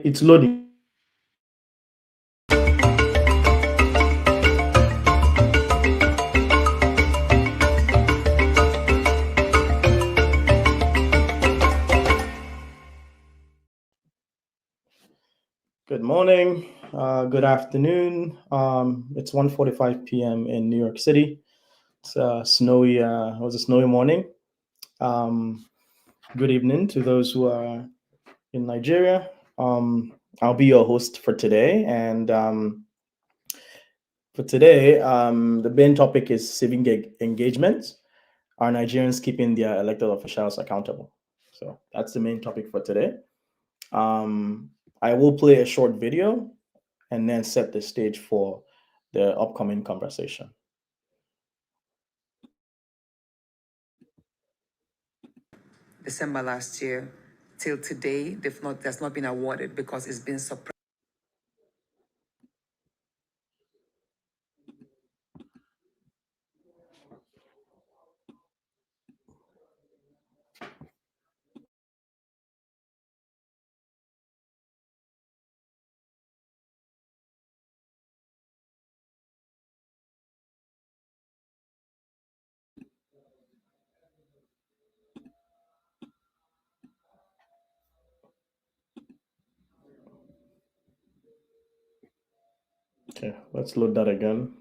It's loading. Good morning, good afternoon. It's 1:45 p.m. in New York City. It's snowy. It was a snowy morning. Um, Good evening to those who are in Nigeria. I'll be your host for today, and for today, the main topic is civic engagement. Are Nigerians keeping their elected officials accountable? So that's the main topic for today. Um, I will play a short video and then set the stage for the upcoming conversation. December last year till today, that's not been awarded because it's been suppressed. Okay, let's load that again.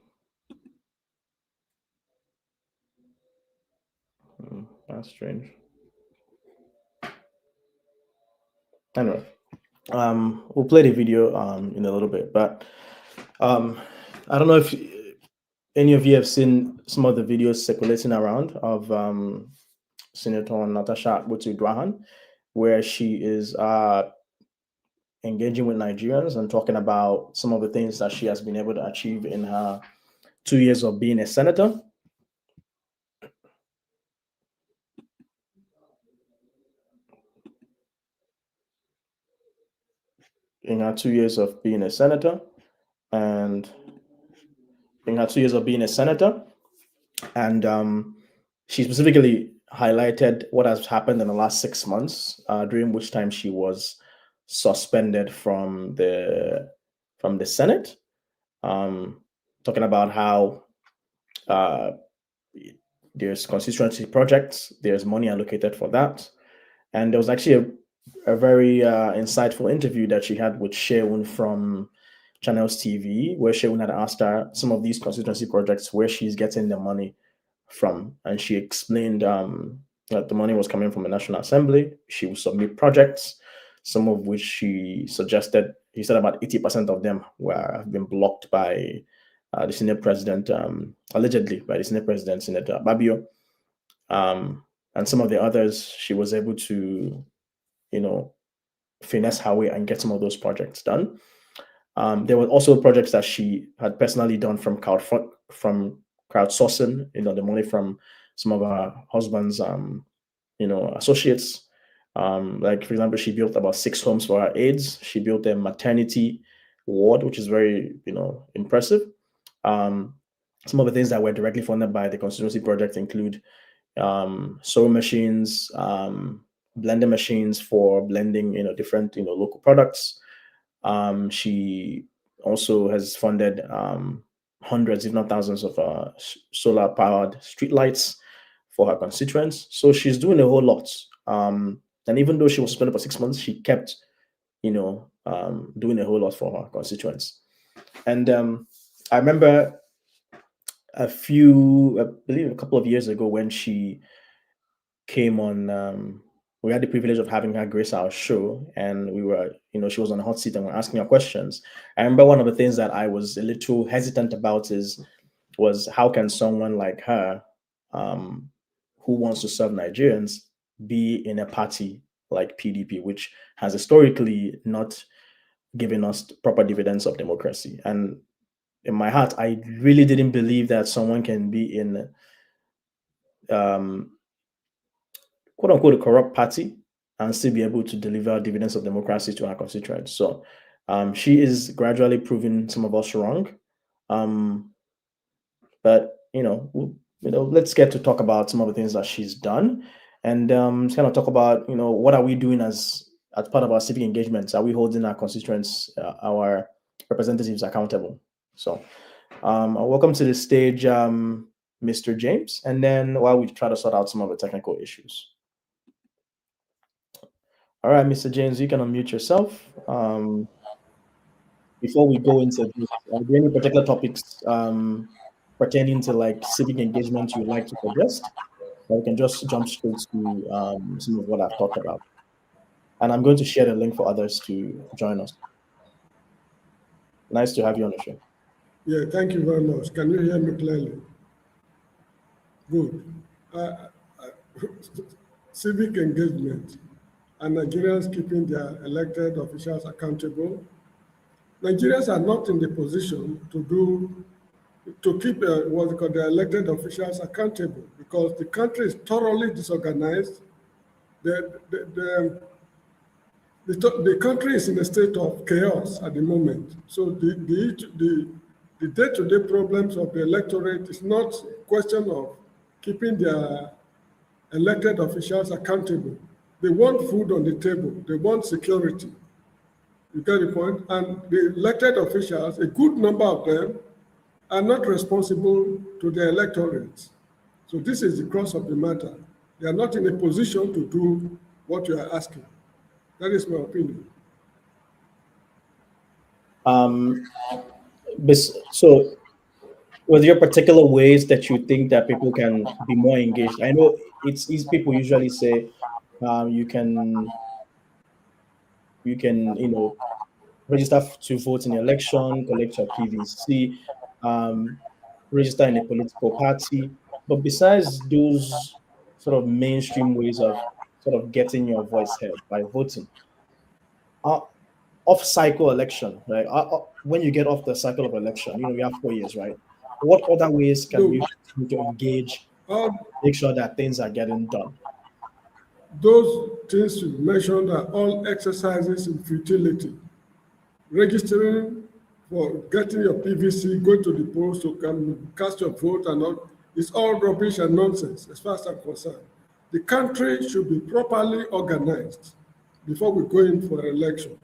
That's strange. Anyway, we'll play the video in a little bit, but I don't know if any of you have seen some of the videos circulating around of Senator Natasha Akbutu-Dwahan, where she is engaging with Nigerians and talking about some of the things that she has been able to achieve in her 2 years of being a senator. In her 2 years of being a senator, and she specifically highlighted what has happened in the last 6 months, during which time she was suspended from the Senate, talking about how there's constituency projects, there's money allocated for that, and there was actually a very insightful interview that she had with Sheun from Channels TV, where Sheun had asked her some of these constituency projects where she's getting the money from, and she explained that the money was coming from the National Assembly. She would submit projects, some of which she suggested. He said about 80% of them have been blocked by the Senate President, allegedly by the Senate President, Senator Babio, and some of the others she was able to, finesse her way and get some of those projects done. There were also projects that she had personally done from crowdsourcing, the money from some of her husband's, associates. Like, for example, she built about 6 homes for her aides. She built a maternity ward, which is very, impressive. Some of the things that were directly funded by the constituency project include sewing machines, blending machines for blending, different, local products. She also has funded hundreds, if not thousands, of solar-powered streetlights for her constituents. So she's doing a whole lot. And even though she was suspended for 6 months, she kept, doing a whole lot for her constituents. And I remember I believe a couple of years ago when she came on, we had the privilege of having her grace our show, and we were, she was on a hot seat and we're asking her questions. I remember one of the things that I was a little hesitant about was how can someone like her, who wants to serve Nigerians, be in a party like PDP, which has historically not given us proper dividends of democracy. And in my heart, I really didn't believe that someone can be in quote unquote a corrupt party and still be able to deliver dividends of democracy to our constituents. So she is gradually proving some of us wrong. But let's get to talk about some of the things that she's done, and kind of talk about what are we doing as as part of our civic engagements, are we holding our constituents, our representatives accountable? So, welcome to the stage, Mr. James. And then while we try to sort out some of the technical issues. All right, Mr. James, you can unmute yourself. Before we go into this, are there any particular topics pertaining to like civic engagement you'd like to suggest? Or we can just jump straight to some of what I've talked about. And I'm going to share the link for others to join us. Nice to have you on the show. Yeah, thank you very much. Can you hear me clearly? Good. Civic engagement and Nigerians keeping their elected officials accountable. Nigerians are not in the position to keep what they call their elected officials accountable because the country is thoroughly disorganized. The country is in a state of chaos at the moment. So the day-to-day problems of the electorate is not a question of keeping their elected officials accountable. They want food on the table. They want security. You get the point? And the elected officials, a good number of them, are not responsible to their electorates. So this is the crux of the matter. They are not in a position to do what you are asking. That is my opinion. So, were there particular ways that you think that people can be more engaged? I know it's easy. People usually say you can register to vote in the election, collect your PVC, register in a political party. But besides those sort of mainstream ways of sort of getting your voice heard by voting, off cycle election, right? When you get off the cycle of election, we have 4 years, right? What other ways can we continue to engage, make sure that things are getting done? Those things you mentioned are all exercises in futility. Registering for getting your PVC, go to the polls to come cast your vote and all, it's all rubbish and nonsense as far as I'm concerned. The country should be properly organized before we go in for election.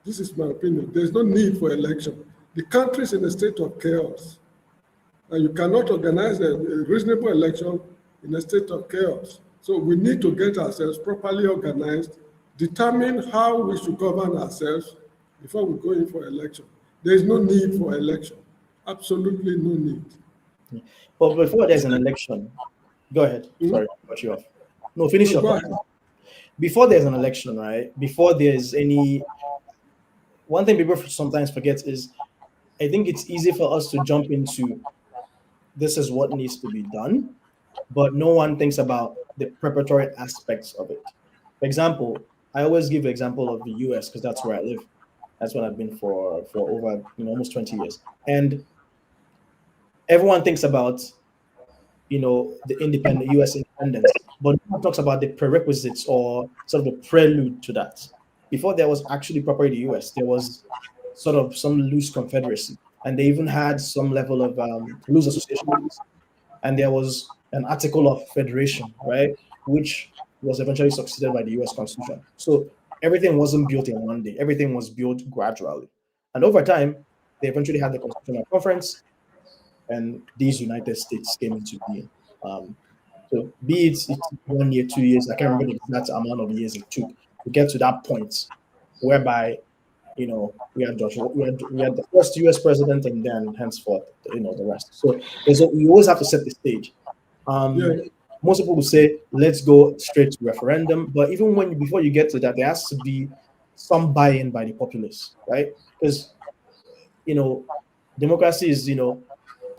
This is my opinion. There's no need for election. The country is in a state of chaos. And you cannot organize a reasonable election in a state of chaos. So we need to get ourselves properly organized, determine how we should govern ourselves before we go in for election. There is no need for election. Absolutely no need. But before there's an election, go ahead. Sorry, cut you off. No, finish your thought. Before there's an election, right? Before there's any, one thing people sometimes forget is, I think it's easy for us to jump into this is what needs to be done, but no one thinks about the preparatory aspects of it. For example, I always give the example of the US because that's where I live. That's what I've been for over almost 20 years. And everyone thinks about the independent US independence, but no one talks about the prerequisites or sort of the prelude to that. Before there was actually properly the US, there was sort of some loose confederacy, and they even had some level of loose associations, and there was an article of federation, right, which was eventually succeeded by the US Constitution. So everything wasn't built in one day. Everything was built gradually. And over time, they eventually had the Constitutional Conference, and these United States came into being. So be it's 1 year, 2 years, I can't remember the exact amount of years it took to get to that point whereby, we had the first US president and then henceforth, the rest. So we always have to set the stage. Most people will say, let's go straight to referendum. But even before you get to that, there has to be some buy-in by the populace, right? Because, democracy is,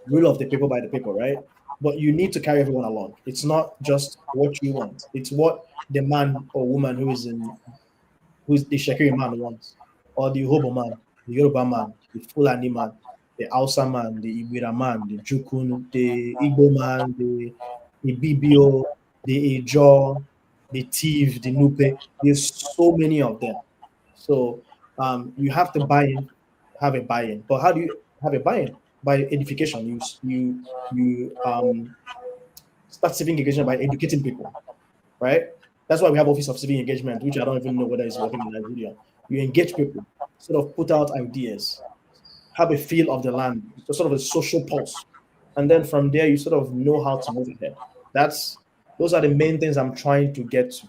rule of the people by the people, right? But you need to carry everyone along. It's not just what you want. It's what the man or woman who is the Shekiri man wants, or the Hobo man, the Yoruba man, the Fulani man, the Hausa man, the Ibira man, the Jukun, the Igbo man, the Ibibio, the Ijo, the Tiv, the Nupe. There's so many of them. So you have to have a buy-in. But how do you have a buy-in? By edification. You start civic engagement by educating people, right? That's why we have Office of Civic Engagement, which I don't even know whether it's working in Nigeria. You engage people, sort of put out ideas, have a feel of the land, sort of a social pulse, and then from there you sort of know how to move ahead. Those are the main things I'm trying to get to.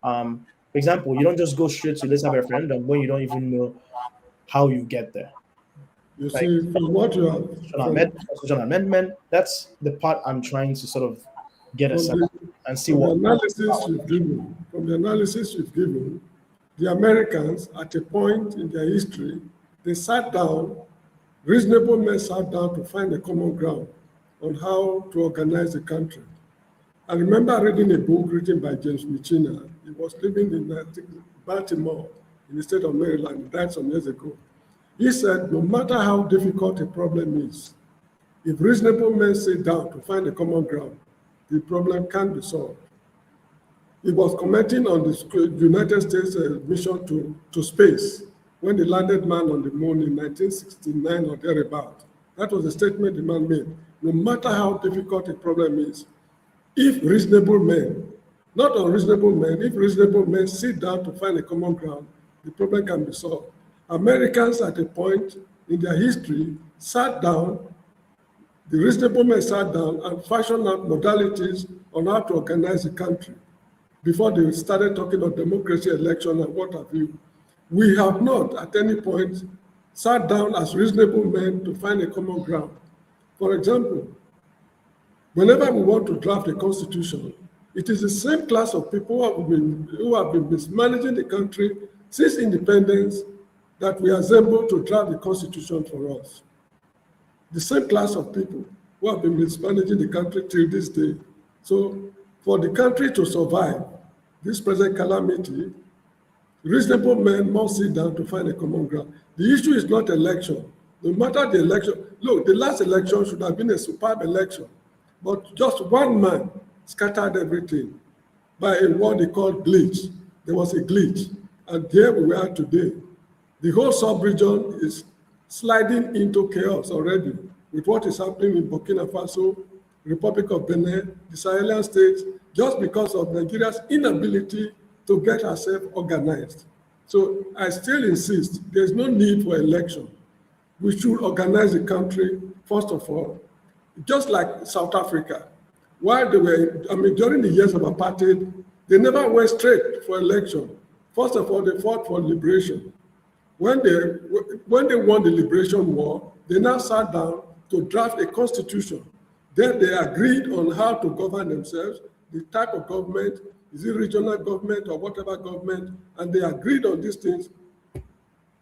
For example, you don't just go straight to let's have a referendum when you don't even know how you get there. You Like, see, from what you have, constitutional amendment, that's the part I'm trying to sort of get a sense and see from what. the analysis you've given, the Americans, at a point in their history, they sat down, reasonable men sat down to find a common ground on how to organize the country. I remember reading a book written by James Michina. He was living in Baltimore, in the state of Maryland. He died some years ago. He said, no matter how difficult a problem is, if reasonable men sit down to find a common ground, the problem can be solved. He was commenting on the United States mission to space when they landed man on the moon in 1969 or thereabout. That was the statement the man made. No matter how difficult a problem is, if reasonable men, not unreasonable men, if reasonable men sit down to find a common ground, the problem can be solved. Americans at a point in their history sat down, the reasonable men sat down and fashioned out modalities on how to organize the country before they started talking of democracy, election, and what have you. We have not at any point sat down as reasonable men to find a common ground. For example, whenever we want to draft a constitution, it is the same class of people who have been mismanaging the country since independence that we assemble to draft the constitution for us. The same class of people who have been mismanaging the country till this day. So for the country to survive this present calamity, reasonable men must sit down to find a common ground. The issue is not election. No matter the election, look, the last election should have been a superb election, but just one man scattered everything by a what they call glitch. There was a glitch, and here we are today. The whole sub-region is sliding into chaos already with what is happening in Burkina Faso, Republic of Benin, the Sahelian states, just because of Nigeria's inability to get herself organized. So I still insist there's no need for election. We should organize the country, first of all, just like South Africa. While they were, during the years of apartheid, they never went straight for election. First of all, they fought for liberation. When they won the liberation war, they now sat down to draft a constitution. Then they agreed on how to govern themselves, the type of government, is it regional government or whatever government, and they agreed on these things,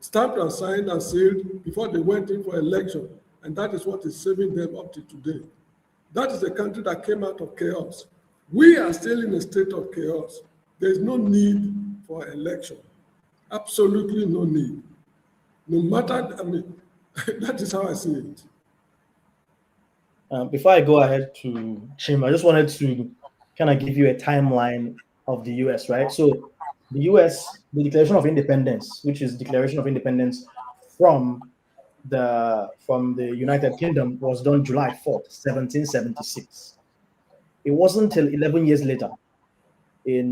stamped and signed and sealed before they went in for election. And that is what is saving them up to today. That is a country that came out of chaos. We are still in a state of chaos. There is no need for election. Absolutely no need. No matter, that is how I see it. Before I go ahead to Chim, I just wanted to kind of give you a timeline of the US, right? So the US, the Declaration of Independence, which is Declaration of Independence from the United Kingdom, was done July 4th, 1776. It wasn't until 11 years later, it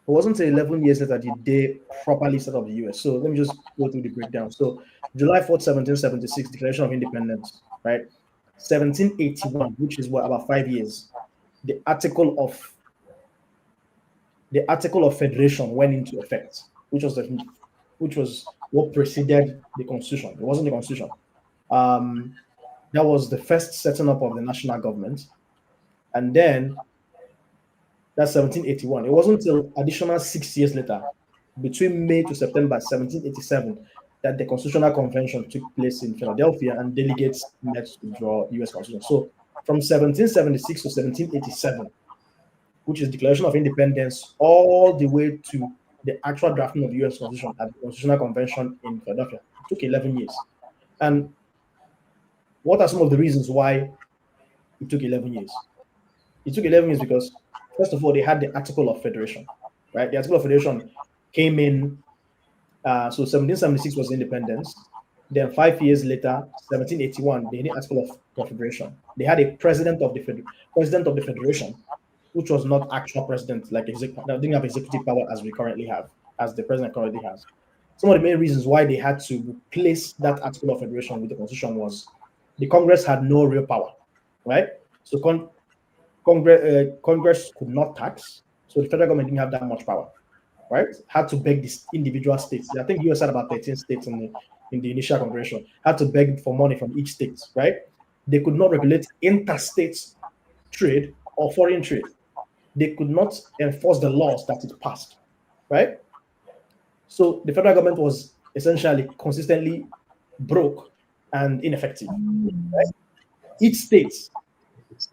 wasn't until 11 years later did they properly set up the US. So let me just go through the breakdown. So July 4th, 1776, Declaration of Independence, right? 1781, which is what, about 5 years, the Article of Federation went into effect, which was what preceded the Constitution. It wasn't the Constitution. That was the first setting up of the national government. And then that's 1781. It wasn't until additional 6 years later, between May to September 1787, that the Constitutional Convention took place in Philadelphia and delegates met to draw US Constitution. So from 1776 to 1787, which is Declaration of Independence, all the way to the actual drafting of the US Constitution at the Constitutional Convention in Philadelphia, it took 11 years. And what are some of the reasons why it took 11 years? It took 11 years because, first of all, they had the Article of Federation, right? The Article of Federation came in, so 1776 was independence. Then 5 years later, 1781, they did Article of Confederation. They had a president of the federation, which was not actual president, like didn't have executive power as we currently have, as the president currently has. Some of the main reasons why they had to replace that Article of Federation with the Constitution was the Congress had no real power, right? So Congress could not tax, so the federal government didn't have that much power, right? Had to beg these individual states. I think US had about 13 states in the initial congregation. Had to beg for money from each state, right? They could not regulate interstate trade or foreign trade. They could not enforce the laws that it passed, right? So the federal government was essentially consistently broke and ineffective, right? Each state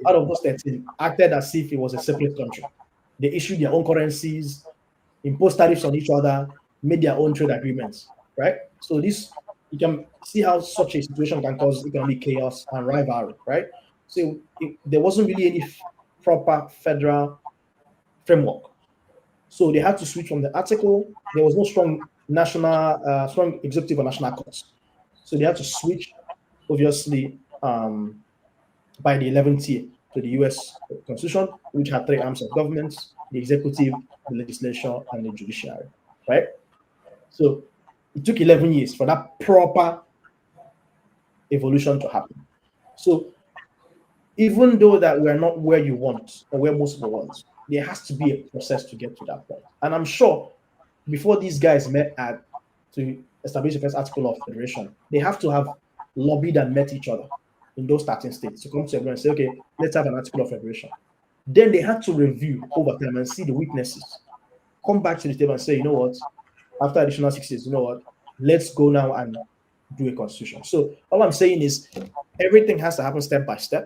out of those 13 acted as if it was a separate country. They issued their own currencies, imposed tariffs on each other, made their own trade agreements, right? So this, you can see how such a situation can cause economic chaos and rivalry, right? So there wasn't really any proper federal framework. So they had to switch from the article. There was no strong strong executive or national courts. So they had to switch, obviously, by the 11th year to the US Constitution, which had 3 arms of government: the executive, the legislature, and the judiciary, right? So it took 11 years for that proper evolution to happen. So even though that we're not where you want or where most people want, there has to be a process to get to that point. And I'm sure before these guys met to establish the first Article of Federation, they have to have lobbied and met each other in those 13 states to come together and say, okay, let's have an Article of Federation. Then they had to review over time and see the weaknesses, come back to the table and say, you know what, after additional 6 years, you know what, let's go now and do a constitution. So all I'm saying is everything has to happen step by step.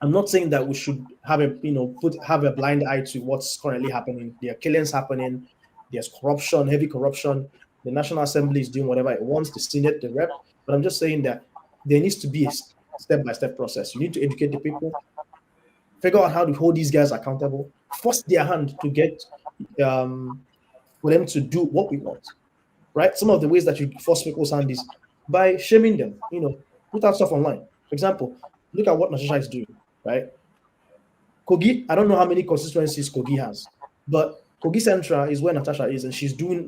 I'm not saying that we should have a blind eye to what's currently happening. There are killings happening. There's corruption, heavy corruption. The National Assembly is doing whatever it wants, the Senate, the Rep. But I'm just saying that there needs to be a step-by-step process. You need to educate the people, figure out how to hold these guys accountable, force their hand to get for them to do what we want, right? Some of the ways that you force people's hand is by shaming them, put out stuff online. For example, look at what Natasha is doing, right? Kogi, I don't know how many constituencies Kogi has, but Kogi Central is where Natasha is, and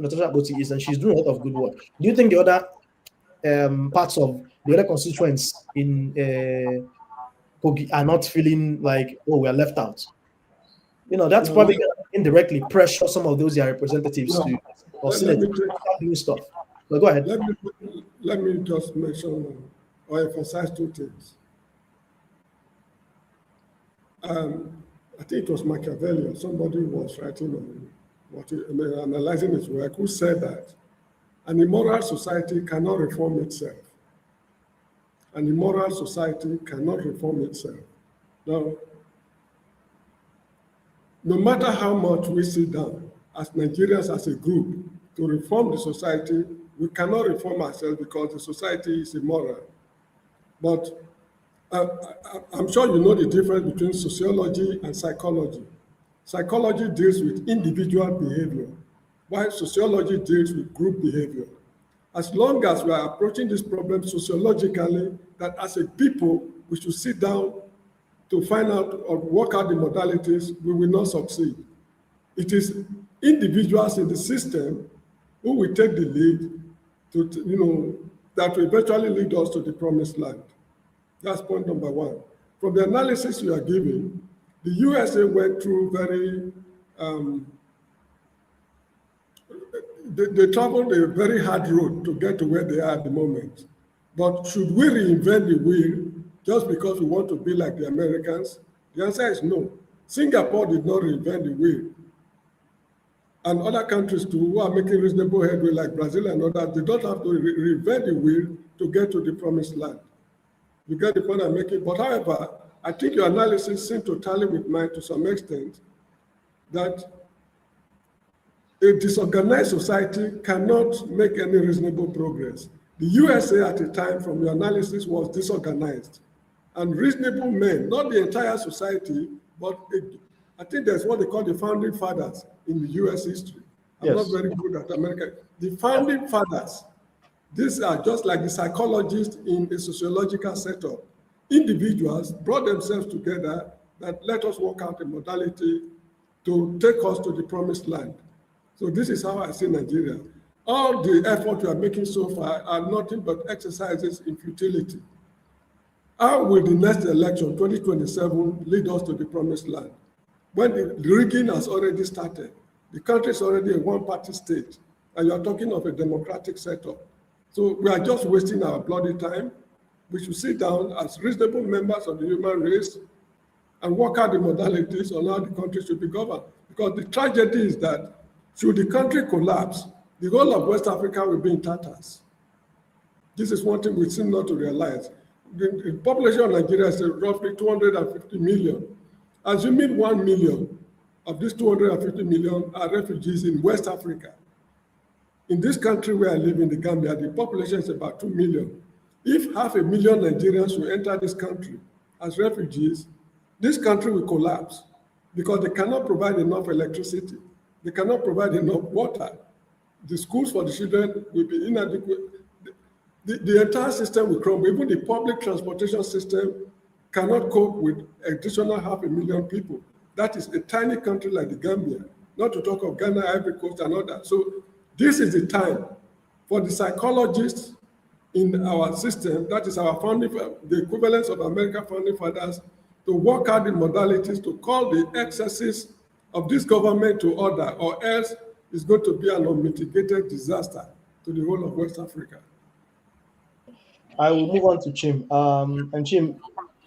Natasha Boti is, and she's doing a lot of good work. Do you think the other parts of the other constituents in Kogi are not feeling like, oh, we are left out? That's probably indirectly pressure some of those representatives to or senators to do stuff. But go ahead. Let me just mention or emphasize 2 things. I think it was Machiavelli or somebody who was writing on analyzing his work, who said that an immoral society cannot reform itself. An immoral society cannot reform itself. Now, no matter how much we sit down as Nigerians as a group to reform the society, we cannot reform ourselves because the society is immoral. But I'm sure you know the difference between sociology and psychology. Psychology deals with individual behavior, while sociology deals with group behavior. As long as we are approaching this problem sociologically, that as a people, we should sit down to find out or work out the modalities, we will not succeed. It is individuals in the system who will take the lead that will eventually lead us to the promised land. That's point number 1. From the analysis you are giving, the USA went through they traveled a very hard road to get to where they are at the moment. But should we reinvent the wheel just because we want to be like the Americans? The answer is no. Singapore did not reinvent the wheel. And other countries too, who are making reasonable headway like Brazil and others, they don't have to reinvent the wheel to get to the promised land. You get the point I'm making? But however, I think your analysis seems to tally with mine to some extent, that a disorganized society cannot make any reasonable progress. The USA at the time, from your analysis, was disorganized. And reasonable men, not the entire society, but I think that's what they call the founding fathers in the US history. I'm not very good at America. The founding fathers These are just like the psychologists in a sociological setup. Individuals brought themselves together that let us work out a modality to take us to the promised land. So this is how I see Nigeria. All the effort we are making so far are nothing but exercises in futility. How will the next election, 2027, lead us to the promised land? When the rigging has already started, the country is already a one-party state, and you are talking of a democratic setup. So we are just wasting our bloody time. We should sit down as reasonable members of the human race and work out the modalities on how the country should be governed. Because the tragedy is that should the country collapse, the whole of West Africa will be in tatters. This is one thing we seem not to realize. The population of Nigeria is roughly 250 million. Assuming 1 million of these 250 million are refugees in West Africa. In this country where I live in the Gambia, the population is about 2 million. If 500,000 Nigerians will enter this country as refugees, this country will collapse because they cannot provide enough electricity. They cannot provide enough water. The schools for the children will be inadequate. The entire system will crumble. Even the public transportation system cannot cope with additional 500,000 people. That is a tiny country like the Gambia, not to talk of Ghana, Ivory Coast, and all that. So this is the time for the psychologists in our system, that is our founding, the equivalence of American founding fathers, to work out the modalities to call the excesses of this government to order, or else it's going to be an unmitigated disaster to the whole of West Africa. I will move on to Chim. And Chim,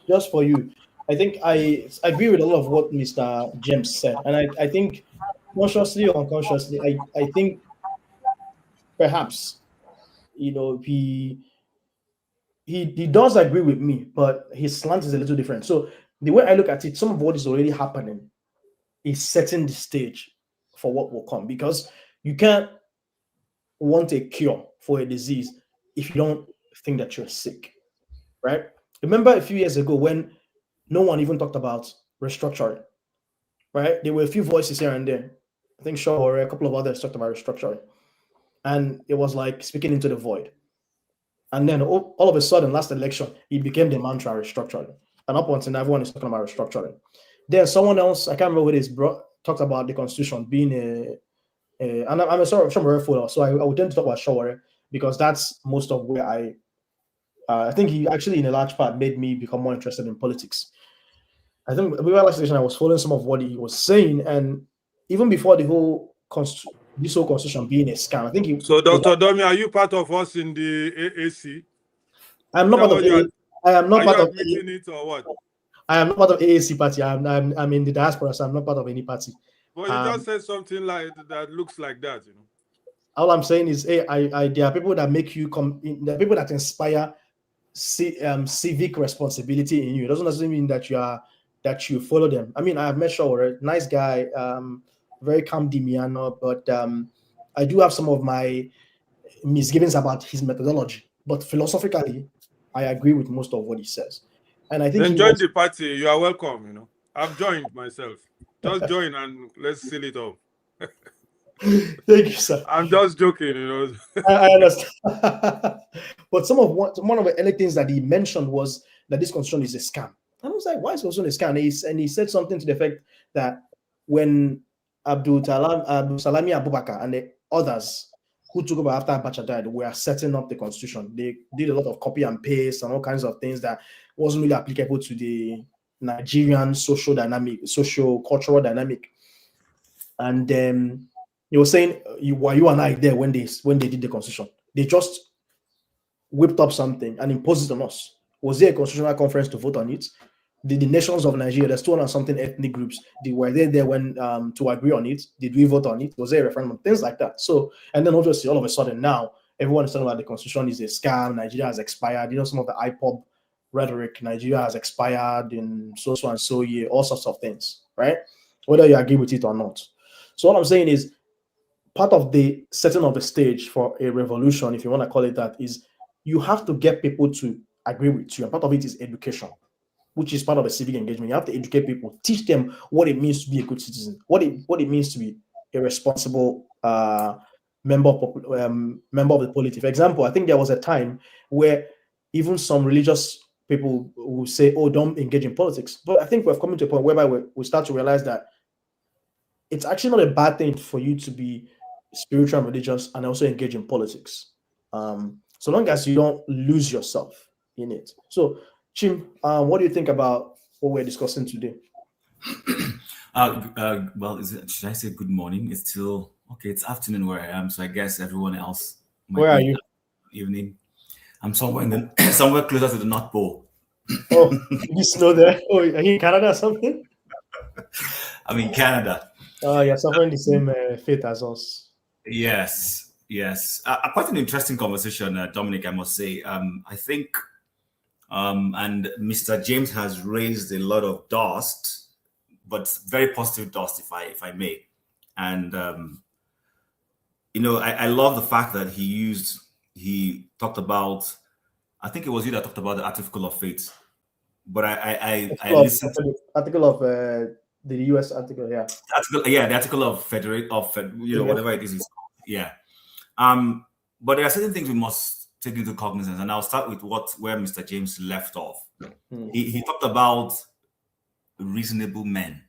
just for you, I think I agree with a lot of what Mr. James said. And I think consciously or unconsciously, I think perhaps, he does agree with me, but his slant is a little different. So the way I look at it, some of what is already happening is setting the stage for what will come, because you can't want a cure for a disease if you don't think that you're sick, right? Remember a few years ago when no one even talked about restructuring, right? There were a few voices here and there. I think Shaw or a couple of others talked about restructuring. And it was like speaking into the void. And then all of a sudden, last election, it became the mantra restructuring. And up until now, everyone is talking about restructuring. Then someone else, I can't remember what it is, talked about the Constitution being and I'm a sort of Shomore, so I would tend to talk about Shomore because that's most of where I think he actually, in a large part, made me become more interested in politics. I think before last session, I was following some of what he was saying, and even before this whole constitution being a scam, I think So, Dr. Domi, are you part of us in the AAC? I'm not part of it. I am not part of it or what? I am not part of AAC party. I'm in the diaspora, so I'm not part of any party. But you just said something like that looks like that, All I'm saying is, there are people that make you come. There are people that inspire civic responsibility in you. It doesn't necessarily mean that you follow them. I mean, I have met Shaw, nice guy, very calm Dimiano, but I do have some of my misgivings about his methodology. But philosophically, I agree with most of what he says. And I think then join the party. You are welcome. I've joined myself. Just join and let's seal it off. Thank you, sir. I'm just joking, I understand. But one of the early things that he mentioned was that this constitution is a scam. And I was like, why is constitution a scam? And he said something to the effect that when Abdul Salami Abubakar and the others who took over after Abacha died were setting up the constitution, they did a lot of copy and paste and all kinds of things that wasn't really applicable to the Nigerian socio-cultural dynamic. And he was saying, were you and I there when they did the constitution? They just whipped up something and imposed it on us. Was there a constitutional conference to vote on it? The nations of Nigeria, there's 200 something ethnic groups, were they there when to agree on it? Did we vote on it? Was there a referendum? Things like that. So, and then obviously all of a sudden now, everyone is talking about the constitution is a scam, Nigeria has expired. Some of the IPOB rhetoric, Nigeria has expired in so and so year, all sorts of things, right? Whether you agree with it or not. So what I'm saying is, part of the setting of the stage for a revolution, if you want to call it that, is you have to get people to agree with you. And part of it is education, which is part of a civic engagement. You have to educate people, teach them what it means to be a good citizen, what it means to be a responsible member of the polity. For example, I think there was a time where even some religious people will say, "Oh, don't engage in politics." But I think we're coming to a point whereby we start to realize that it's actually not a bad thing for you to be spiritual and religious and also engage in politics, so long as you don't lose yourself in it. So, Chim, what do you think about what we're discussing today? Well, should I say good morning? It's still okay. It's afternoon where I am, so I guess everyone else might Where are be you? Evening. I'm somewhere in the somewhere closer to the North Pole. Oh, you snow there? Oh, are you in Canada or something? I'm in Canada. You're suffering the same fate as us. Yes. Quite an interesting conversation, Dominic, I must say. I think, and Mr. James has raised a lot of dust, but very positive dust, if I may. And I love the fact that he talked about. I think it was you that talked about the article of faith, but I listened to article of the U.S. article, yeah. The article of whatever it is. Yeah. But there are certain things we must take into cognizance, and I'll start with where Mr. James left off. He talked about reasonable men,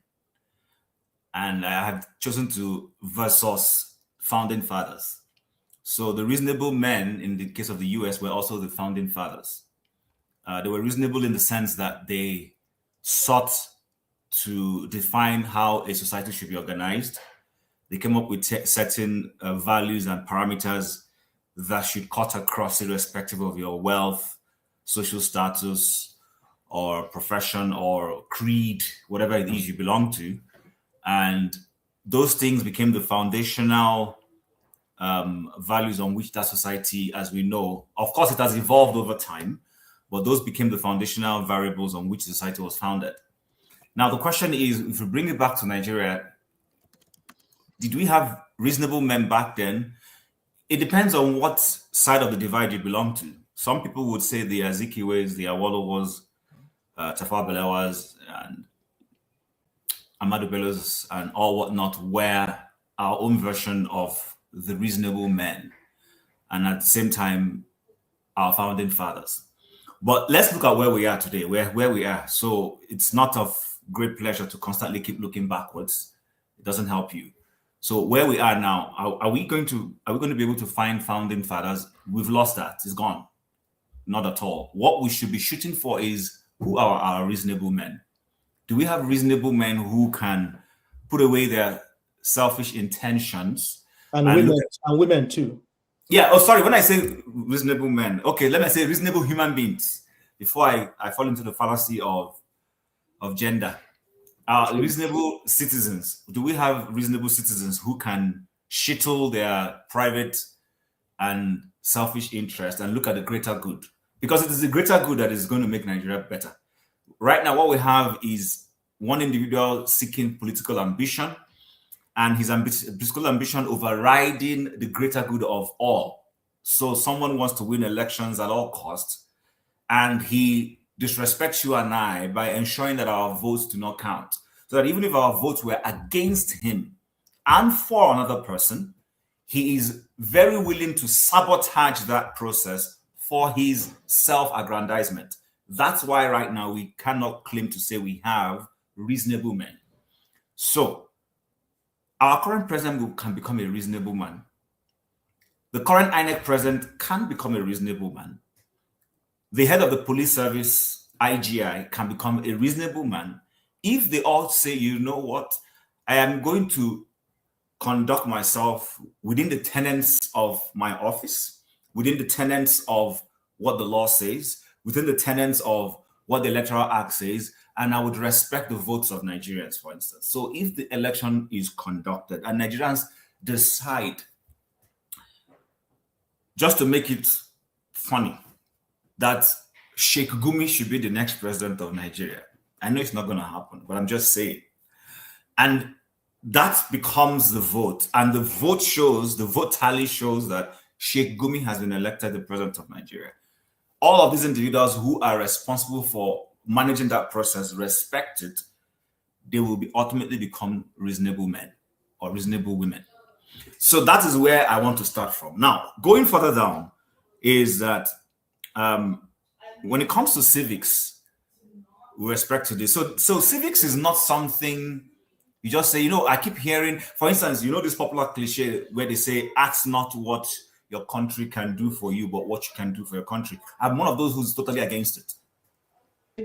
and I have chosen to versus founding fathers. So the reasonable men in the case of the US were also the founding fathers. They were reasonable in the sense that they sought to define how a society should be organized. They came up with certain values and parameters that should cut across irrespective of your wealth, social status, or profession, or creed, whatever it is you belong to. And those things became the foundational values on which that society, as we know, of course, it has evolved over time, but those became the foundational variables on which society was founded. Now, the question is, if we bring it back to Nigeria, did we have reasonable men back then? It depends on what side of the divide you belong to. Some people would say the Azikiwes, the Awolowos, Tafawa Balewas, and Ahmadu Bellos, and all whatnot were our own version of the reasonable men, and at the same time, our founding fathers. But let's look at where we are today, where we are. So it's not of great pleasure to constantly keep looking backwards. It doesn't help you. So where we are now, are we going to be able to find founding fathers? We've lost that. It's gone. Not at all. What we should be shooting for is, who are our reasonable men? Do we have reasonable men who can put away their selfish intentions? And women too. Yeah. Oh, sorry. When I say reasonable men, okay, let me say reasonable human beings before I fall into the fallacy of gender. Reasonable citizens. Do we have reasonable citizens who can shittle their private and selfish interest and look at the greater good? Because it is the greater good that is going to make Nigeria better. Right now, what we have is one individual seeking political ambition, and his political ambition overriding the greater good of all. So someone wants to win elections at all costs, and he disrespects you and I by ensuring that our votes do not count. So that even if our votes were against him and for another person, he is very willing to sabotage that process for his self-aggrandizement. That's why right now we cannot claim to say we have reasonable men. So our current president can become a reasonable man. The current INEC president can become a reasonable man. The head of the police service, IGI, can become a reasonable man if they all say, you know what, I am going to conduct myself within the tenets of my office, within the tenets of what the law says, within the tenets of what the Electoral Act says, and I would respect the votes of Nigerians, for instance. So if the election is conducted and Nigerians decide, just to make it funny, that Sheikh Gumi should be the next president of Nigeria. I know it's not going to happen, but I'm just saying. And that becomes the vote. And the vote tally shows that Sheikh Gumi has been elected the president of Nigeria. All of these individuals who are responsible for managing that process respected, they will ultimately become reasonable men or reasonable women. So that is where I want to start from. Now, going further down is that when it comes to civics, with respect to this, so civics is not something you just say, I keep hearing, for instance, this popular cliche where they say, ask not what your country can do for you, but what you can do for your country. I'm one of those who's totally against it.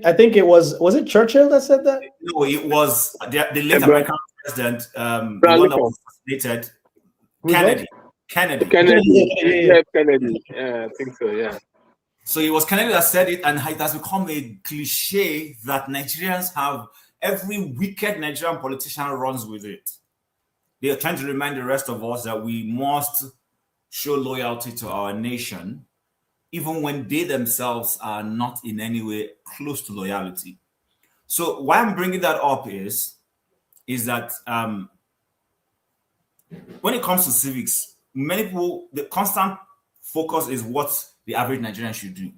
I think it was it Churchill that said that? No, it was the late American president, the one that was assassinated, Kennedy. Kennedy. Yeah, I think so, yeah. So it was Kennedy that said it, and it has become a cliche that Nigerians have. Every wicked Nigerian politician runs with it. They are trying to remind the rest of us that we must show loyalty to our nation, even when they themselves are not in any way close to loyalty. So why I'm bringing that up is that when it comes to civics, many people, the constant focus is what the average Nigerian should do,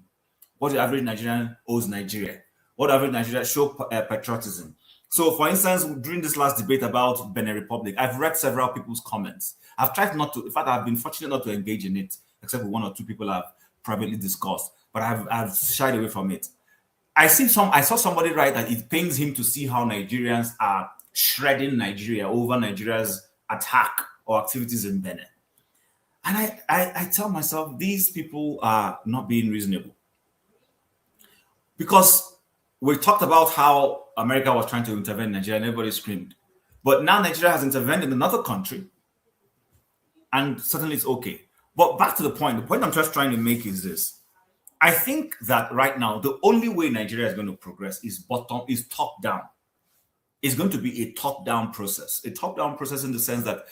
what the average Nigerian owes Nigeria, what the average Nigerian show patriotism. So, for instance, during this last debate about Benin Republic, I've read several people's comments. I've tried not to, in fact, I've been fortunate not to engage in it, except for one or two people I've privately discussed, but I've shied away from it. I saw somebody write that it pains him to see how Nigerians are shredding Nigeria over Nigeria's attack or activities in Benin. And I tell myself, these people are not being reasonable. Because we talked about how America was trying to intervene in Nigeria and everybody screamed. But now Nigeria has intervened in another country. And suddenly it's okay. But back to the point I'm just trying to make is this. I think that right now, the only way Nigeria is going to progress is top down. It's going to be a top-down process. A top-down process in the sense that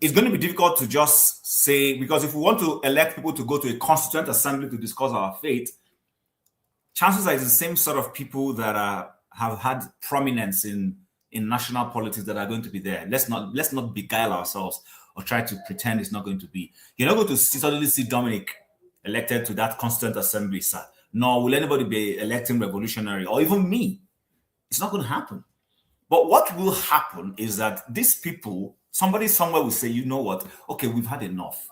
it's going to be difficult to just say, because if we want to elect people to go to a constituent assembly to discuss our fate, chances are it's the same sort of people that have had prominence in national politics that are going to be there. Let's not beguile ourselves or try to pretend it's not going to be. You're not going to suddenly see Dominic elected to that constituent assembly, sir. Nor will anybody be electing revolutionary or even me. It's not going to happen. But what will happen is that these people, somebody somewhere will say, you know what? Okay, we've had enough.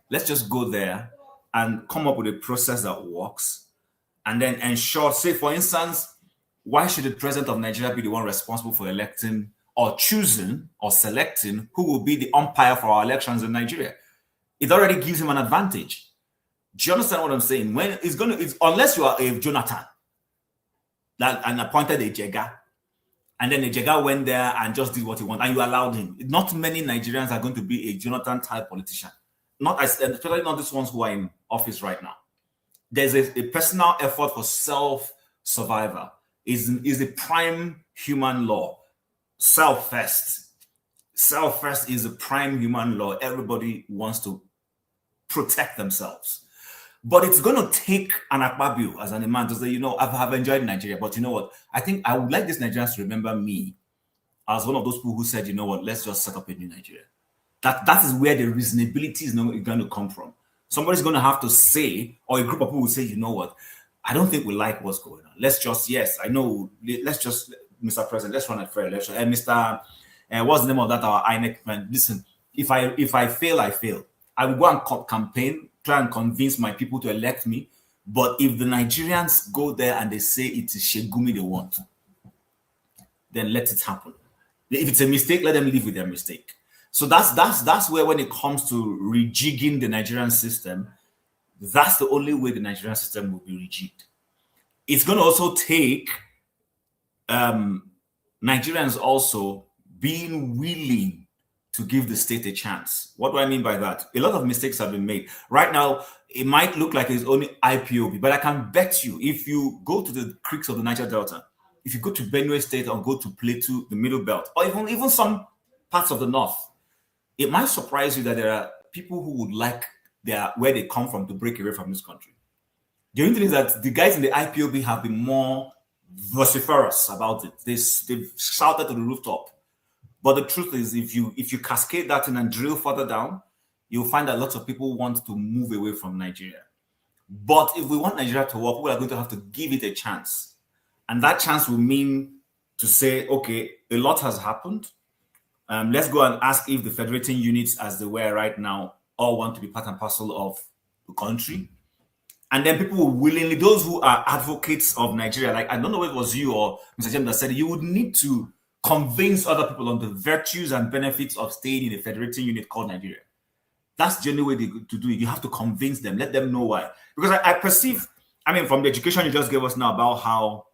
Let's just go there and come up with a process that works and then ensure, say, for instance, why should the president of Nigeria be the one responsible for electing or choosing or selecting who will be the umpire for our elections in Nigeria? It already gives him an advantage. Do you understand what I'm saying? When it's unless you are a Jonathan and appointed a Jega, and then the Jega went there and just did what he wanted, and you allowed him. Not many Nigerians are going to be a Jonathan-type politician. Especially not these ones who are in office right now. There's a personal effort for self-survival. Is a prime human law. Self first. Self first is a prime human law. Everybody wants to protect themselves. But it's going to take an Akpabio as an man to say, I've enjoyed Nigeria, but you know what? I think I would like these Nigerians to remember me as one of those people who said, you know what, let's just set up a new Nigeria. That is where the reasonability is going to come from. Somebody's going to have to say, or a group of people will say, you know what, I don't think we like what's going on. Let's just, Mr. President, let's run a fair election. And Mr. What's the name of that, our INEC man? Listen, if I fail, I fail. I will go and campaign, try and convince my people to elect me. But if the Nigerians go there and they say it is Shegumi they want, then let it happen. If it's a mistake, let them live with their mistake. So that's where, when it comes to rejigging the Nigerian system, that's the only way the Nigerian system will be rejigged. It's going to also take Nigerians also being willing to give the state a chance. What do I mean by that? A lot of mistakes have been made. Right now, it might look like it's only IPOB, but I can bet you, if you go to the creeks of the Niger Delta, if you go to Benue State or go to Plateau, the Middle Belt, or even some parts of the North, it might surprise you that there are people who would like where they come from to break away from this country. The only thing is that the guys in the IPOB have been more vociferous about it. They've shouted to the rooftop. But the truth is, if you cascade that in and drill further down, you'll find that lots of people want to move away from Nigeria. But if we want Nigeria to work, we are going to have to give it a chance. And that chance will mean to say, okay, a lot has happened. let's go and ask if the federating units, as they were right now, all want to be part and parcel of the country. And then people will willingly, those who are advocates of Nigeria, like I don't know if it was you or Mr. James that said, you would need to convince other people on the virtues and benefits of staying in a federating unit called Nigeria. That's the only way to do it. You have to convince them, let them know why. Because I perceive, I mean, from the education you just gave us now about how,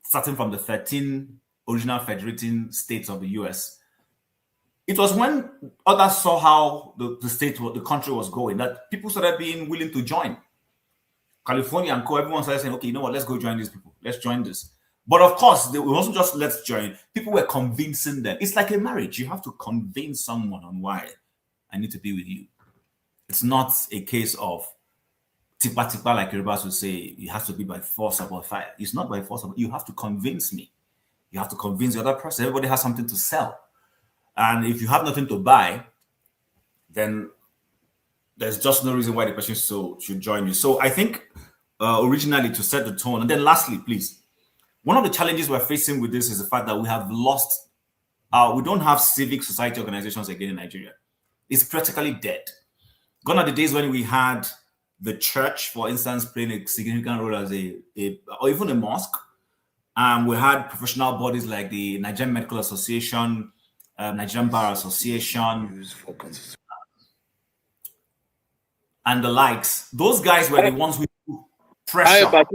starting from the 13 original federating states of the US, it was when others saw how the country was going that people started being willing to join. California and everyone started saying, okay, you know what, let's go join these people. Let's join this. But of course, it wasn't just let's join. People were convincing them. It's like a marriage. You have to convince someone on why I need to be with you. It's not a case of tipa tipa, like Yorubas would say, it has to be by force or by fire. It's not by force. You have to convince me. You have to convince the other person. Everybody has something to sell. And if you have nothing to buy, then there's just no reason why the person should join you. So I think originally to set the tone. And then lastly, please, one of the challenges we're facing with this is the fact that we have lost, we don't have civic society organizations again in Nigeria. It's practically dead. Gone are the days when we had the church, for instance, playing a significant role as or even a mosque. We had professional bodies like the Nigerian Medical Association, Nigerian Bar Association, and the likes. Those guys were the ones who put pressure. But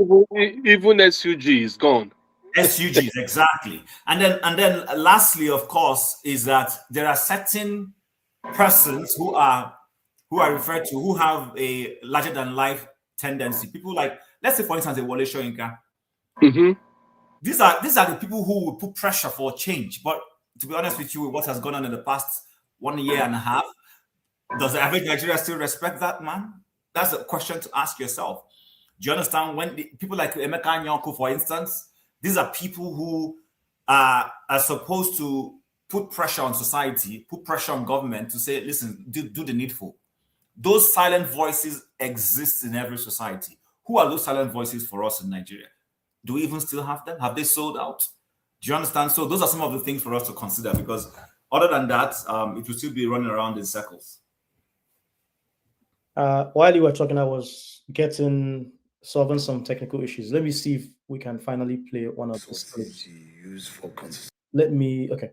even SUG is gone. SUGs, exactly. And then lastly, of course, is that there are certain persons who are referred to who have a larger than life tendency. People like, let's say for instance, a Wole Soyinka. These are the people who will put pressure for change. But to be honest with you, with what has gone on in the past 1 year and a half, does the average Nigerian still respect that man? That's a question to ask yourself. Do you understand? When people like Emeka Nyonko, for instance, these are people who are supposed to put pressure on society, put pressure on government to say, listen, do the needful. Those silent voices exist in every society. Who are those silent voices for us in Nigeria? Do we even still have them? Have they sold out? Do you understand? So those are some of the things for us to consider, because other than that, it will still be running around in circles. While you were talking, I was solving some technical issues. Let me see if we can finally play one of those clips. Okay.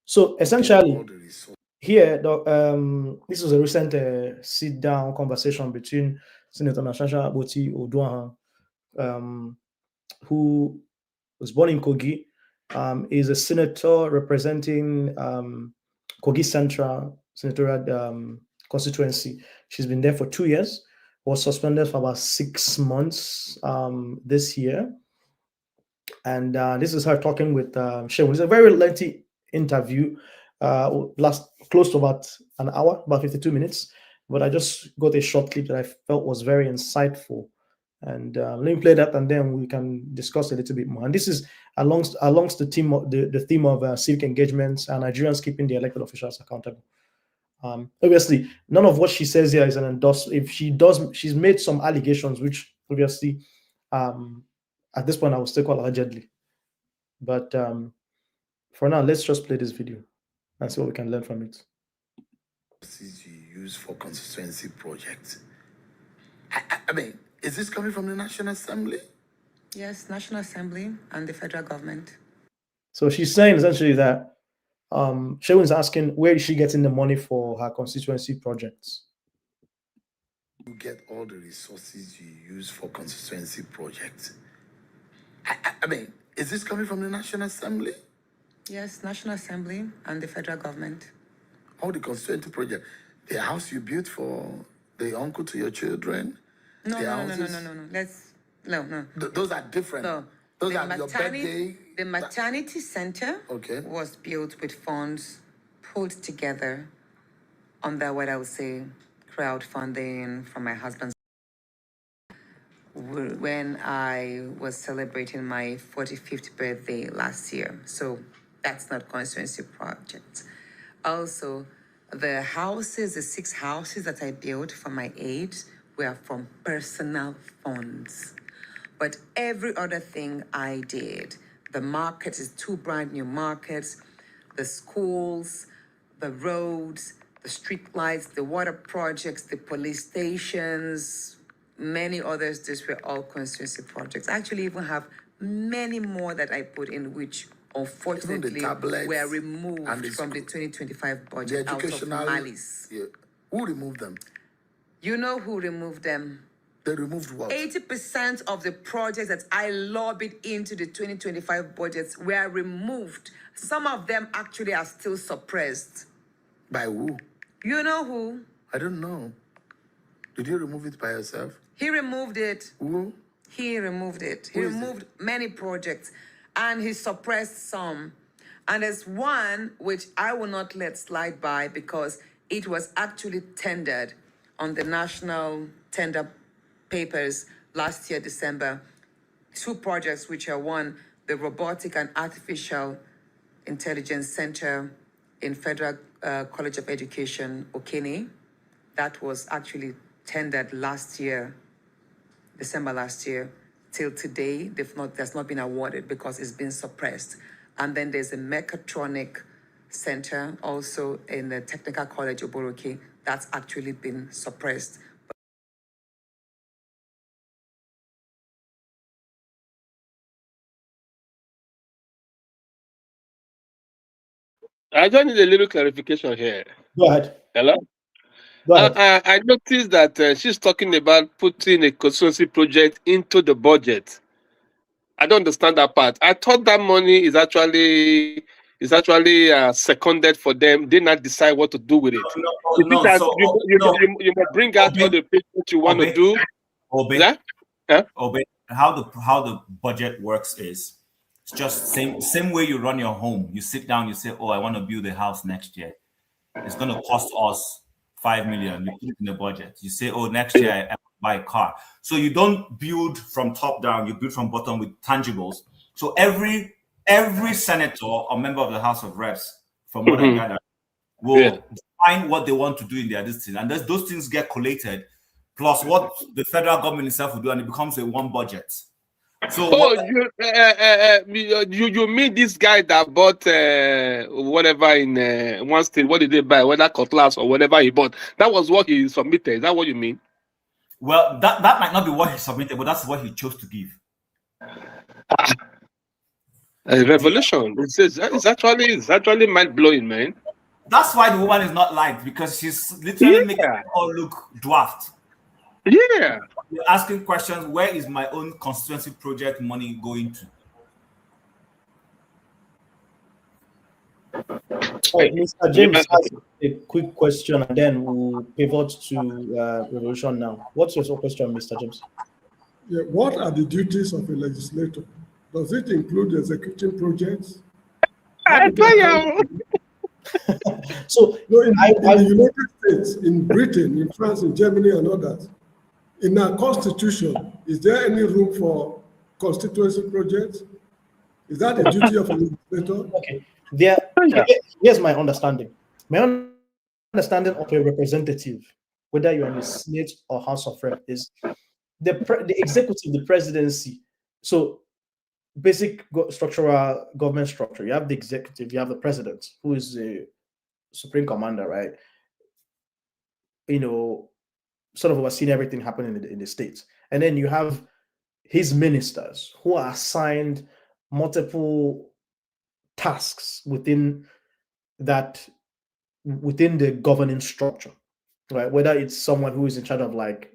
So essentially, here, this was a recent sit-down conversation between Senator Nashasha Aboti Oduahan, who was born in Kogi, is a senator representing Kogi Central Senatorial Constituency. She's been there for 2 years, was suspended for about 6 months this year. And this is her talking with Shehu. It's a very lengthy interview, last close to about an hour, about 52 minutes. But I just got a short clip that I felt was very insightful. And let me play that, and then we can discuss a little bit more. And this is alongst the theme of civic engagement and Nigerians keeping the elected officials accountable. Obviously, none of what she says here is an endorsement. If she does, she's made some allegations, which obviously, at this point, I will still call allegedly. But for now, let's just play this video and see what we can learn from it. You use for constituency projects. I mean, is this coming from the National Assembly? Yes, National Assembly and the federal government. So she's saying essentially that Shehu is asking where is she getting the money for her constituency projects. You get all the resources you use for constituency projects. I mean, is this coming from the National Assembly? Yes, National Assembly and the federal government. All the constituency projects. The house you built for the uncle to your children? No. Those are different. No. Those are your birthday. The maternity center Okay. was built with funds pulled together under what I would say crowdfunding from my husband's. When I was celebrating my 45th birthday last year. So that's not constituency project. Also, the 6 houses that I built for my aides were from personal funds. But every other thing I did, the market is 2 brand new markets, the schools, the roads, the street lights, the water projects, the police stations, many others. These were all constituency projects. I actually even have many more that I put in, which unfortunately tablets were removed and from the 2025 the budget out of educational malice. Yeah. Who removed them? You know who removed them? They removed what? 80% of the projects that I lobbied into the 2025 budgets were removed. Some of them actually are still suppressed. By who? You know who? I don't know. Did you remove it by yourself? He removed it. Who? He removed it. He Who is removed many projects and he suppressed some. And there's one which I will not let slide by because it was actually tendered on the national tender papers last year, December. Two projects which are one, the Robotic and Artificial Intelligence Center in Federal College of Education, Okene. That was actually tendered last year, December last year. Till today, that's not been awarded because it's been suppressed. And then there's a Mechatronic Center also in the Technical College of Oboroke. That's actually been suppressed. I just need a little clarification here. Go ahead. Hello? Go ahead. I noticed that she's talking about putting a constituency project into the budget. I don't understand that part. I thought that money is actually seconded for them. They not decide what to do with it. No. So you must bring out all the what you want to do. Obey. How the budget works is it's just same way you run your home. You sit down, you say, "Oh, I want to build a house next year. It's going to cost us 5 million." You put it in the budget. You say, "Oh, next year I buy a car." So you don't build from top down. You build from bottom with tangibles. So every senator or member of the House of Reps, from what I gather, will define what they want to do in their district, and those things get collated, plus what the federal government itself will do, and it becomes a one budget. So you mean this guy that bought whatever in one state? What did they buy? Whether cutlass or whatever he bought, that was what he submitted. Is that what you mean? Well, that might not be what he submitted, but that's what he chose to give. A revolution. It's actually mind blowing, man. That's why the woman is not liked, because she's literally making it all look dwarfed. Yeah. You're asking questions. Where is my own constituency project money going to? Mr. James has a quick question, and then we'll pivot to Revolution now. What's your question, Mr. James? Yeah, what are the duties of a legislator? Does it include executing projects? So in the United States, in Britain, in France, in Germany, and others, in our constitution, is there any room for constituency projects? Is that a duty of a legislator? Okay. Here's my understanding. My understanding of a representative, whether you're in the Senate or House of Rep, is the executive, the presidency. So basic structural government structure. You have the executive, you have the president, who is the supreme commander, right? You know, sort of overseeing everything happening in the states. And then you have his ministers who are assigned multiple tasks within the governing structure, right? Whether it's someone who is in charge of, like,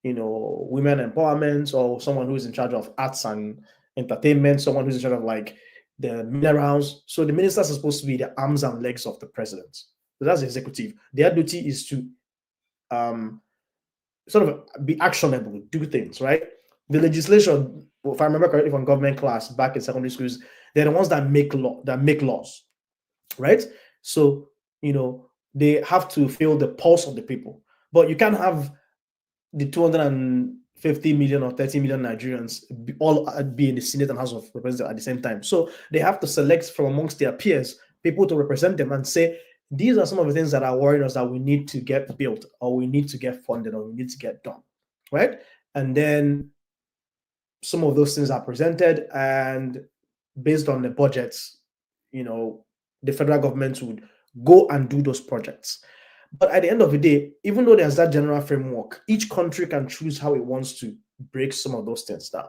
you know, women empowerment, or someone who is in charge of arts and entertainment, someone who's in charge of, like, the minerals. So the ministers are supposed to be the arms and legs of the president. So that's the executive. Their duty is to sort of be actionable, do things, right? The legislation, if I remember correctly from government class back in secondary schools, they're the ones that make laws, right? So, you know, they have to feel the pulse of the people. But you can't have the 250 million or 30 million Nigerians all be in the Senate and House of Representatives at the same time. So they have to select from amongst their peers people to represent them and say, these are some of the things that are worrying us that we need to get built, or we need to get funded, or we need to get done, right? And then some of those things are presented, and based on the budgets, you know, the federal government would go and do those projects. But at the end of the day, even though there's that general framework, each country can choose how it wants to break some of those things down.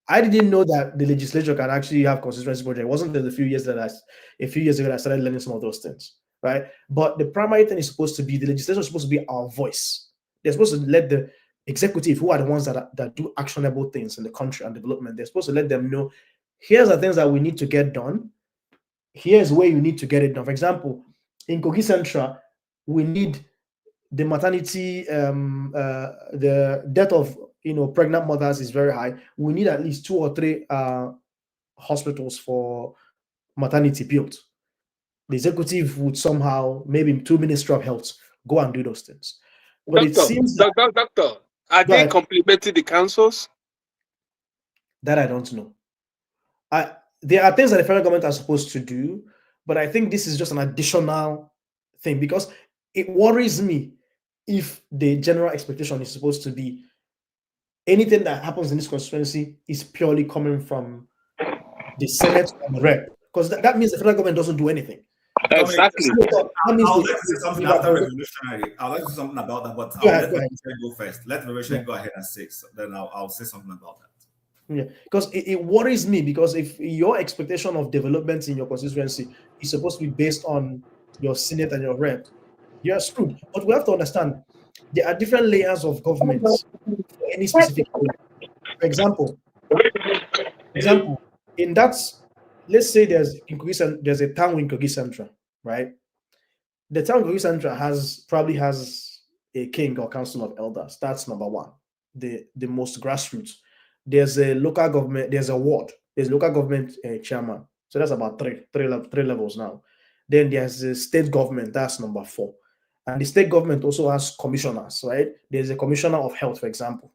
I didn't know that the legislature can actually have constituency project. It wasn't until a few years ago that I started learning some of those things, right? But the primary thing is supposed to be the legislature is supposed to be our voice. They're supposed to let the executive, who are the ones that do actionable things in the country and development, they're supposed to let them know, here's the things that we need to get done. Here's where you need to get it done. For example, in Kogi Central, we need the maternity, the death of pregnant mothers is very high. We need at least 2 or 3 hospitals for maternity built. The executive would somehow, maybe through Ministry of Health, go and do those things. But Doctor, it seems doctor, are they complementing the councils? That I don't know. There are things that the federal government are supposed to do, but I think this is just an additional thing, because it worries me if the general expectation is supposed to be anything that happens in this constituency is purely coming from the Senate and the Rep, because that means the federal government doesn't do anything. Exactly. I'd like to say something after revolutionary. I'd like to say something about that, but I'll let revolutionary go first. Let revolutionary go ahead and say, so then I'll say something about that. Yeah, because it worries me, because if your expectation of development in your constituency is supposed to be based on your Senate and your Rep, you're screwed. But we have to understand there are different layers of governments for any specific area. For example, in that, let's say there's a town in Kogi Central, right? The town in Kogi Central probably has a king or council of elders. That's number one, the most grassroots. There's a local government, there's a ward, there's local government chairman. So that's about three levels now. Then there's the state government, that's number 4. And the state government also has commissioners, right? There's a commissioner of health, for example,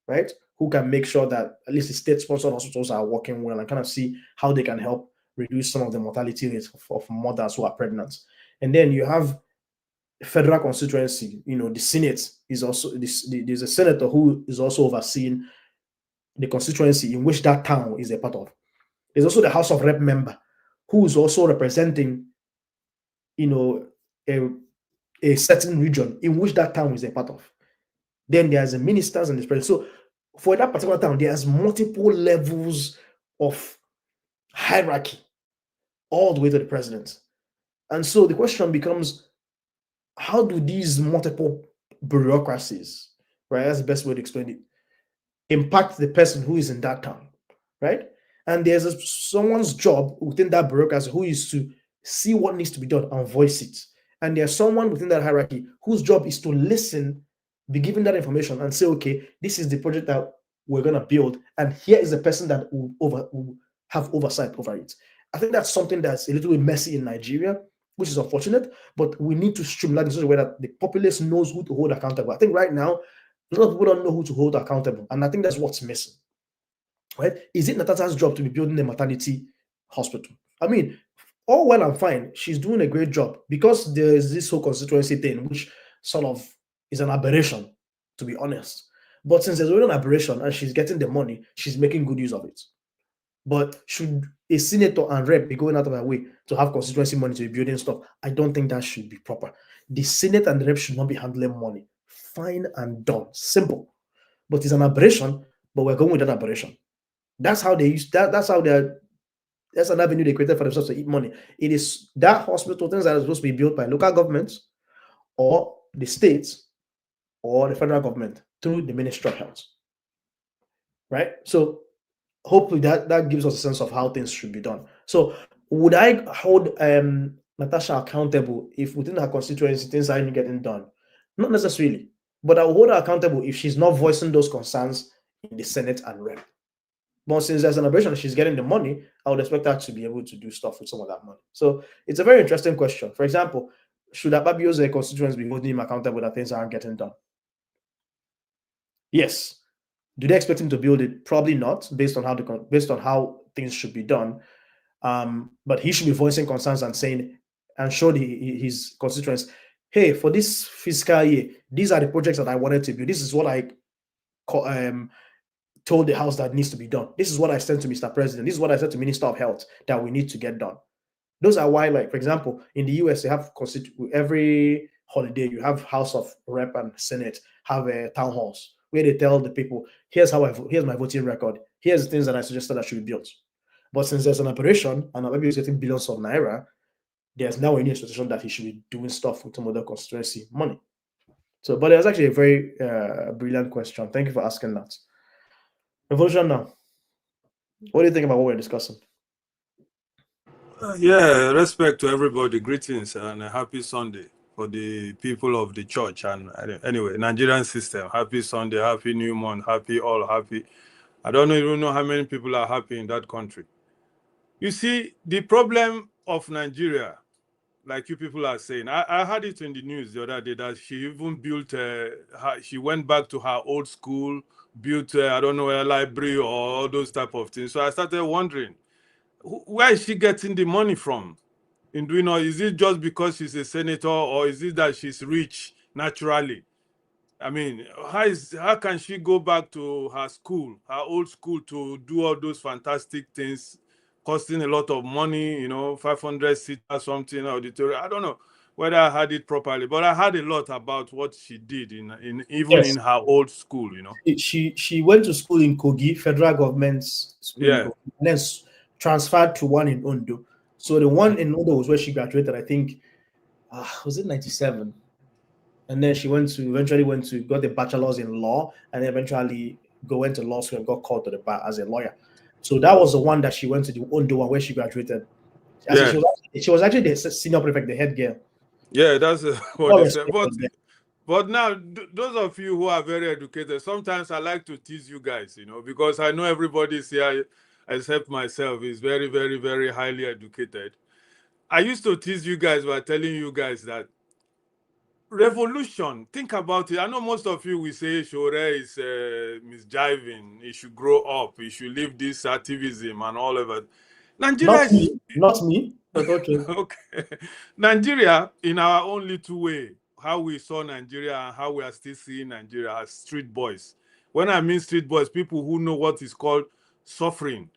right? Who can make sure that at least the state-sponsored hospitals are working well and kind of see how they can help reduce some of the mortality rates of mothers who are pregnant. And then you have federal constituency, the Senate is also, there's a senator who is also overseeing the constituency in which that town is a part of. There's also the House of Rep member who is also representing, a certain region in which that town is a part of. Then there's the ministers and the president. So for that particular town, there's multiple levels of hierarchy all the way to the president. And so the question becomes, how do these multiple bureaucracies, right? That's the best way to explain it, impact the person who is in that town, right? And there's someone's job within that bureaucracy who is to see what needs to be done and voice it. And there's someone within that hierarchy whose job is to listen, be given that information and say, okay, this is the project that we're going to build, and here is the person that will have oversight over it. I think that's something that's a little bit messy in Nigeria, which is unfortunate, but we need to streamline in such a way that the populace knows who to hold accountable. I think right now, a lot of people don't know who to hold accountable, and I think that's what's missing. Right? Is it Natata's job to be building a maternity hospital? I mean, all well and fine, she's doing a great job, because there is this whole constituency thing, which sort of is an aberration, to be honest. But since there's already an aberration and she's getting the money, she's making good use of it. But should a senator and rep be going out of their way to have constituency money to be building stuff? I don't think that should be proper. The senate and the rep should not be handling money. Fine and done. Simple. But it's an aberration, but we're going with that aberration. That's how they use that. That's an avenue they created for themselves to eat money. It is that hospital, things that are supposed to be built by local governments or the states or the federal government through the Ministry of Health. Right? So hopefully that gives us a sense of how things should be done. So would I hold Natasha accountable if within her constituency things aren't getting done? Not necessarily, but I will hold her accountable if she's not voicing those concerns in the Senate and Rep. But since there's an aberration, she's getting the money, I would expect her to be able to do stuff with some of that money. So it's a very interesting question. For example, should Ababio's constituents be holding him accountable that things aren't getting done? Yes. Do they expect him to build it? Probably not, based on how things should be done. But he should be voicing concerns and saying, and show his constituents, hey, for this fiscal year, these are the projects that I wanted to build. This is what I told the House that needs to be done. This is what I sent to Mr. President. This is what I said to Minister of Health that we need to get done. Those are why, like, for example, in the US, they have every holiday, you have House of Rep and Senate have town halls where they tell the people, here's my voting record, here's the things that I suggested that should be built. But since there's an operation and maybe he's getting billions of naira, there's now a new expectation that he should be doing stuff with some other constituency money. So, but it was actually a very brilliant question. Thank you for asking that. Revolution now. What do you think about what we're discussing? Yeah, respect to everybody. Greetings and a happy Sunday for the people of the church. And anyway, Nigerian system. Happy Sunday, happy new month, happy all happy. I don't even know how many people are happy in that country. You see, the problem of Nigeria, like you people are saying, I heard it in the news the other day that she even built, she went back to her old school, built, I don't know, a library or all those type of things. So I started wondering, where is she getting the money from in doing all? Is it just because she's a senator, or is it that she's rich naturally? I mean, how can she go back to her school, her old school, to do all those fantastic things, costing a lot of money, 500 seats or something, auditorium? I don't know whether I heard it properly, but I heard a lot about what she did in Yes. in her old school, She went to school in Kogi, federal government's school, Yeah. in Kogi, and then transferred to one in Ondo. So the one in Ondo was where she graduated, I think, was it 97? And then she eventually got the bachelor's in law, and eventually went to law school and got called to the bar as a lawyer. So that was the one that she went to, the Ondo one where she graduated. Yeah. She was actually the senior prefect, the head girl. Yeah, that's what Well they said. respected. But now, those of you who are very educated, sometimes I like to tease you guys, because I know everybody's here, except myself, is very, very, very highly educated. I used to tease you guys by telling you guys that revolution, think about it. I know most of you will say Shore is misjiving, he should grow up, he should leave this activism and all of it. Nigeria Not me, but okay. Okay. Nigeria, in our own little way, how we saw Nigeria and how we are still seeing Nigeria as street boys. When I mean street boys, people who know what is called suffering.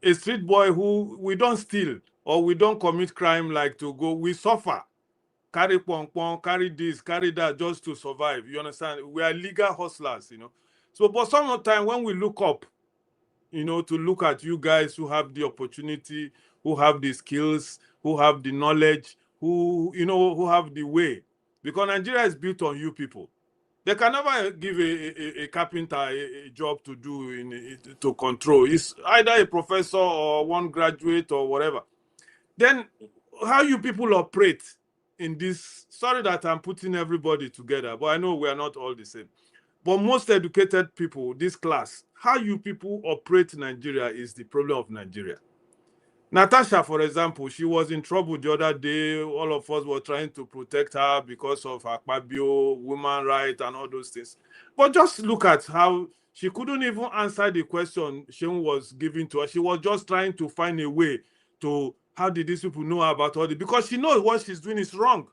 A street boy who we don't steal or we don't commit crime like to go, we suffer. Carry pong, carry this, carry that just to survive. You understand? We are legal hustlers, So, but sometimes when we look up, to look at you guys who have the opportunity, who have the skills, who have the knowledge, who have the way. Because Nigeria is built on you people. They can never give a carpenter a job to do, to control. It's either a professor or one graduate or whatever. Then how you people operate in this, sorry that I'm putting everybody together, but I know we are not all the same. But most educated people, this class, how you people operate Nigeria is the problem of Nigeria. Natasha, for example, she was in trouble the other day. All of us were trying to protect her because of her Akpabio, women rights, and all those things. But just look at how she couldn't even answer the question Sheung was giving to her. She was just trying to find a way to, how did these people know about all this? Because she knows what she's doing is wrong.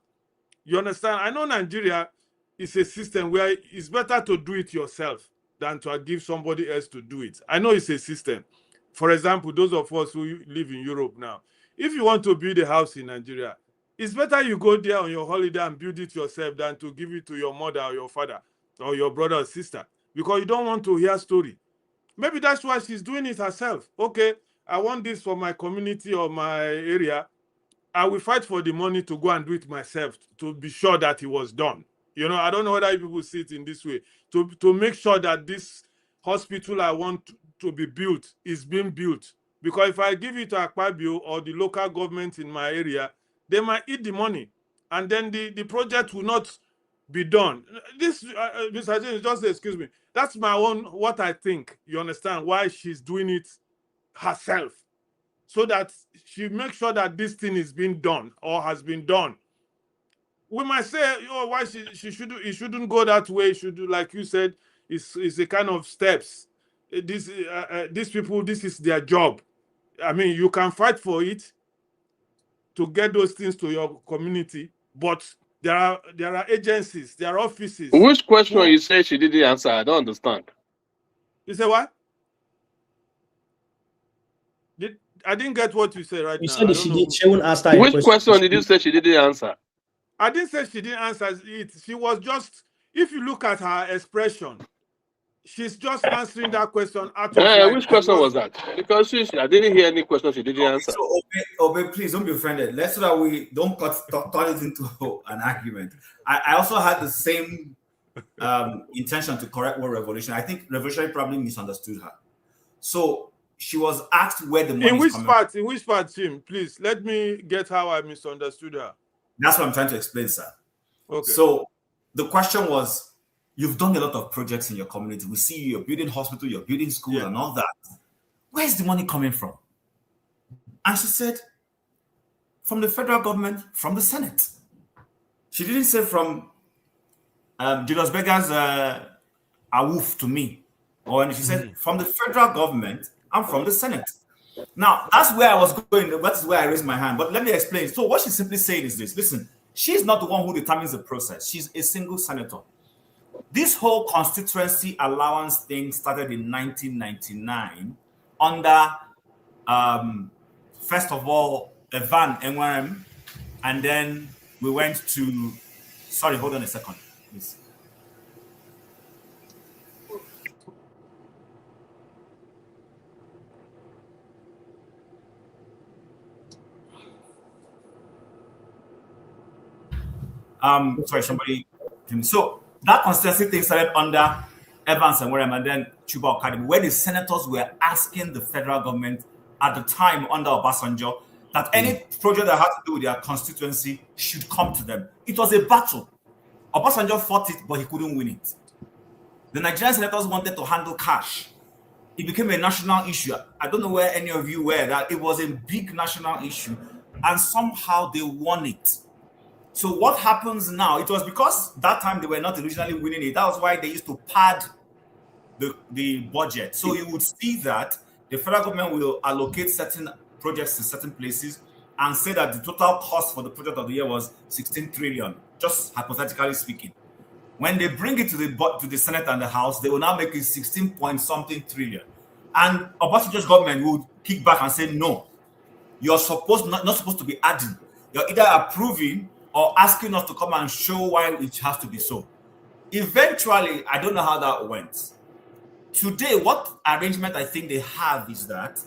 You understand? I know Nigeria is a system where it's better to do it yourself than to give somebody else to do it. I know it's a system. For example, those of us who live in Europe now, if you want to build a house in Nigeria, it's better you go there on your holiday and build it yourself than to give it to your mother or your father or your brother or sister, because you don't want to hear story. Maybe that's why she's doing it herself. Okay, I want this for my community or my area. I will fight for the money to go and do it myself to be sure that it was done. I don't know whether people see it in this way, to make sure that this hospital I want to be built is being built. Because if I give it to Akpabio or the local government in my area, they might eat the money, and then the project will not be done. This, Mr. James, just excuse me. That's my own, what I think. You understand why she's doing it herself, so that she makes sure that this thing is being done or has been done. We might say, why she shouldn't, it shouldn't go that way. It should do, like you said, it's a kind of steps. These people, this is their job. I mean, you can fight for it to get those things to your community, but there are agencies, there are offices. Which question you say she didn't answer? I don't understand. You say what? I didn't get what you said right You now. said I that don't she know. did. She won't ask her a Which question question. did you say she didn't answer? I didn't say she didn't answer it. She was just, if you look at her expression, she's just answering that question out of like. Which question was that? Because I didn't hear any question she didn't answer. So, Obe, please don't be offended. Let's so that we don't turn it into an argument. I also had the same intention to correct what Revolution. I think Revolution probably misunderstood her. So she was asked where the money is coming from. In which part, Tim? Please let me get how I misunderstood her. That's what I'm trying to explain, sir. Okay. So the question was, you've done a lot of projects in your community. We see you're building hospital, you're building school, and all that. Where's the money coming from? And she said, from the federal government, from the Senate. She didn't say from Julius Berger's awoof to me. Or she said, from the federal government and from the Senate. Now, that's where I was going. That's where I raised my hand. But let me explain. So what she's simply saying is this. Listen, she's not the one who determines the process. She's a single senator. This whole constituency allowance thing started in 1999 under, first of all, Evan NWM, and then we went to, sorry, hold on a second, please. Sorry, somebody. So that constituency thing started under Evans and Warren, and then Chuba Academy, where the senators were asking the federal government at the time under Obasanjo that any project that had to do with their constituency should come to them. It was a battle. Obasanjo fought it, but he couldn't win it. The Nigerian senators wanted to handle cash. It became a national issue. I don't know where any of you were, that it was a big national issue, and somehow they won it. So what happens now? It was because that time they were not originally winning it. That was why they used to pad the budget. So you would see that the federal government will allocate certain projects to certain places and say that the total cost for the project of the year was 16 trillion, just hypothetically speaking. When they bring it to the Senate and the House, they will now make it 16 point something trillion. And Obasanjo's government would kick back and say, no, you're not supposed to be adding. You're either approving or asking us to come and show why it has to be so. Eventually, I don't know how that went. Today, what arrangement I think they have is that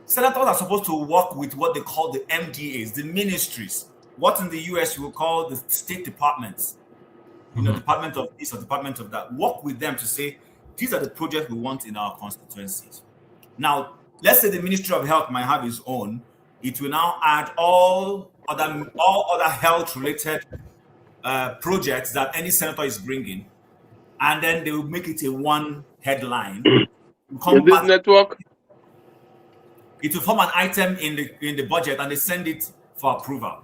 senators are supposed to work with what they call the MDAs, the ministries, what in the US you will call the state departments, Department of this or Department of that. Work with them to say, these are the projects we want in our constituencies. Now, let's say the Ministry of Health might have its own. It will now add all other health-related projects that any senator is bringing, and then they will make it a one headline. This network? It will form an item in the budget, and they send it for approval.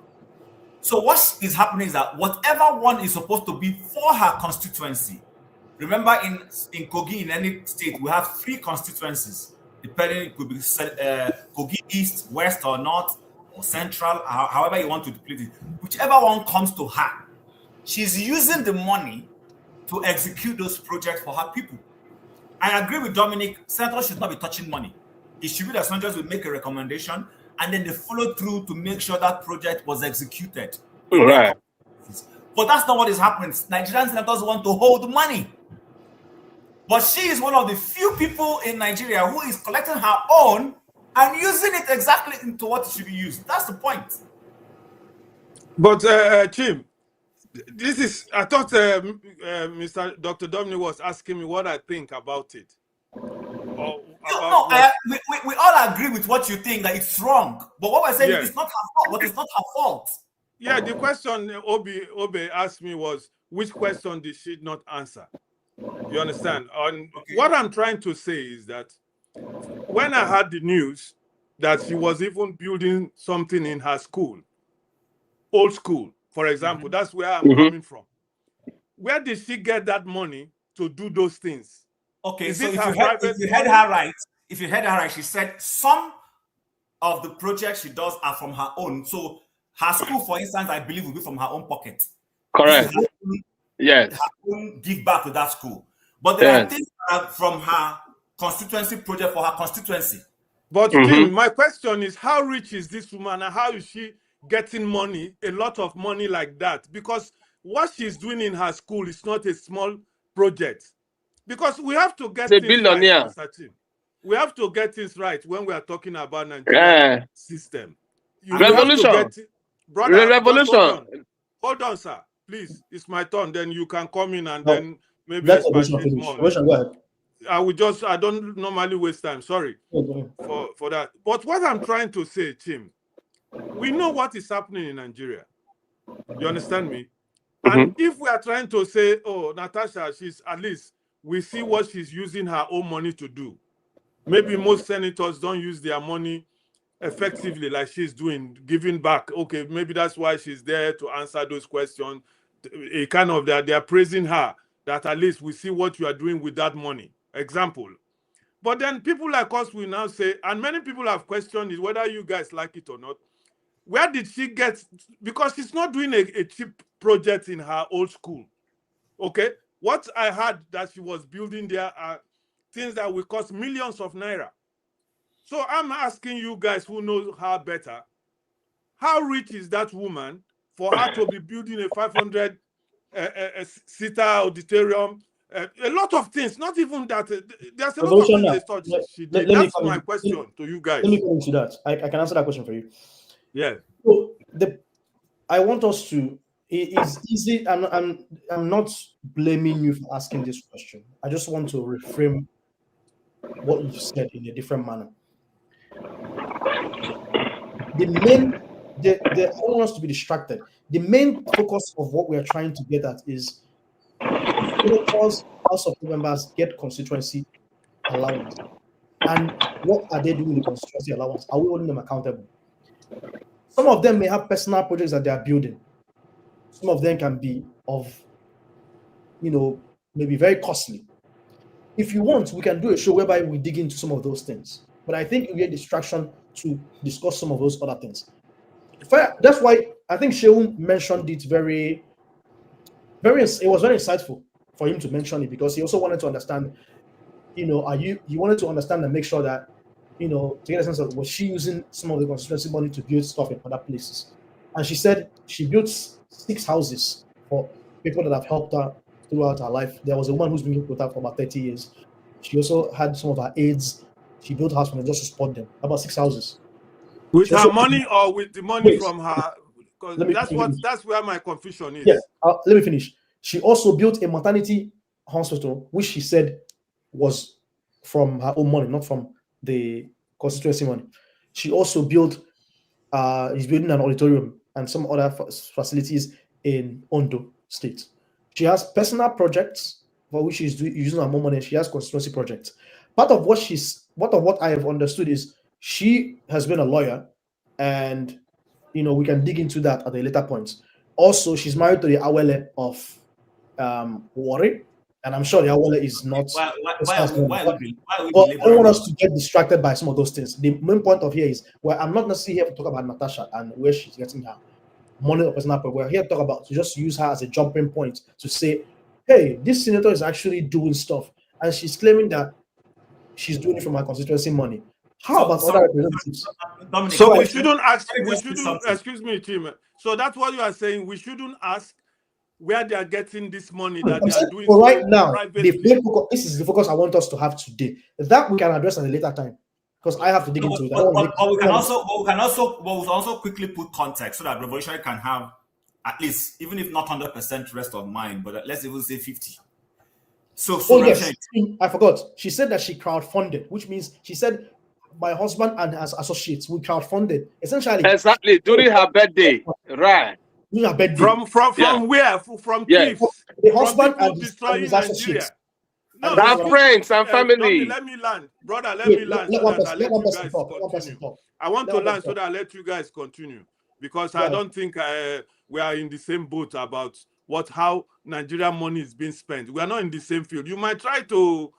So what is happening is that whatever one is supposed to be for her constituency. Remember, in Kogi, in any state, we have 3 constituencies. Depending, it could be Kogi East, West, or North, or Central, however you want to split it. Whichever one comes to her, she's using the money to execute those projects for her people. I agree with Dominic, senators should not be touching money. It should be that senators will make a recommendation, and then they follow through to make sure that project was executed. Right. But that's not what is happening. Nigerian senators want to hold money. But she is one of the few people in Nigeria who is collecting her own and using it exactly into what it should be used. That's the point. But Tim, this is, I thought Mr. Dr. Dominic was asking me what I think about it. We all agree with what you think, that it's wrong. But what we're saying is it's not her fault. What is not her fault? Yeah, the question Obe asked me was, which question did she not answer? You understand? What I'm trying to say is that when I heard the news that she was even building something in her school, old school, for example, that's where I'm coming from. Where did she get that money to do those things? Okay, so if you heard her right, she said some of the projects she does are from her own. So her school, for instance, I believe will be from her own pocket. Correct. Yes. Her own give back to that school. But there are things that are from her constituency project for her constituency. But Mhm. Tim, my question is, how rich is this woman and how is she getting money, a lot of money like that? Because what she's doing in her school is not a small project. Because we have to get The things right, billionaire. Mr. Tim. We have to get things right when we are talking about Nigeria Yeah. system. We have to Revolution. get it. Brother, just Revolution. hold on. Hold on, sir. Please, it's my turn. Then you can come in and No, then maybe let Revolution expatiate finish. more on it. Revolution, go ahead. I don't normally waste time. Sorry Go ahead. for that. But what I'm trying to say, Tim, we know what is happening in Nigeria. You understand me? And if we are trying to say, oh, Natasha, she's at least, we see what she's using her own money to do. Maybe most senators don't use their money effectively like she's doing, giving back. Okay, maybe that's why she's there to answer those questions. A kind of that they're praising her, that at least we see what you are doing with that money. Example. But then people like us will now say, and many people have questioned it, whether you guys like it or not, where did she get, because she's not doing a cheap project in her old school. Okay, what I heard that she was building there are things that will cost millions of naira. So I'm asking you guys who know her better, how rich is that woman for her to be building a 500 seater auditorium? A lot of things, not even that. There's a lot of Revolution things now. they thought she Let did. me That's come my in. question to you guys. Let me come into that. I can answer that question for you. Yeah. So I want us to. It's easy. I'm not blaming you for asking this question. I just want to reframe what you said in a different manner. I don't want us to be distracted. The main focus of what we are trying to get at is senators, House of members get constituency allowance. And what are they doing with the constituency allowance? Are we holding them accountable? Some of them may have personal projects that they are building. Some of them can be of, maybe very costly. If you want, we can do a show whereby we dig into some of those things. But I think we get distraction to discuss some of those other things. That's why I think Shehu mentioned it it was very insightful for him to mention it, because he also wanted to understand, you wanted to understand and make sure that, to get a sense of, was she using some of the constituency money to build stuff in other places? And she said she built 6 houses for people that have helped her throughout her life. There was a woman who's been with her for about 30 years. She also had some of her aides. She built a house for them just to support them. About 6 houses. With her money or with the money from her? Because that's where my confusion is. Yeah, let me finish. She also built a maternity hospital, which she said was from her own money, not from the constituency money. She also built, is building an auditorium and some other facilities in Ondo State. She has personal projects for which she's using her own money. She has constituency projects. Part of what I have understood is she has been a lawyer, and we can dig into that at a later point. Also, she's married to the Awele of Warri, and I'm sure the Awele is not. But I don't want us to get distracted by some of those things. The main point of here is, I'm not necessarily here to talk about Natasha and where she's getting her money or personal project. We're here to talk about, to just use her as a jumping point to say, hey, this senator is actually doing stuff, and she's claiming that she's doing it from her constituency money. How about other representatives? So we shouldn't ask. Excuse me, Tim. So that's what you are saying. We shouldn't ask where they are getting this money that they are doing. Right now, this is the focus I want us to have today. That we can address at a later time, because I have to dig into it. But we can also quickly put context so that Revolutionary can have at least, even if not 100% rest of mind, but let's even say 50. So yes, I forgot. She said that she crowdfunded, which means she said my husband and his associates we crowdfunded essentially. Exactly during her birthday, right? During her birthday. From where? From yes. The husband and his associates. No, her friends and family. Let me land, brother. Let me land so that I let you guys continue. I want to land so that I let you guys continue, because I don't think we are in the same boat about how Nigerian money is being spent. We are not in the same field. You might try to.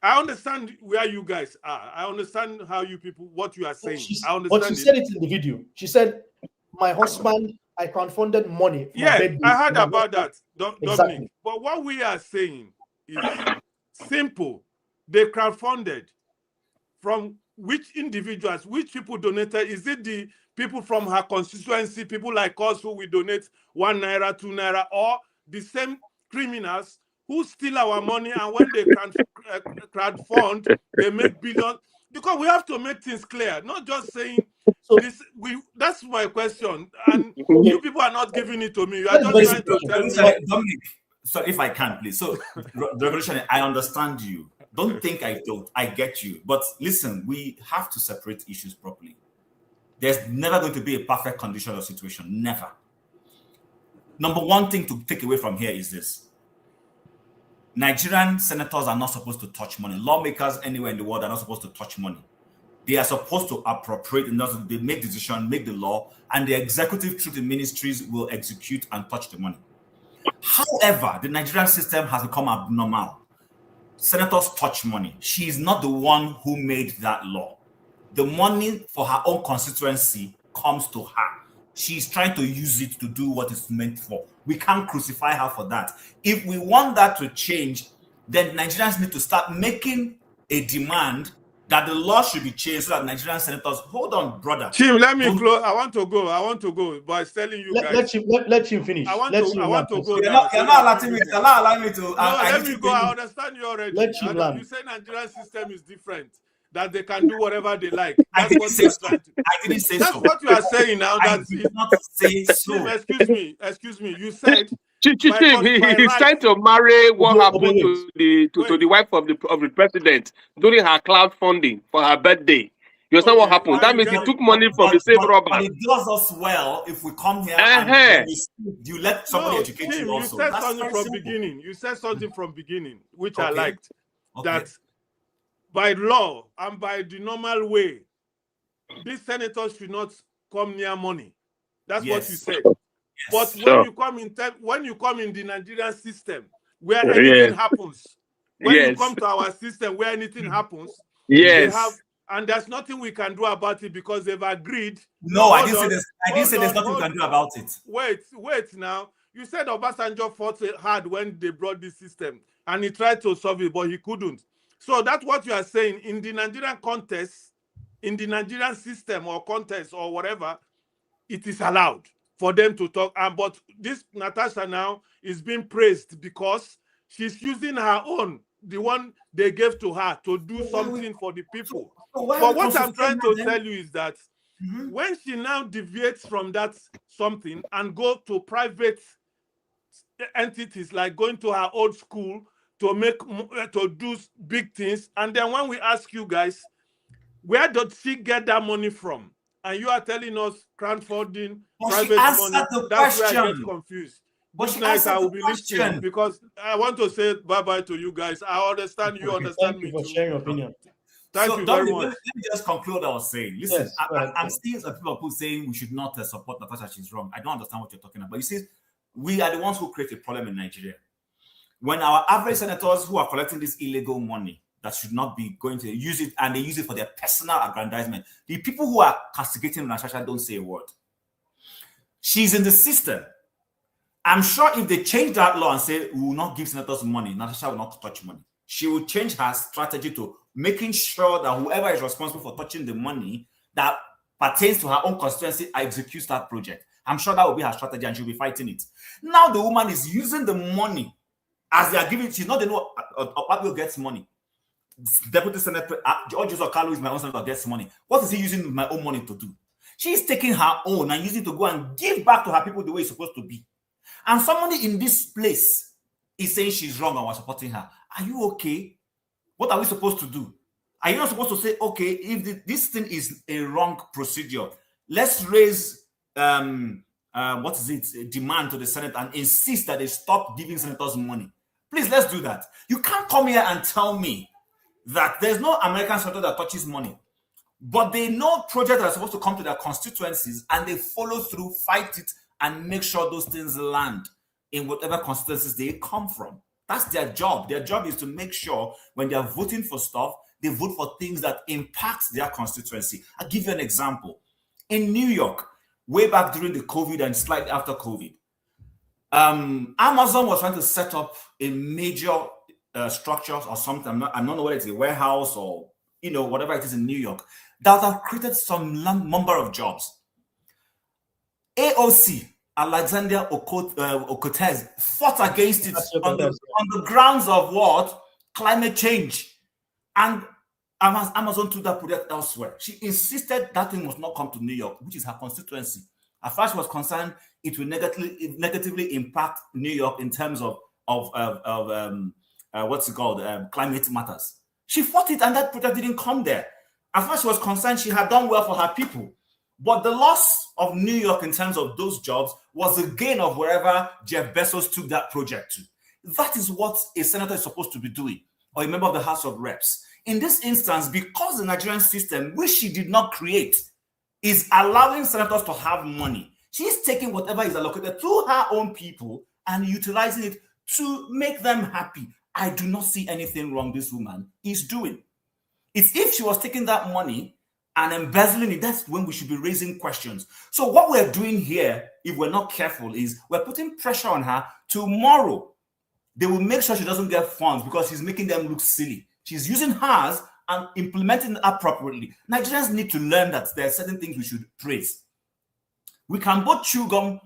I understand where you guys are. I understand how you people, what you are saying. I understand. But she said it in the video. She said, my husband, I crowdfunded money. Yeah, I heard about that, Dominic. But what we are saying is simple. They crowdfunded from which individuals, which people donated? Is it the people from her constituency, people like us who we donate 1 naira, 2 naira, or the same criminals who steal our money, and when they crowdfund, they make billions? Because we have to make things clear, not just saying this. That's my question, and you people are not giving it to me. You are just trying to tell me. Dominic, so if I can, please. So, Revolutionary, I understand you. Don't think I don't. I get you. But listen, we have to separate issues properly. There's never going to be a perfect condition or situation. Never. Number one thing to take away from here is this. Nigerian senators are not supposed to touch money. Lawmakers anywhere in the world are not supposed to touch money. They are supposed to appropriate, and they make decisions, make the law, and the executive through the ministries will execute and touch the money. However, the Nigerian system has become abnormal. Senators touch money. She is not the one who made that law. The money for her own constituency comes to her. She's trying to use it to do what it's meant for. We can't crucify her for that. If we want that to change, then Nigerians need to start making a demand that the law should be changed so that Nigerian senators, hold on, brother. Tim, let me close. I want to go. But I'm telling you guys. Let him finish. I want to go. You're not allowing me to. No, let me go. I understand you already. You say Nigerian system is different, that they can do whatever they like. I didn't say so. That's what you are saying now. I did not say so. Tim, excuse me. You said He's trying to marry what happened to the wife of the president during her crowdfunding for her birthday. You understand what happened? That means he took money from the same robber. But it does us well if we come here and you let somebody educate Tim, you also. You said something from beginning. You said something from beginning, which I liked. That by law and by the normal way, these senators should not come near money. That's what you said. But when you come in the Nigerian system where anything happens, when you come to our system where anything happens, and there's nothing we can do about it because they've agreed. No, I didn't say this. I didn't say there's nothing we can do about it. Wait now. You said Obasanjo fought hard when they brought this system and he tried to solve it, but he couldn't. So that's what you are saying. In the Nigerian context, in the Nigerian system or context or whatever, it is allowed for them to talk. But this Natasha now is being praised because she's using her own, the one they gave to her, to do something for the people. But what I'm trying to tell you is that when she now deviates from that something and go to private entities, like going to her old school to do big things, and then when we ask you guys, where did she get that money from? And you are telling us crowdfunding, private money. That's where I get confused. But this night I will be listening because I want to say bye-bye to you guys. I understand you understand me. Thank you for sharing your opinion. Thank you very much. Let me just conclude what I was saying. Listen, I'm seeing some people saying we should not support Natasha. She's wrong. I don't understand what you're talking about. You see, we are the ones who create a problem in Nigeria. When our average senators who are collecting this illegal money that should not be going to use it, and they use it for their personal aggrandizement, the people who are castigating Natasha don't say a word. She's in the system. I'm sure if they change that law and say we will not give senators money, Natasha will not touch money. She will change her strategy to making sure that whoever is responsible for touching the money that pertains to her own constituency executes that project. I'm sure that will be her strategy and she'll be fighting it. Now the woman is using the money as they are giving. She's not the one Okpabio gets money. Deputy Senator George Okalu is my own senator gets money. What is he using my own money to do? She's taking her own and using it to go and give back to her people the way it's supposed to be. And somebody in this place is saying she's wrong and we're supporting her. Are you okay? What are we supposed to do? Are you not supposed to say, okay, if this thing is a wrong procedure, let's raise demand to the Senate and insist that they stop giving senators money? Please, let's do that. You can't come here and tell me that there's no American senator that touches money, but they know projects that are supposed to come to their constituencies and they follow through, fight it, and make sure those things land in whatever constituencies they come from. That's their job. Their job is to make sure when they're voting for stuff, they vote for things that impact their constituency. I'll give you an example. In New York, way back during the COVID and slightly after COVID, Amazon was trying to set up a major structure or something. I don't know whether it's a warehouse or whatever it is in New York, that have created some number of jobs. AOC, Alexandria Ocasio fought against it on the grounds of what? Climate change. And Amazon took that project elsewhere. She insisted that thing must not come to New York, which is her constituency. As far as she was concerned, it will negatively impact New York in terms of what's it called, climate matters. She fought it, and that project didn't come there. As far as she was concerned, she had done well for her people. But the loss of New York in terms of those jobs was the gain of wherever Jeff Bezos took that project to. That is what a senator is supposed to be doing, or a member of the House of Reps. In this instance, because the Nigerian system, which she did not create, is allowing senators to have money, she's taking whatever is allocated to her own people and utilizing it to make them happy. I do not see anything wrong this woman is doing. It's if she was taking that money and embezzling it, that's when we should be raising questions. So what we're doing here, if we're not careful, is we're putting pressure on her. Tomorrow, they will make sure she doesn't get funds because she's making them look silly. She's using hers and implementing it appropriately. Nigerians need to learn that there are certain things we should praise. We can both chew gum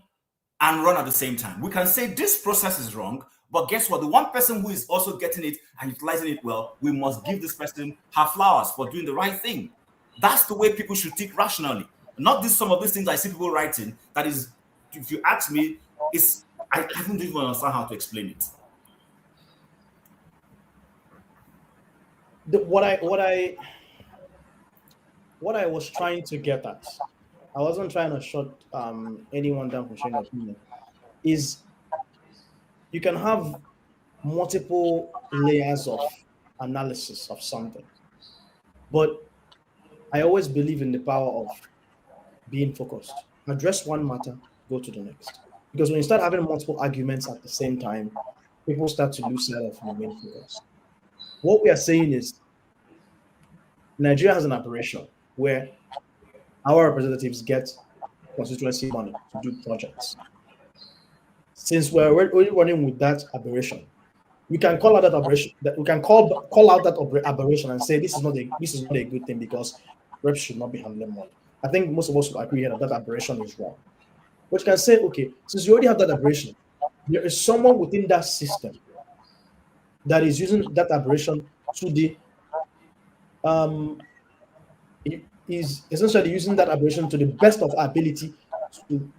and run at the same time. We can say this process is wrong, but guess what? The one person who is also getting it and utilizing it well, we must give this person her flowers for doing the right thing. That's the way people should think rationally. Not some of these things I see people writing. That is, if you ask me, I don't even understand how to explain it. What I was trying to get at, I wasn't trying to shut anyone down from sharing their opinion, is you can have multiple layers of analysis of something, but I always believe in the power of being focused. Address one matter, go to the next. Because when you start having multiple arguments at the same time, people start to lose sight of the main focus. What we are saying is Nigeria has an operation where our representatives get constituency money to do projects. Since we're already running with that aberration, we can call out that aberration. We can call out that aberration and say this is not a good thing because reps should not be handling money. I think most of us will agree here that aberration is wrong. But you can say, okay, since you already have that aberration, there is someone within that system that is using that aberration to the is essentially using that aberration to the best of our ability to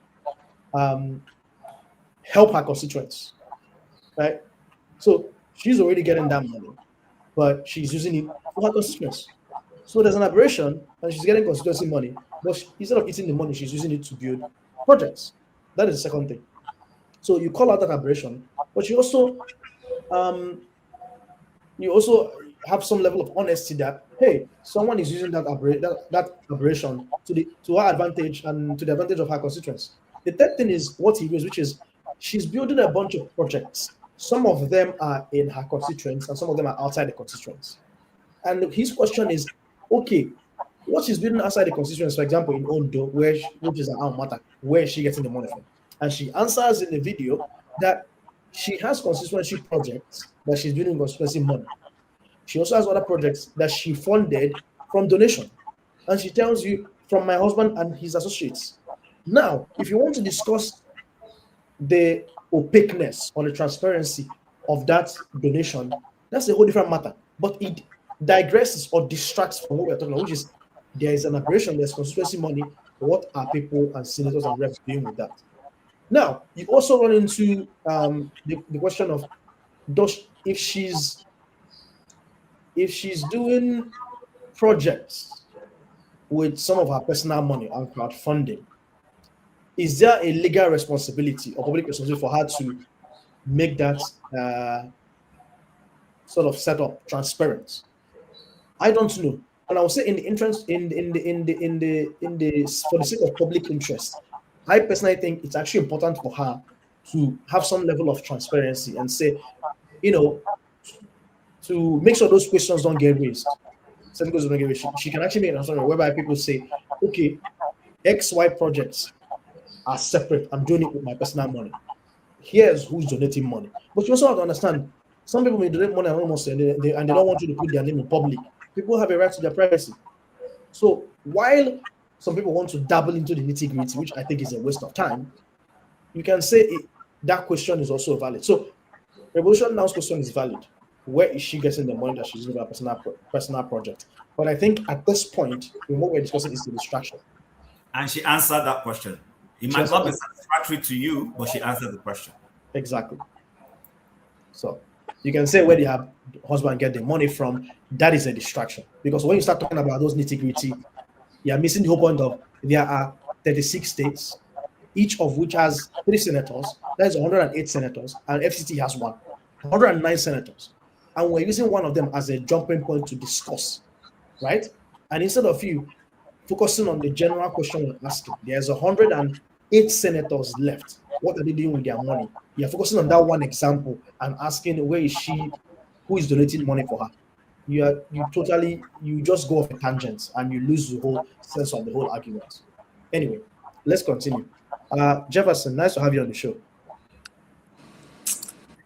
help her constituents, right? So she's already getting that money, but she's using it for her constituents. So there's an aberration, and she's getting constituency money, but instead of eating the money, she's using it to build projects. That is the second thing. So you call out that aberration, but you also have some level of honesty that, hey, someone is using that aberration to her advantage and to the advantage of her constituents. The third thing is what he raised, which is she's building a bunch of projects. Some of them are in her constituents and some of them are outside the constituents. And his question is, okay, what she's building outside the constituents, for example, in Ondo, which is her alma mater, where is she getting the money from? And she answers in the video that she has constituency projects that she's building constituency money. She also has other projects that she funded from donation. And she tells you, from my husband and his associates. Now, if you want to discuss the opaqueness or the transparency of that donation, that's a whole different matter. But it digresses or distracts from what we're talking about, which is there is an aberration, there's constituency money. What are people and senators and reps doing with that? Now, you also run into the question of if she's doing projects with some of her personal money and crowdfunding, is there a legal responsibility or public responsibility for her to make that sort of setup transparent? I don't know, and I would say in the interest, for the sake of public interest, I personally think it's actually important for her to have some level of transparency and say, to make sure those questions don't get raised. She can actually make an answer whereby people say, okay, XY projects are separate. I'm doing it with my personal money. Here's who's donating money. But you also have to understand, some people may donate money anonymously and they don't want you to put their name in public. People have a right to their privacy. So while some people want to dabble into the nitty-gritty, which I think is a waste of time, you can say that question is also valid. So Revolution Now's question is valid. Where is she getting the money that she's using for a personal project? But I think at this point, what we're discussing is the distraction. And she answered that question. It might not be satisfactory to you, but she answered the question. Exactly. So you can say where the husband get the money from, that is a distraction. Because when you start talking about those nitty-gritty, you're missing the whole point of there are 36 states, each of which has 3 senators. That is 108 senators, and FCT has 109 senators. And we're using one of them as a jumping point to discuss, right? And instead of you focusing on the general question we're asking, there's 108 senators left. What are they doing with their money? You're focusing on that one example and asking where is she, who is donating money for her. You just go off a tangent and you lose the whole sense of the whole argument. Anyway, let's continue. Jefferson, nice to have you on the show.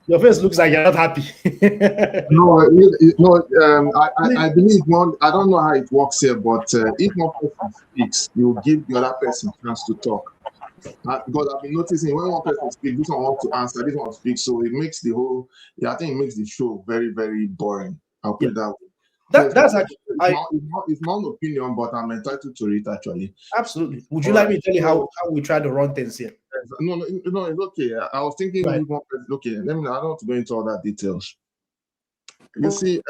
Your face looks like you're not happy. I believe one. I don't know how it works here, but if one person speaks, you give the other person a chance to talk. Because I've been noticing when one person speaks, this one wants to answer, this one speaks, so it makes the whole. I think it makes the show very, very boring. I'll put it that way. That's actually it's my own opinion, but I'm entitled to it actually. Absolutely. Would you like me to tell you how we try to run things here? No, it's okay. I was thinking, okay, I don't want to go into all that details. You see,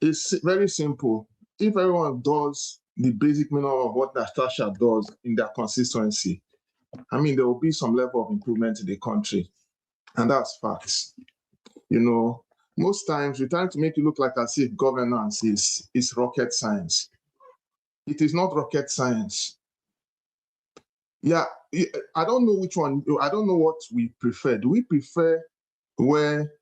it's very simple. If everyone does the basic minimum of what Natasha does in their constituency, I mean, there will be some level of improvement in the country, and that's facts. Most times we're trying to make it look like as if governance is rocket science. It is not rocket science. Yeah, I don't know which one. I don't know what we prefer. Do we prefer where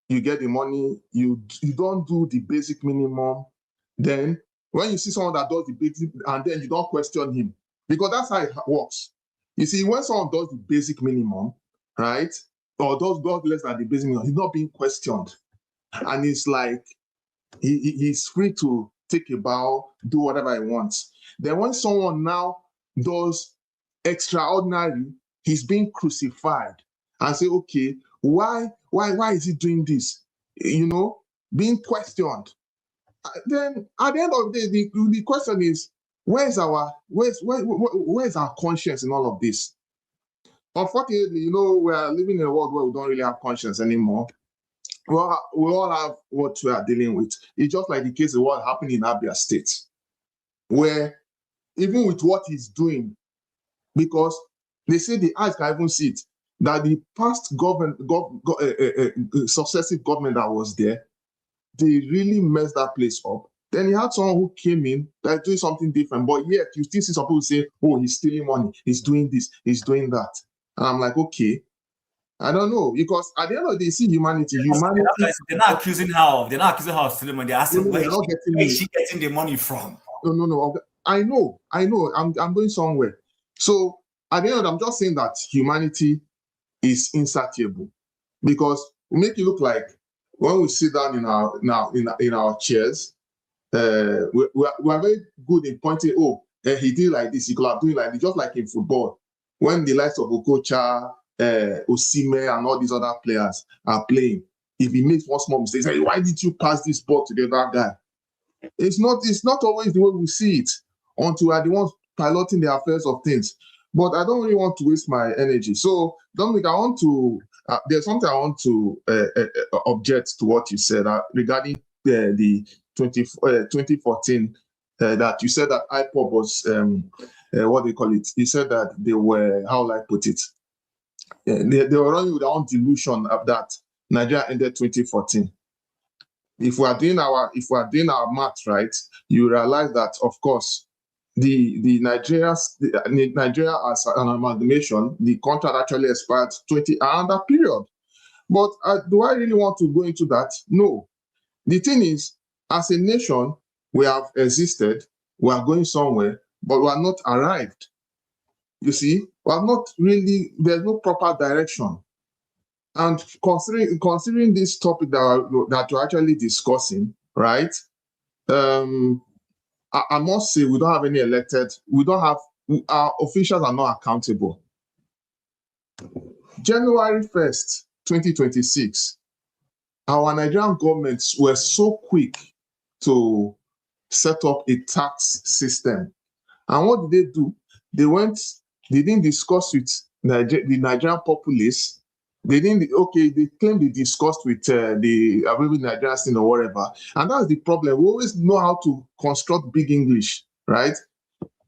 you get the money, you don't do the basic minimum, then when you see someone that does the basic, and then you don't question him? Because that's how it works. You see, when someone does the basic minimum, right, or does less than the basic minimum, he's not being questioned. And it's like he's free to take a bow, do whatever he wants. Then when someone now does extraordinary, he's being crucified and say, okay, why is he doing this? Being questioned. Then at the end of the day, the question is, where's our conscience in all of this? Unfortunately, we are living in a world where we don't really have conscience anymore. Well, we all have what we are dealing with. It's just like the case of what happened in Abia State, where even with what he's doing, because they say the eyes can even see it, that the past successive government that was there, they really messed that place up. Then you had someone who came in that's doing something different, but yet you still see some people say, oh, he's stealing money, he's doing this, he's doing that. And I'm like, okay, I don't know, because at the end of the day, see humanity. They're not accusing her of stealing money. They're asking where is she getting the money from? No. I know. I'm going somewhere. So at the end, I'm just saying that humanity is insatiable, because we make it look like when we sit down in our chairs, we are very good in pointing. Oh, he did like this. He could have done like this, just like in football when the likes of Okocha, Osimhen, and all these other players are playing. If he makes one small mistake, say, why did you pass this ball to the other guy? It's not always the way we see it until we are the ones piloting the affairs of things. But I don't really want to waste my energy. So, Dominic, there's something I want to object to what you said regarding the 2014, that you said that IPOB was, what do you call it? You said that they were, how will I put it? They were running with their own delusion of that Nigeria ended 2014. If we are doing our math right, you realize that, of course, Nigeria as an amalgamation, the contract actually expired around that period. But do I really want to go into that? No. The thing is, as a nation, we have existed, we are going somewhere, but we are not arrived. You see, we are not really, there's no proper direction. And considering this topic that we're actually discussing, right? I must say we don't have any elected. We don't have our officials are not accountable. January 1st, 2026, our Nigerian governments were so quick to set up a tax system. And what did they do? They didn't discuss with the Nigerian populace. They claim they discussed with the Arabian Nigerians thing or whatever. And that's the problem. We always know how to construct big English, right?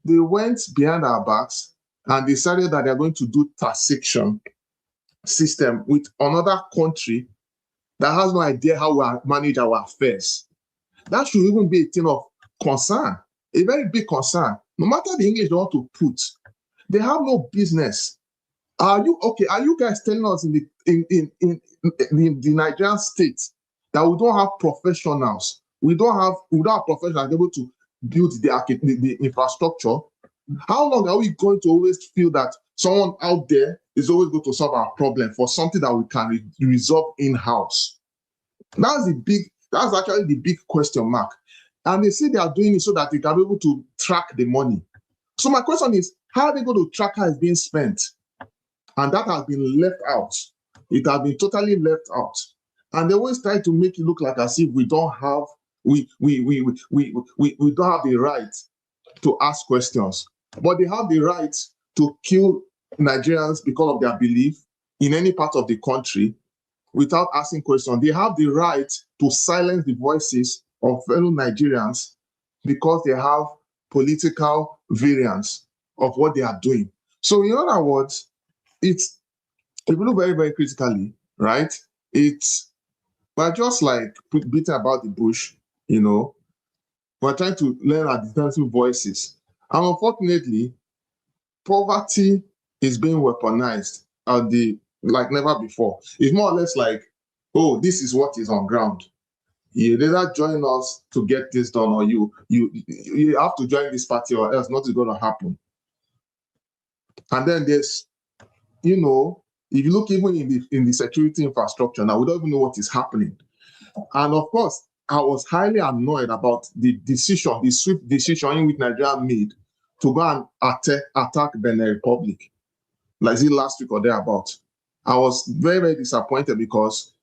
They went behind our backs and decided that they're going to do taxation system with another country that has no idea how we manage our affairs. That should even be a thing of concern, a very big concern. No matter the English they want to put, they have no business. Are you guys telling us in the Nigerian state that we don't have professionals? We don't have professionals able to build the infrastructure. How long are we going to always feel that someone out there is always going to solve our problem for something that we can resolve in-house? That's actually the big question mark. And they say they are doing it so that they can be able to track the money. So my question is, how are they going to track how it's being spent? And that has been left out. It has been totally left out. And they always try to make it look like as if we don't have the right to ask questions. But they have the right to kill Nigerians because of their belief in any part of the country without asking questions. They have the right to silence the voices of fellow Nigerians because they have political variance of what they are doing. So in other words, if you look very, very critically, right, we're just like beating about the bush, we're trying to learn our alternative voices. And unfortunately, poverty is being weaponized like never before. It's more or less like, oh, this is what is on ground. You either join us to get this done, or you have to join this party, or else nothing's going to happen. And then there's, if you look even in the security infrastructure now, we don't even know what is happening. And of course, I was highly annoyed about the swift decision in which Nigeria made to go and attack Benin Republic, like it last week or thereabout. I was very, very disappointed because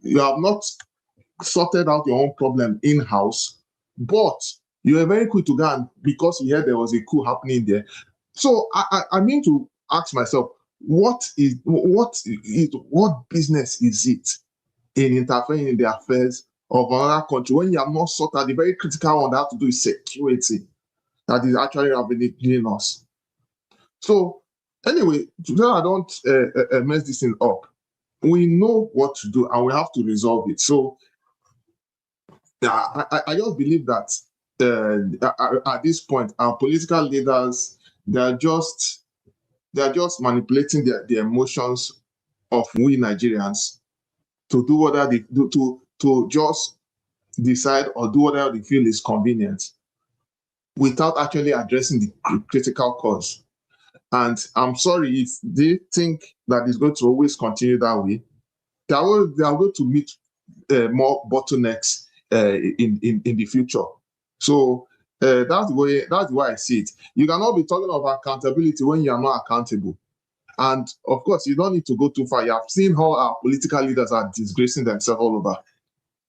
you have not sorted out your own problem in-house, but you were very quick to go and, because you heard there was a coup happening there. So I mean to ask myself, what business is it in interfering in the affairs of another country when you have not sorted out the very critical one that has to do with security that is actually ravaging us? So anyway, today I don't mess this thing up. We know what to do and we have to resolve it. So I just believe that at this point, our political leaders, they're just manipulating the emotions of we Nigerians to do whatever they do, to just decide or do whatever they feel is convenient without actually addressing the critical cause. And I'm sorry if they think that it's going to always continue that way. They are going to meet more bottlenecks in the future. So that's the way I see it. You cannot be talking about accountability when you are not accountable. And of course, you don't need to go too far. You have seen how our political leaders are disgracing themselves all over,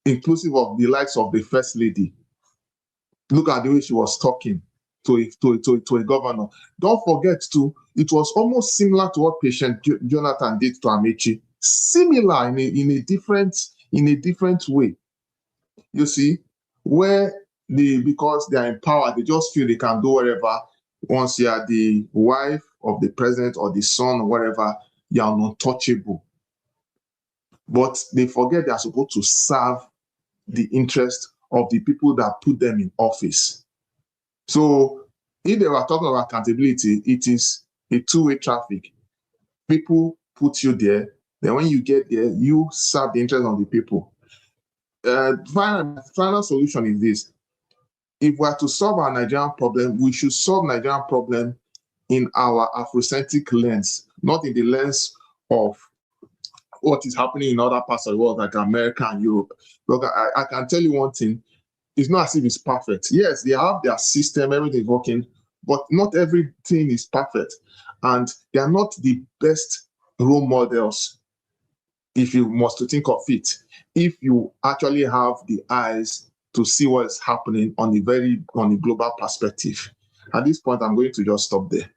inclusive of the likes of the First Lady. Look at the way she was talking to a governor. Don't forget too, it was almost similar to what Patient Jonathan did to Amechi. Similar in a different way. You see, where because they are empowered, they just feel they can do whatever. Once you are the wife of the president or the son or whatever, you are untouchable. But they forget they are supposed to serve the interest of the people that put them in office. So if they were talking about accountability, it is a two-way traffic. People put you there, then when you get there, you serve the interest of the people. Final solution is this. If we are to solve our Nigerian problem, we should solve Nigerian problem in our Afrocentric lens, not in the lens of what is happening in other parts of the world like America and Europe. Look, I can tell you one thing. it's not as if it's perfect. Yes, they have their system, everything working, but not everything is perfect. And they are not the best role models, if you must to think of it, if you actually have the eyes to see what is happening on a global perspective. At this point, I'm going to just stop there.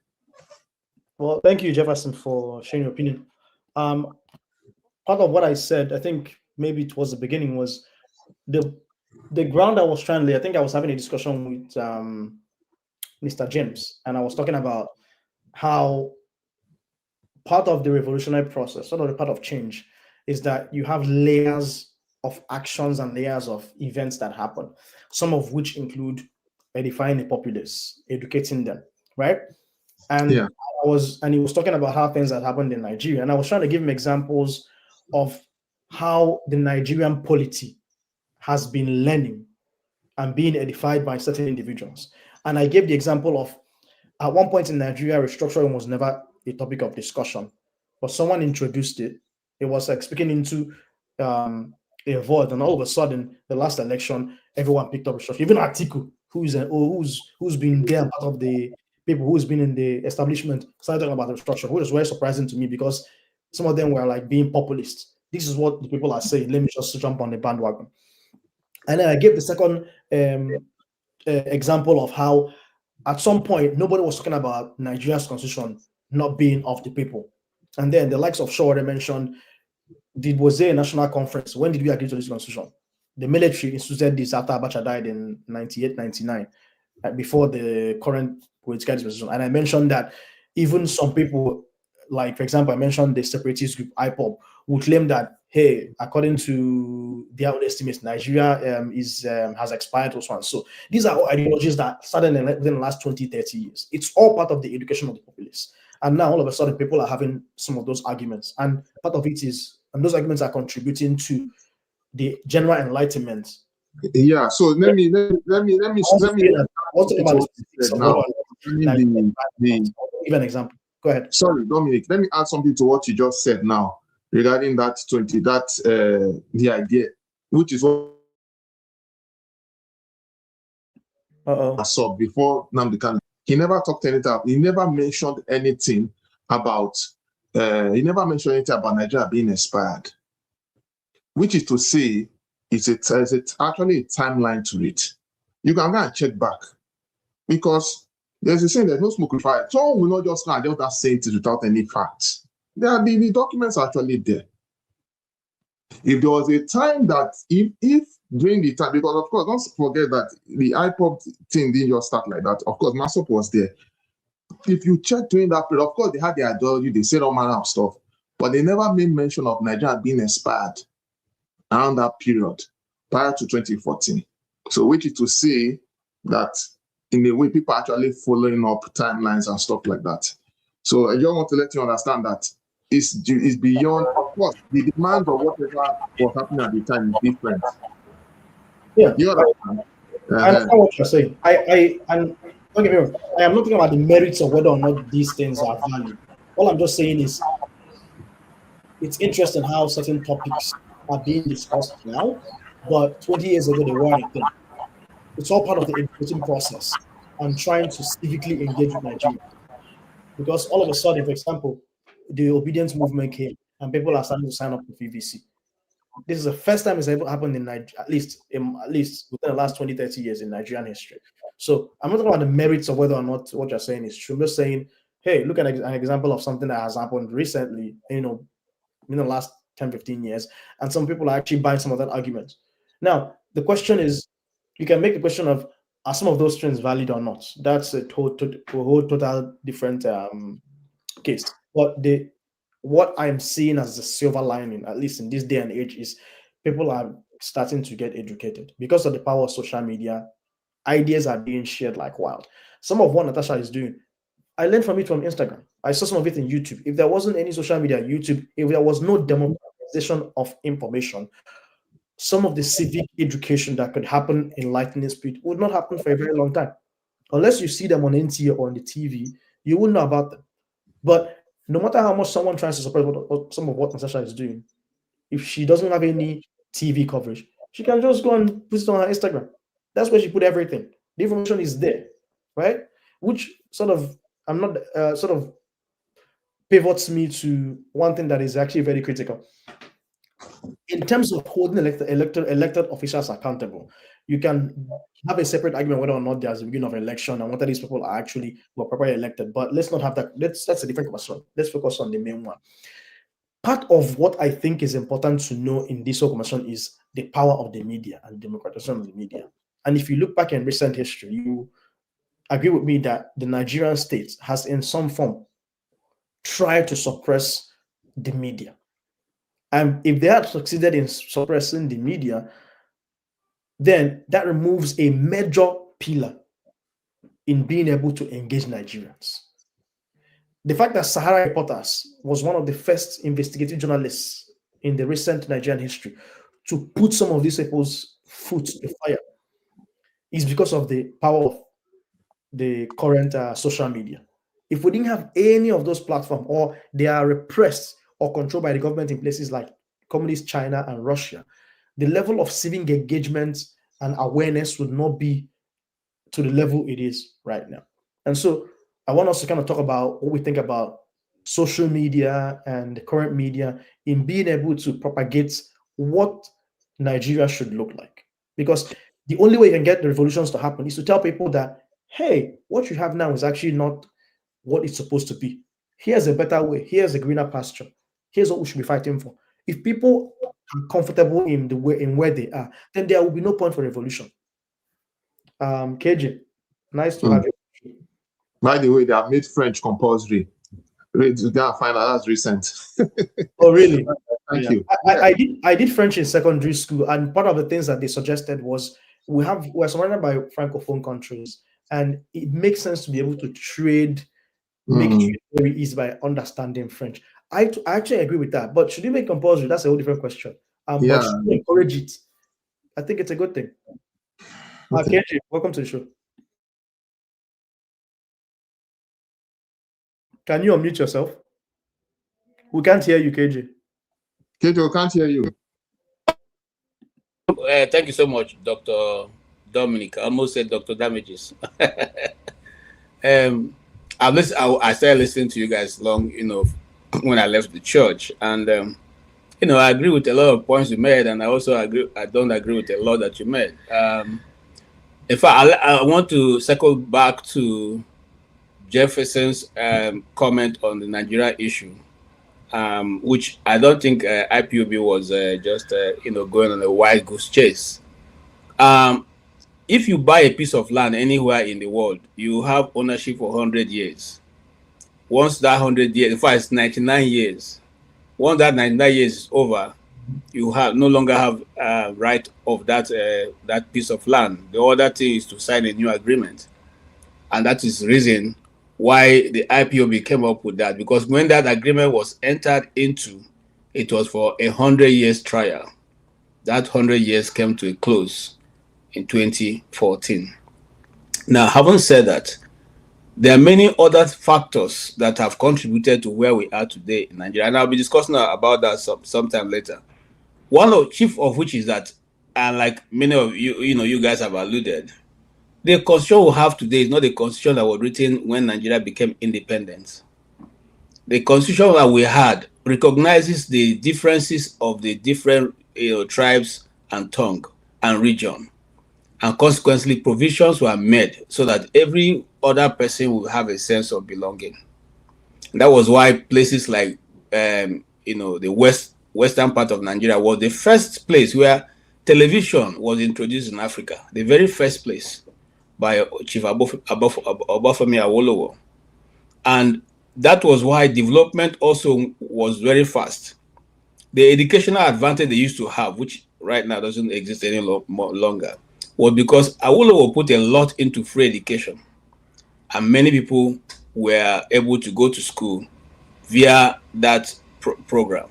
Well, thank you, Jefferson, for sharing your opinion. Part of what I said, I think maybe towards the beginning, was the ground I was trying to lay. I think I was having a discussion with Mr. James, and I was talking about how part of the revolutionary process, sort of the part of change, is that you have layers of actions and layers of events that happen, some of which include edifying the populace, educating them, right? And Yeah. he was talking about how things had happened in Nigeria, and I was trying to give him examples of how the Nigerian polity has been learning and being edified by certain individuals. And I gave the example of, at one point in Nigeria, restructuring was never a topic of discussion, but someone introduced it. It was like speaking into a void, and all of a sudden, the last election, everyone picked up restructuring. Even Atiku, who's been there, part of the people who's been in the establishment, started talking about restructuring, which was very surprising to me because some of them were like being populist. This is what the people are saying. Let me just jump on the bandwagon. And then I gave the second example of how at some point nobody was talking about Nigeria's constitution not being of the people. And then the likes of Shaw mentioned, was there a national conference? When did we agree to this constitution? The military instituted this after Abacha died in 98, 99, before the current political dispensation. And I mentioned that even some people, like, for example, I mentioned the separatist group IPOB, would claim that, hey, according to their own estimates, Nigeria has expired or so on. So these are all ideologies that started within the last 20, 30 years. It's all part of the education of the populace. And now all of a sudden people are having some of those arguments. And part of it is, and those arguments are contributing to the general enlightenment. Yeah, so let me give an example. Go ahead. Sorry, Dominic, let me add something to what you just said now regarding the idea, which is what I saw before Nnamdi Kanu. He never talked anything. He never mentioned anything about Nigeria being expired, which is to say, it's actually a timeline to it. You can go and check back, because there's a saying there's no smoke with fire. Someone will not just say it without any facts. The documents are actually there. If there was a time that if during the time, because of course, don't forget that the IPOB thing didn't just start like that. Of course, Masop was there. If you check during that period, of course, they had the ideology, they said all manner of stuff, but they never made mention of Nigeria being expired around that period prior to 2014. So, which is to say that in a way, people are actually following up timelines and stuff like that. So, I just want to let you understand that it's beyond, of course, the demand of whatever was happening at the time is different. Yeah, you understand? I understand what you're saying. And don't get me wrong, I am not talking about the merits of whether or not these things are valid. All I'm just saying is it's interesting how certain topics are being discussed now, but 20 years ago they weren't a thing. It's all part of the education process and trying to civically engage with Nigeria. Because all of a sudden, for example, the obedience movement came and people are starting to sign up for PVC. This is the first time it's ever happened in Nigeria, at least within the last 20, 30 years in Nigerian history. So I'm not talking about the merits of whether or not what you're saying is true. I'm just saying, hey, look at an example of something that has happened recently, in the last 10, 15 years, and some people are actually buying some of that argument. Now, the question is, you can make the question of, are some of those trends valid or not? That's a whole total different case. But what I'm seeing as the silver lining, at least in this day and age, is people are starting to get educated. Because of the power of social media, ideas are being shared like wild. Some of what Natasha is doing, I learned from Instagram. I saw some of it in YouTube. If there wasn't any social media, YouTube, if there was no democratization of information, some of the civic education that could happen in lightning speed would not happen for a very long time. Unless you see them on NTA or on the TV, you wouldn't know about them. But no matter how much someone tries to support some of what Natasha is doing, if she doesn't have any TV coverage, she can just go and put it on her Instagram. That's where she put everything. The information is there, right? Which sort of sort of pivots me to one thing that is actually very critical. In terms of holding elected officials accountable, you can have a separate argument whether or not there's a beginning of an election and whether these people are actually were properly elected. But let's not have that. That's a different question. Let's focus on the main one. Part of what I think is important to know in this whole conversation is the power of the media and democratization of the media. And if you look back in recent history, you agree with me that the Nigerian state has in some form tried to suppress the media. And if they had succeeded in suppressing the media, then that removes a major pillar in being able to engage Nigerians. The fact that Sahara Reporters was one of the first investigative journalists in the recent Nigerian history to put some of these people's foot to the fire is because of the power of the current social media. If we didn't have any of those platforms, or they are repressed or controlled by the government in places like communist China and Russia, the level of civic engagement and awareness would not be to the level it is right now. And so I want us to kind of talk about what we think about social media and the current media in being able to propagate what Nigeria should look like. Because the only way you can get the revolutions to happen is to tell people that, hey, what you have now is actually not what it's supposed to be. Here's a better way. Here's a greener pasture. Here's what we should be fighting for. If people are comfortable in the way in where they are, then there will be no point for revolution. KJ, nice to have you. By the way, they have made French compulsory. You gotta find out that's recent. Oh, really? Thank you. I did French in secondary school, and part of the things that they suggested was we're surrounded by francophone countries, and it makes sense to be able to trade, make it very easy by understanding French. I actually agree with that, but should you make compulsory? That's a whole different question. But should we encourage it? I think it's a good thing. Okay. KJ, welcome to the show. Can you unmute yourself? We can't hear you, KJ. KJ, we can't hear you. Thank you so much, Dr. Dominic. I almost said Dr. Damages. I started listening to you guys long, when I left the church, and I agree with a lot of points you made, and I also don't agree with a lot that you made. In fact, I want to circle back to Jefferson's comment on the Nigeria issue, which I don't think IPOB was just going on a wild goose chase. If you buy a piece of land anywhere in the world, you have ownership for 100 years. Once that 100 years, in fact, it's 99 years. Once that 99 years is over, you no longer have right of that piece of land. The other thing is to sign a new agreement, and that is the reason why the IPOB came up with that. Because when that agreement was entered into, it was for 100 years trial. That 100 years came to a close in 2014. Now, having said that, there are many other factors that have contributed to where we are today in Nigeria, and I'll be discussing about that sometime later. Chief of which is that, and like many of you, you guys have alluded, the constitution we have today is not the constitution that was written when Nigeria became independent. The constitution that we had recognizes the differences of the different tribes and tongue and region. And consequently, provisions were made so that every other person will have a sense of belonging. And that was why places like, the western part of Nigeria was the first place where television was introduced in Africa, the very first place by Chief Obafemi Awolowo. And that was why development also was very fast. The educational advantage they used to have, which right now doesn't exist any longer, was because Awolowo put a lot into free education, and many people were able to go to school via that program.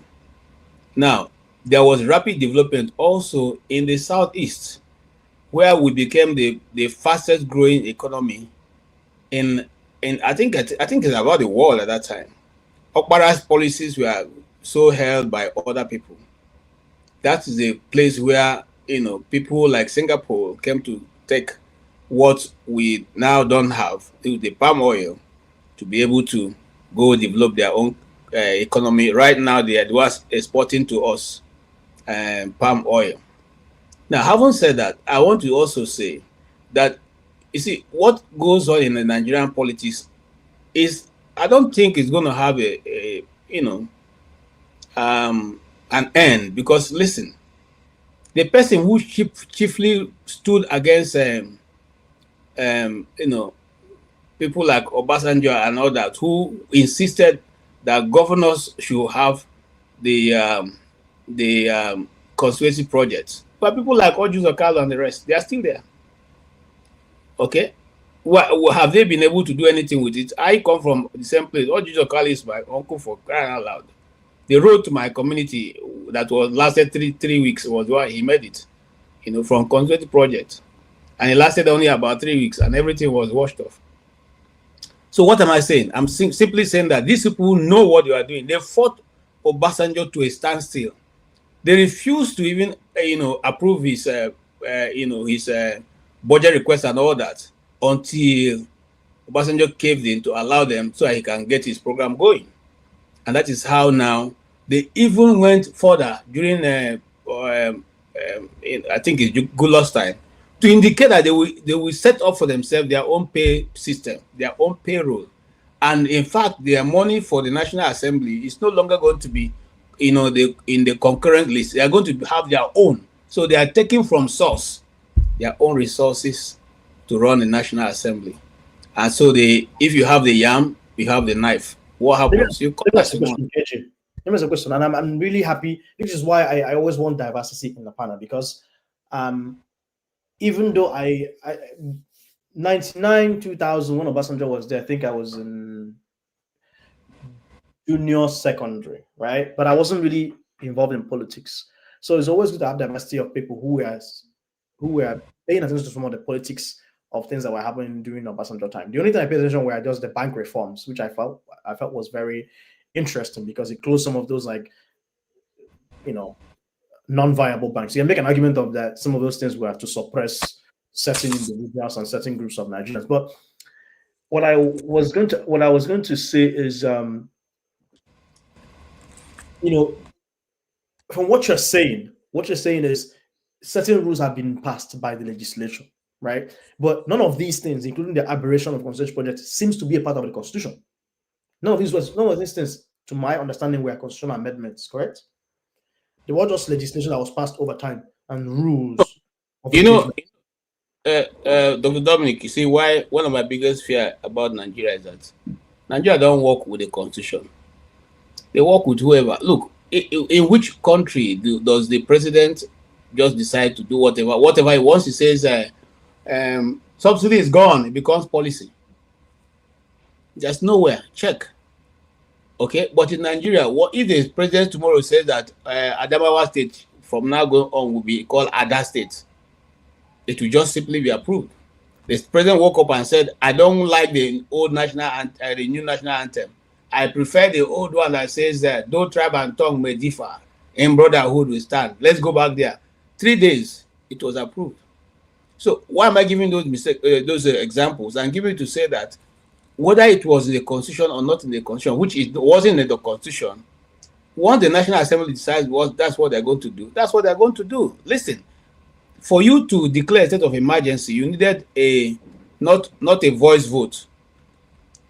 Now, there was rapid development also in the southeast, where we became the fastest growing economy in I think it's about the world at that time. Okpara's policies were so held by other people. That is a place where people like Singapore came to take what we now don't have, the palm oil, to be able to go develop their own economy. Right now, they are exporting to us palm oil. Now, having said that, I want to also say that, you see, what goes on in the Nigerian politics is, I don't think it's going to have a an end, because listen, the person who chiefly stood against people like Obasanjo and others, who insisted that governors should have the constituency projects. But people like Ojus Okalo and the rest, they are still there. Okay? Have they been able to do anything with it? I come from the same place. Ojus Okalo is my uncle, for crying out loud. The road to my community that lasted three weeks was why he made it, from constituency project. And it lasted only about 3 weeks, and everything was washed off. So what am I saying? I'm simply saying that these people know what they are doing. They fought Obasanjo to a standstill. They refused to even, approve his, budget request and all that until Obasanjo caved in to allow them so he can get his program going. And that is how now they even went further during, I think it's Goodluck's time, to indicate that they will set up for themselves their own pay system, their own payroll. And in fact, their money for the National Assembly is no longer going to be, in the concurrent list. They are going to have their own. So they are taking from source their own resources to run the National Assembly. And so if you have the yam, you have the knife. What happens? Let me ask a question, and I'm really happy. This is why I always want diversity in the panel, because even though I 99, 2000, when Obasanjo was there, I think I was in junior secondary, right? But I wasn't really involved in politics. So it's always good to have diversity of people who were paying attention to some of the politics of things that were happening during Obasanjo time. The only thing I paid attention were just the bank reforms, which I felt was very interesting, because it closed some of those, non-viable banks. You can make an argument of that some of those things were to suppress certain individuals and certain groups of Nigerians. But what I was going to say is, from what you're saying is certain rules have been passed by the legislature, right? But none of these things, including the aberration of constitutional projects, seems to be a part of the Constitution. None of these things, to my understanding, were constitutional amendments, correct? They were just legislation that was passed over time and rules. Dr. Dominic, you see why one of my biggest fear about Nigeria is that Nigeria don't work with the Constitution. They work with whoever. Look, in which country does the president just decide to do whatever he wants? He says subsidy is gone, it becomes policy. There's nowhere. Check. Okay, but in Nigeria, what if the president tomorrow says that Adamawa State from now going on will be called Ada State? It will just simply be approved. The president woke up and said, "I don't like the old national the new national anthem. I prefer the old one that says that though tribe and tongue may differ, in brotherhood we stand. Let's go back there." 3 days, it was approved. So why am I giving those examples? I'm giving to say that whether it was in the Constitution or not in the Constitution, which it wasn't in the Constitution, once the National Assembly decides that's what they're going to do, that's what they're going to do. Listen, for you to declare a state of emergency, you needed not a voice vote.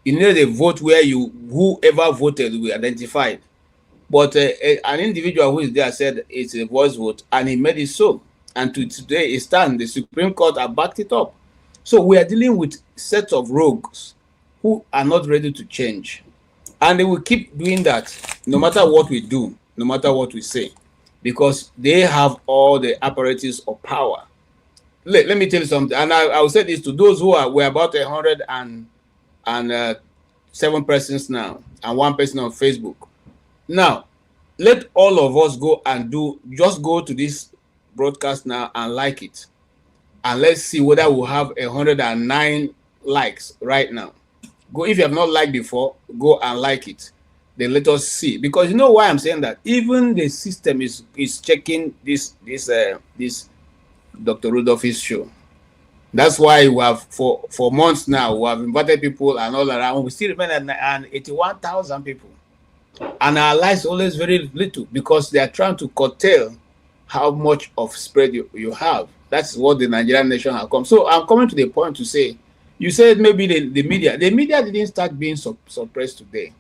You needed a vote where whoever voted will be identified. But an individual who is there said it's a voice vote, and he made it so. And today it stands. The Supreme Court have backed it up. So we are dealing with sets of rogues who are not ready to change. And they will keep doing that no matter what we do, no matter what we say, because they have all the apparatus of power. Let me tell you something, and I will say this to those we're about 107 persons now, and 1 person on Facebook. Now, let all of us go to this broadcast now and like it. And let's see whether we'll have 109 likes right now. Go, if you have not liked before, go and like it. Then let us see. Because you know why I'm saying that? Even the system is checking this Dr. Rudolph's show. That's why we have for months now we have invited people and all around. We still remain at 81,000 people, and our lives always very little because they are trying to curtail how much of spread you have. That's what the Nigerian nation has come. So I'm coming to the point to say, you said maybe the media didn't start being suppressed today.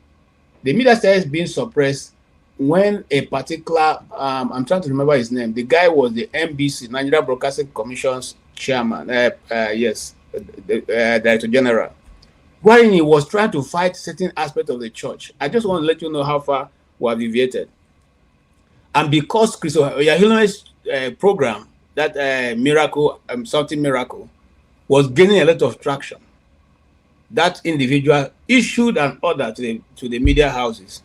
The media started being suppressed when a particular, I'm trying to remember his name. The guy was the NBC, Nigeria Broadcasting Commission's chairman, Director General, wherein he was trying to fight certain aspects of the church. I just want to let you know how far we have deviated. And because Christo Oyahilome's program, that miracle, something miracle, was gaining a lot of traction, that individual issued an order to the media houses,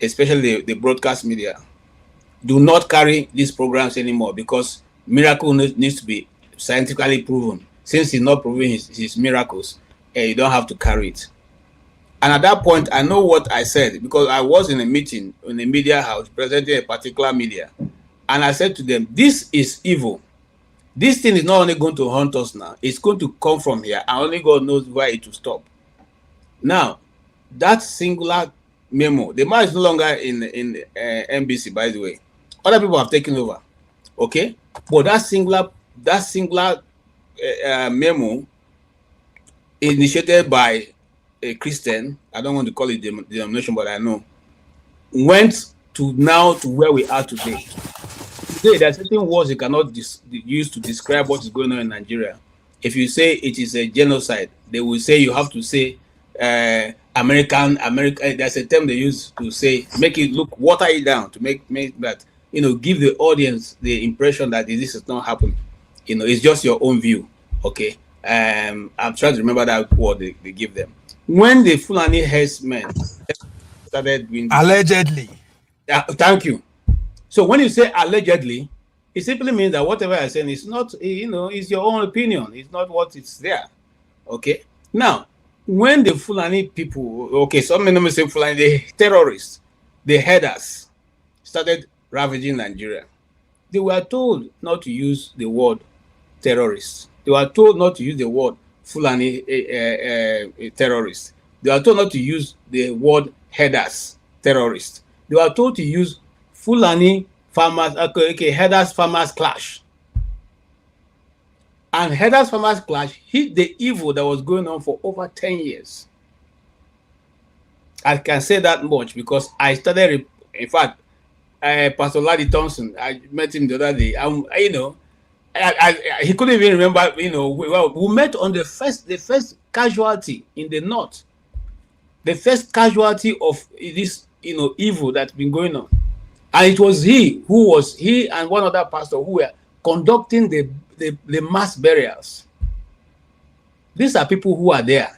especially the broadcast media, do not carry these programs anymore because miracle needs to be scientifically proven. Since he's not proving his miracles, you don't have to carry it. And at that point, I know what I said because I was in a meeting in a media house presenting a particular media. And I said to them, this is evil. This thing is not only going to haunt us now, it's going to come from here, and only God knows where it will stop. Now, that singular memo, the man is no longer in NBC, by the way. Other people have taken over, okay? But that singular memo, initiated by a Christian, I don't want to call it denomination, but I know, went to where we are today. Today, there are certain words you cannot use to describe what is going on in Nigeria. If you say it is a genocide, they will say you have to say American. There's a term they use to say, make it look, water it down to make that, give the audience the impression that this is not happening. It's just your own view. Okay. I'm trying to remember that word they give them. When the Fulani herdsmen started doing this, allegedly. Thank you. So when you say allegedly, it simply means that whatever I'm saying is not, it's your own opinion. It's not what is there. Okay. Now, when the Fulani people, okay, some may say Fulani, the terrorists, the headers, started ravaging Nigeria, they were told not to use the word terrorists. They were told not to use the word Fulani terrorists. They were told not to use the word headers, terrorists. They were told to use Fulani farmers, headers farmers clash. And headers farmers clash hit the evil that was going on for over 10 years. I can say that much because I started, in fact, Pastor Laddie Thompson, I met him the other day. He couldn't even remember, we met on the first casualty in the north. The first casualty of this, evil that's been going on. And it was he and one other pastor who were conducting the mass burials. These are people who are there.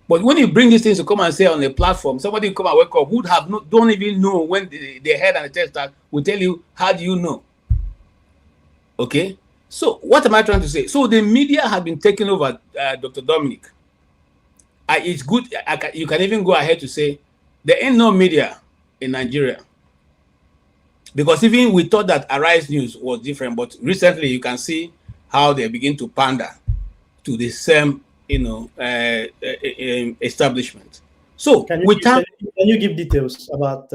But when you bring these things to come and say on a platform, somebody come and wake up who don't even know when the head and the tail start will tell you, how do you know? Okay? So what am I trying to say? So the media have been taken over, Dr. Dominic. It's good. You can even go ahead to say there ain't no media in Nigeria. Because even we thought that Arise News was different, but recently you can see how they begin to pander to the same, establishment. So can you give details about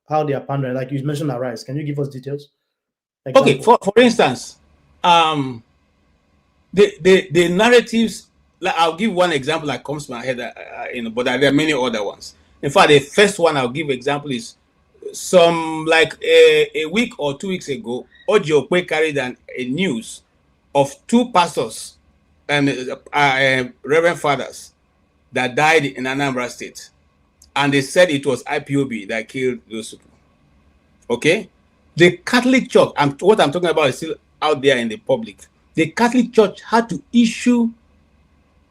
how they are pandering? Like you mentioned Arise. Can you give us details? Okay, for instance, the narratives. Like I'll give one example that comes to my head, but there are many other ones. In fact, the first one I'll give example is some like a week or 2 weeks ago, Ojo Okwe carried a news of two pastors and reverend fathers that died in Anambra State, and they said it was IPOB that killed those people. Okay, the Catholic Church, and what I'm talking about is still out there in the public. The Catholic Church had to issue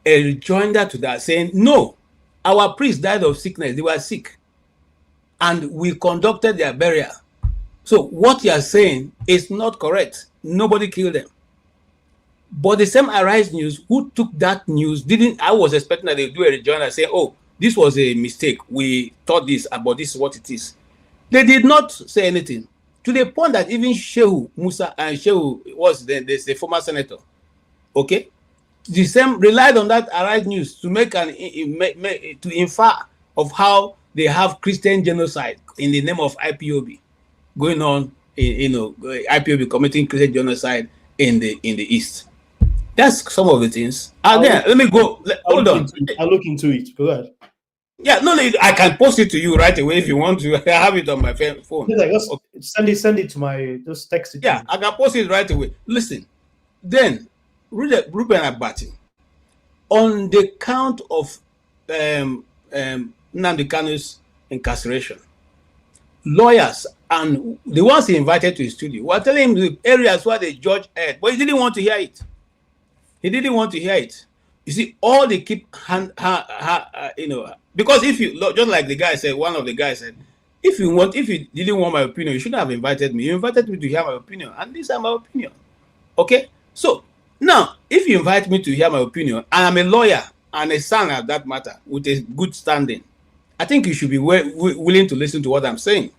a rejoinder to that, saying, "No, our priests died of sickness; they were sick, and we conducted their burial. So what you are saying is not correct. Nobody killed them." But the same Arise News, who took that news, I was expecting that they do a rejoinder and say, "Oh, this was a mistake. We thought this, but this is what it is." They did not say anything, to the point that even Shehu Musa and Shehu was the former senator, Okay, the same relied on that Arise News to make to infer of how they have Christian genocide in the name of IPOB going on. IPOB committing Christian genocide in the East. That's some of the things. Let me go. Hold on. I'll look into it. Go ahead. Yeah, no, I can post it to you right away if you want to. I have it on my phone. Yeah, just send it to my. Just text it. Yeah, I can post it right away. Listen, then Ruben Abati, on the count of Nnamdi Kanu's incarceration, lawyers and the ones he invited to his studio were telling him the areas where the judge heard, but he didn't want to hear it. He didn't want to hear it. You see, all they keep because if you just like the guy said, one of the guys said, if you didn't want my opinion, you shouldn't have invited me. You invited me to hear my opinion, and these are my opinion. Okay, so now if you invite me to hear my opinion, and I'm a lawyer and a son at that matter with a good standing, I think you should be willing to listen to what I'm saying.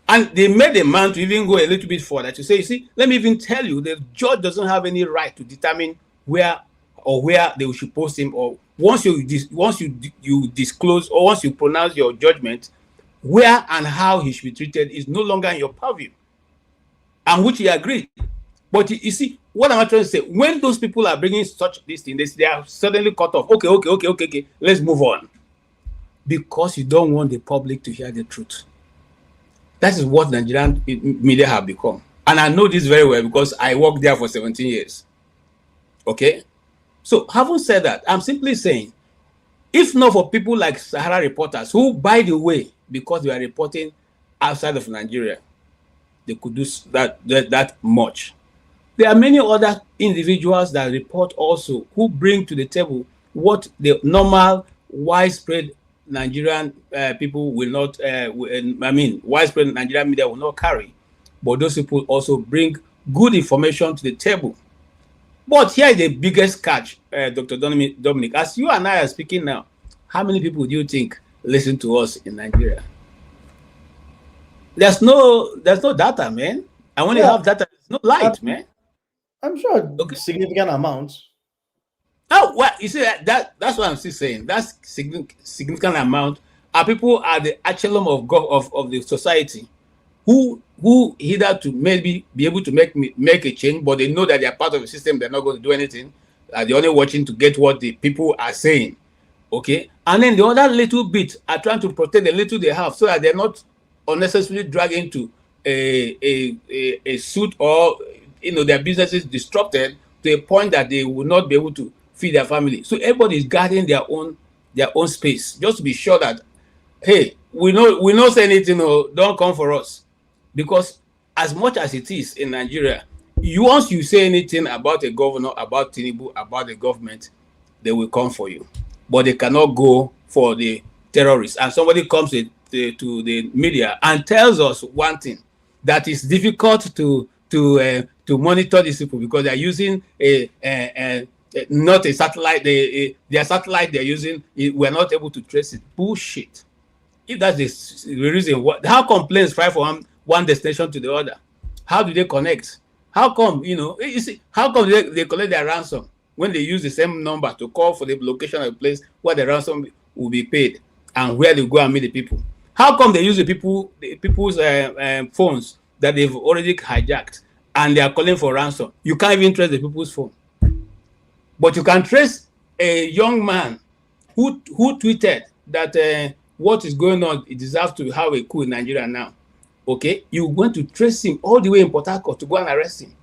And they made a man to even go a little bit further to say, you see, let me even tell you, the judge doesn't have any right to determine where they should post him, or once you disclose, or once you pronounce your judgment, where and how he should be treated is no longer in your purview, and which he agreed. But you see, what am I trying to say? When those people are bringing such this thing, they are suddenly cut off. Okay, let's move on, because you don't want the public to hear the truth. That is what Nigerian media have become, and I know this very well because I worked there for 17 years. Okay, so having said that, I'm simply saying, if not for people like Sahara reporters, who, by the way, because they are reporting outside of Nigeria, they could do that much. There are many other individuals that report also, who bring to the table what the normal, widespread Nigerian people will not, widespread Nigerian media will not carry. But those people also bring good information to the table. But here is the biggest catch, Dr. Dominic. As you and I are speaking now, how many people do you think listen to us in Nigeria? There's no data, man. And when you have data, there's no light, man. I'm sure significant amounts. Oh, well, you see, that's what I'm still saying. That's significant amount are people at the echelon of the society who either to maybe be able to make a change, but they know that they are part of the system, they're not going to do anything. They're only watching to get what the people are saying. Okay, and then the other little bit are trying to protect the little they have, so that they're not unnecessarily dragged into a suit, or their businesses disrupted to a point that they will not be able to feed their family. So everybody is guarding their own space, just to be sure that, hey, we know say anything, don't come for us. Because as much as it is in Nigeria, once you say anything about a governor, about Tinubu, about the government, they will come for you. But they cannot go for the terrorists. And somebody comes to the media and tells us one thing, that it's difficult to monitor these people because they're using not a satellite. Their satellite they're using, we're not able to trace it. Bullshit. If that's the reason, how come planes fly from one destination to the other? How do they connect? How come, you see, how come they collect their ransom when they use the same number to call for the location of the place where the ransom will be paid and where they go and meet the people? How come they use the people's phones that they've already hijacked and they are calling for ransom? You can't even trace the people's phone. But you can trace a young man who tweeted that what is going on, it deserves to have a coup in Nigeria now. Okay, you went to trace him all the way in Port Harcourt to go and arrest him.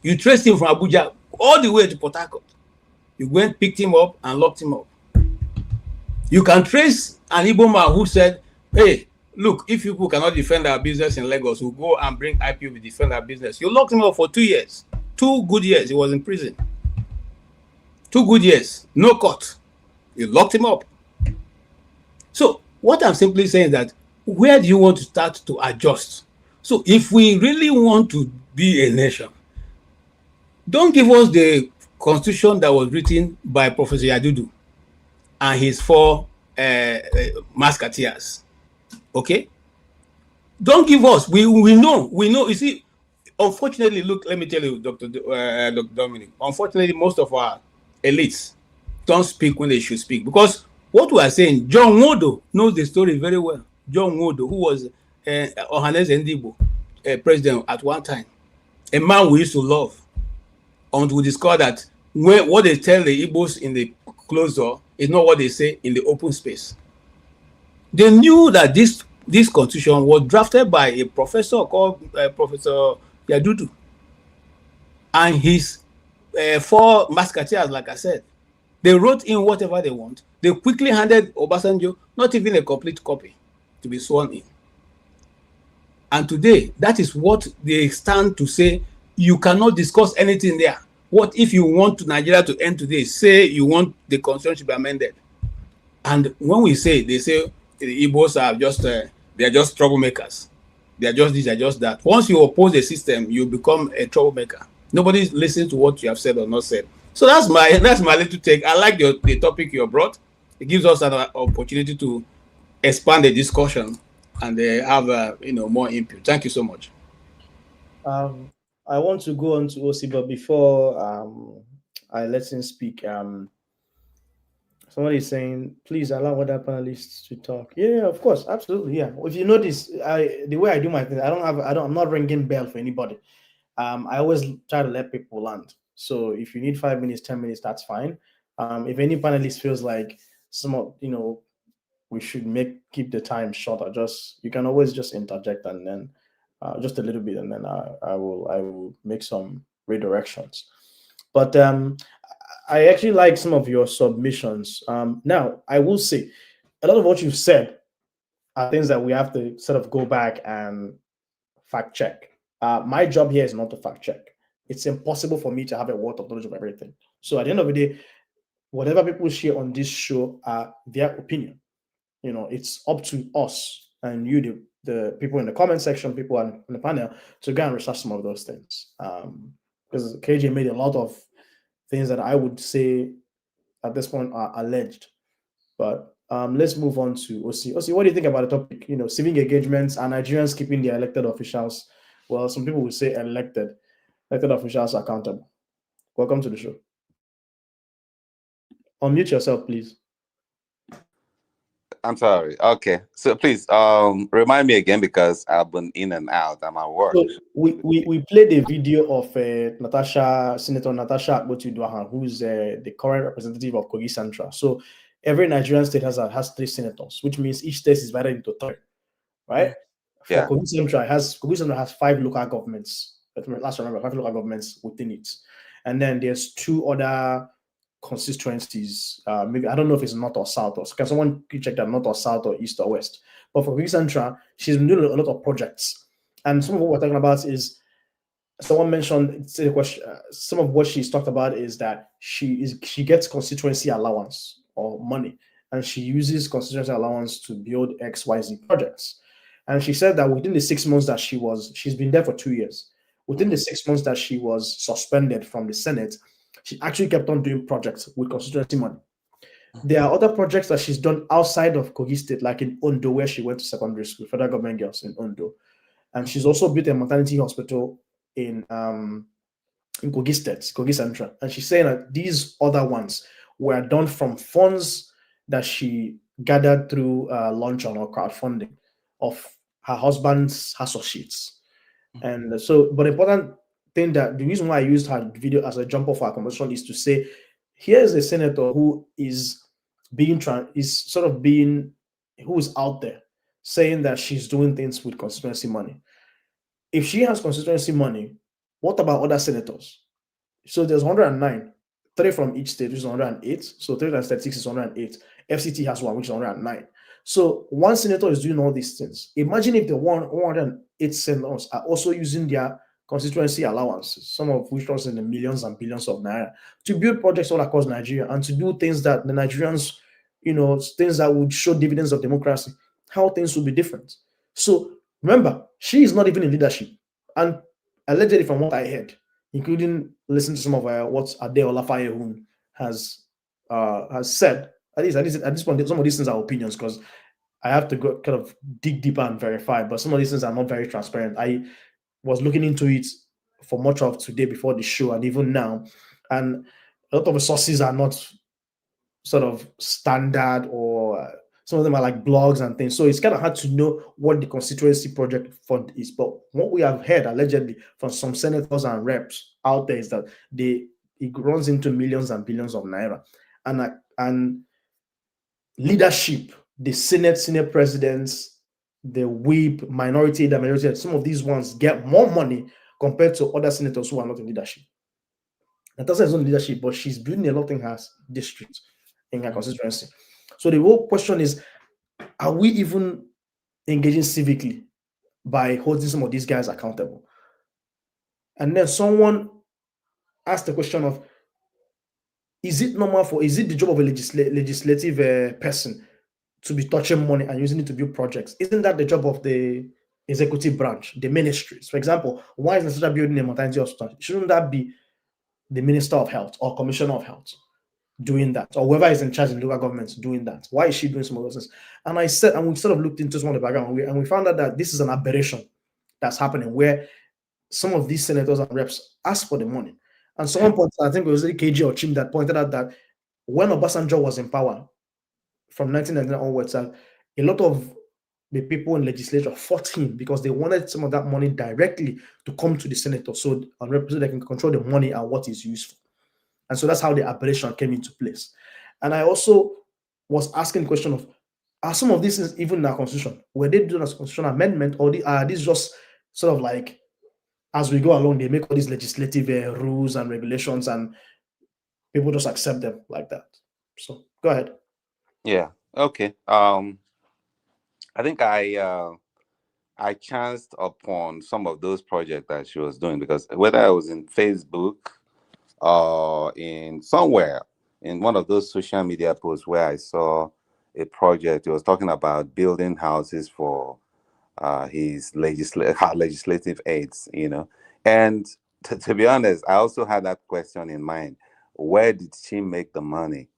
You traced him from Abuja all the way to Port Harcourt. You went, picked him up, and locked him up. You can trace an Igbo man who said, hey, look, if people cannot defend our business in Lagos, we'll go and bring IPOB to defend our business. You locked him up for 2 years. 2 good years he was in prison. 2 good years, no court. You locked him up. So what I'm simply saying is that, where do you want to start to adjust? So if we really want to be a nation, don't give us the constitution that was written by Professor Yadudu and his 4 musketeers. Okay? Don't give us. We know. You see, unfortunately, look, let me tell you, Dr. Dominic, unfortunately, most of our elites don't speak when they should speak, because what we are saying, John Wodo knows the story very well. John Wodo, who was Ohanes Ndigbo president at one time, a man we used to love, until we discover that what they tell the Igbos in the closed door is not what they say in the open space. They knew that this constitution was drafted by a professor called Professor Yadudu, and his 4 musketeers, like I said. They wrote in whatever they want. They quickly handed Obasanjo not even a complete copy to be sworn in. And today, that is what they stand to say. You cannot discuss anything there. What if you want Nigeria to end today? Say you want the constitution to be amended. And when we say, they say the Igbos are just, they are just troublemakers. They are just this, they are just that. Once you oppose the system, you become a troublemaker. Nobody listens to what you have said or not said. So that's my little take. I like the topic you brought. It gives us an opportunity to expand the discussion and have more input. Thank you so much. I want to go on to OC, but before I let him speak, somebody is saying, please allow other panelists to talk. Yeah, of course, absolutely. Yeah. If you notice, the way I do my thing, I'm not ringing bell for anybody. I always try to let people land. So if you need 5 minutes, 10 minutes, that's fine. If any panelist feels like we should keep the time shorter, you can always just interject, and then just a little bit, and then I will make some redirections. But I actually like some of your submissions. Now, I will say a lot of what you've said are things that we have to sort of go back and fact check. My job here is not to fact check. It's impossible for me to have a wealth of knowledge of everything. So at the end of the day, whatever people share on this show are their opinion. It's up to us and you, the people in the comment section, people on the panel, to go and research some of those things. Because KJ made a lot of things that I would say at this point are alleged. But let's move on to OC. OC, what do you think about the topic? Civic engagements and Nigerians keeping their elected officials. Well, some people would say elected officials accountable. Welcome to the show. Unmute yourself, please. I'm sorry. Okay. So please remind me again, because I've been in and out. I'm at work. So we played a video of Senator Natasha Akpoti-Uduaghan, who's the current representative of Kogi Central. So every Nigerian state has 3 senators, which means each state is divided into 3, right? Yeah. For Kogi Central has 5 local governments. Let's remember 5 local governments within it, and then there's 2 other constituencies. Maybe I don't know if it's north or south, or can someone check that, north or south or east or west? But for Kogi Central, she's been doing a lot of projects, and some of what we're talking about is, someone mentioned the question. Some of what she's talked about is that she gets constituency allowance or money, and she uses constituency allowance to build XYZ projects. And she said that within the 6 months that she's been there for 2 years. Within the 6 months that she was suspended from the Senate, she actually kept on doing projects with constituency money. There are other projects that she's done outside of Kogi State, like in Ondo, where she went to secondary school, federal government girls in Ondo. And she's also built a maternity hospital in Kogi State, Kogi Central. And she's saying that these other ones were done from funds that she gathered through luncheon or crowdfunding of her husband's associates. And so, but the important thing, that the reason why I used her video as a jumper for our conversation is to say, here's a senator who is who's out there saying that she's doing things with constituency money. If she has constituency money, what about other senators? So there's 109, 3 from each state, which is 108. So 3 times 36 is 108. FCT has 1, which is 109. So one senator is doing all these things. Imagine if the 108 senators are also using their constituency allowances, some of which was in the millions and billions of naira, to build projects all across Nigeria and to do things that the Nigerians, things that would show dividends of democracy, how things would be different. So remember, she is not even in leadership. And allegedly, from what I heard, including listening to some of what Ade Olafayehun has said, at this point, some of these things are opinions, because I have to go kind of dig deeper and verify, but some of these things are not very transparent. I was looking into it for much of today before the show and even now. And a lot of the sources are not sort of standard, or some of them are like blogs and things. So it's kind of hard to know what the Constituency Project Fund is. But what we have heard allegedly from some senators and reps out there is that it runs into millions and billions of naira. And leadership, the senior presidents, the whip, minority, the minority, some of these ones get more money compared to other senators who are not in leadership. Natasha is not in leadership, but she's building a lot in her district, in her constituency. So the whole question is, are we even engaging civically by holding some of these guys accountable? And then someone asked the question of, is it the job of a legislative person to be touching money and using it to build projects? Isn't that the job of the executive branch, the ministries? For example, why is Natasha building a maternity hospital? Shouldn't that be the Minister of Health or Commissioner of Health doing that, or whoever is in charge in local governments doing that? Why is she doing some of those things? And we sort of looked into some of the background, and we found out that this is an aberration that's happening, where some of these senators and reps ask for the money. And someone pointed, I think it was KG or Chim, that pointed out that when Obasanjo was in power from 1999 onwards, a lot of the people in legislature fought him because they wanted some of that money directly to come to the senator, so they can control the money and what is used for. And so that's how the aberration came into place. And I also was asking the question of, are some of these things even in our constitution? Were they doing as a constitutional amendment, or are these just sort of like, as we go along, they make all these legislative rules and regulations and people just accept them like that? So go ahead. Yeah. Okay. I think I chanced upon some of those projects that she was doing, because whether I was in Facebook or in somewhere in one of those social media posts where I saw a project, it was talking about building houses for his legislative aides, And to be honest, I also had that question in mind. Where did she make the money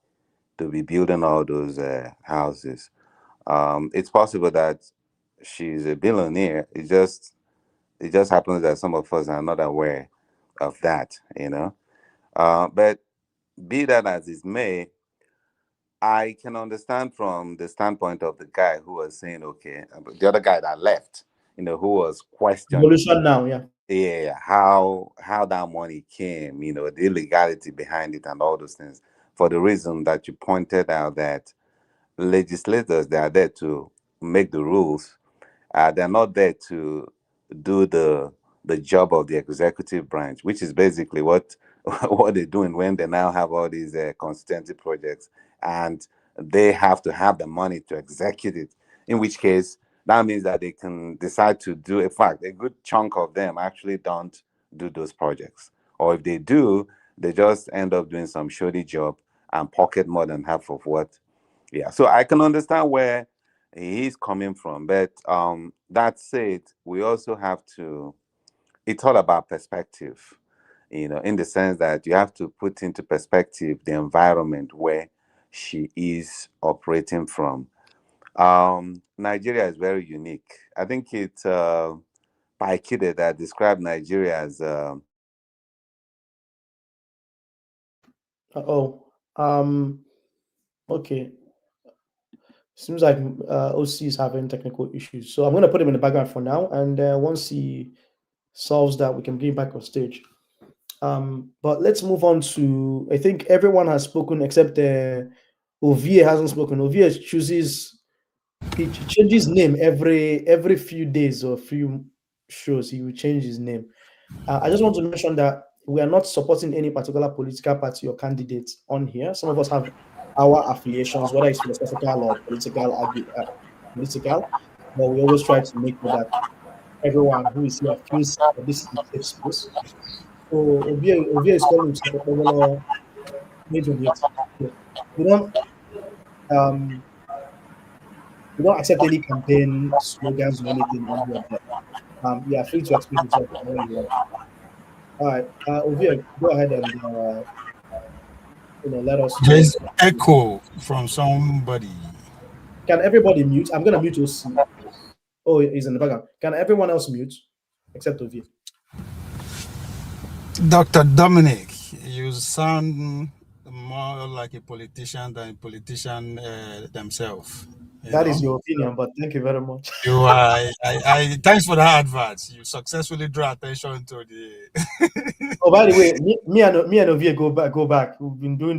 to be building all those houses? It's possible that she's a billionaire. It just happens that some of us are not aware of that, But be that as it may, I can understand from the standpoint of the guy who was saying, okay, the other guy that left, who was questioning Evolution now, yeah, how that money came, the illegality behind it and all those things, for the reason that you pointed out, that legislators, they are there to make the rules. They're not there to do the job of the executive branch, which is basically what they're doing when they now have all these constituency projects, and they have to have the money to execute it, in which case that means that they can decide to do, in fact, a good chunk of them actually don't do those projects, or if they do, they just end up doing some shoddy job and pocket more than half of what. Yeah, so I can understand where he's coming from, but that said, we also have to, it's all about perspective, in the sense that you have to put into perspective the environment where she is operating from. Nigeria is very unique. I think it's Paikide that described Nigeria as okay. Seems like OC is having technical issues. So I'm going to put him in the background for now. And once he solves that, we can bring him back on stage. But let's move on to, I think everyone has spoken except Ovie hasn't spoken. Ovie he changes name every few days or few shows. He will change his name. I just want to mention that we are not supporting any particular political party or candidate on here. Some of us have our affiliations, whether it's philosophical or political, but we always try to make sure that everyone who is here feels that this is a safe space. So Ovie is calling himself a regular major. We don't accept any campaign slogans or anything on here. You are free to explain yourself whenever you want. All right, Ovie, go ahead and let us. There's echo from somebody. Can everybody mute? I'm gonna mute OC. Oh, he's in the background. Can everyone else mute except Ovie? Dr. Dominic, you sound more like a politician than a politician themselves. You That is know, your opinion, but thank you very much. you are. Thanks for that advert. You successfully draw attention to the. Oh, by the way, me and Ovia go back. We've been on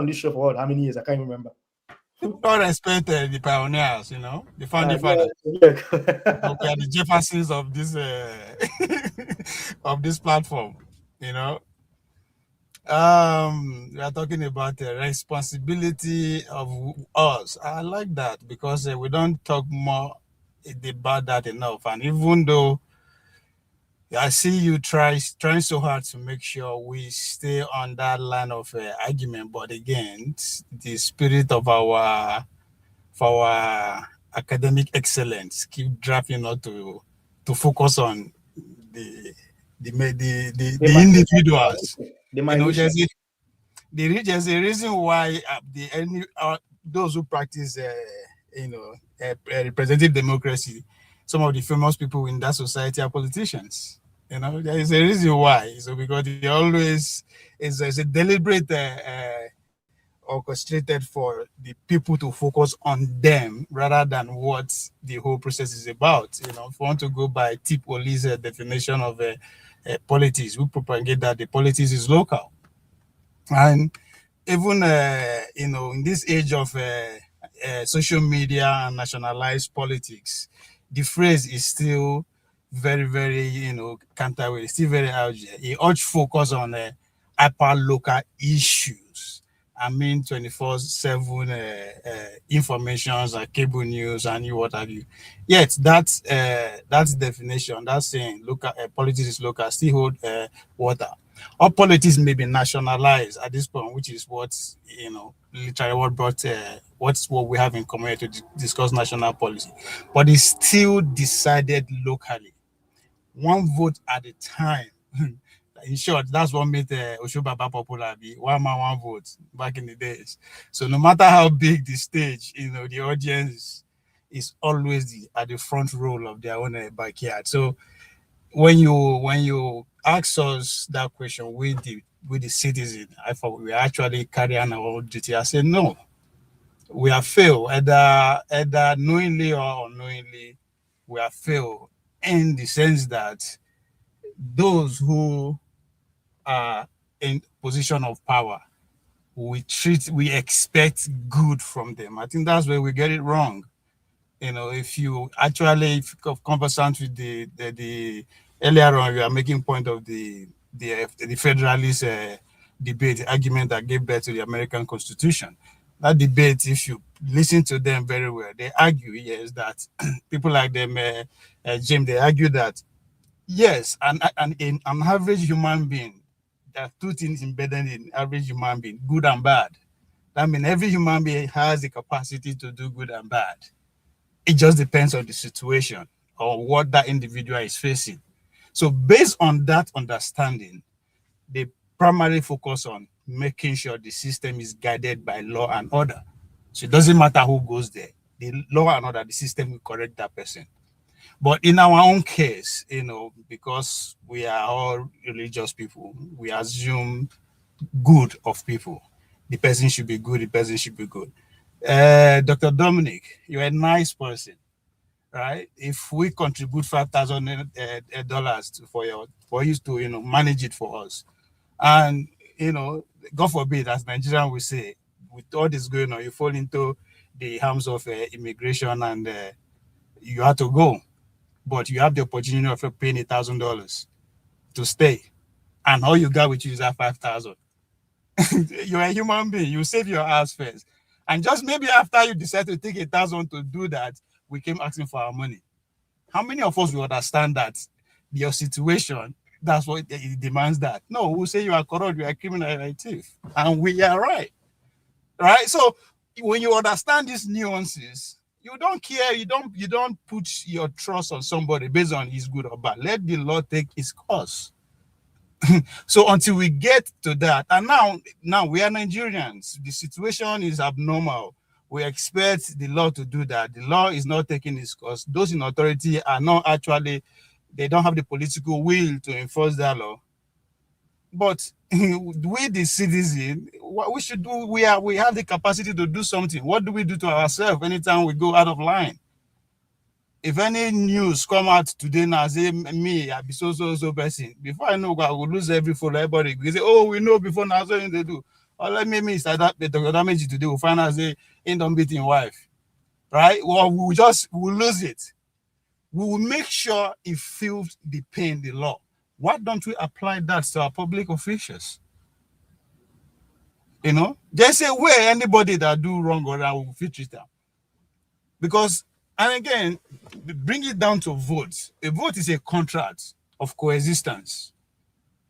this show for what, how many years? I can't remember. God respect the pioneers. The founding Yeah, fathers. yeah. We are the Jeffersons of this of this platform. You know, we are talking about the responsibility of us. I like that because we don't talk more about that enough. And even though I see you trying so hard to make sure we stay on that line of argument, but again, the spirit of our for our academic excellence keep driving us to focus on the The the individuals. the You know, minutia. there's a reason why those who practice representative democracy, some of the famous people in that society are politicians. There is a reason why. So because they always is a deliberate orchestrated for the people to focus on them rather than what the whole process is about. If you want to go by Tip Oli's definition of politics, we propagate that the politics is local. And even in this age of social media and nationalized politics, the phrase is still very, very counterweight. It's still very out there. It urge focus on hyper local issues. 24/7 informations like cable news and what have you. Yet that's definition, that's saying local politics is local, still hold water. All politics may be nationalized at this point, which is what literally what brought what's what we have in common to discuss national policy, but it's still decided locally, one vote at a time. In short, that's what made Oshobaba popular, the one man, one vote back in the days. So no matter how big the stage, the audience is always at the front row of their own backyard. So when you ask us that question with the citizen, I thought we actually carry on our duty. I said no, we have failed either knowingly or unknowingly. We have failed in the sense that those who are in position of power, we expect good from them. I think that's where we get it wrong. If you actually conversant with the earlier on, we are making point of the Federalist debate, argument that gave birth to the American Constitution. That debate, if you listen to them very well, they argue, yes, that people like them, Jim, they argue that yes, an average human being, there are two things embedded in average human being, good and bad. That means every human being has the capacity to do good and bad. It just depends on the situation or what that individual is facing. So based on that understanding, they primarily focus on making sure the system is guided by law and order. So it doesn't matter who goes there. The law and order, the system will correct that person. But in our own case, because we are all religious people, we assume good of people. The person should be good, the person should be good. Dr. Dominic, you're a nice person, right? If we contribute $5,000 for you to manage it for us, and God forbid, as Nigerian we say, with all this going on, you fall into the arms of immigration and you have to go, but you have the opportunity of paying $1,000 to stay, and all you got with you is that 5,000. You're a human being. You save your ass first, and just maybe after you decide to take 1,000 to do that, we came asking for our money. How many of us will understand that your situation, that's what it demands that? No, we'll say you are corrupt, you are a criminal, you are a thief, and we are right. So when you understand these nuances, you don't care. You don't put your trust on somebody based on his good or bad. Let the law take its course. So until we get to that, and now we are Nigerians. The situation is abnormal. We expect the law to do that. The law is not taking its course. Those in authority are not actually, they don't have the political will to enforce that law. But we, the citizen, what we should do, we have the capacity to do something. What do we do to ourselves anytime we go out of line? If any news come out today now, say me, I be so person. Before I know, I will lose every follow. Everybody they say, oh, we know before now, so they do. Or let me start that the damage today. We'll find out say ain't done beating wife, right? Well, we'll lose it. We will make sure it feels the pain, the law. Why don't we apply that to our public officials? You know, there's a way anybody that do wrong or that will fit it down. Because, and again, bring it down to votes. A vote is a contract of coexistence.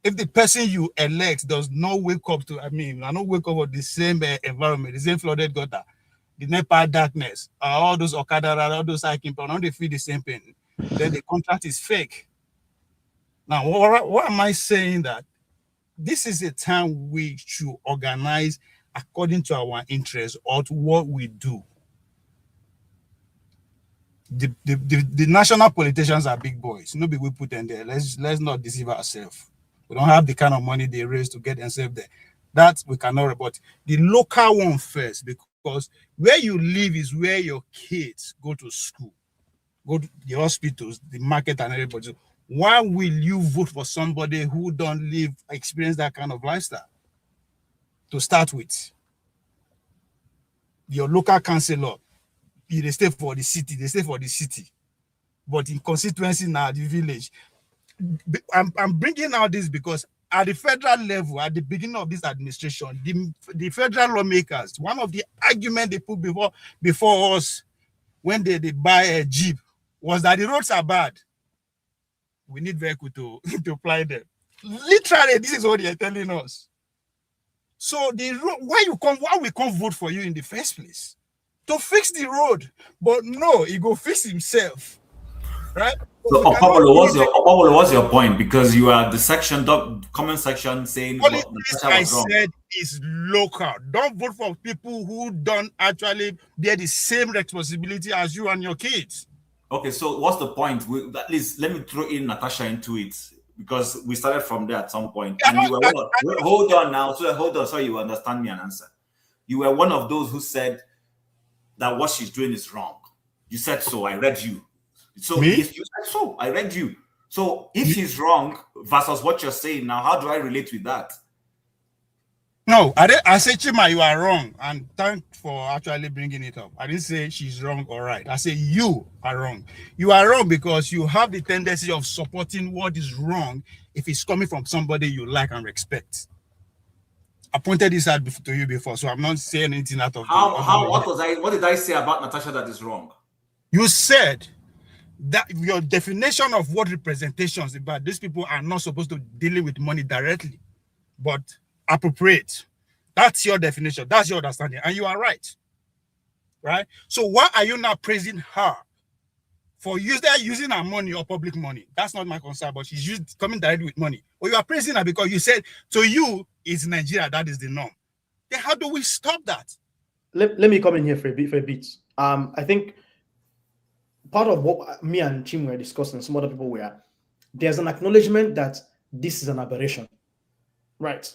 If the person you elect does not wake up to, I not wake up with the same environment, the same flooded gutter, the Nepal darkness, all those Okada, all those hiking people, they feel the same pain, then the contract is fake. Now, why am I saying that? This is a time we should organize according to our interests or to what we do. The national politicians are big boys. Nobody will put them there. Let's not deceive ourselves. We don't have the kind of money they raise to get themselves there. That we cannot report. The local one first, because where you live is where your kids go to school, go to the hospitals, the market, and everybody. So why will you vote for somebody who don't experience that kind of lifestyle? To start with, your local councillor, they stay for the city, but in constituency now, the village. I'm bringing out this because at the federal level, at the beginning of this administration, the federal lawmakers, one of the arguments they put before us when they buy a Jeep was that the roads are bad. We need vehicle to apply them. Literally, this is what they're telling us. So why we can't vote for you in the first place? To fix the road. But no, he go fix himself. Right? So what's your point? Because you are the comment section saying politics, I said, is local. Don't vote for people who don't actually bear the same responsibility as you and your kids. Okay, so what's the point? At least let me throw in Natasha into it, because we started from there at some point. And you were hold on, so you understand me and answer. You were one of those who said that what she's doing is wrong. You said so. I read you. So if you said so, I read you. So if she's wrong versus what you're saying now, how do I relate with that? No, I said, Chima, you are wrong. And thanks for actually bringing it up. I didn't say she's wrong or right. I say you are wrong. You are wrong because you have the tendency of supporting what is wrong if it's coming from somebody you like and respect. I pointed this out to you before, so I'm not saying anything out of what did I say about Natasha that is wrong? You said that your definition of what representation is about, these people are not supposed to deal with money directly, but appropriate. That's your definition. That's your understanding. And you are right. Right? So why are you not praising her for using her money or public money? That's not my concern, but she's coming directly with money. Or you are praising her because you said, to you, it's Nigeria, that is the norm. Then how do we stop that? Let me come in here for a bit. I think part of what me and Chim were discussing, some other people were, there's an acknowledgement that this is an aberration. Right.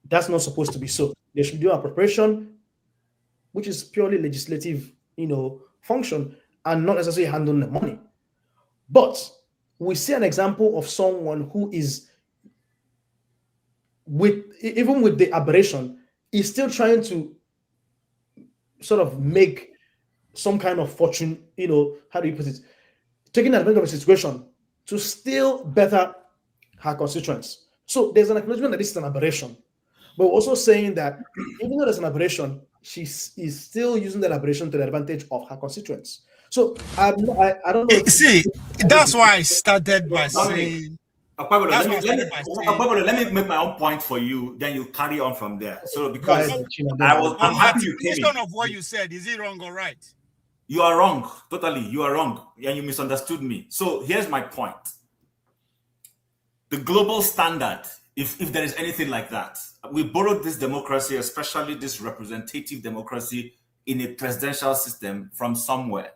That's not supposed to be so. There should be an appropriation, which is purely legislative, function, and not necessarily handling the money. But we see an example of someone who is, even with the aberration, is still trying to sort of make some kind of fortune, how do you put it, taking advantage of a situation to still better her constituents. So there's an acknowledgement that this is an aberration. But we're also saying that even though there's an aberration, she is still using that aberration to the advantage of her constituents. So I don't know. See, that's why I started by saying. Let me make my own point for you. Then you carry on from there. So because I'm happy you came in. Of what you said, is it wrong or right? You are wrong. Totally, you are wrong, and you misunderstood me. So here's my point. The global standard, if there is anything like that, we borrowed this democracy, especially this representative democracy, in a presidential system from somewhere.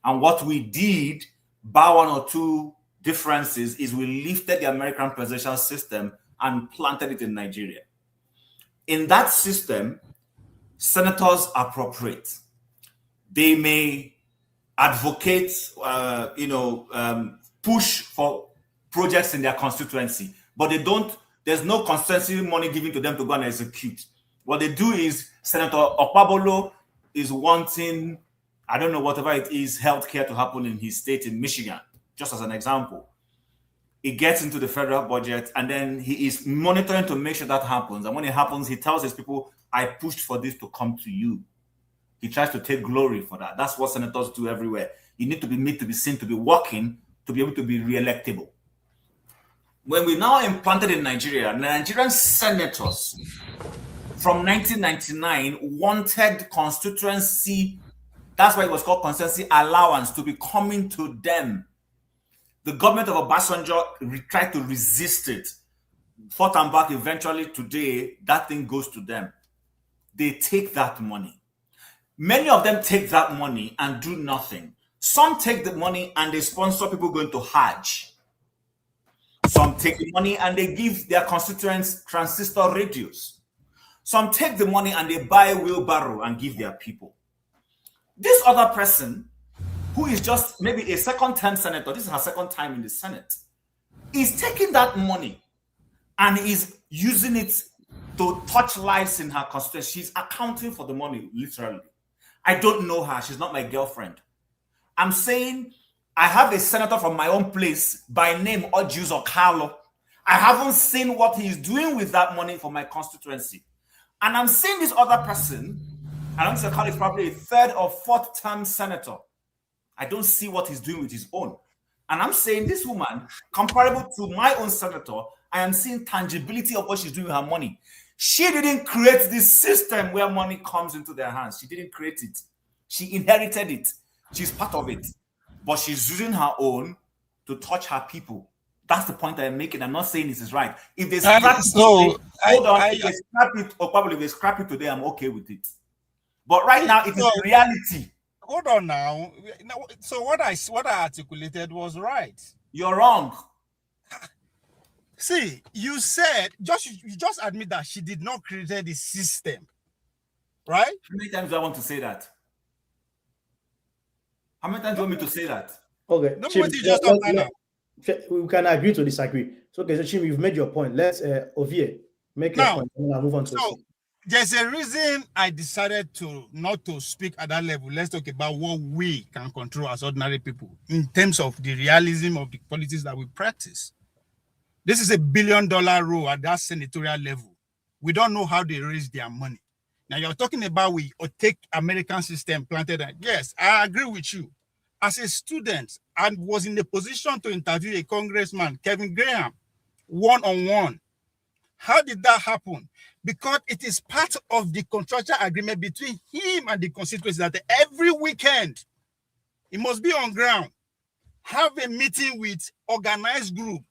And what we did, bar one or two differences, is we lifted the American presidential system and planted it in Nigeria. In that system, senators appropriate. They may advocate, push for projects in their constituency, but they don't. There's no constituency money given to them to go and execute. What they do is Senator Okpabolo is wanting, I don't know, whatever it is, healthcare to happen in his state in Michigan, just as an example. It gets into the federal budget, and then he is monitoring to make sure that happens. And when it happens, he tells his people, I pushed for this to come to you. He tries to take glory for that. That's what senators do everywhere. You need to be made to be seen to be working to be able to be re-electable. When we now implanted in Nigeria, Nigerian senators from 1999 wanted constituency, that's why it was called constituency allowance, to be coming to them. The government of Obasanjo tried to resist it. Fought and back, eventually today, that thing goes to them. They take that money. Many of them take that money and do nothing. Some take the money and they sponsor people going to Hajj. Some take the money and they give their constituents transistor radios. Some take the money and they buy a wheelbarrow and give their people. This other person, who is just maybe a second-term senator, this is her second time in the Senate, is taking that money and is using it to touch lives in her constituency. She's accounting for the money, literally. I don't know her. She's not my girlfriend. I'm saying I have a senator from my own place by name Ojus or Carlo. I haven't seen what he's doing with that money for my constituency. And I'm seeing this other person, and I'm going to call it probably a third or fourth term senator. I don't see what he's doing with his own. And I'm saying this woman, comparable to my own senator, I am seeing tangibility of what she's doing with her money. She didn't create this system where money comes into their hands. She didn't create it. She inherited it. She's part of it. But she's using her own to touch her people. That's the point I'm making. I'm not saying this is right. If they scrap it today, if they scrap it, or probably if they scrap it today, I'm okay with it. But right now, it is reality. Hold on now. So what I articulated was right. You're wrong. See, you said you just admit that she did not create the system, right? How many times do I want to say that? How many times do you want me to say that? Okay. No, Chim, what you just talked about. We can agree to disagree. So, okay, so Chim, you've made your point. Let's Ovie make your point, and I'll move on to. So there's a reason I decided not to speak at that level. Let's talk about what we can control as ordinary people in terms of the realism of the politics that we practice. This is $1 billion role at that senatorial level. We don't know how they raise their money. Now you're talking about we take American system planted. Yes, I agree with you. As a student, I was in the position to interview a congressman, Kevin Graham, one-on-one. How did that happen? Because it is part of the contractual agreement between him and the constituency that every weekend, he must be on ground, have a meeting with organized group,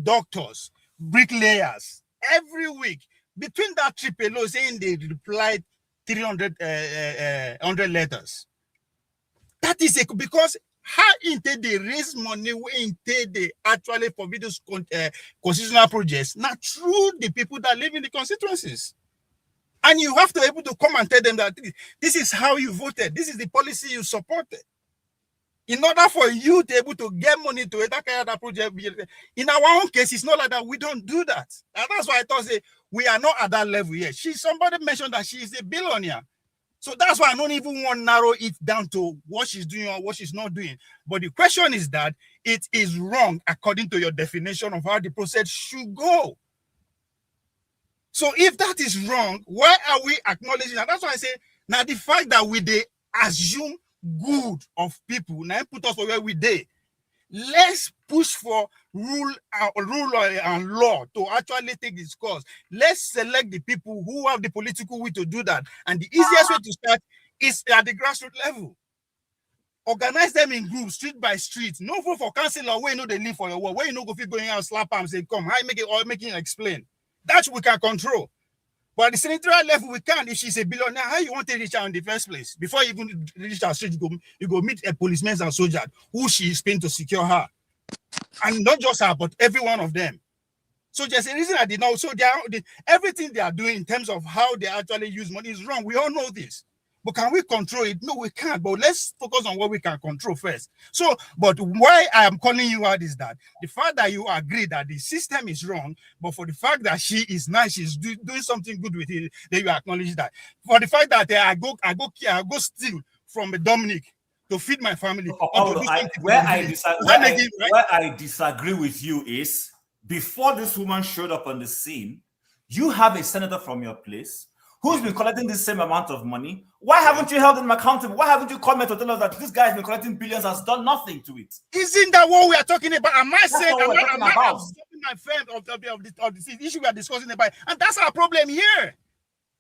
doctors, bricklayers, every week. Between that trip alone, saying they replied 300 letters. That is because how until they raise money, until they actually forbid those constitutional projects, not through the people that live in the constituencies. And you have to be able to come and tell them that this is how you voted, this is the policy you supported. In order for you to be able to get money to that kind of project, in our own case, it's not like that. We don't do that. And that's why I thought we are not at that level yet. Somebody mentioned that she is a billionaire. So that's why I don't even want to narrow it down to what she's doing or what she's not doing. But the question is that it is wrong according to your definition of how the process should go. So if that is wrong, why are we acknowledging that? That's why I say, now the fact that they assume good of people, now put us where we did. Let's push for rule and law to actually take this course. Let's select the people who have the political will to do that. And the easiest way to start is at the grassroots level. Organize them in groups, street by street. No vote for councillor where you know they live for your work. Where you know go fit going out, slap and say, come, how you make it or making it explain. That's what we can control. But at the senatorial level, we can't. If she's a billionaire, how you want to reach her in the first place? Before you even reach her street, you go meet a policeman and soldier who she is paying to secure her. And not just her, but every one of them. So there's a reason I did not. So everything they are doing in terms of how they actually use money is wrong. We all know this. But can we control it? No, we can't. But let's focus on what we can control first. So, but why I am calling you out is that the fact that you agree that the system is wrong, but for the fact that she is nice, she's doing something good with it, then you acknowledge that. For the fact that I go steal from a Dominic to feed my family. Where I disagree with you is, before this woman showed up on the scene, you have a senator from your place who's been collecting the same amount of money. Why haven't you held him accountable? Why haven't you come to tell us that this guy has been collecting billions, has done nothing to it? Isn't that what we are talking about? Am I saying I'm not stopping my friend of the issue we are discussing about? And that's our problem here.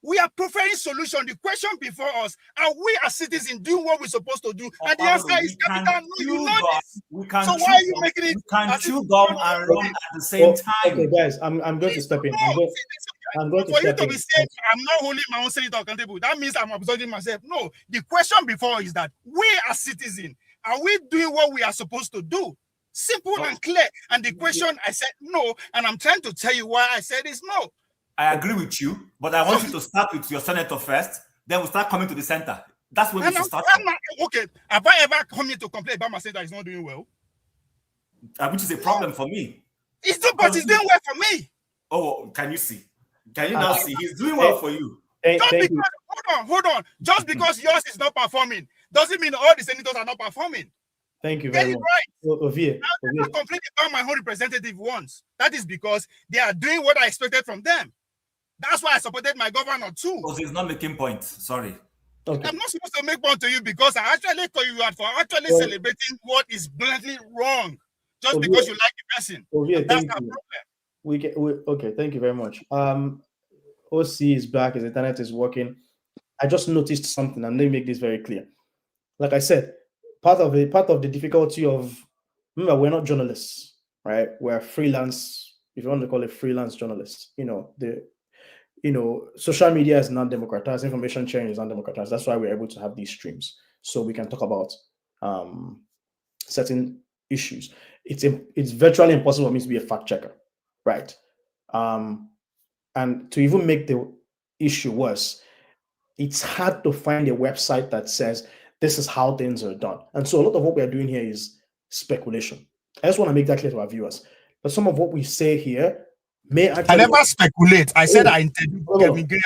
We are preferring solution. The question before us, are we as citizens doing what we're supposed to do? And the answer is capital no. You know this. So why are you making it? We can chew gum and run at the same time. Okay, guys, I'm going to step in. I'm going to for step you to in. be saying I'm not holding my own senator accountable, that means I'm absolving myself. No, the question before is that we as citizens, are we doing what we are supposed to do? Simple and clear. And the question I said no, and I'm trying to tell you why I said is no. I agree with you, but I want you to start with your senator first. Then we'll start coming to the center. That's where we should start. Okay, have I ever come here to complain about my senator is not doing well? Which is a problem for me. It's not, but he's doing well for me. Oh, can you see? Can you now see? He's doing well for you. Hold on. Just because yours is not performing doesn't mean all the senators are not performing. Thank you very much. Right. I never complained about my own representative once. That is because they are doing what I expected from them. That's why I supported my governor too. Because he's not making points. Sorry. Okay. I'm not supposed to make point to you because I actually call you out for actually celebrating what is blatantly wrong. Just because you like the person. That's our problem. Okay, thank you very much. OC is back, his internet is working. I just noticed something, and let me make this very clear. Like I said, part of the difficulty of, remember, we're not journalists, right? We're freelance, if you want to call it freelance journalists. Social media is not democratized, information sharing is not democratized. That's why we're able to have these streams, so we can talk about certain issues. It's virtually impossible for me to be a fact checker, right? And to even make the issue worse, it's hard to find a website that says this is how things are done. And so a lot of what we are doing here is speculation. I just want to make that clear to our viewers. But some of what we say here may actually... I never speculate. I said I intend to Kevin Graham.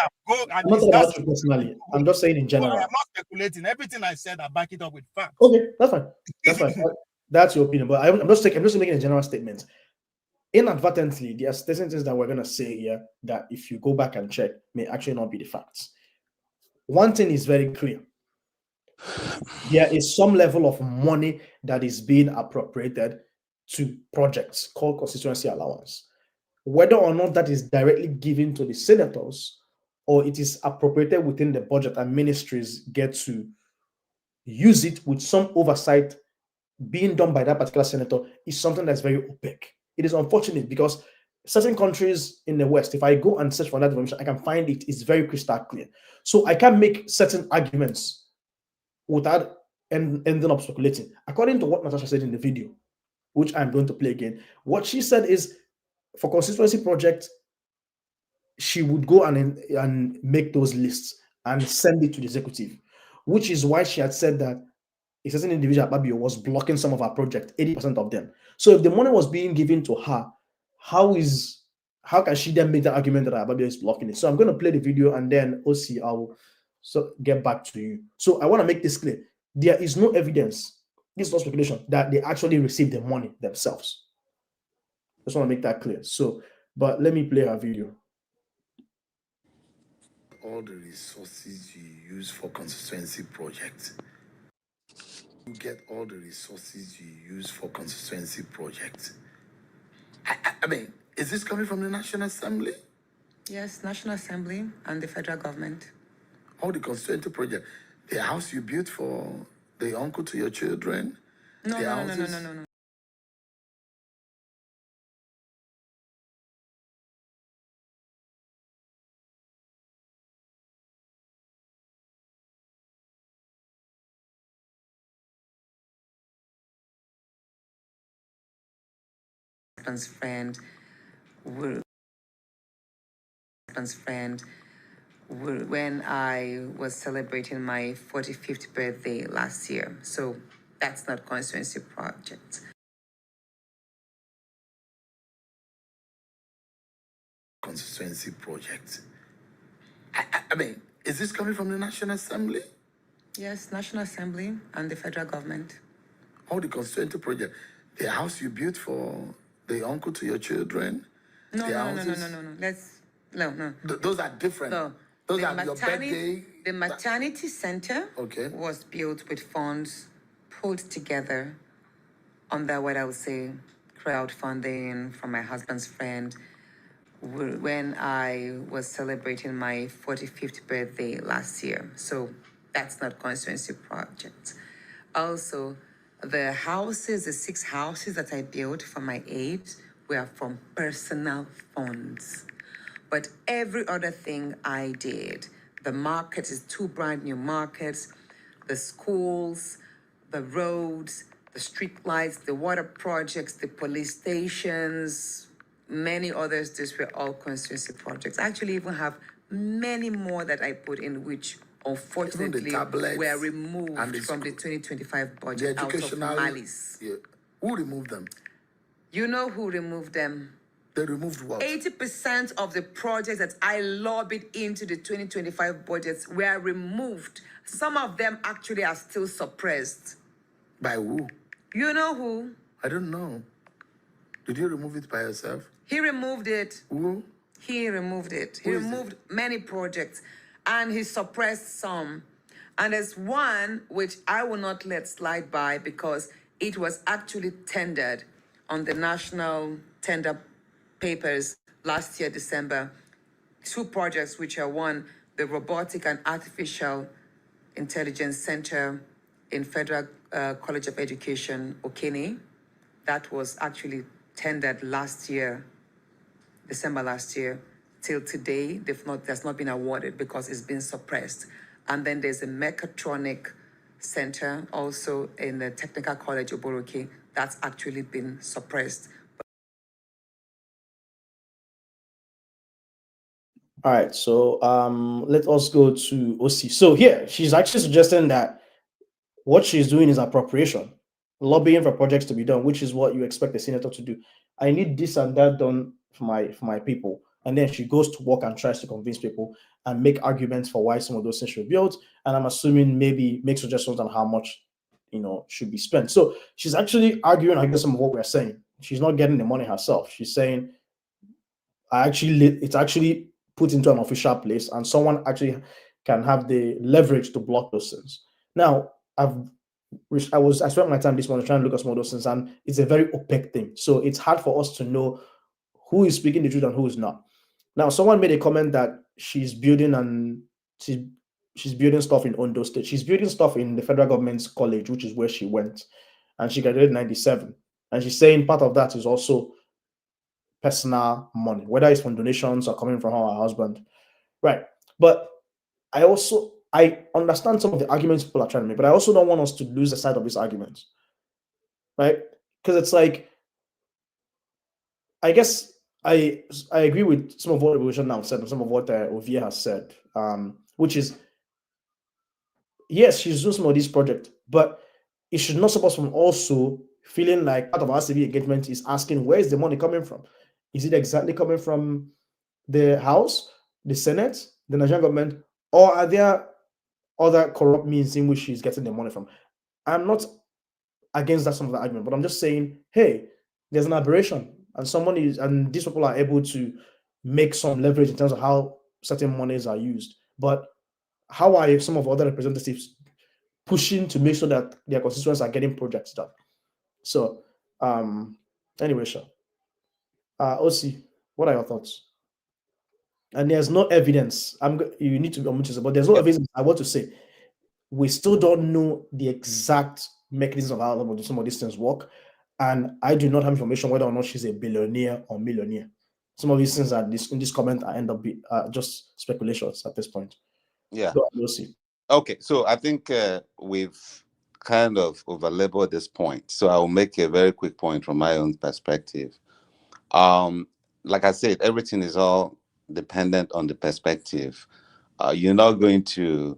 I'm not talking about you personally. I'm just saying in general. I'm not speculating. Everything I said, I back it up with facts. Okay, that's fine. That's fine. That's your opinion. But I'm just making a general statement. Inadvertently, there are certain things that we're going to say here that if you go back and check may actually not be the facts. One thing is very clear. There is some level of money that is being appropriated to projects called constituency allowance. Whether or not that is directly given to the senators or it is appropriated within the budget and ministries get to use it with some oversight being done by that particular senator is something that's very opaque. It is unfortunate because certain countries in the West, if I go and search for that information, I can find it. It's very crystal clear. So I can make certain arguments without ending up speculating. According to what Natasha said in the video, which I'm going to play again, what she said is for constituency projects, she would go and make those lists and send it to the executive, which is why she had said that a certain individual at Babio was blocking some of our projects, 80% of them. So if the money was being given to her, how can she then make the argument that Babio is blocking it? So I'm going to play the video and then OC, I'll get back to you. So I want to make this clear. There is no evidence, this is not speculation, that they actually received the money themselves. I just want to make that clear. So, but let me play her video. All the resources you use for constituency projects. You get all the resources you use for constituency projects. I mean, is this coming from the National Assembly? Yes, National Assembly and the federal government. All the constituency projects. The house you built for the uncle to your children? No. Friend husband's friend when I was celebrating my 45th birthday last year. So that's not constituency project. Constituency project. I mean, is this coming from the National Assembly? Yes, National Assembly and the federal government. Oh, the constituency project. The house you built for the uncle to your children? No. Those are different. No. Those are your birthday. The maternity center Okay. was built with funds pulled together under what I would say crowdfunding from my husband's friend when I was celebrating my 45th birthday last year. So that's not constituency project. Also, the 6 houses that I built for my aides were from personal funds. But every other thing I did, the market is 2 brand new markets, the schools, the roads, the street lights, the water projects, the police stations, many others, these were all constituency projects. I actually even have many more that I put in, which unfortunately were removed from the 2025 budget out of malice. Yeah. Who removed them? You know who removed them? They removed what? 80% of the projects that I lobbied into the 2025 budgets were removed. Some of them actually are still suppressed. By who? You know who? I don't know. Did you remove it by yourself? He removed it. Who? He removed it. He removed many projects and he suppressed some. And there's one which I will not let slide by because it was actually tendered on the national tender papers last year, December. 2 projects, which are one, the Robotic and Artificial Intelligence Center in Federal College of Education, Okene. That was actually tendered last year, December last year. Till today, that's not been awarded because it's been suppressed. And then there's a mechatronic center also in the Technical College of Oboroke that's actually been suppressed. All right, so let us go to OC. So here, she's actually suggesting that what she's doing is appropriation, lobbying for projects to be done, which is what you expect a senator to do. I need this and that done for my people. And then she goes to work and tries to convince people and make arguments for why some of those things should be built. And I'm assuming maybe make suggestions on how much, should be spent. So she's actually arguing against some of what we're saying. She's not getting the money herself. She's saying, it's actually put into an official place and someone actually can have the leverage to block those things. Now, I spent my time this morning trying to look at some of those things, and it's a very opaque thing. So it's hard for us to know who is speaking the truth and who is not. Now, someone made a comment that she's building stuff in Ondo State. She's building stuff in the federal government's college, which is where she went, and she graduated in 97. And she's saying part of that is also personal money, whether it's from donations or coming from her husband, right? But I understand some of the arguments people are trying to make, but I also don't want us to lose the sight of these arguments, right? Because it's like, I guess I agree with some of what Revolution now said and some of what Ovia has said, which is, yes, she's doing some of these projects, but it should not stop us from also feeling like part of our civic engagement is asking, where is the money coming from? Is it exactly coming from the House, the Senate, the Nigerian government, or are there other corrupt means in which she's getting the money from? I'm not against that some of the argument, but I'm just saying, hey, there's an aberration, and these people are able to make some leverage in terms of how certain monies are used. But how are some of other representatives pushing to make sure that their constituents are getting projects done? So, anyway, sure. OC, what are your thoughts? And there's no evidence. You need to be unmuted, but there's no evidence. I want to say, we still don't know the exact mechanism of how some of these things work, and I do not have information whether or not she's a billionaire or millionaire. Some of these things in this comment end up being just speculations at this point. Yeah. We'll see. Okay, so I think we've kind of overlabored this point. So I'll make a very quick point from my own perspective. like I said, everything is all dependent on the perspective. You're not going to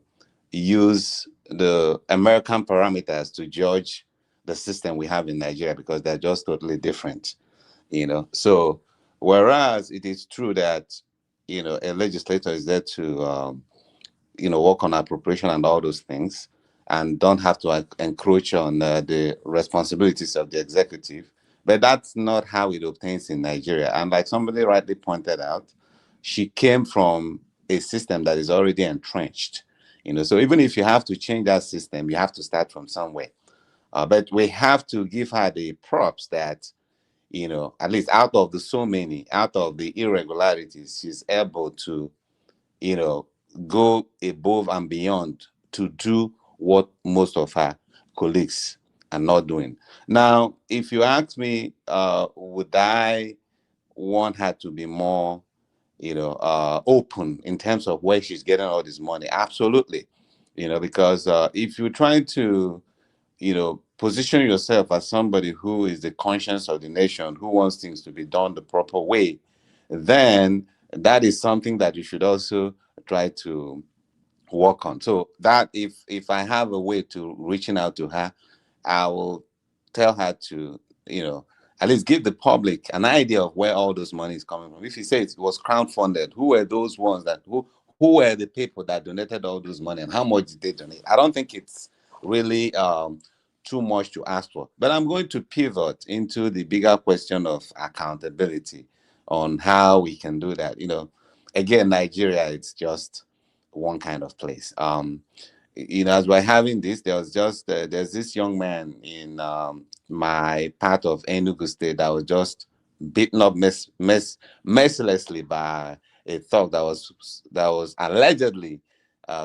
use the American parameters to judge the system we have in Nigeria because they're just totally different, So, whereas it is true that, a legislator is there to, work on appropriation and all those things and don't have to encroach on the responsibilities of the executive. But that's not how it obtains in Nigeria. And like somebody rightly pointed out, she came from a system that is already entrenched. So even if you have to change that system, you have to start from somewhere. But we have to give her the props that, at least out of the irregularities, she's able to, go above and beyond to do what most of her colleagues are not doing. Now, if you ask me, would I want her to be more, open in terms of where she's getting all this money? Absolutely. Because if you're trying to, position yourself as somebody who is the conscience of the nation, who wants things to be done the proper way, then that is something that you should also try to work on. So that if I have a way to reaching out to her, I will tell her to, at least give the public an idea of where all those money is coming from. If you say it was crowdfunded, who were those ones who were the people that donated all those money and how much did they donate? I don't think it's really too much to ask for. But I'm going to pivot into the bigger question of accountability on how we can do that. Again, Nigeria, it's just one kind of place. As we're having this, there's this young man in my part of Enugu State that was just beaten up mercilessly by a thug that was allegedly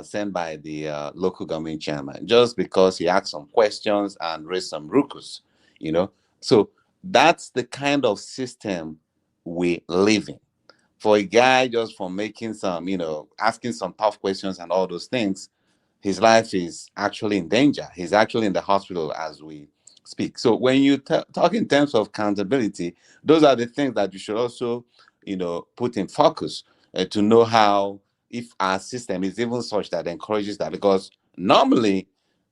sent by the local government chairman, just because he asked some questions and raised some ruckus. So that's the kind of system we live in. For a guy just for making some, asking some tough questions and all those things, his life is actually in danger. He's actually in the hospital as we speak. So when you talk in terms of accountability, those are the things that you should also, put in focus to know how, if our system is even such that encourages that. Because normally,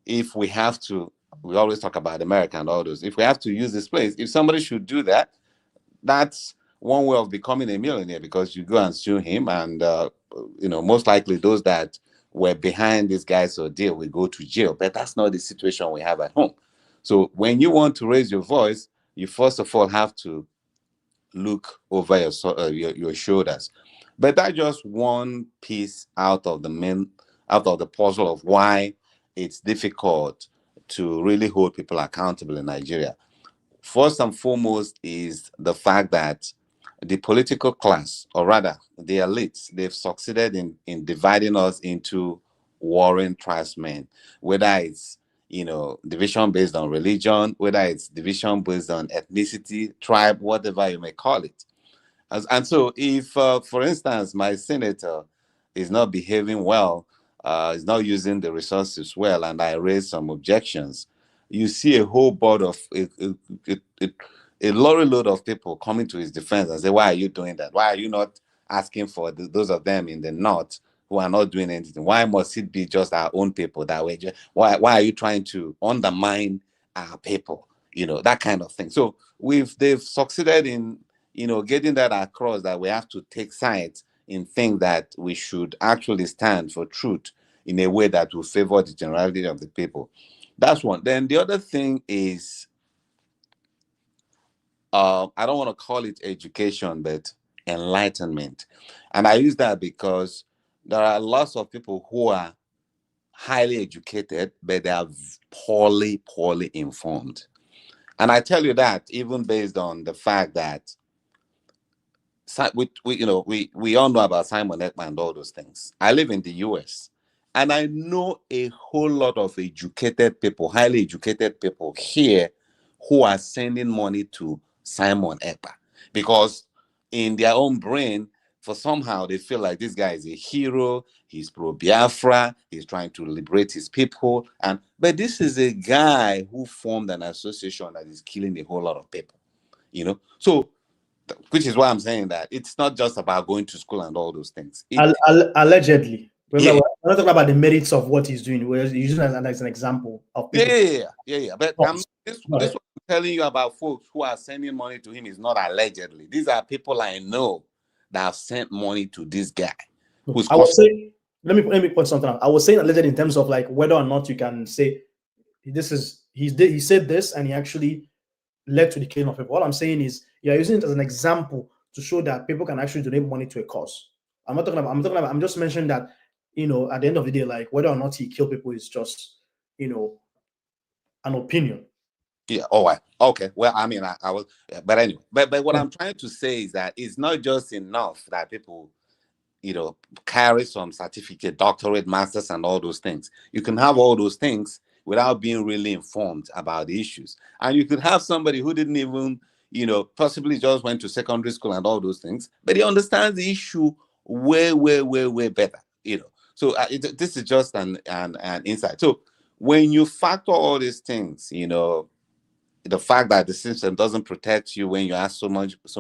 if we have to, we always talk about America and all those, if we have to use this place, if somebody should do that, that's one way of becoming a millionaire, because you go and sue him, and most likely those that were behind this guy's ordeal will go to jail. But that's not the situation we have at home. So when you want to raise your voice, you first of all have to look over your shoulders. But that's just one piece out of the puzzle of why it's difficult to really hold people accountable in Nigeria. First and foremost is the fact that the political class, or rather the elites, they've succeeded in dividing us into warring tribesmen, whether it's division based on religion, whether it's division based on ethnicity, tribe, whatever you may call it. And so if, for instance, my senator is not behaving well, is not using the resources well, and I raise some objections, you see a whole board of a lorry load of people coming to his defense and say, why are you doing that? Why are you not asking for those of them in the north who are not doing anything? Why must it be just our own people that way? Why are you trying to undermine our people? That kind of thing. So they've succeeded in getting that across, that we have to take sides in things that we should actually stand for truth in a way that will favor the generality of the people. That's one. Then the other thing is, I don't want to call it education, but enlightenment. And I use that because there are lots of people who are highly educated, but they are poorly informed. And I tell you that even based on the fact that we all know about Simon Ekman and all those things. I live in the US, and I know a whole lot of educated people, highly educated people here, who are sending money to Simon Ekpa because in their own brain, for somehow they feel like this guy is a hero, he's pro-Biafra, he's trying to liberate his people. But this is a guy who formed an association that is killing a whole lot of people. So which is why I'm saying that it's not just about going to school and all those things. Allegedly. Yeah. We're not talking about the merits of what he's doing. We're using it as an example of people. Yeah. But this what I'm telling you about folks who are sending money to him is not allegedly. These are people I know that have sent money to this guy. I was saying, let me point something out. I was saying alleged in terms of like whether or not you can say he said this and he actually led to the killing of people. All I'm saying is you're using it as an example to show that people can actually donate money to a cause. I'm just mentioning that, at the end of the day, like whether or not he killed people is just, an opinion. Yeah. Oh, okay. Well, I mean, I was, but anyway, but what I'm trying to say is that it's not just enough that people, carry some certificate, doctorate, masters, and all those things. You can have all those things without being really informed about the issues. And you could have somebody who didn't even, possibly just went to secondary school and all those things, but he understands the issue way better, So this is just an insight. So when you factor all these things, the fact that the system doesn't protect you when you ask so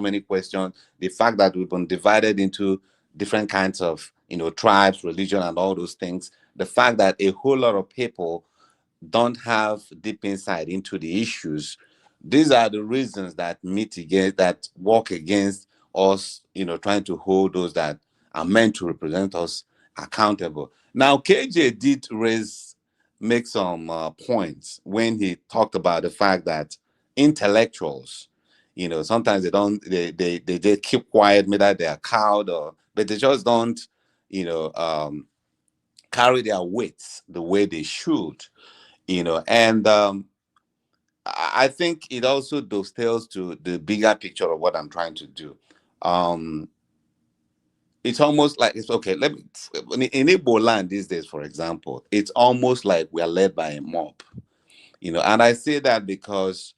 many questions, the fact that we've been divided into different kinds of, tribes, religion, and all those things, the fact that a whole lot of people don't have deep insight into the issues, these are the reasons that work against us, trying to hold those that are meant to represent us accountable. Now, KJ did make some points when he talked about the fact that intellectuals, sometimes they keep quiet, maybe they are cowed, but they just don't, carry their weights the way they should, and I think it also dovetails to the bigger picture of what I'm trying to do. It's almost like it's okay. In Igbo land these days, for example, it's almost like we are led by a mob, and I say that because,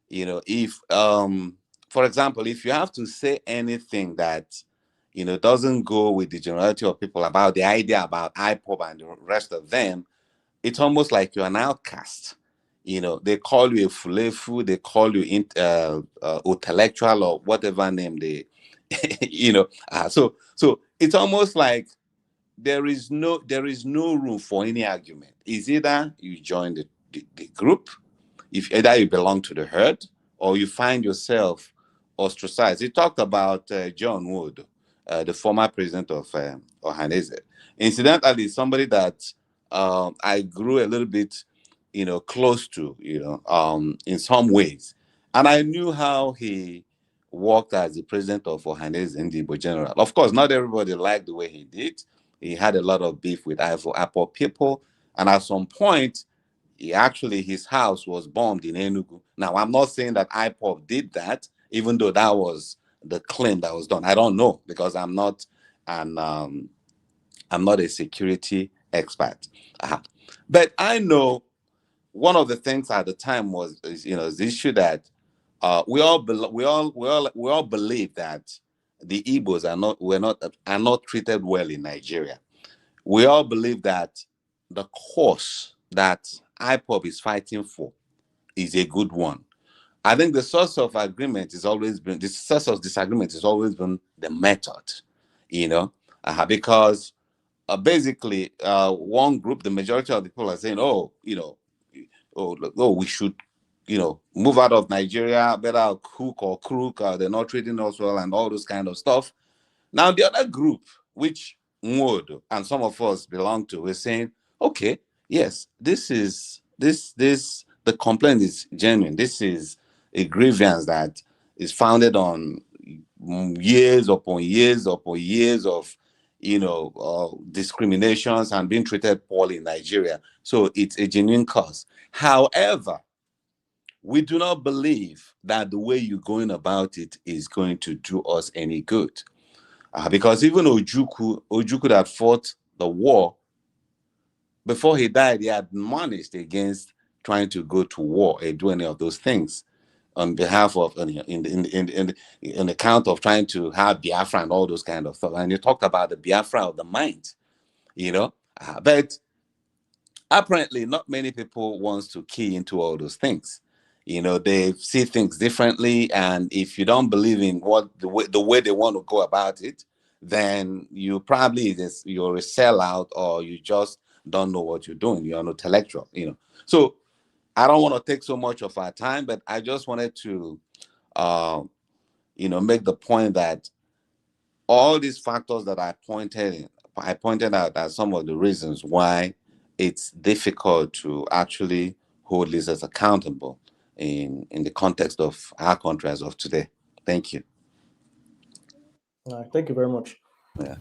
if for example, if you have to say anything that doesn't go with the generality of people about the idea about IPOB and the rest of them, it's almost like you're an outcast. They call you a fulefu, they call you intellectual or whatever name they, so it's almost like there is no room for any argument. It's either you join the group, if either you belong to the herd or you find yourself ostracized. He talked about John Wood, the former president of Ohanese. Incidentally, somebody that I grew a little bit, close to, in some ways. And I knew how he worked as the president of Ohanese in the Igbo General. Of course, not everybody liked the way he did. He had a lot of beef with IPOB people. And at some point, his house was bombed in Enugu. Now, I'm not saying that IPOB did that, even though that was the claim that was done. I don't know, because I'm not a security expert. But I know one of the things at the time was the issue that we all believe that the Igbos are not treated well in Nigeria. We all believe that the cause that IPOB is fighting for is a good one. I think the source of disagreement has always been the method, because basically one group, the majority of the people are saying, we should, move out of Nigeria, better cook or crook, they're not treating us well and all those kind of stuff. Now the other group, which Wood and some of us belong to, we're saying, okay, yes, the complaint is genuine. This is a grievance that is founded on years upon years upon years of discriminations and being treated poorly in Nigeria. So it's a genuine cause. However, we do not believe that the way you're going about it is going to do us any good. Because even Ojukwu that fought the war, before he died, he had admonished against trying to go to war or do any of those things on behalf of, in account of trying to have Biafra and all those kind of stuff. And you talked about the Biafra of the mind, but apparently not many people wants to key into all those things. They see things differently, and if you don't believe in the way they want to go about it, then you're a sellout, or you just don't know what you're doing. You're an intellectual, So I don't want to take so much of our time, but I just wanted to, make the point that all these factors that I pointed out as some of the reasons why it's difficult to actually hold leaders accountable in the context of our country as of today. Thank you. Thank you very much. Yeah.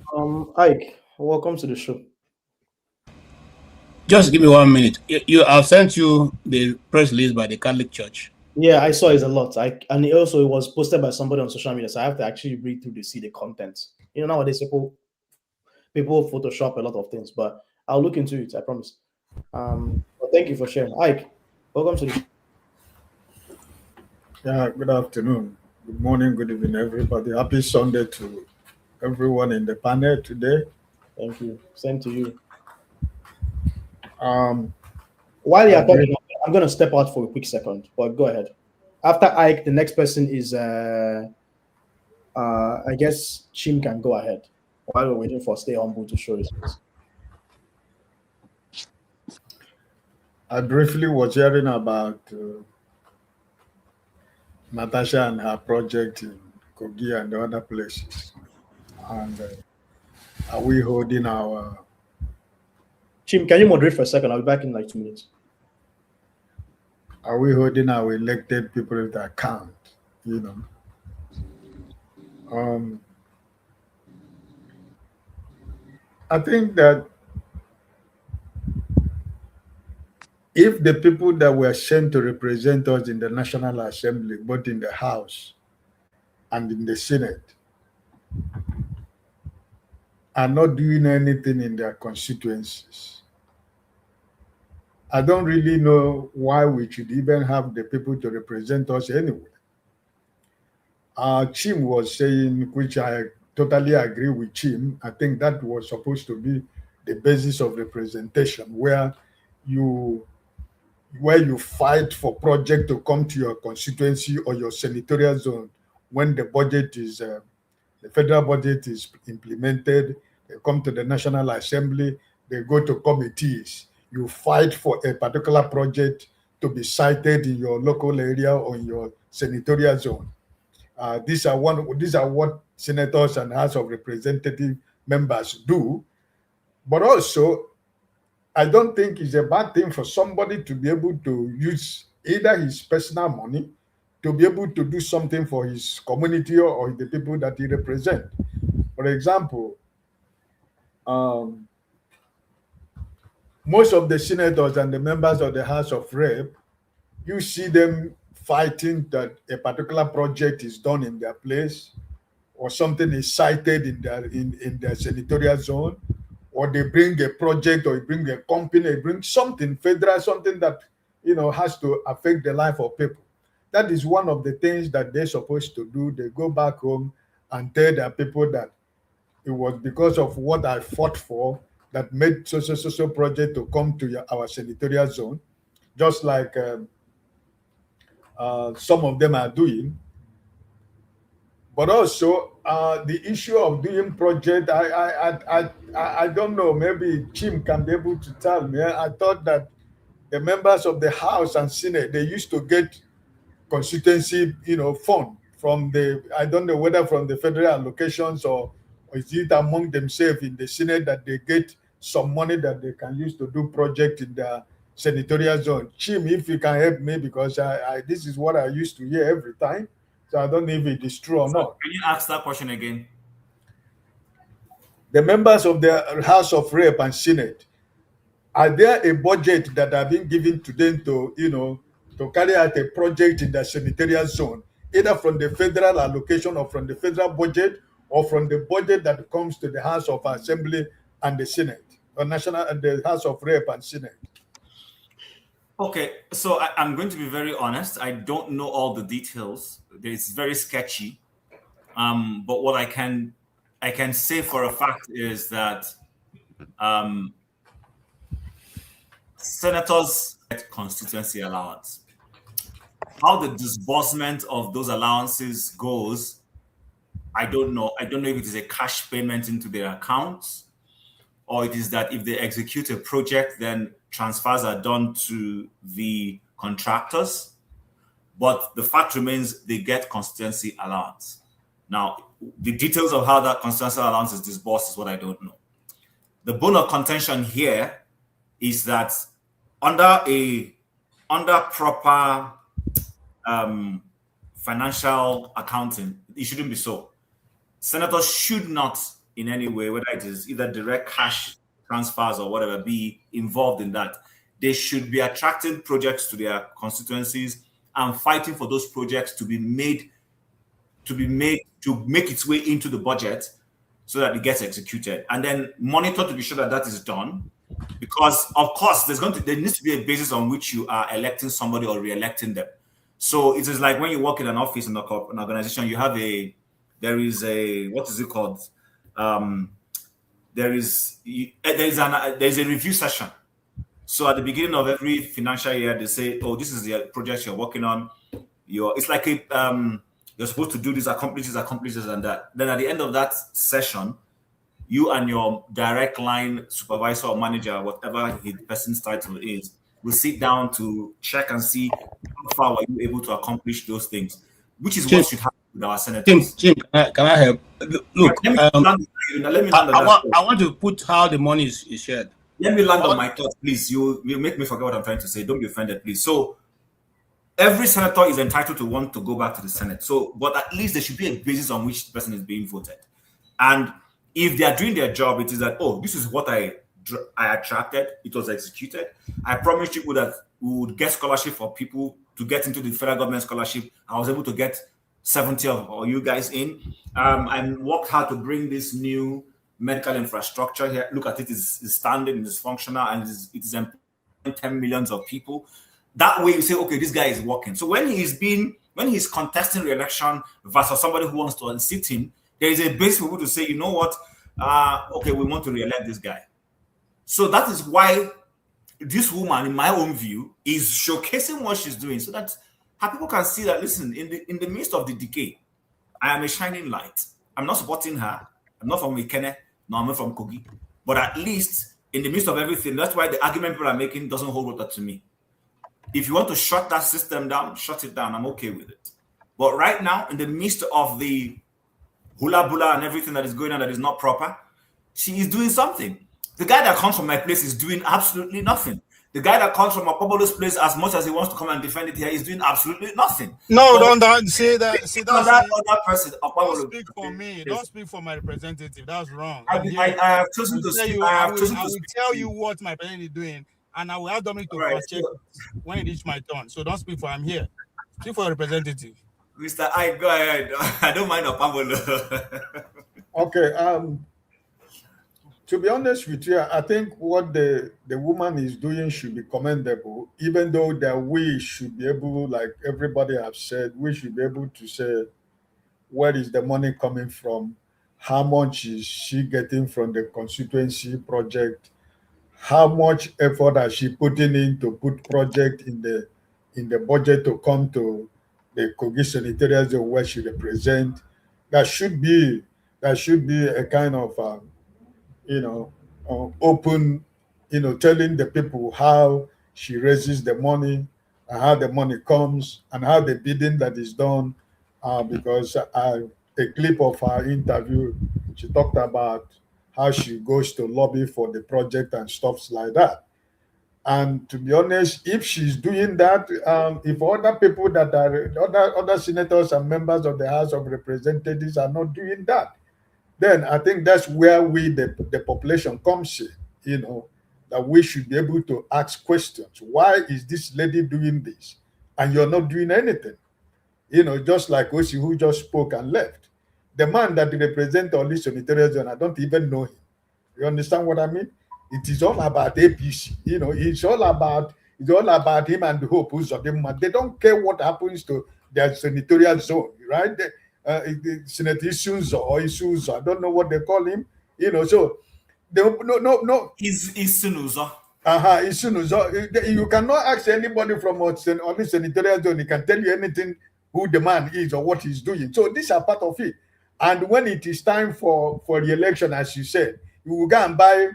Ike, welcome to the show. Just give me 1 minute. I've sent you the press release by the Catholic Church. Yeah, I saw it's a lot. And it was posted by somebody on social media, so I have to actually read through to see the content. Nowadays people Photoshop a lot of things, but I'll look into it. I promise. But thank you for sharing, Ike. Welcome to the show. Yeah, good afternoon, good morning, good evening, everybody. Happy Sunday to everyone in the panel today. Thank you. Same to you. While you're talking, I'm going to step out for a quick second, but go ahead. After Ike, the next person is, I guess Chim can go ahead while we're waiting for Stay Humble to show his face. I briefly was hearing about Natasha and her project in Kogi and other places. And are we holding our... Chim, can you moderate for a second? I'll be back in like 2 minutes. Are we holding our elected people to account? I think that if the people that were sent to represent us in the National Assembly, both in the House and in the Senate, are not doing anything in their constituencies, I don't really know why we should even have the people to represent us anyway. Chim was saying, which I totally agree with Chim, I think that was supposed to be the basis of representation, where you fight for project to come to your constituency or your senatorial zone when the budget is, the federal budget is implemented. They come to the National Assembly, they go to committees. You fight for a particular project to be cited in your local area or in your senatorial zone. These are what senators and House of Representative members do. But also, I don't think it's a bad thing for somebody to be able to use either his personal money to be able to do something for his community or the people that he represents. For example, most of the senators and the members of the House of Rep, you see them fighting that a particular project is done in their place, or something is cited in their senatorial zone, or they bring a project, or bring a company, bring something federal, something that has to affect the life of people. That is one of the things that they're supposed to do. They go back home and tell their people that it was because of what I fought for that made so project to come to our senatorial zone, just like some of them are doing. But also the issue of doing project, I don't know, maybe Chim can be able to tell me. I thought that the members of the House and Senate, they used to get constituency, fund from I don't know whether from the federal allocations or is it among themselves in the Senate that they get some money that they can use to do project in the senatorial zone. Chim, if you can help me, because this is what I used to hear every time. So I don't know if it is true or not. Can you ask that question again? The members of the House of Rep and Senate, are there a budget that have been given to them to carry out a project in the senatorial zone, either from the federal allocation or from the federal budget or from the budget that comes to the House of Assembly and the Senate, or national and the House of Rep and Senate? Okay, so I'm going to be very honest. I don't know all the details. It's very sketchy. But what I can say for a fact is that senators get constituency allowance. how the disbursement of those allowances goes, I don't know. I don't know if it is a cash payment into their accounts, or it is that if they execute a project, then transfers are done to the contractors. But the fact remains they get constituency allowance. Now, the details of how that constituency allowance is disbursed is what I don't know. The bone of contention here is that under proper financial accounting, it shouldn't be so. Senators should not in any way, whether it is either direct cash transfers or whatever, be involved in that. They should be attracting projects to their constituencies and fighting for those projects to make its way into the budget so that it gets executed, and then monitor to be sure that that is done. Because of course, there needs to be a basis on which you are electing somebody or re-electing them. So it is like when you work in an office in an organization, there is a what is it called? There is a review session. So at the beginning of every financial year, they say, "Oh, this is the project you're working on. It's like you're supposed to do this, accomplish this, and that." Then at the end of that session, you and your direct line supervisor or manager, whatever the person's title is, will sit down to check and see how far were you able to accomplish those things, which is what should happen with our senators. Jim, can I help? Look, I want to put how the money is shared. Let me land on my thoughts, please. You make me forget what I'm trying to say. Don't be offended, please. So every senator is entitled to want to go back to the Senate. So, but at least there should be a basis on which the person is being voted. And if they are doing their job, it is that, oh, this is what I attracted. It was executed. I promised people that we would get scholarship for people to get into the federal government scholarship. I was able to get 70 of you guys in. I worked hard to bring this new medical infrastructure here. Look at it, it's standing, it's functional, and it is employing 10 millions of people. That way you say, okay, this guy is working. So when he's contesting re-election versus somebody who wants to sit him, there is a base for people to say, you know what, okay, we want to re-elect this guy. So that is why this woman, in my own view, is showcasing what she's doing so that her people can see that, listen, in the midst of the decay, I am a shining light. I'm not supporting her. I'm not from Ikene, no, I'm not from Kogi. But at least in the midst of everything, that's why the argument people are making doesn't hold water to me. If you want to shut that system down, shut it down. I'm okay with it. But right now, in the midst of the hula bula and everything that is going on that is not proper, she is doing something. The guy that comes from my place is doing absolutely nothing. The guy that comes from a Apobolo's place, as much as he wants to come and defend it here, is doing absolutely nothing. No, don't say that. See, that other person. Don't speak for me. Don't speak for my representative. That's wrong. I have chosen to speak. I will tell you what my representative is doing, and I will have Dominic to cross-check when it reaches my turn. So don't speak for I'm here. Speak for a representative. Mr. I go ahead. I don't mind Apobolo. Okay. To be honest with you, I think what the woman is doing should be commendable, even though that we should be able, like everybody have said, we should be able to say, where is the money coming from? How much is she getting from the constituency project? How much effort has she putting in to put project in the budget to come to the Kogi Sanitarian Zone where she represents? That should be a kind of open, telling the people how she raises the money and how the money comes and how the bidding that is done. Because a clip of her interview, she talked about how she goes to lobby for the project and stuff like that. And to be honest, if she's doing that, if other people that are other senators and members of the House of Representatives are not doing that, then I think that's where we, the population, comes in, that we should be able to ask questions. Why is this lady doing this? And you're not doing anything. Just like Osi, who just spoke and left. The man that represents all this sanitarian zone, I don't even know him. You understand what I mean? It is all about APC. It's all about him and the Hope Uzodimma. They don't care what happens to their senatorial zone, right? Senator Issues or I don't know what they call him. So no. Is Sunuza? You cannot ask anybody from on this senatorial zone. He can tell you anything who the man is or what he's doing. So these are part of it. And when it is time for the election, as you said, you will go and buy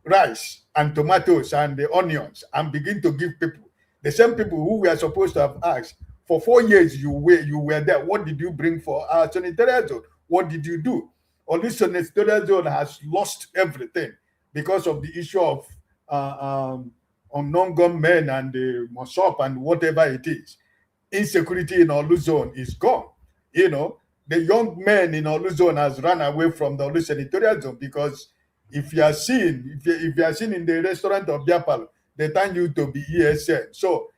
rice and tomatoes and the onions and begin to give people. The same people who were supposed to have asked for 4 years, you were there. What did you bring for our senatorial zone? What did you do? Or this senatorial zone has lost everything because of the issue of on non-gun men and the Mosop and whatever it is. Insecurity in Olu zone is gone. You know, the young men in Olu zone has run away from the Olu senatorial zone because if you are seen, if you are seen in the restaurant of Biapal, they turn you to be ESN. So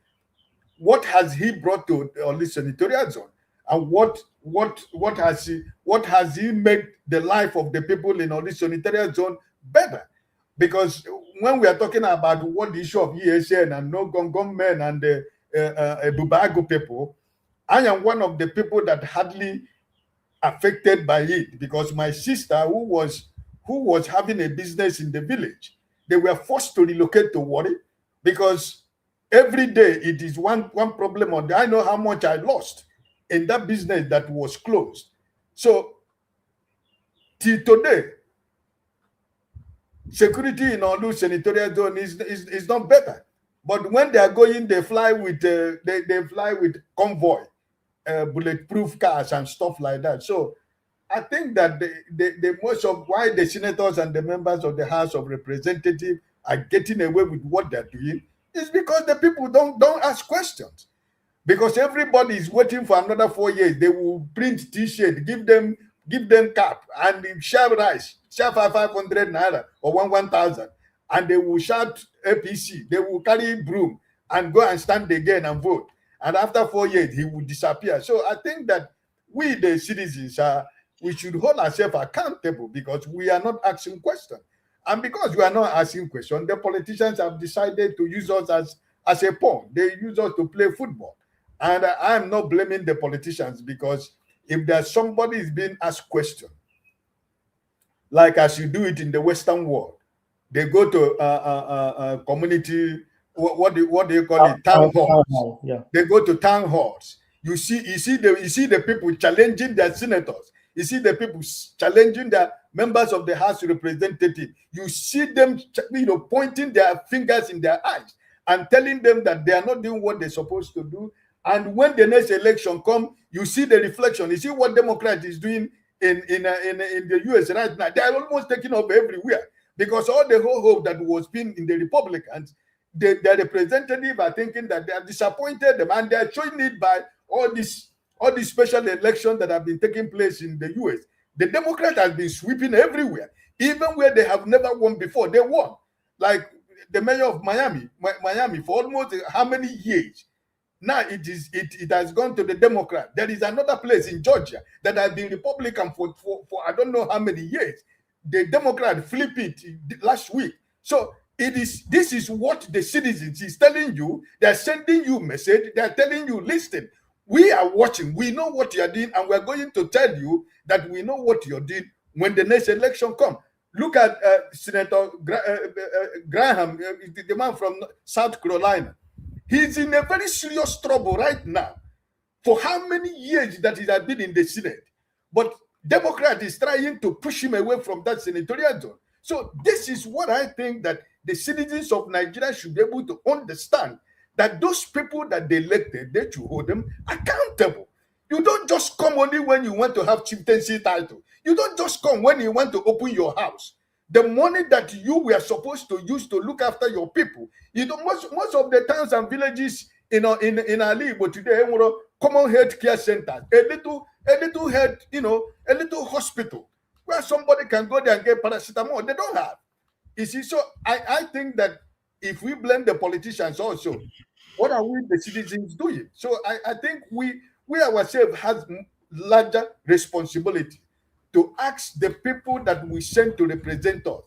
what has he brought to Olu senatorial zone? And what has he made the life of the people in Olu senatorial zone better? Because when we are talking about what the issue of ESN and no gun men and the Bubago people, I am one of the people that hardly affected by it because my sister, who was having a business in the village, they were forced to relocate to Warri because every day it is one problem. Or I know how much I lost in that business that was closed. So till today, security in Olu senatorial zone is not better. But when they are going, they fly with convoy, bulletproof cars and stuff like that. So I think that the most of why the senators and the members of the House of Representatives are getting away with what they're doing is because the people don't ask questions. Because everybody is waiting for another 4 years. They will print T-shirt, give them cap and share rice, share 500 naira or 1,000, and they will shout APC. They will carry broom and go and stand again and vote. And after 4 years, he will disappear. So I think that we, the citizens, we should hold ourselves accountable because we are not asking questions. And because we are not asking questions, the politicians have decided to use us as a pawn. They use us to play football. And I am not blaming the politicians because if there's somebody is being asked question, like as you do it in the Western world, they go to community, what do you call it, town halls. Yeah. They go to town halls. You see the people challenging their senators. You see the people challenging the members of the House of Representatives. You see them, pointing their fingers in their eyes and telling them that they are not doing what they're supposed to do. And when the next election comes, you see the reflection. You see what Democrats is doing in the US right now. They are almost taking over everywhere because all the whole hope that was being in the Republicans, their representatives are thinking that they are disappointed them, and they are showing it by all these special elections that have been taking place in the US. The Democrats have been sweeping everywhere, even where they have never won before. They won, like the mayor of Miami for almost how many years? Now it has gone to the Democrat. There is another place in Georgia that has been Republican for I don't know how many years. The Democrat flipped it last week. So this is what the citizens is telling you. They're sending you message. They're telling you, listen, we are watching. We know what you're doing, and we're going to tell you that we know what you're doing when the next election comes. Look at Senator Graham, the man from South Carolina. He's in a very serious trouble right now. For how many years that he has been in the Senate? But Democrat is trying to push him away from that senatorial zone. So this is what I think that the citizens of Nigeria should be able to understand, that those people that they elected, they should hold them accountable. You don't just come only when you want to have chieftaincy title. You don't just come when you want to open your house. The money that you were supposed to use to look after your people, most of the towns and villages in Alibo today, common health care centers, a little hospital where somebody can go there and get paracetamol. They don't have. You see, so I think that if we blame the politicians also, what are we, the citizens, doing? So I think we ourselves have larger responsibility to ask the people that we send to represent us,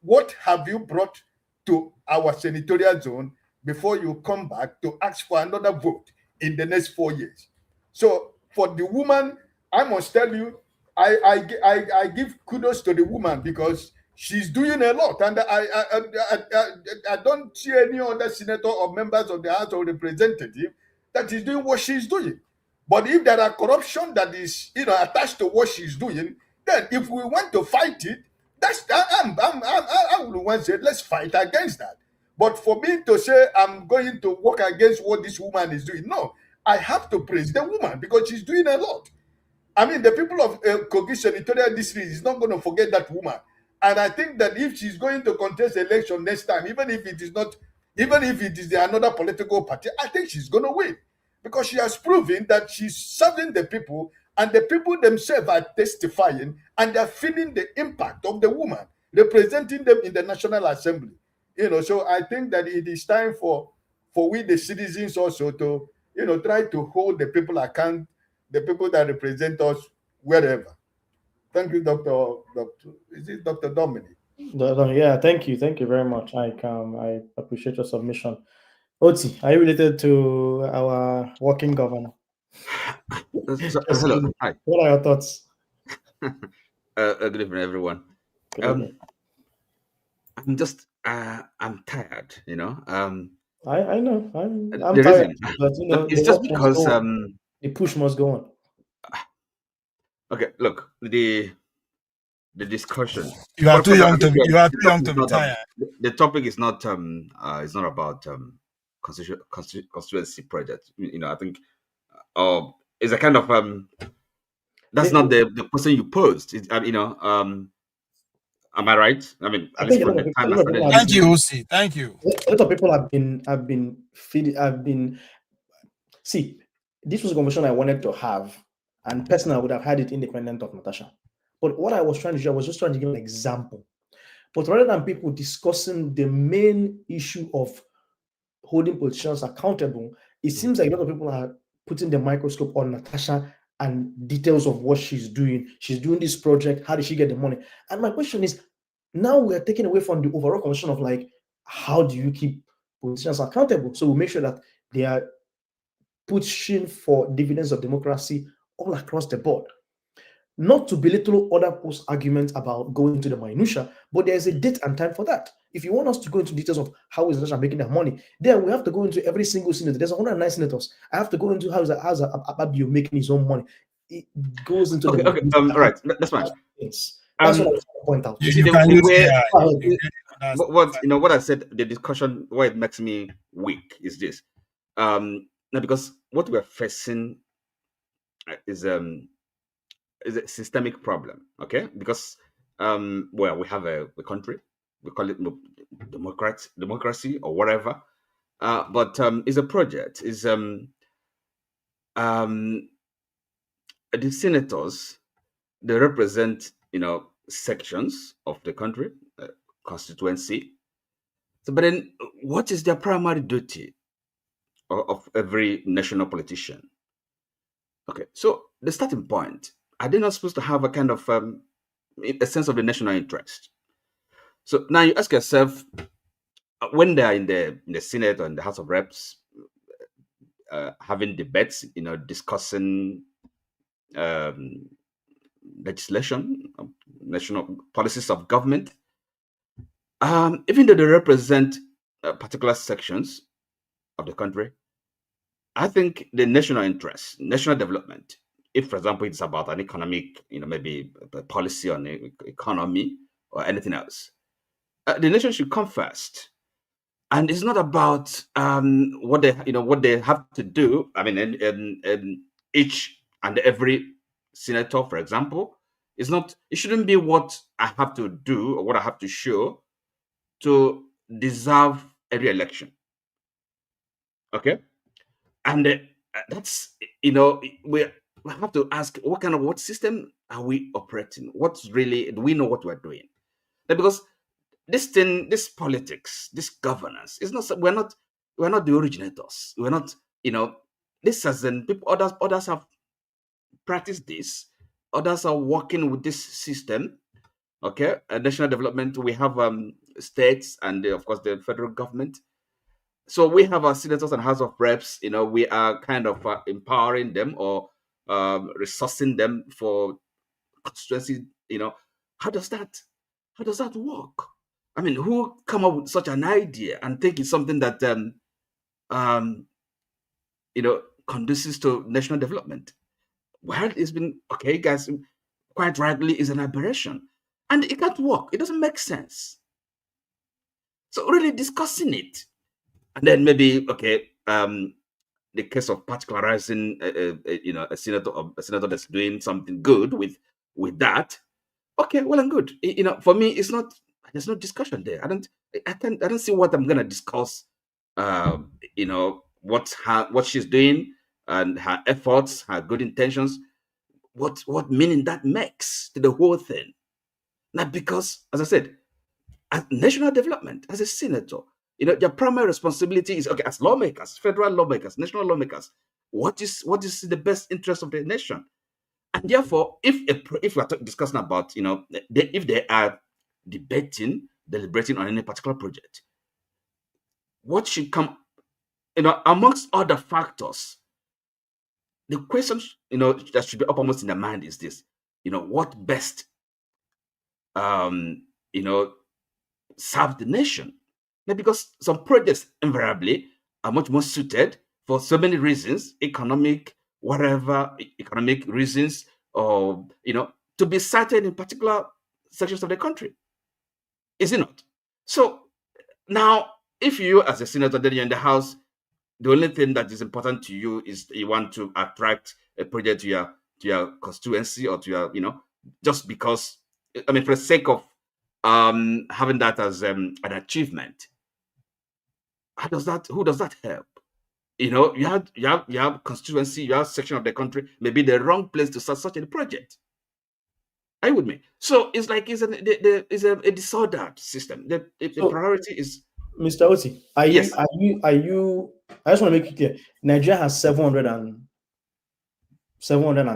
what have you brought to our senatorial zone before you come back to ask for another vote in the next 4 years? So for the woman, I must tell you, I give kudos to the woman because she's doing a lot, and I don't see any other senator or members of the House of Representatives that is doing what she's doing. But if there are corruption that is attached to what she's doing, then if we want to fight it, I would want to say let's fight against that. But for me to say I'm going to work against what this woman is doing, no, I have to praise the woman because she's doing a lot. I mean, the people of Kogi Senatorial District is not going to forget that woman. And I think that if she's going to contest election next time, even if it is another political party, I think she's going to win. Because she has proven that she's serving the people, and the people themselves are testifying, and they're feeling the impact of the woman, representing them in the National Assembly. So I think that it is time for we, the citizens, also to, try to hold the people account, the people that represent us wherever. Thank you, is it Dr. Dominic? Yeah, thank you very much. I appreciate your submission. Oti, are you related to our working governor? Hello, hi. What are your thoughts? Good evening, everyone. Good evening. I'm tired, I know. I'm the tired, reason, but it's just because the push must go on. Okay, look, the discussion. You are too young to be tired. The topic is not it's not about constituency project. I think it's a kind of that's not the question you posed. Am I right? I mean, at least from the time I started. Thank you, Osi. Thank you. A lot of people have been see, this was a conversation I wanted to have, and personally I would have had it independent of Natasha. But what I was trying to do, I was just trying to give an example. But rather than people discussing the main issue of holding politicians accountable, it seems like a lot of people are putting the microscope on Natasha and details of what she's doing. She's doing this project. How did she get the money? And my question is, now we are taking away from the overall conversation of like, how do you keep politicians accountable? So we make sure that they are pushing for dividends of democracy all across the board. Not to belittle other post arguments about going to the minutia, but there is a date and time for that. If you want us to go into details of how is Natasha making their money, then we have to go into every single senator. There's 109 senators. I have to go into how is Ababio making his own money. It goes into right. That's fine. That's what I was trying to point out. What I said, the discussion, why it makes me weak is this. Now, because what we're facing is a systemic problem, okay? Because we have a country, we call it democracy or whatever, but it's a project. Is the senators, they represent sections of the country, constituency. So, but then what is their primary duty of every national politician? Okay, so the starting point, are they not supposed to have a kind of a sense of the national interest? So now you ask yourself, when they are in the Senate or in the House of Reps, having debates, discussing legislation, national policies of government, even though they represent particular sections of the country, I think the national interest, national development, if, for example, it's about an economic, maybe a policy on the economy or anything else, the nation should come first. And it's not about what they have to do. I mean, in each and every senator, for example, it shouldn't be what I have to do or what I have to show to deserve a re-election. Okay? And that's, we have to ask, what system are we operating? Do we know what we're doing? Because this politics, this governance is not, we're not the originators. We're not, this as in people, others have practiced this. Others are working with this system. Okay. National development, we have states and of course the federal government. So we have our senators and House of Reps, we are kind of empowering them or resourcing them for constituency, how does that How does that work? I mean, who come up with such an idea and think it's something that conduces to national development? Well, it's been okay, guys. Quite rightly, is an aberration, and it can't work. It doesn't make sense. So really discussing it, and then maybe the case of particularizing, a senator that's doing something good with that. Okay, well and good. For me, it's not. There's no discussion there. I don't see what I'm gonna discuss. What she's doing and her efforts, her good intentions. What meaning that makes to the whole thing? Not because, as I said, as national development, as a senator, their primary responsibility is okay as lawmakers, federal lawmakers, national lawmakers. What is the best interest of the nation? And therefore, if we are discussing about, if they are deliberating on any particular project, what should come, amongst other factors, the question, that should be uppermost in their mind is this: what best, serve the nation? Now, because some projects invariably are much more suited for so many reasons, economic reasons, or to be cited in particular sections of the country. Is it not? So now, if you as a senator, then you're in the House, the only thing that is important to you is you want to attract a project to your constituency or to your, just because, for the sake of having that as an achievement. Who does that help? You have constituency, you have section of the country, maybe the wrong place to start such a project. Are you with me? So it's like it's a disordered system. The priority is. Mr. Oti, are you? I just want to make it clear. Nigeria has 700 and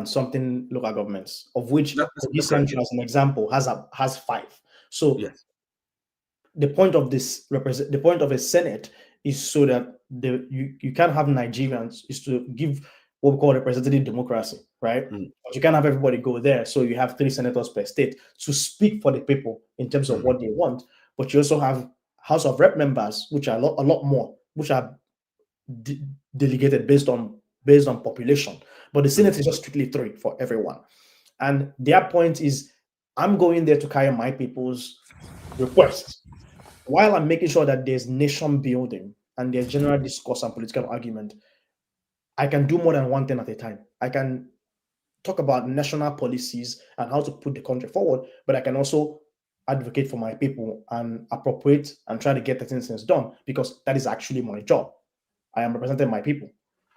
something local governments, of which this country, as an example, has 5. So yes. The point of a Senate is so that you can't have Nigerians, is to give what we call representative democracy, right? But you can't have everybody go there. So you have 3 senators per state to speak for the people in terms of what they want. But you also have House of Rep members, which are a lot more, which are delegated based on population. But the Senate is just strictly 3 for everyone. And their point is, I'm going there to carry my people's requests, while I'm making sure that there's nation building and there's general discourse and political argument. I can do more than one thing at a time. I can talk about national policies and how to put the country forward, but I can also advocate for my people and appropriate and try to get the things done, because that is actually my job. I am representing my people.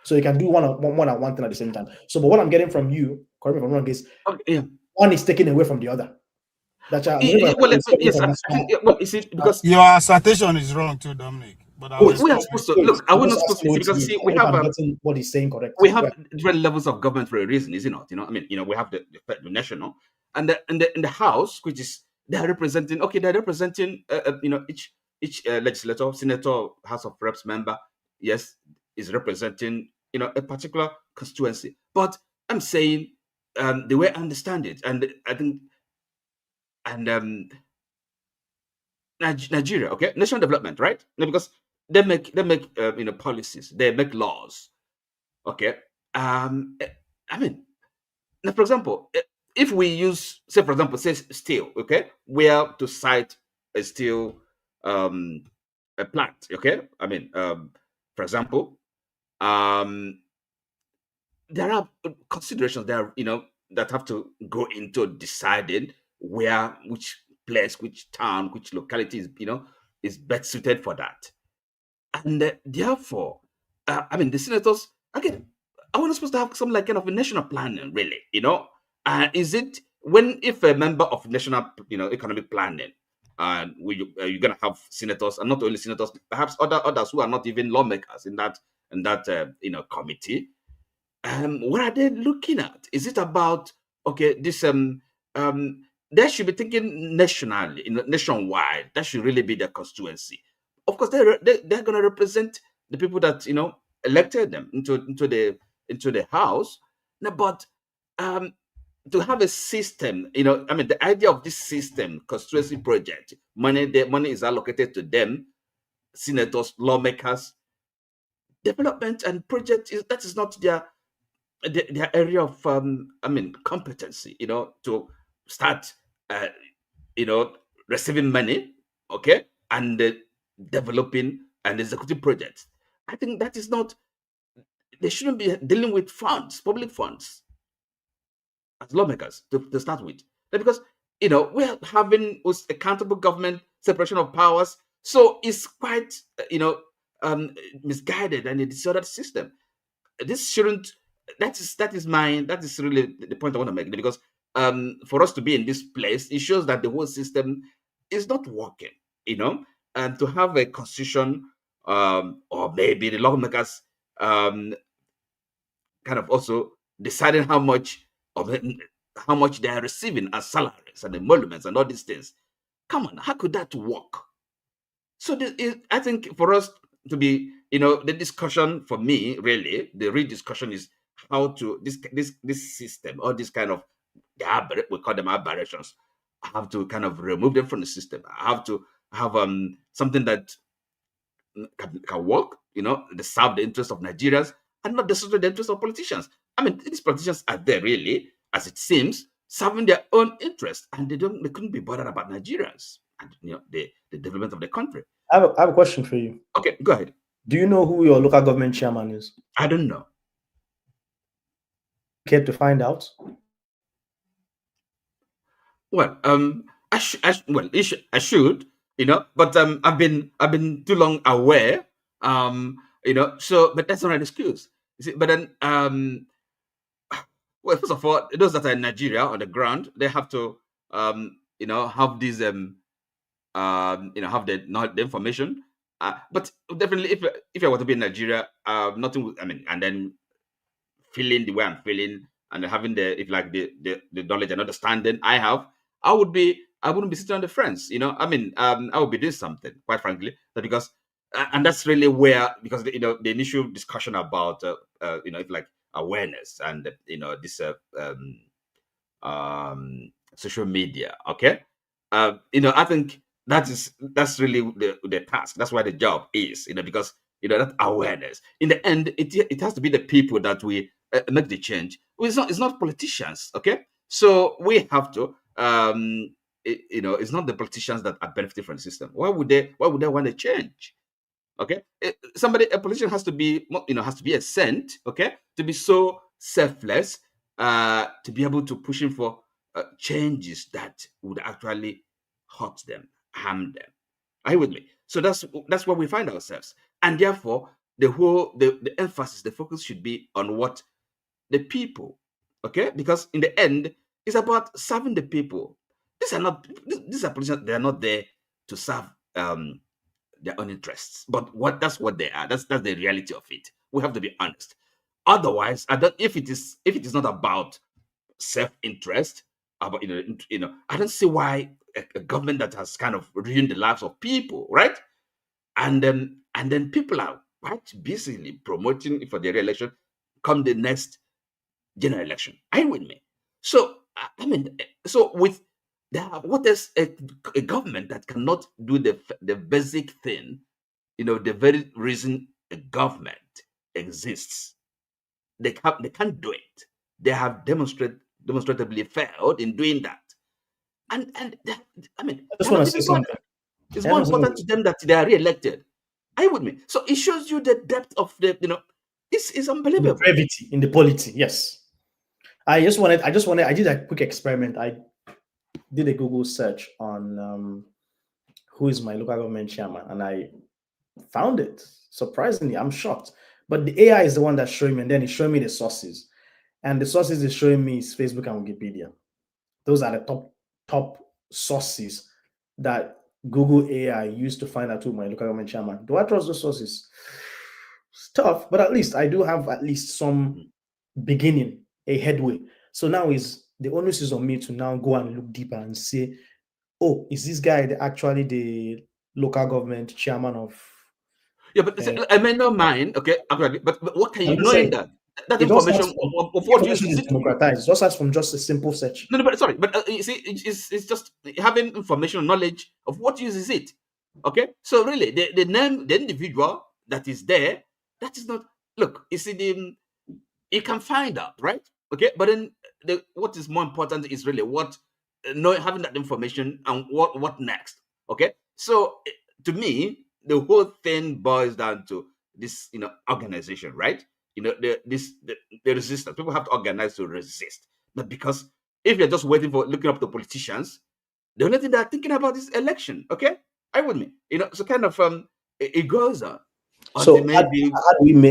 So you can do more than one thing at the same time. So, but what I'm getting from you, correct me if I'm wrong, is one is taken away from the other. That's because your assertion is wrong too, Dominic. But we are supposed to look. I wouldn't supposed to, because see, we have what he's saying correct. We have different levels of government for a reason, is it not? We have the national, and in the House, which is they're representing. Okay, they're representing. Each legislator, senator, House of Reps member, yes, is representing a particular constituency. But I'm saying the way I understand it, and I think. And Nigeria, okay, national development, right? Because they make policies, they make laws, okay. Now, for example, if we use, say, for example, say steel, okay, where to cite a steel a plant, okay. For example, there are considerations there, that have to go into deciding where, which place, which town, which locality is best suited for that. And therefore, the senators, again, I was supposed to have some kind of a national planning, really, is it if a member of national, economic planning, and you're going to have senators, and not only senators, perhaps others who are not even lawmakers in that committee, what are they looking at? Is it about, okay, this they should be thinking nationally, nationwide. That should really be their constituency. Of course, they're going to represent the people that elected them into the House. Now, but to have a system, the idea of this system, constituency project, the money is allocated to them, senators, lawmakers, development and project that is not their area of competency, to start receiving money, okay, and developing and executing projects. I think that is not, they shouldn't be dealing with funds, public funds, as lawmakers to start with. Because we're having accountable government, separation of powers, so it's quite misguided and a disordered system. This shouldn't. That is really the point I want to make, because for us to be in this place, it shows that the whole system is not working. And to have a constitution, or maybe the lawmakers kind of also deciding how much they are receiving as salaries and emoluments and all these things. Come on, how could that work? So I think for us to be, the discussion for me, really, the real discussion is how to this system, or this kind of, we call them aberrations. I have to kind of remove them from the system. I have to have something that can work, to serve the interests of Nigerians and not necessarily the interests of politicians. I mean, these politicians are there really, as it seems, serving their own interests, and they couldn't be bothered about Nigerians and the development of the country. I have a question for you. Okay, go ahead. Do you know who your local government chairman is? I don't know. Care to find out? Well, I should, but I've been too long aware, so, but that's not an excuse. You see, but then, well, first of all, those that are in Nigeria on the ground, they have to, have these, have the information. But definitely, if I were to be in Nigeria, nothing. And then feeling the way I'm feeling, and having the knowledge and understanding I have, I wouldn't be sitting on the fence. I would be doing something, quite frankly, because, and that's really where, because the initial discussion about awareness and this social media. Okay, I think that's really the task. That's why the job is, because that awareness. In the end, it has to be the people that we make the change. Well, it's not politicians. Okay, so we have to. It's not the politicians that are benefiting from the system. Why would they want to change? Okay, a politician has to be a saint. Okay, to be so selfless, to be able to push in for changes that would actually hurt them, harm them. Are you with me? So that's where we find ourselves, and therefore the emphasis, the focus should be on what the people. Okay, because in the end, it's about serving the people. These are politicians. They are not there to serve their own interests, but that's what they are. That's the reality of it. We have to be honest. Otherwise, if it is not about self-interest, about I don't see why a government that has kind of ruined the lives of people, right? And then people are quite busily promoting for the re-election come the next general election. Are you with me? So what is a government that cannot do the basic thing? The very reason a government exists, they can't do it. They have demonstrably failed in doing that. And I just want to say something. It's more important to them that they are re-elected. Are you with me? So it shows you the depth of the, it's unbelievable. The brevity in the polity, yes. I did a quick experiment. I did a Google search on who is my local government chairman, and I found it. Surprisingly, I'm shocked. But the AI is the one that's showing me, and then it's showing me the sources. And the sources is showing me is Facebook and Wikipedia. Those are the top sources that Google AI used to find out who my local government chairman. Do I trust those sources? It's tough, but at least I do have at least some beginning, a headway. So now the onus is on me to now go and look deeper and say, oh, is this guy actually the local government chairman of? Yeah, but I may not mind, okay, but what can you know in that? that It just information starts from, of what use information is is it to you? democratized. It just starts from just a simple search. No, but sorry, but you see, it's just having information, knowledge of what use is it. Okay, so really, the name, the individual that is there, that is not. Look, you see, you can find out, right? Okay, but then what is more important is really what having that information and what next. Okay, so to me, the whole thing boils down to this, organization, right? The resistance. People have to organize to resist, not because if you're just waiting for looking up the politicians, the only thing they're thinking about is election. Okay, I with me, so kind of it goes on. So Maybe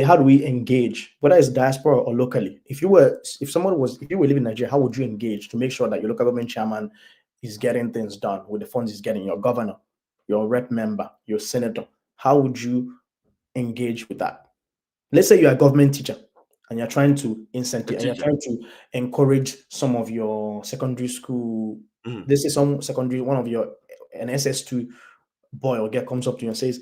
how do we engage, whether it's diaspora or locally? If you were living in Nigeria, how would you engage to make sure that your local government chairman is getting things done with the funds he's getting, your governor, your rep member, your senator? How would you engage with that? Let's say you're a government teacher and you're trying to incentive and you're trying to encourage some of your secondary school. Let's say some secondary, one of your an SS2 boy or girl comes up to you and says,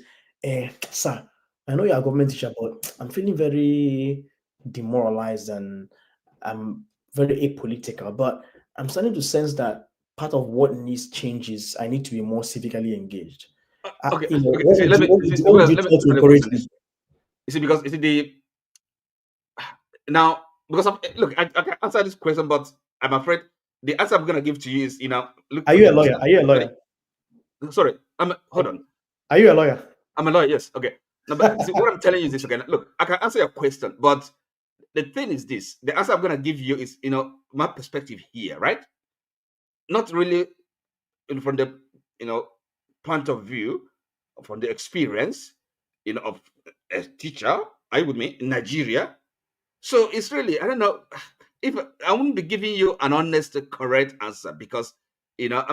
sir, I know you're a government teacher, but I'm feeling very demoralized and I'm very apolitical. But I'm starting to sense that part of what needs change is I need to be more civically engaged. okay. What See, would you try to encourage them? You see, because now because look, I can answer this question, but I'm afraid the answer I'm gonna give to you is look. Are you a lawyer? Are you a lawyer? Sorry, hold on. Are you a lawyer? I'm a lawyer. Yes. Okay. No, but see, what I'm telling you is this. Okay. Look, I can answer your question, but the thing is this: the answer I'm gonna give you is my perspective here, right? Not really from the point of view, from the experience of a teacher. I would mean in Nigeria. So it's really, I don't know if I wouldn't be giving you an honest, correct answer because I know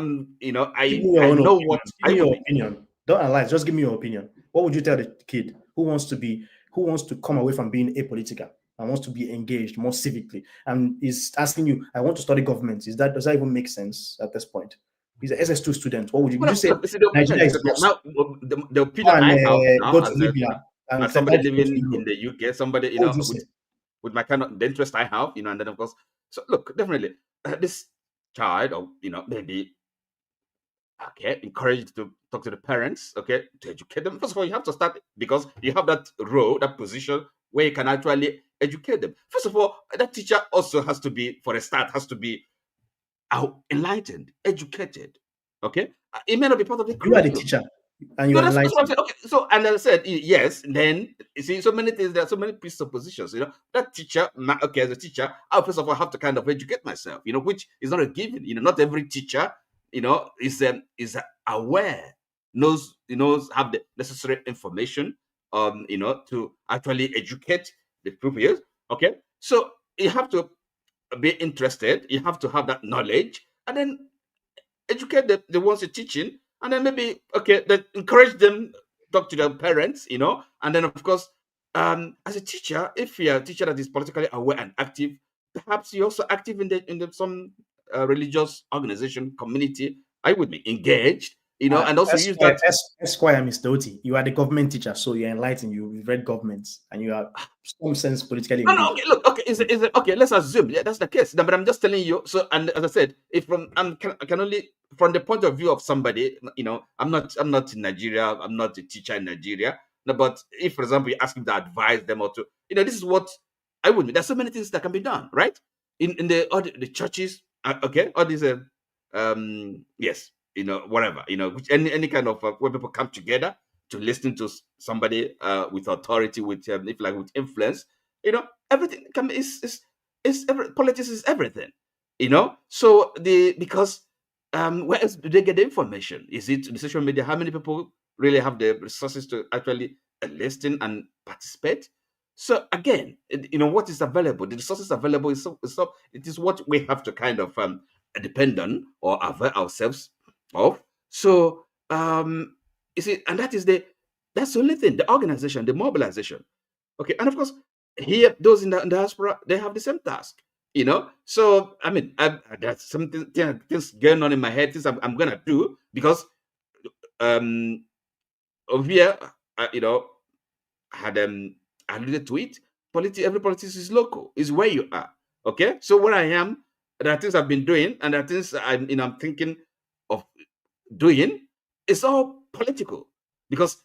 what give me your opinion. Don't analyze, just give me your opinion. What would you tell the kid who wants to come away from being apolitical and wants to be engaged more civically and is asking you, I want to study government? Does that even make sense at this point? He's an SS2 student. What would you say? Nigeria is lost. Now, the opinion I have now go to Libya as somebody living in the UK, somebody with my kind of the interest I have, and then of course, so look, definitely this child, or maybe encouraged to talk to the parents, to educate them. First of all, you have to start because you have that role, that position where you can actually educate them. First of all, that teacher also has to be, for a start, enlightened, educated. Okay, it may not be part of the curriculum. You are the teacher, and you're enlightened. That's what I'm saying. Okay, so and I said yes. Then you see, so many things. There are so many presuppositions. That teacher. Okay, as a teacher, I first of all have to kind of educate myself. Which is not a given. Not every teacher, is aware, knows have the necessary information, to actually educate the pupils. Okay, so you have to be interested. You have to have that knowledge, and then educate the ones you're teaching, and then maybe that encourage them, talk to their parents, and then of course, as a teacher, if you're a teacher that is politically aware and active, perhaps you're also active in some religious organization, community. I would be engaged, and also use that. Esquire, Mr. Oti, you are the government teacher, so you're enlightened. You've read governments, and you are, some sense, politically engaged. No, okay, look, okay, is it okay? Let's assume, yeah, that's the case. No, but I'm just telling you. So, and as I said, if I can only from the point of view of somebody, I'm not in Nigeria. I'm not a teacher in Nigeria. No, but if, for example, you ask me to advise them or to, this is what I would. There's so many things that can be done, right? In the churches, all these, yes. Whatever, which any kind of where people come together to listen to somebody with authority, with if like with influence, everything politics is everything, So because where else do they get the information? Is it the social media? How many people really have the resources to actually listen and participate? So again, what is available? The resources available it is what we have to kind of depend on or avail ourselves of. So you see, and that's the only thing, the organization, the mobilization. Okay, and of course here those in the diaspora, they have the same task, So I mean, there's something things going on in my head, things I'm gonna do, because over here, had alluded to it. every politics is local, is where you are. Okay, so where I am, there are things I've been doing, and there are things I'm thinking of doing. It's all political because,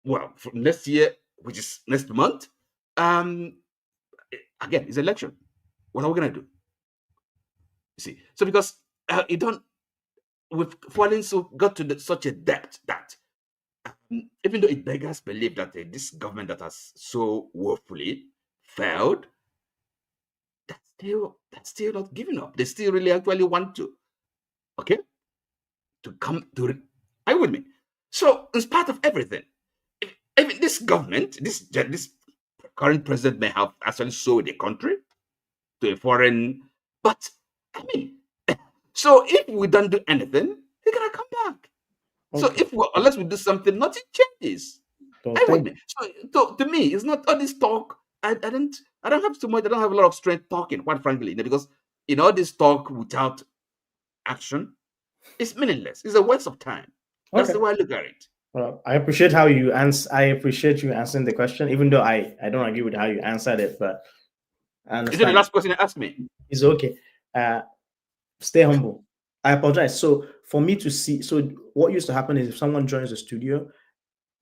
well, for next year, which is next month, again, it's election. What are we gonna do? You see, so because you don't, we've fallen got to such a depth that even though it beggars belief that this government that has so woefully failed, that's still not giving up. They still really actually want to, okay, to come to. Are you with me? So, in spite of everything, even this government, this current president may have actually sold the country to a foreign, but I mean, so if we don't do anything, they're gonna come back. So if unless we do something, nothing changes. So Are you with me? So to me, it's not all this talk. I don't have too much. I don't have a lot of strength talking, quite frankly, because all this talk without action is meaningless. It's a waste of time. That's the way I look at it. Well, I appreciate how you answer. I appreciate you answering the question, even though I don't agree with how you answered it. But I understand. Is it the last question you asked me? It's okay. Stay humble. I apologize. So for me to see, so what used to happen is if someone joins the studio,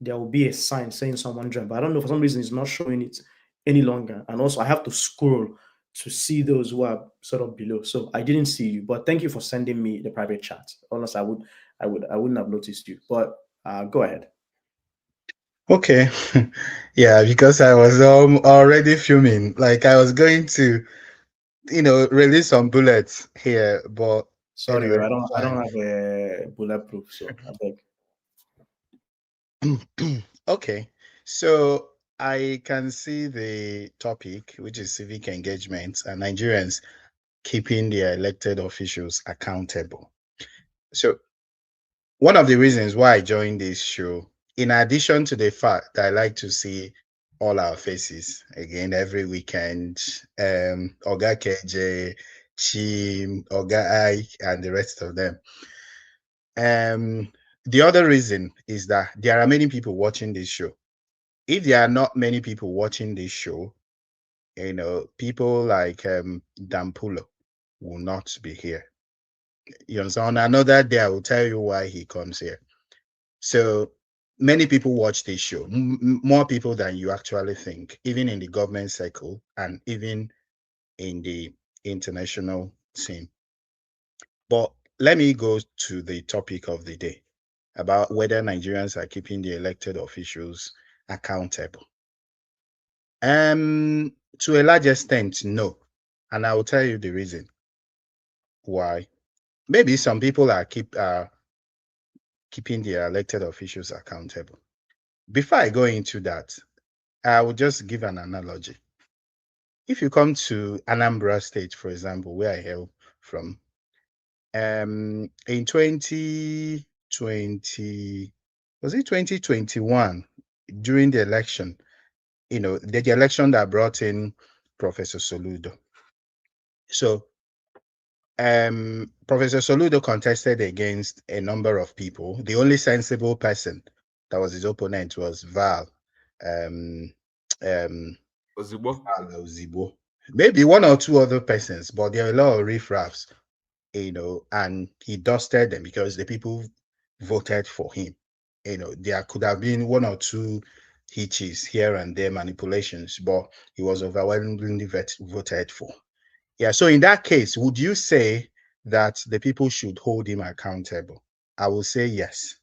there will be a sign saying someone joined, but I don't know, for some reason it's not showing it any longer. And also I have to scroll to see those who are sort of below. So I didn't see you, but thank you for sending me the private chat. Honestly, I wouldn't have noticed you, but go ahead. Okay. Yeah, because I was already fuming. Like I was going to, release some bullets here, but sorry, anyway, I don't have a bulletproof, so I beg. Okay. So I can see the topic, which is civic engagement and Nigerians keeping their elected officials accountable. So one of the reasons why I joined this show, in addition to the fact that I like to see all our faces again every weekend, Oga KJ, Chim, Oga I, and the rest of them. The other reason is that there are many people watching this show. If there are not many people watching this show, people like Dampulo will not be here. So on another day, I will tell you why he comes here. So many people watch this show, more people than you actually think, even in the government circle and even in the international scene. But let me go to the topic of the day about whether Nigerians are keeping the elected officials accountable. To a large extent, no. And I will tell you the reason why. Maybe some people are keeping their elected officials accountable. Before I go into that, I will just give an analogy. If you come to Anambra State, for example, where I hail from, in 2020, was it 2021, during the election, the election that brought in Professor Soludo. So Professor Soludo contested against a number of people. The only sensible person that was his opponent was Val. Ozigbo. Maybe one or two other persons, but there are a lot of riffraffs, and he dusted them because the people voted for him. There could have been one or two hitches here and there, manipulations, but he was overwhelmingly voted for. Yeah, so in that case, would you say that the people should hold him accountable? I will say yes,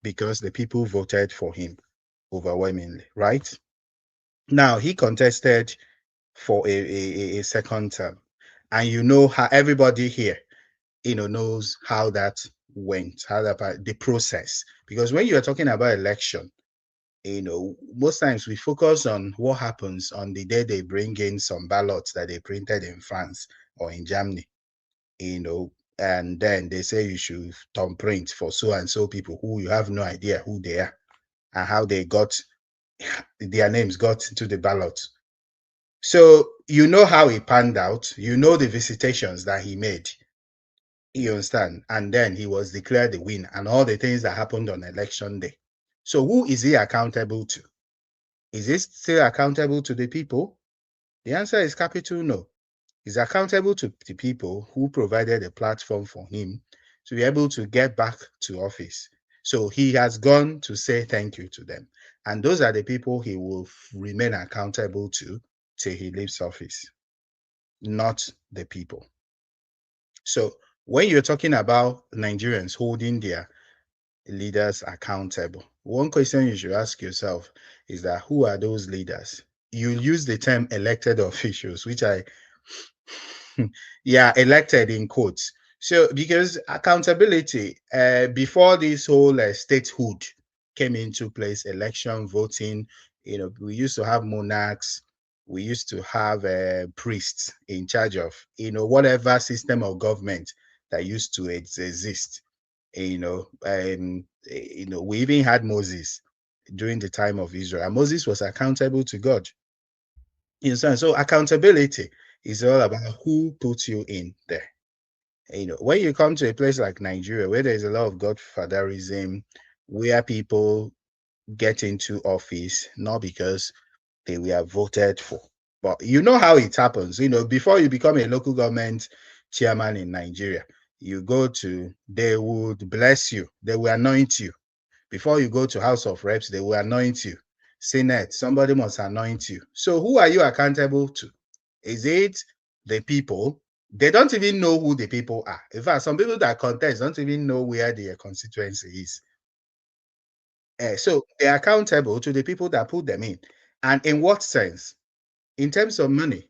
because the people voted for him overwhelmingly, right? Now, he contested for a second term, and how everybody here, knows how that went, the process. Because when you are talking about election, most times we focus on what happens on the day they bring in some ballots that they printed in France or in Germany, and then they say you should thumbprint for so and so people who you have no idea who they are and how they got their names got into the ballot. So how he panned out, the visitations that he made. You understand? And then he was declared the winner and all the things that happened on election day. So who is he accountable to? Is he still accountable to the people? The answer is capital no. He's accountable to the people who provided a platform for him to be able to get back to office. So he has gone to say thank you to them. And those are the people he will remain accountable to till he leaves office, not the people. So when you're talking about Nigerians holding their leaders accountable, one question you should ask yourself is that who are those leaders? You use the term elected officials, which I yeah, elected in quotes. So because accountability, before this whole statehood came into place, election voting, we used to have monarchs, we used to have priests in charge of whatever system of government that used to exist. We even had Moses during the time of Israel, and Moses was accountable to God. So accountability is all about who puts you in there. When you come to a place like Nigeria, where there's a lot of godfatherism, where people get into office not because they were voted for, but you know how it happens. Before you become a local government chairman in Nigeria, they would bless you, they will anoint you. Before you go to House of Reps, they will anoint you. Senate, somebody must anoint you. So who are you accountable to? Is it the people? They don't even know who the people are. In fact, some people that contest don't even know where their constituency is. So they're accountable to the people that put them in. And in what sense? In terms of money.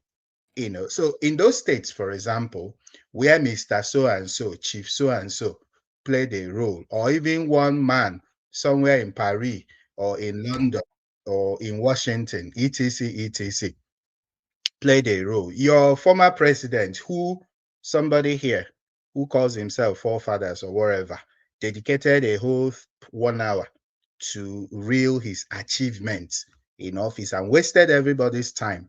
So in those states, for example, where Mr. So-and-so, Chief so-and-so played a role, or even one man somewhere in Paris or in London or in Washington, etc., played a role. Your former president, somebody here who calls himself forefathers or whatever, dedicated a whole 1 hour to reel his achievements in office and wasted everybody's time.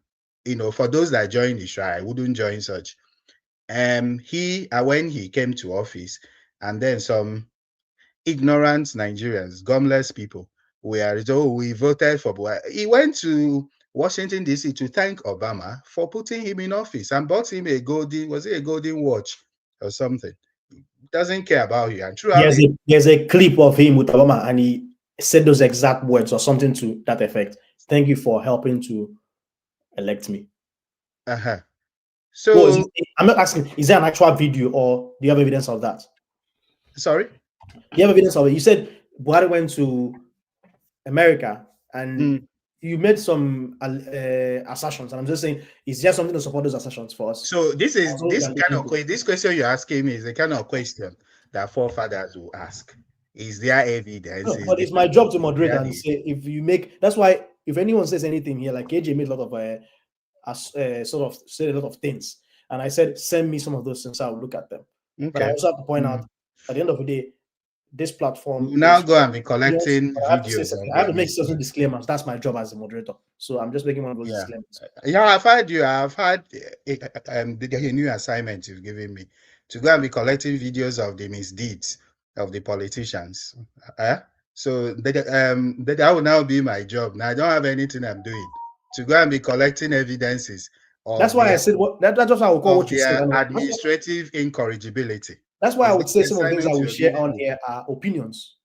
For those that joined the show, I wouldn't join such. When he came to office, and then some ignorant Nigerians, gumless people, we voted for Buhari. He went to Washington, D.C. to thank Obama for putting him in office and bought him a golden watch or something. He doesn't care about you. And there's a clip of him with Obama, and he said those exact words or something to that effect. Thank you for helping to elect me. So I'm not asking, is there an actual video or do you have evidence of that? Sorry? Do you have evidence of it? You said Buhari went to America and you made some assertions, and I'm just saying, is there something to support those assertions for us? So this question you're asking me is the kind of question that forefathers will ask. Is there evidence? No, but it's my job to moderate and say, if you make, that's why if anyone says anything here, like KJ made a lot of sort of said a lot of things, and I said, send me some of those things, I'll look at them. Okay. But I also have to point out, at the end of the day, this platform we'll now go and be collecting videos. I have to make certain disclaimers. That's my job as a moderator. So I'm just making one of those disclaimers. Yeah, I've had the new assignment you've given me to go and be collecting videos of the misdeeds of the politicians. So that will now be my job. Now I don't have anything I'm doing to go and be collecting evidences. That's why I said that's what I would call what you said. Administrative incorrigibility. That's why I would say some of the things I will share on here are opinions,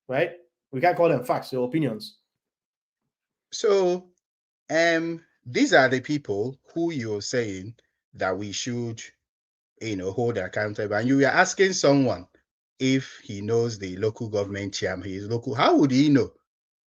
right? We can't call them facts, they're opinions. So, these are the people who you're saying that we should, hold accountable. And you are asking someone if he knows the local government chairman, he is local. How would he know?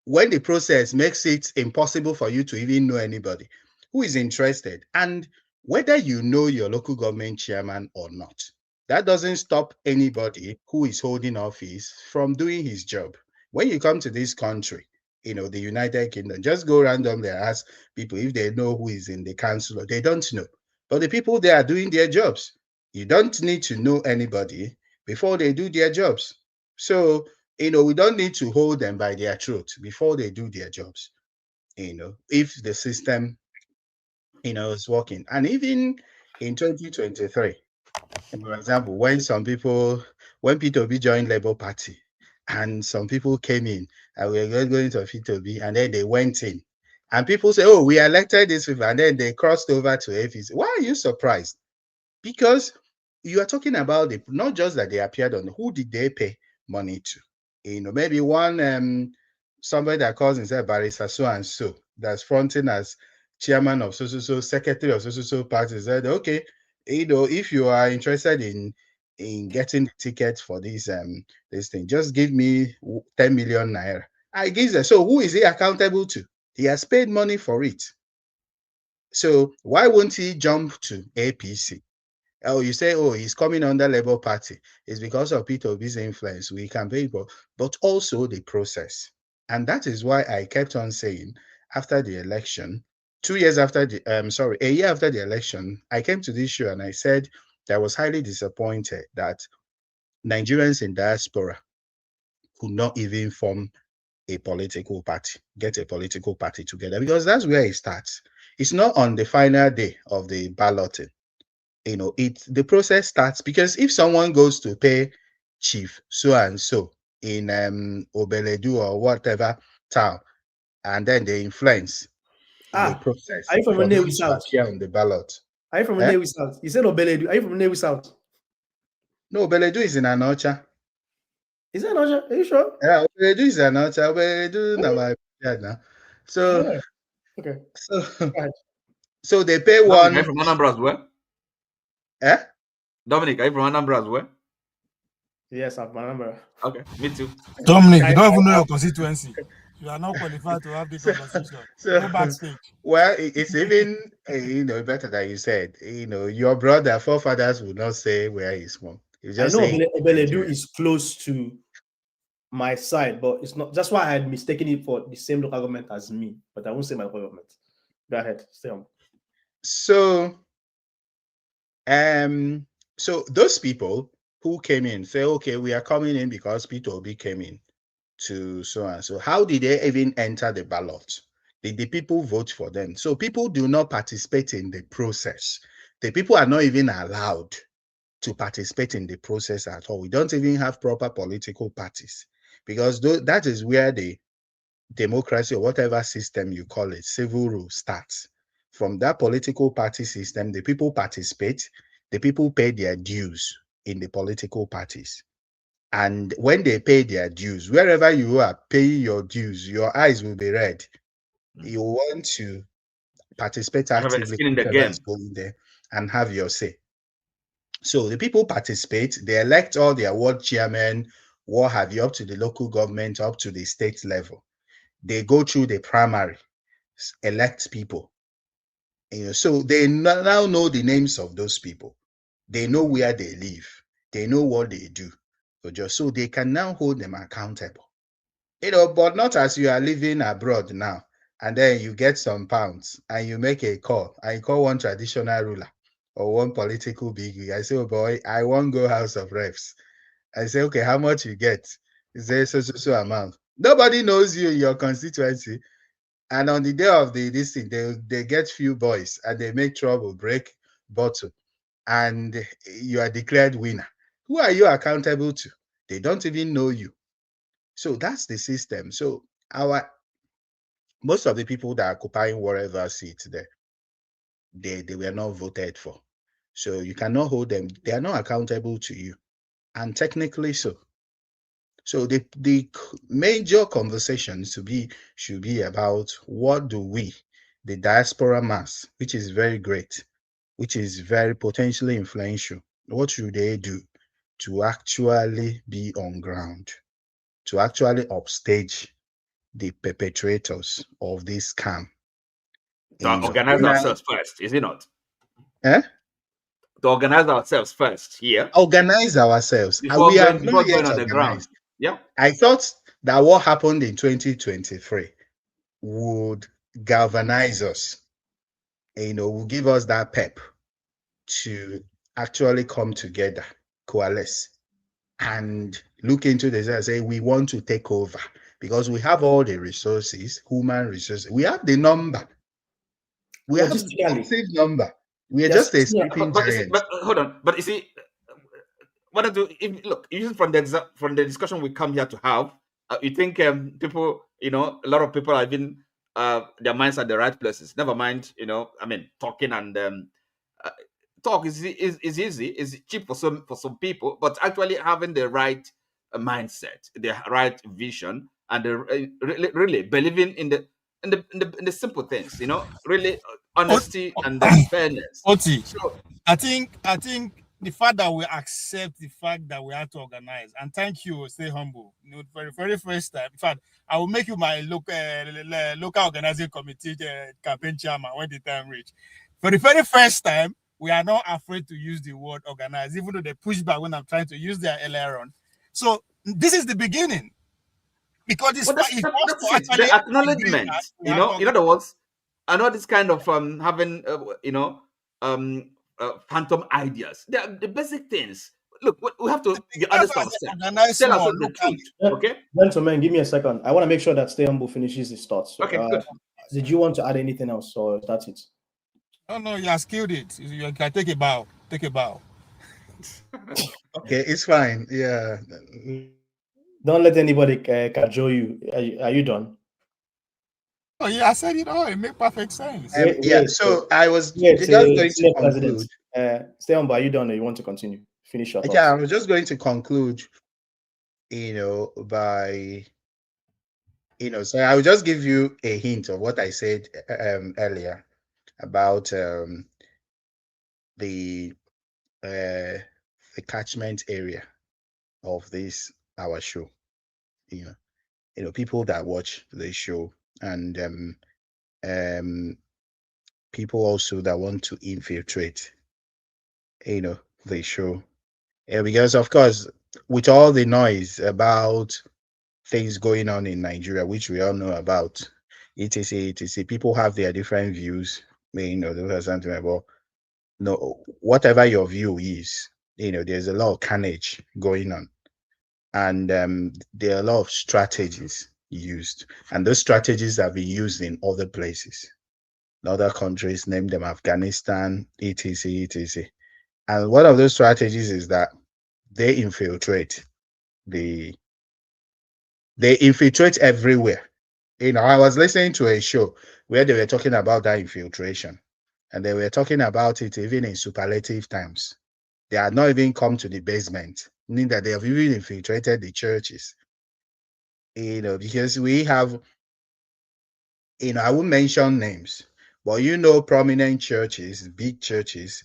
When the process makes it impossible for you to even know anybody who is interested, and whether you know your local government chairman or not, that doesn't stop anybody who is holding office from doing his job. When you come to this country, the United Kingdom, just go randomly and ask people if they know who is in the council. They don't know. But the people there are doing their jobs. You don't need to know anybody before they do their jobs. So, we don't need to hold them by their throat before they do their jobs. If the system, is working. And even in 2023, for example, when P2B joined Labour Party, and some people came in and we were going to P2B, and then they went in And people say, oh, we elected this people, and then they crossed over to APC. Why are you surprised? Because you are talking about not just that they appeared on, who did they pay money to? Maybe one somebody that calls himself Barrister so and so, that's fronting as chairman of so secretary of so party, said, okay, if you are interested in getting the ticket for this thing, just give me 10 million naira. I give them. So who is he accountable to? He has paid money for it. So why won't he jump to APC? Oh, you say, oh, he's coming under Labour Party. It's because of Peter Obi's influence. We campaign for, but also the process. And that is why I kept on saying, after the election, a year after the election, I came to this show and I said that I was highly disappointed that Nigerians in diaspora could not even form a political party, get a political party together, because that's where it starts. It's not on the final day of the balloting. The process starts, because if someone goes to pay chief so and so in Obeledu or whatever town, and then they influence the process are you from for Nnewi them to South? appear on the ballot. Are you from Nnewi South? You said Obeledu. Are you from Nnewi South? No, Obeledu is in Anocha. Is it Anocha? Are you sure? Yeah, Obeledu is Anocha. Obeledu na my now. So, okay. So they pay Dominic, one. are you from Anambra as well? Eh? Dominic, are you from Anambra as well? Yes, I'm from Anambra. Okay, me too. Dominic, you don't even know your constituency. You are not qualified to have the conversation. Go backstage. Well, it's even better that you said. Your brother, forefathers would not say where he's from. You just I know say Obeledu is close to my side, but it's not. That's why I had mistaken it for the same local government as me. But I won't say my local government. Go ahead, stay on. So those people who came in say, okay, we are coming in because Peter Obi came in to so and so. How did they even enter the ballot? Did the people vote for them? So people do not participate in the process. The people are not even allowed to participate in the process at all. We don't even have proper political parties, because that is where the democracy, or whatever system you call it, civil rule starts. From that political party system, the people participate, the people pay their dues in the political parties. And when they pay their dues, wherever you are paying your dues, your eyes will be red. You want to participate actively in the game. Going there and have your say. So the people participate, they elect all their ward chairmen, what have you, up to the local government, up to the state level. They go through the primary, elect people. So they now know the names of those people. They know where they live. They know what they do. So they can now hold them accountable. But not as you are living abroad now, and then you get some pounds and you make a call, and you call one traditional ruler or one political bigwig. I say, oh boy, I won't go House of Reps. I say, okay, how much you get? He says so amount. Nobody knows you in your constituency. And on the day of this thing, they get few boys and they make trouble, break bottle, and you are declared winner. Who are you accountable to? They don't even know you. So that's the system. So most of the people that are occupying whatever seat there, they were not voted for. So you cannot hold them. They are not accountable to you. And technically so. So the major conversations should be about what do we, the diaspora mass, which is very great, which is very potentially influential, what should they do to actually be on ground, to actually upstage the perpetrators of this scam? To organize ourselves first, is it not? Eh? To organize ourselves first here. Organize ourselves. Before We have not going yet on the ground. Yeah. I thought that what happened in 2023 would galvanize us, will give us that pep to actually come together, coalesce, and look into this and say, we want to take over, because we have all the resources, human resources. We have the number. We have the massive number. We are just a sleeping giant. But hold on. But you see, even from the discussion we come here to have, you think people, a lot of people have been their minds are the right places. Never mind, I mean, talking and talk is easy, is cheap for some people, but actually having the right mindset, the right vision, and really believing in the simple things, really honesty and fairness. Oti, So I think the fact that we accept the fact that we have to organize, and thank you, stay humble. For the very first time, in fact, I will make you my local organizing committee campaign chairman when the time reach. For the very first time, we are not afraid to use the word organize, even though they push back when I'm trying to use their earlier on. So this is the beginning, because it's that's it. The acknowledgement, in other words, I know this kind of having phantom ideas. They are the basic things. Look, we have to be honest ourselves. Tell ourselves the truth. Okay, gentlemen, give me a second. I want to make sure that Stay Humble finishes his thoughts. Okay, good. Did you want to add anything else, or that's it? No, you have skilled it. You can take a bow. Take a bow. Okay, it's fine. Yeah. Don't let anybody cajole you. Are you done? Oh yeah, I said it all. It makes perfect sense. So I was just going to conclude. Stay on, but are you done, or you want to continue? Finish your thoughts. Yeah, I was just going to conclude. By so I will just give you a hint of what I said earlier about the catchment area of this our show. People that watch the show, and people also that want to infiltrate the show, because of course, with all the noise about things going on in Nigeria, which we all know about, etc., people have their different views. Something about whatever your view is, there's a lot of carnage going on, and there are a lot of strategies used, and those strategies have been used in other places, in other countries, name them Afghanistan, etc. And one of those strategies is that they infiltrate everywhere. I was listening to a show where they were talking about that infiltration, and they were talking about it even in superlative times. They had not even come to the basement, meaning that they have even infiltrated the churches. Because we have, I won't mention names, but prominent churches, big churches,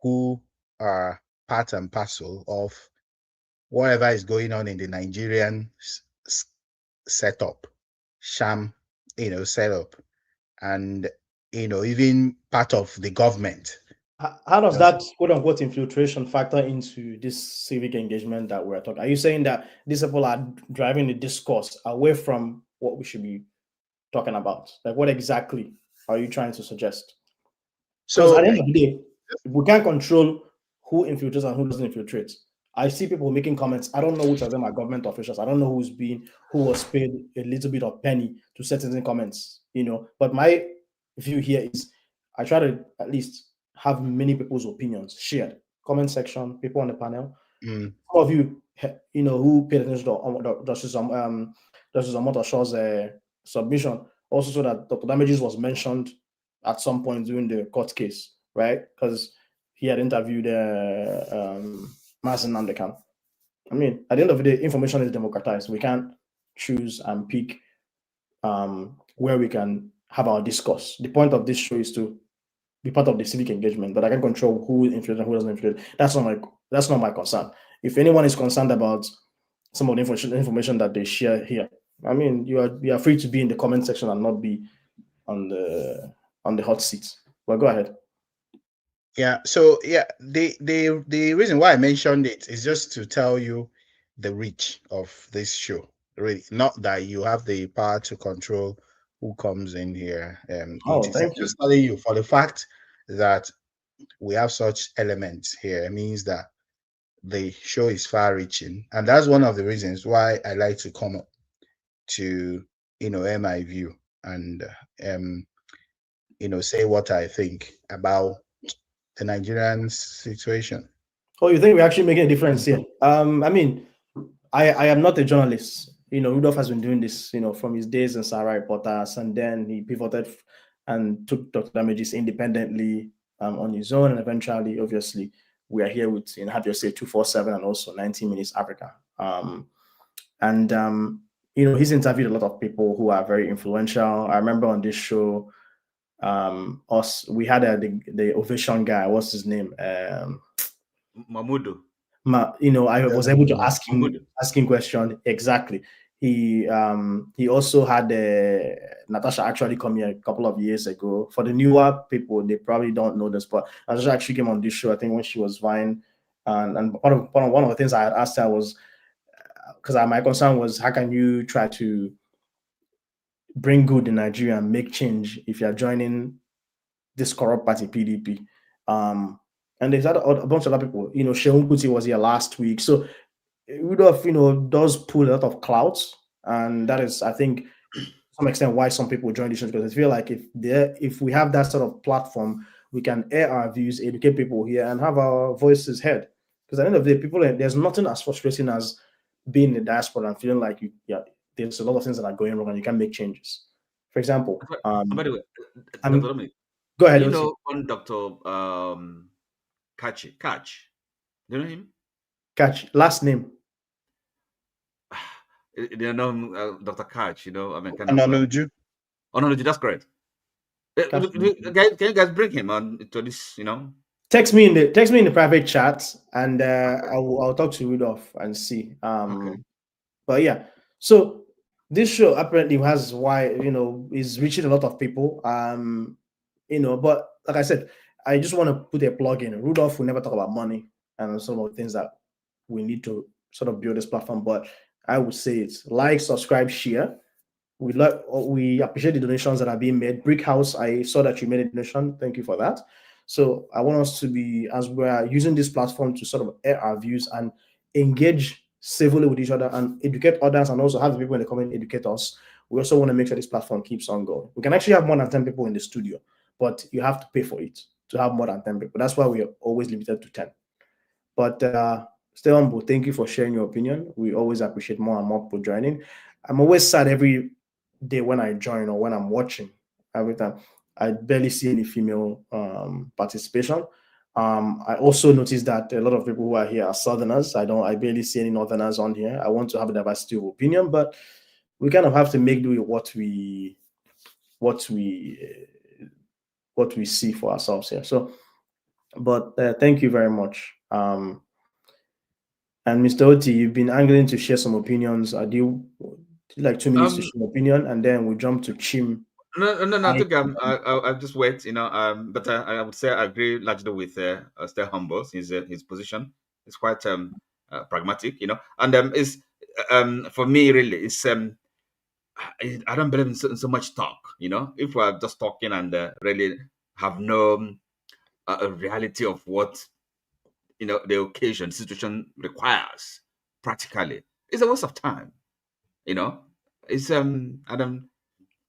who are part and parcel of whatever is going on in the Nigerian setup, sham, setup, and even part of the government. How does that quote unquote infiltration factor into this civic engagement that we're talking? Are you saying that these people are driving the discourse away from what we should be talking about? Like, what exactly are you trying to suggest? So at the end of the day, we can't control who infiltrates and who doesn't infiltrate. I see people making comments. I don't know which of them are government officials. I don't know who was paid a little bit of penny to set certain comments, But my view here is I try to at least have many people's opinions shared. Comment section, people on the panel. Some of you, who paid attention to Justice Omotoshaw's submission, also so that Dr. Damages was mentioned at some point during the court case, right? Because he had interviewed Mazen Namdekan. I mean, at the end of the day, information is democratized. We can't choose and pick where we can have our discourse. The point of this show is to be part of the civic engagement, but I can control who infiltrates and who doesn't infiltrate. That's not my concern. If anyone is concerned about some of the information that they share here, I mean, you are free to be in the comment section and not be on the hot seat. Well, go ahead. Yeah. So the reason why I mentioned it is just to tell you the reach of this show. Really, not that you have the power to control who comes in here. Thank you. Just telling you for the fact that we have such elements here. It means that the show is far-reaching, and that's one of the reasons why I like to come up to air my view and say what I think about the Nigerian situation. Oh, you think we're actually making a difference here? I mean, I am not a journalist. Rudolph has been doing this, from his days in Sarah Reporters, and then he pivoted and took Dr. Damages independently on his own, and eventually, obviously, we are here with Have Your Say 247 and also 90 Minutes Africa. He's interviewed a lot of people who are very influential. I remember on this show, we had the Ovation guy. What's his name? Mahmoud. I was able to ask him question exactly. He also had Natasha actually come here a couple of years ago. For the newer people, they probably don't know this, but Natasha actually came on this show, I think, when she was Vine, and one of the things I had asked her was, because my concern was, how can you try to bring good in Nigeria and make change if you're joining this corrupt party, PDP? And there's a bunch of other people. Sheun Kuti was here last week. So Rudolph, does pull a lot of clouds. And that is, I think, to some extent why some people join the show, because I feel like if we have that sort of platform, we can air our views, educate people here, and have our voices heard. Because at the end of the day, there's nothing as frustrating as being in the diaspora and feeling like there's a lot of things that are going wrong and you can't make changes. For example, by the way, Dr. Dominic, go ahead. One Dr. Catch. Do you know him? Catch. Last name? You know Dr. Catch, kind of. Ononuju. Ononuju, that's correct. Can you guys bring him on to this, Text me in the private chat, and I'll talk to Rudolph and see. Okay. But yeah, so this show apparently has is reaching a lot of people. But like I said, I just want to put a plug in. Rudolph will never talk about money and some of the things that we need to sort of build this platform. But I would say it's like, subscribe, share. We appreciate the donations that are being made. Brick House, I saw that you made a donation. Thank you for that. So I want us to be, as we're using this platform to sort of air our views and engage civilly with each other and educate others, and also have the people in the community educate us. We also want to make sure this platform keeps on going. We can actually have more than 10 people in the studio, but you have to pay for it to have more than 10 people. That's why we are always limited to 10. But stay humble. Thank you for sharing your opinion. We always appreciate more and more people joining. I'm always sad every day when I join or when I'm watching. Every time I barely see any female participation. I also noticed that a lot of people who are here are Southerners. I barely see any Northerners on here. I want to have a diversity of opinion, but we kind of have to make do with what we see for ourselves here. So, but thank you very much. And Mr. Oti, you've been angling to share some opinions. Do you like 2 minutes to share an opinion, and then we jump to Chim? No. I think I'll just wait. But I would say I agree largely with stay humble. His position is quite pragmatic. And is for me really it's I don't believe in so much talk. If we're just talking and really have no reality of what the occasion situation requires practically, it's a waste of time. It's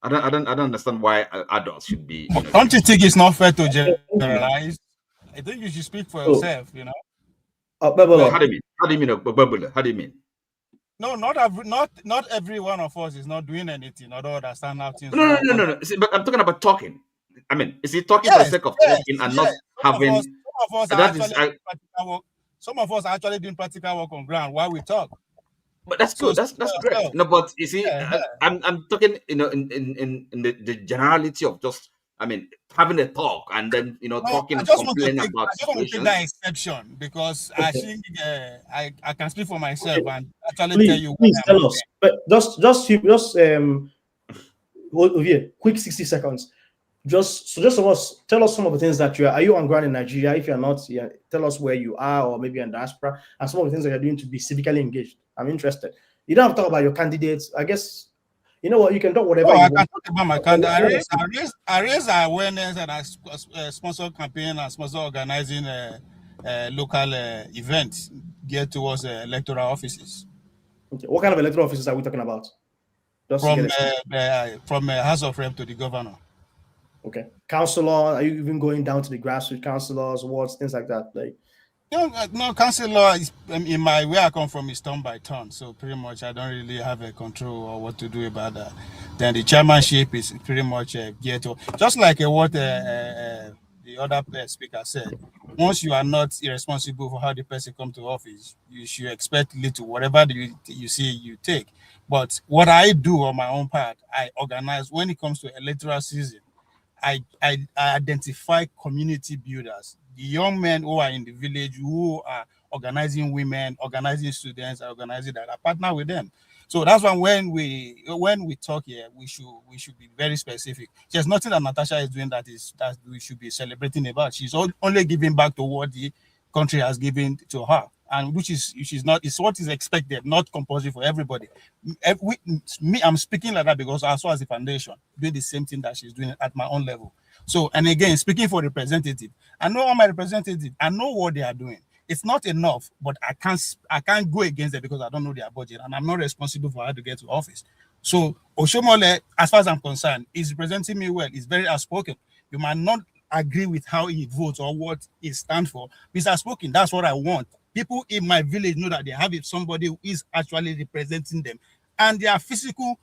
I don't understand why adults should be. Don't you think it's not fair to generalize? I think you should speak for yourself. No, how do you mean? How do you mean? No, not every one of us is not doing anything. I don't understand how things. No. See, but I'm talking about talking. I mean, is he talking for the sake of talking and not having? Some of us are actually doing practical work on ground while we talk. But that's good. That's great. No, but you see, I'm talking, in the generality of just, having a talk and then talking and complaining about situations. I just want to take that exception because I think I can speak for myself and actually tell you. Please tell us. But just quick 60 seconds. Just tell us some of the things that are you on ground in Nigeria? If you're not, tell us where you are, or maybe in diaspora, and some of the things that you're doing to be civically engaged. I'm interested. You don't have to talk about your candidates. I guess you know what, you can talk whatever. I can talk about my candidate. I raise awareness and I sponsor campaign and sponsor organizing local events geared towards electoral offices. Okay. What kind of electoral offices are we talking about? From House of Rep to the governor. Okay. Councillor, are you even going down to the grassroots councillors, wards, things like that? No, councillor is in my where I come from is turn by turn, so pretty much I don't really have a control or what to do about that. Then the chairmanship is pretty much geared to just like what the other speaker said. Once you are not irresponsible for how the person come to office, you should expect little. Whatever you see, you take. But what I do on my own part, I organize when it comes to electoral season. I identify community builders, the young men who are in the village who are organizing women, organizing students, organizing that. I partner with them. So that's why when we talk here, we should be very specific. There's nothing that Natasha is doing that we should be celebrating about. She's only giving back to what the country has given to her, and which is not, it's what is expected, not compulsory for everybody. I'm speaking like that because I saw as a foundation doing the same thing that she's doing at my own level. So, and again, speaking for representative, I know all my representatives, I know what they are doing. It's not enough, but I can't go against it because I don't know their budget and I'm not responsible for how to get to office. So Oshomole, as far as I'm concerned, is representing me well. He's very outspoken. You might not agree with how he votes or what he stands for. He's outspoken. That's what I want. People in my village know that they have somebody who is actually representing them. And their physical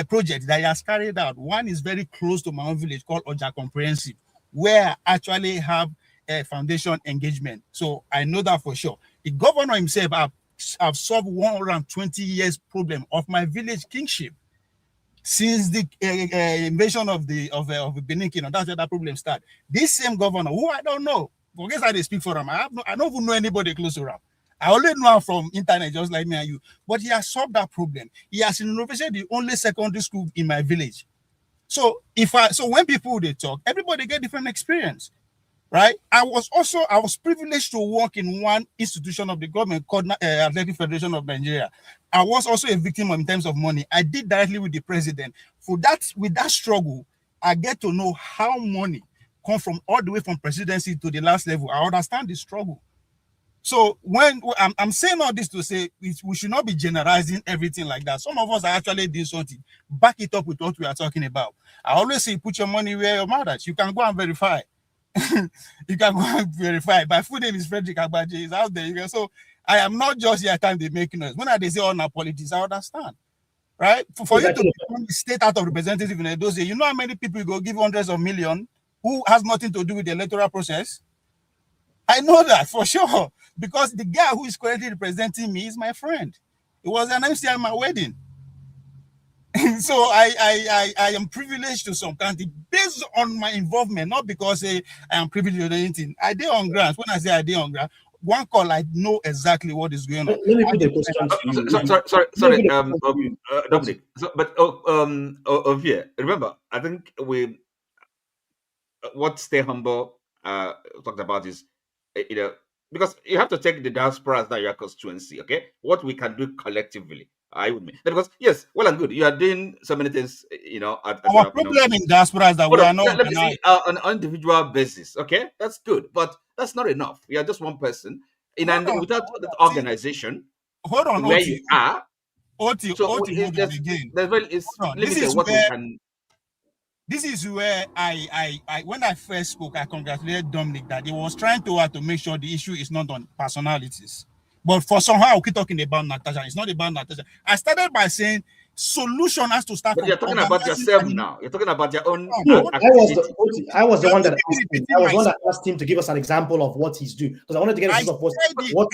project that he has carried out. One is very close to my own village called Oja Comprehensive, where I actually have a foundation engagement. So I know that for sure. The governor himself have solved 120 years problem of my village kingship. Since the invasion of the Benin Kingdom, that's where that problem started. This same governor, who I don't know, forget how they speak for him. I don't even know anybody close to him. I only know him from internet, just like me and you. But he has solved that problem. He has innovated the only secondary school in my village. So when people they talk, everybody get different experience. Right? I was privileged to work in one institution of the government called Athletic Federation of Nigeria. I was also a victim in terms of money. I did directly with the president. With that struggle, I get to know how money come from all the way from presidency to the last level. I understand the struggle. So when I'm saying all this to say we should not be generalizing everything like that. Some of us are actually doing something. Back it up with what we are talking about. I always say put your money where your mouth is. You can go and verify. You can go and verify. My full name is Frederick Agbaje. It's out there. So I am not just here time they make noise. When they say all our politics, I understand. Right? For you to become the state out of representative in those days, you know how many people go give hundreds of millions who has nothing to do with the electoral process? I know that for sure. Because the guy who is currently representing me is my friend. It was an MC at my wedding. So I am privileged to some country based on my involvement, not because I am privileged or anything. I did on ground. When I say I did on ground, one call I know exactly what is going on. Let me put the question to you. Sorry, Dominic. Remember, I think what Stay Humble talked about is, because you have to take the diaspora as your constituency, okay? What we can do collectively. I would mean because yes, well and good. You are doing so many things, Our problem in diaspora is that we are not let me see, on an individual basis. Okay, that's good, but that's not enough. You are just one person without that organization. Hold on, where you are. Again. This is where I when I first spoke, I congratulated Dominic that he was trying to make sure the issue is not on personalities. But for somehow we keep talking about Natasha. It's not about Natasha. I started by saying solution has to start. But you're talking about yourself now. You're talking about your own. No, I was the one that asked him. I was the one that asked him to give us an example of what he's doing because I wanted to get a sense of what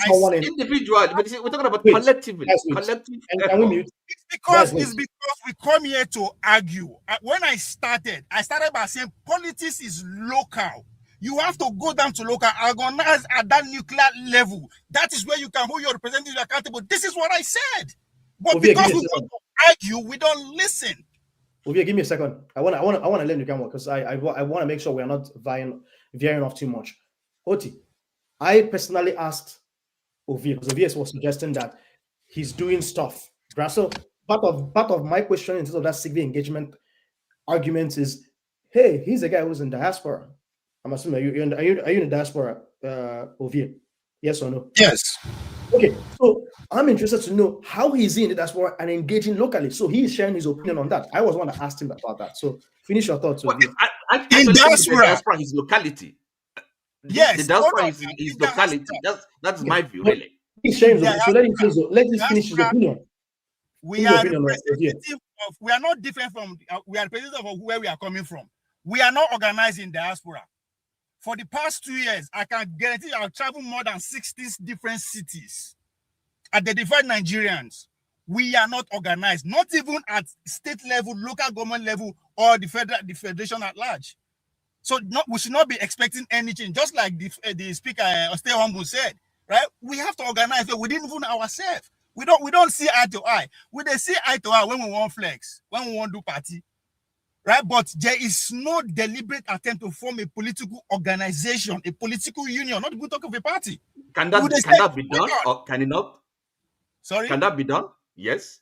someone individual. But we're talking about collectively. Collective. It's because we come here to argue. When I started by saying politics is local. You have to go down to local, organize at that nuclear level. That is where you can hold your representatives accountable. This is what I said. But because we want to argue, we don't listen. Ovia, give me a second. I want to let you come because I want to make sure we are not veering off too much. Oti, I personally asked Ovia because Ovia was suggesting that he's doing stuff. So part of my question in terms of that civic engagement argument is, hey, he's a guy who's in diaspora. I'm assuming are you in the diaspora, Ovia? Yes or no? Yes. Okay, so I'm interested to know how he's in the diaspora and engaging locally. So he's sharing his opinion on that. I was one that asked him about that. So finish your thoughts. Well, in diaspora, his locality. The diaspora is locality. That's my view, really. So let him finish his opinion. We are representative of. We are not different from. We are representative of where we are coming from. We are not organized in diaspora. For the past 2 years, I can guarantee I've traveled more than 60 different cities. Identified Nigerians. We are not organized, not even at state level, local government level, or the federation at large. So we should not be expecting anything. Just like the speaker, Stay Humble, said, right? We have to organize. We didn't even ourselves. We don't see eye to eye. We they see eye to eye when we want flex, when we want to do party, right? But there is no deliberate attempt to form a political organization, a political union, not to talk of a party. Can that be done, or can it not? Sorry? Can that be done? Yes.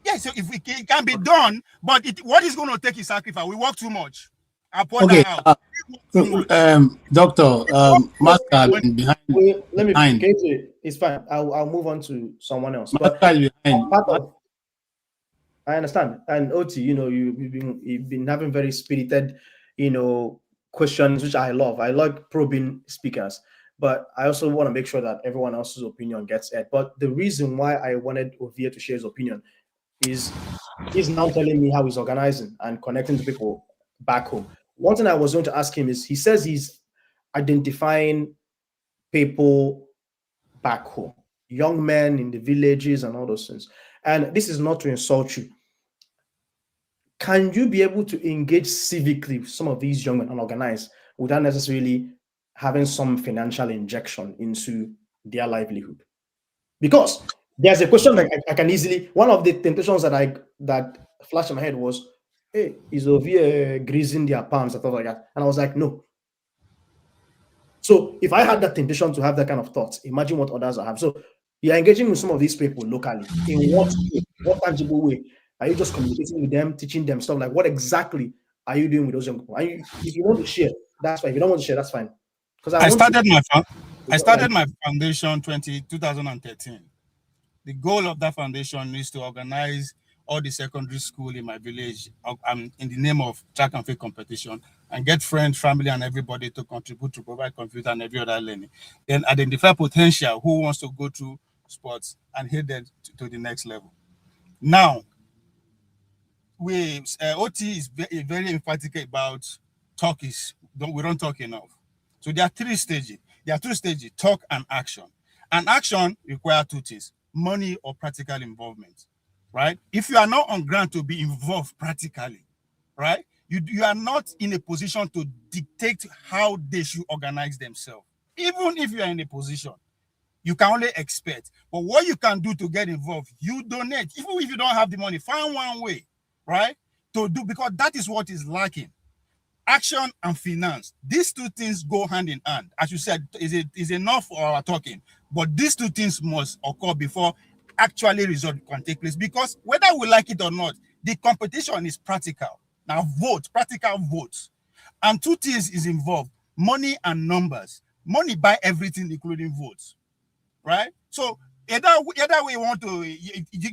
Yes, so if it can be done, but what is going to take is sacrifice. We work too much. I point Okay, that out. Doctor, Master behind. Let me. KJ, it's fine. I'll move on to someone else. But behind. I understand. And Oti, you've been having very spirited, questions, which I love. I like probing speakers, but I also want to make sure that everyone else's opinion gets it. But the reason why I wanted Ovia to share his opinion is he's now telling me how he's organizing and connecting to people back home. One thing I was going to ask him is, he says he's identifying people back home, young men in the villages and all those things. And this is not to insult you. Can you be able to engage civically with some of these young men and organize without necessarily having some financial injection into their livelihood? Because there's a question that I can easily, one of the temptations that flashed in my head was, hey, is Ovia greasing their palms and stuff like that? And I was like, no. So if I had that temptation to have that kind of thoughts, imagine what others have. So you're engaging with some of these people locally. In what tangible way? Are you just communicating with them, teaching them stuff? Like, what exactly are you doing with those young people? If you want to share, that's fine. If you don't want to share, that's fine. Because I started my foundation 2013. The goal of that foundation is to organize all the secondary school in my village in the name of track and field competition, and get friends, family, and everybody to contribute to provide computer and every other learning. Then identify potential who wants to go to sports and hit them to the next level. Now, OT is very emphatic about talk. We don't talk enough. So there are 3 stages. There are 2 stages: talk and action. And action requires 2 things: money or practical involvement. Right? If you are not on ground to be involved practically, right, you are not in a position to dictate how they should organize themselves. Even if you are in a position, you can only expect. But what you can do to get involved, you donate. Even if you don't have the money, find one way, right, to do, because that is what is lacking. Action and finance. These 2 things go hand in hand. As you said, is enough for our talking, but these 2 things must occur before actually result can take place, because whether we like it or not, the competition is practical. Now practical votes. And 2 things is involved: money and numbers. Money buy everything, including votes, right? So either way you want to,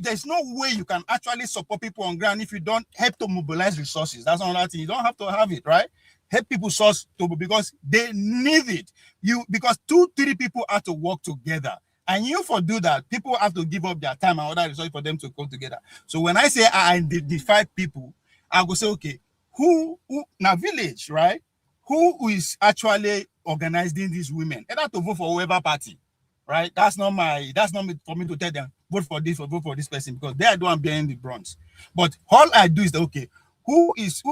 there's no way you can actually support people on ground if you don't help to mobilize resources. That's another thing. You don't have to have it, right? Help people source to, because they need it. Because 2-3 people have to work together. And you for do that, people have to give up their time and other resources for them to come together. So when I say I identify people, I will say, okay, who now village, right? Who is actually organizing these women? Either to vote for whoever party, right? That's not for me to tell them vote for this or vote for this person, because they are the one bearing the brunt. But all I do is that, okay, who is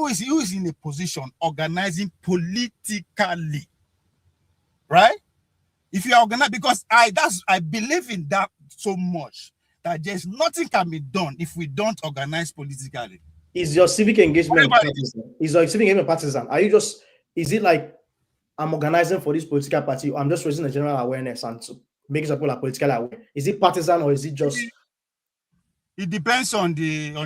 in a position organizing politically, right? If you are organized, because I believe in that so much that there's nothing can be done if we don't organize politically. Is your civic engagement partisan? Are you just, is it like, I'm organizing for this political party, I'm just raising a general awareness and to make people are politically aware? Is it partisan, or is it just? It depends on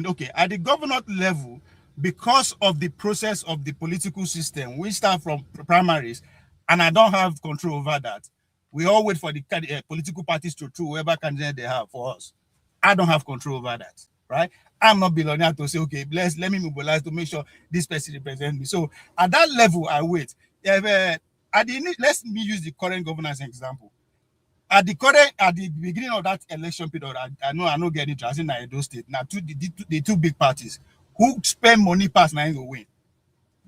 okay, at the governor level, because of the process of the political system, we start from primaries, and I don't have control over that. We all wait for the political parties to choose whoever candidate they have for us. I don't have control over that, right? I'm not billionaire to say, okay, let me mobilize to make sure this person represents me. So at that level, I wait. let's me use the current governor as an example. At the beginning of that election period, I know get it as in Edo State. Now the two big parties who spend money past nine will win.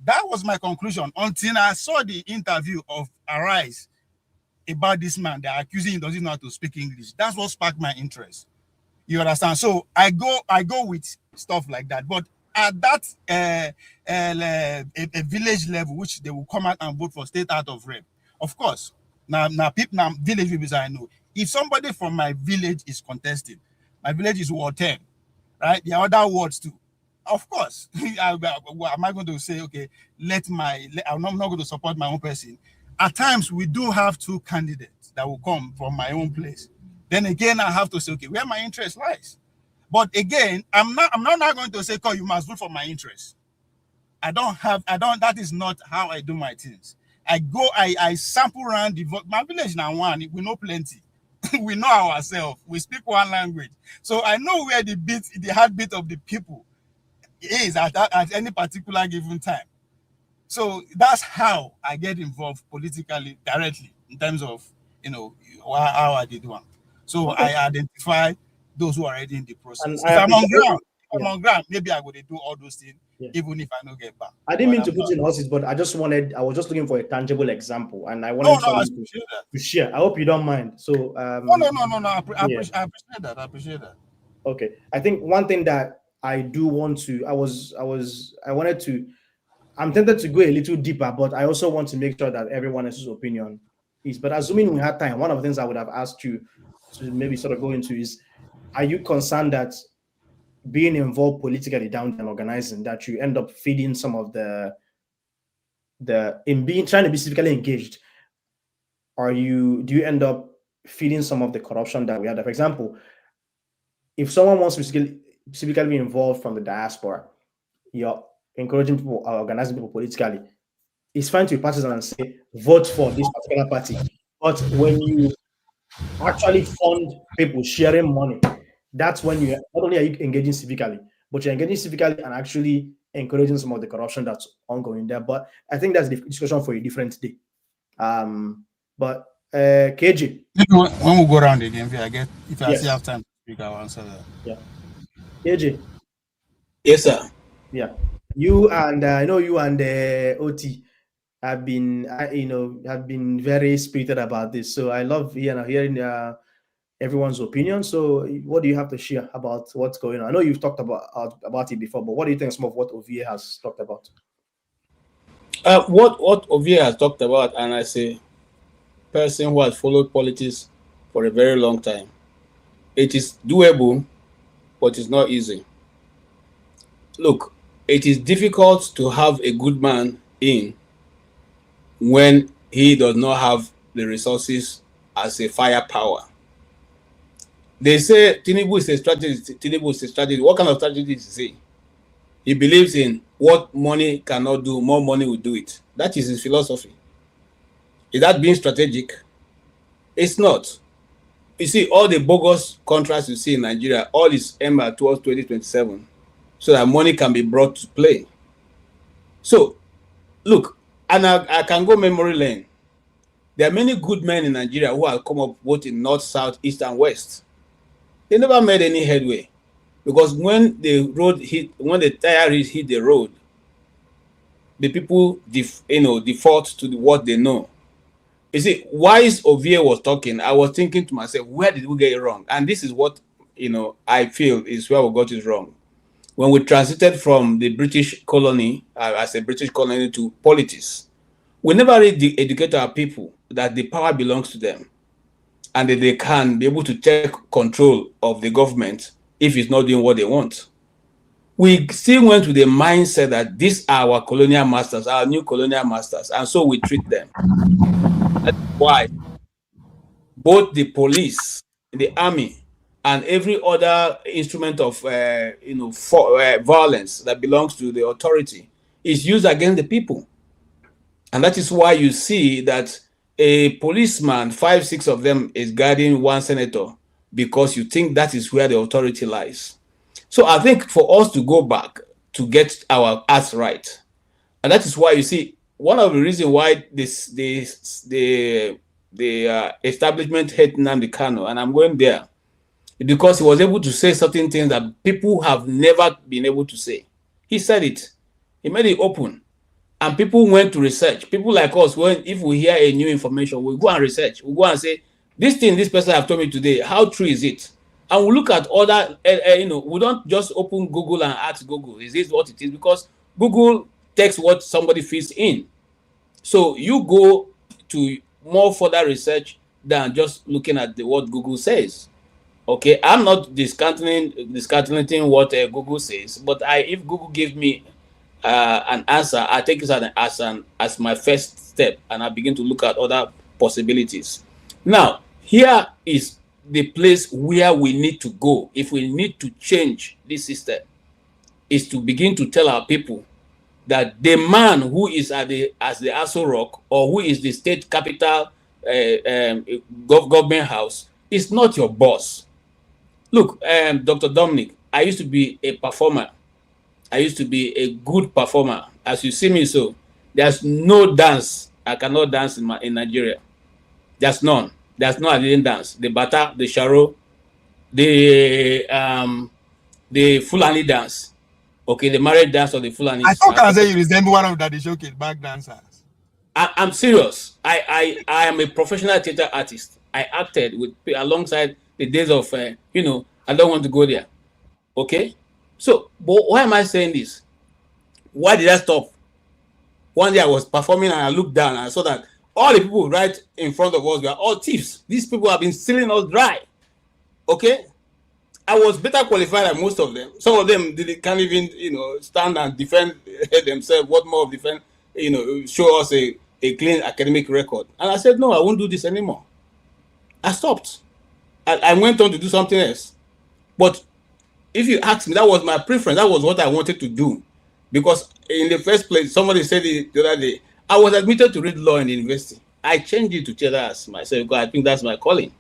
That was my conclusion until I saw the interview of Arise about this man. They're accusing him doesn't know how to speak English. That's what sparked my interest. You understand? So I go with stuff like that. But at that a village level, which they will come out and vote for state out of rep, of course. Now village people I know. If somebody from my village is contesting, my village is Ward 10, right? There are other wards too. Of course, am I going to say, okay, I'm not going to support my own person? At times, we do have two candidates that will come from my own place. Then again, I have to say, okay, where my interest lies. But again, I'm not going to say, "Oh, you must vote for my interest." That is not how I do my things. I sample around my village now one, we know plenty. We know ourselves, we speak one language. So I know where the heartbeat of the people is at any particular given time. So that's how I get involved politically directly in terms of how I did one. So okay. I identify those who are already in the process. If I'm on ground, maybe I would do all those things, even if I don't get back. I didn't mean to put in horses, but I was just looking for a tangible example, and I wanted to share. I hope you don't mind. So no. I appreciate that. I appreciate that. Okay, I think one thing that I do want to, I'm tempted to go a little deeper, but I also want to make sure that everyone else's opinion is. But assuming we had time, one of the things I would have asked you to maybe sort of go into is, are you concerned that being involved politically down and organizing, that you end up feeding some of trying to be civically engaged? Do you end up feeding some of the corruption that we had? For example, if someone wants to civically be involved from the diaspora, you're encouraging people, organizing people politically. It's fine to be partisan and say, vote for this particular party. But when you actually fund people sharing money, that's when you not only are you engaging civically, but you're engaging civically and actually encouraging some of the corruption that's ongoing there. But I think that's the discussion for a different day. But KJ. When we go around again, if I still have time to speak, I'll answer that. Yeah. KJ. Yes, sir. Yeah. You and I know you and OT have been very spirited about this. So I love hearing everyone's opinion. So what do you have to share about what's going on? I know you've talked about it before, but what do you think some of what Ovie has talked about? What Ovie has talked about, and I say, person who has followed politics for a very long time, it is doable, but it's not easy. Look, it is difficult to have a good man in when he does not have the resources as a firepower. They say Tinubu is a strategist. Tinubu is a strategist. What kind of strategy is he? He believes in what money cannot do, more money will do it. That is his philosophy. Is that being strategic? It's not. You see, all the bogus contracts you see in Nigeria, all is aimed towards 2027, so that money can be brought to play. So, look, and I can go memory lane. There are many good men in Nigeria who have come up both in north, south, east, and west. They never made any headway, because when the tire hit the road, the people default to what they know. You see, whilst Ovie was talking, I was thinking to myself, where did we get it wrong? And this is what I feel is where we got it wrong. When we transited from the British colony, as a British colony, to politics, we never really educate our people that the power belongs to them, and that they can be able to take control of the government if it's not doing what they want. We still went with the mindset that these are our colonial masters, our new colonial masters, and so we treat them. That's why both the police, the army, and every other instrument of violence that belongs to the authority is used against the people. And that is why you see that a policeman, 5, 6 of them, is guarding one senator, because you think that is where the authority lies. So I think for us to go back to get our acts right, and that is why you see one of the reasons why the establishment hate Nnamdi Kanu, and I'm going there, because he was able to say certain things that people have never been able to say. He said it. He made it open. And people went to research. People like us, if we hear a new information, we go and research. We go and say, this thing this person have told me today, how true is it? And we look at other, we don't just open Google and ask Google, is this what it is? Because Google takes what somebody feeds in. So you go to more further research than just looking at what Google says. Okay, I'm not discounting what Google says, but if Google gives me an answer, I take it as my first step, and I begin to look at other possibilities. Now, here is the place where we need to go if we need to change this system, is to begin to tell our people that the man who is at the Aso Rock, or who is the state capital government house, is not your boss. Look, Dr. Dominic, I used to be a performer. I used to be a good performer. As you see me, so there's no dance I cannot dance in Nigeria. There's none. There's no I didn't dance. The Bata, the Sharo, the Fulani dance. Okay, the married dance of the Fulani. I thought I say you resemble one of the showcase back dancers. I'm serious. I am a professional theater artist. I acted alongside the days of I don't want to go there. Okay, so but why am I saying this? Why did I stop? One day I was performing and I looked down and I saw that all the people right in front of us were all thieves. These people have been stealing us dry. Okay, I was better qualified than most of them. Some of them can't even stand and defend themselves. What more of defend? Show us a clean academic record. And I said, no, I won't do this anymore. I stopped. I went on to do something else. But if you ask me, that was my preference. That was what I wanted to do. Because in the first place, somebody said it the other day, I was admitted to read law in the university. I changed it to theater as myself because I think that's my calling.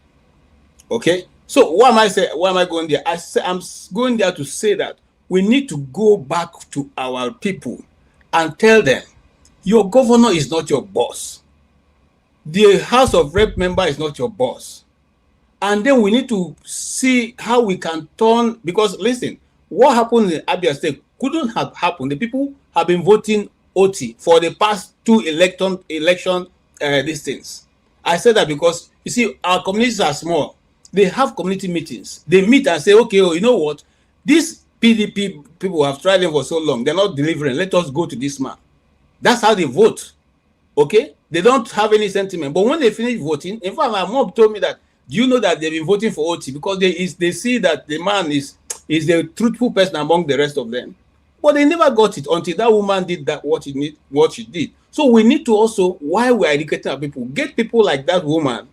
Okay? So why am I going there? I'm going there to say that we need to go back to our people and tell them, your governor is not your boss. The House of Rep member is not your boss. And then we need to see how we can turn, because listen, what happened in Abia State couldn't have happened. The people have been voting OT for the past two election these things. I said that because, you see, our communities are small. They have community meetings. They meet and say, okay, you know what? These PDP people have tried them for so long. They're not delivering. Let us go to this man. That's how they vote. Okay? They don't have any sentiment. But when they finish voting, in fact, my mom told me that, do you know that they've been voting for OT? Because they see that the man is the truthful person among the rest of them. But they never got it until that woman did what she did. So we need to also, while we're educating our people, get people like that woman,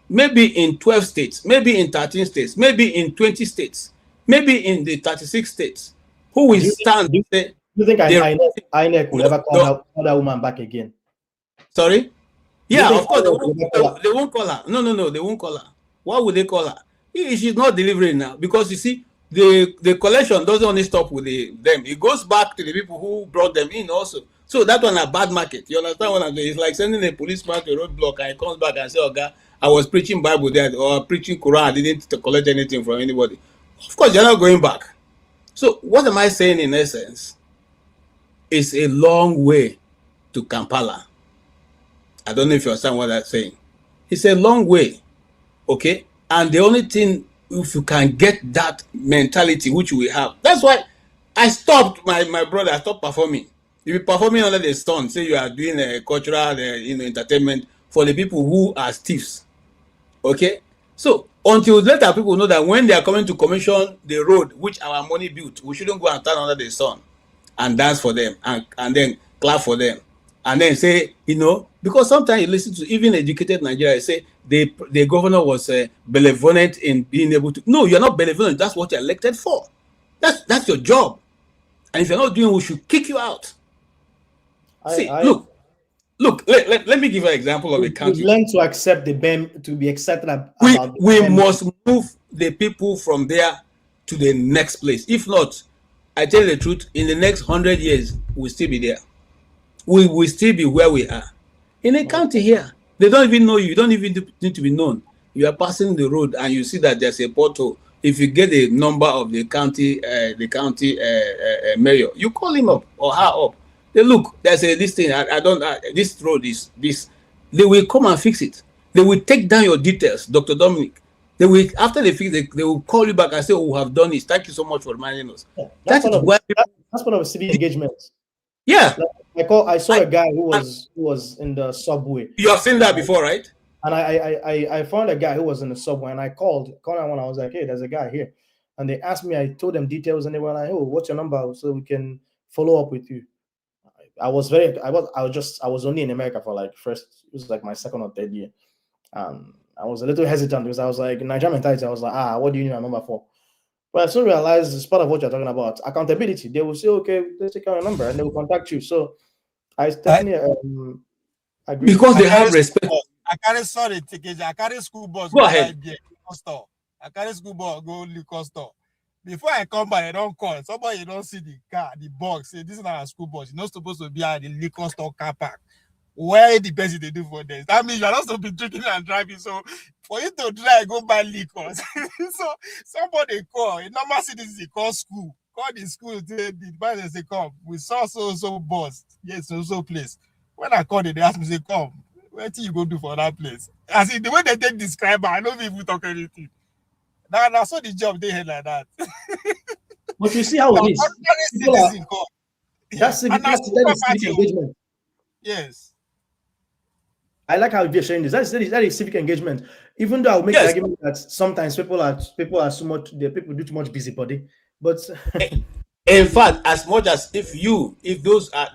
maybe in 12 states, maybe in 13 states, maybe in 20 states, maybe in the 36 states, who will stand and say, you think INEC will ever call that woman back again? Sorry? Yeah, of course, they won't call her. No, they won't call her. Why would they call her? She's not delivering now, because you see, the collection doesn't only stop with them. It goes back to the people who brought them in also. So that one a bad market. You understand what I'm saying? It's like sending a policeman to a roadblock and he comes back and says, okay, I was preaching Bible there or preaching Quran. I didn't collect anything from anybody. Of course, you're not going back. So what am I saying in essence? It's a long way to Kampala. I don't know if you understand what I'm saying. It's a long way. Okay? And the only thing, if you can get that mentality, which we have, that's why I stopped, my brother, I stopped performing. If you're performing under the sun, say you are doing a cultural entertainment for the people who are thieves. Okay? So until later people know that when they are coming to commission the road which our money built, we shouldn't go and stand under the sun and dance for them and then clap for them. And then say, because sometimes you listen to even educated Nigerians say the governor was benevolent in being able to. No, you're not benevolent. That's what you're elected for. That's your job. And if you're not doing, we should kick you out. Look. Let me give you an example of a country. Learn to accept the BEM, to be excited we must move the people from there to the next place. If not, I tell you the truth, in the next 100 years, we'll still be there. we will still be where we are. In a county here, they don't even know you. You don't even need to be known. You are passing the road and you see that there's a pothole. If you get a number of the county mayor, you call him up or her up. They look, there's a this thing. This road is this. They will come and fix it. They will take down your details, Dr. Dominic. They will, after they fix it, they will call you back and say, "Oh, we have done this. Thank you so much for reminding us." Yeah, That is why. That's part of a civic engagement. Yeah. I saw a guy who was in the subway. You have seen that before, right? And I found a guy who was in the subway, and I called when I was like, "Hey, there's a guy here," and they asked me. I told them details, and they were like, "Oh, what's your number so we can follow up with you?" I was only in America for it was like my second or third year. I was a little hesitant because I was like, in Nigerian mentality, I was like, what do you need a number for? But I soon realized it's part of what you're talking about. Accountability. They will say, okay, let's take out your number, and they will contact you. So I definitely agree. Because they have respect. I carry ticket. I carry school bus. Go ahead. Store. I carry school bus go liquor store. Before I come by, I don't call. Somebody you don't see the car, the box. Say this is not a school bus. You're not supposed to be at the liquor store car park. Where the best they do for this? That means you're not supposed to be drinking and driving. So for you to try, go buy liquor. So somebody call. A normal citizen they call school. Call the school. The person say come. We saw so bus. Yes, so place. When I called it, they asked me say come. What you go do for that place? As in the way they describe, I don't even talk anything. Now I saw the job they had like that. But you see how it is. That's civic engagement. Yes. I like how you're sharing this. That is civic engagement. Even though I'll make the argument that sometimes people are so much, people do too much busybody. But in fact, as much as if those are,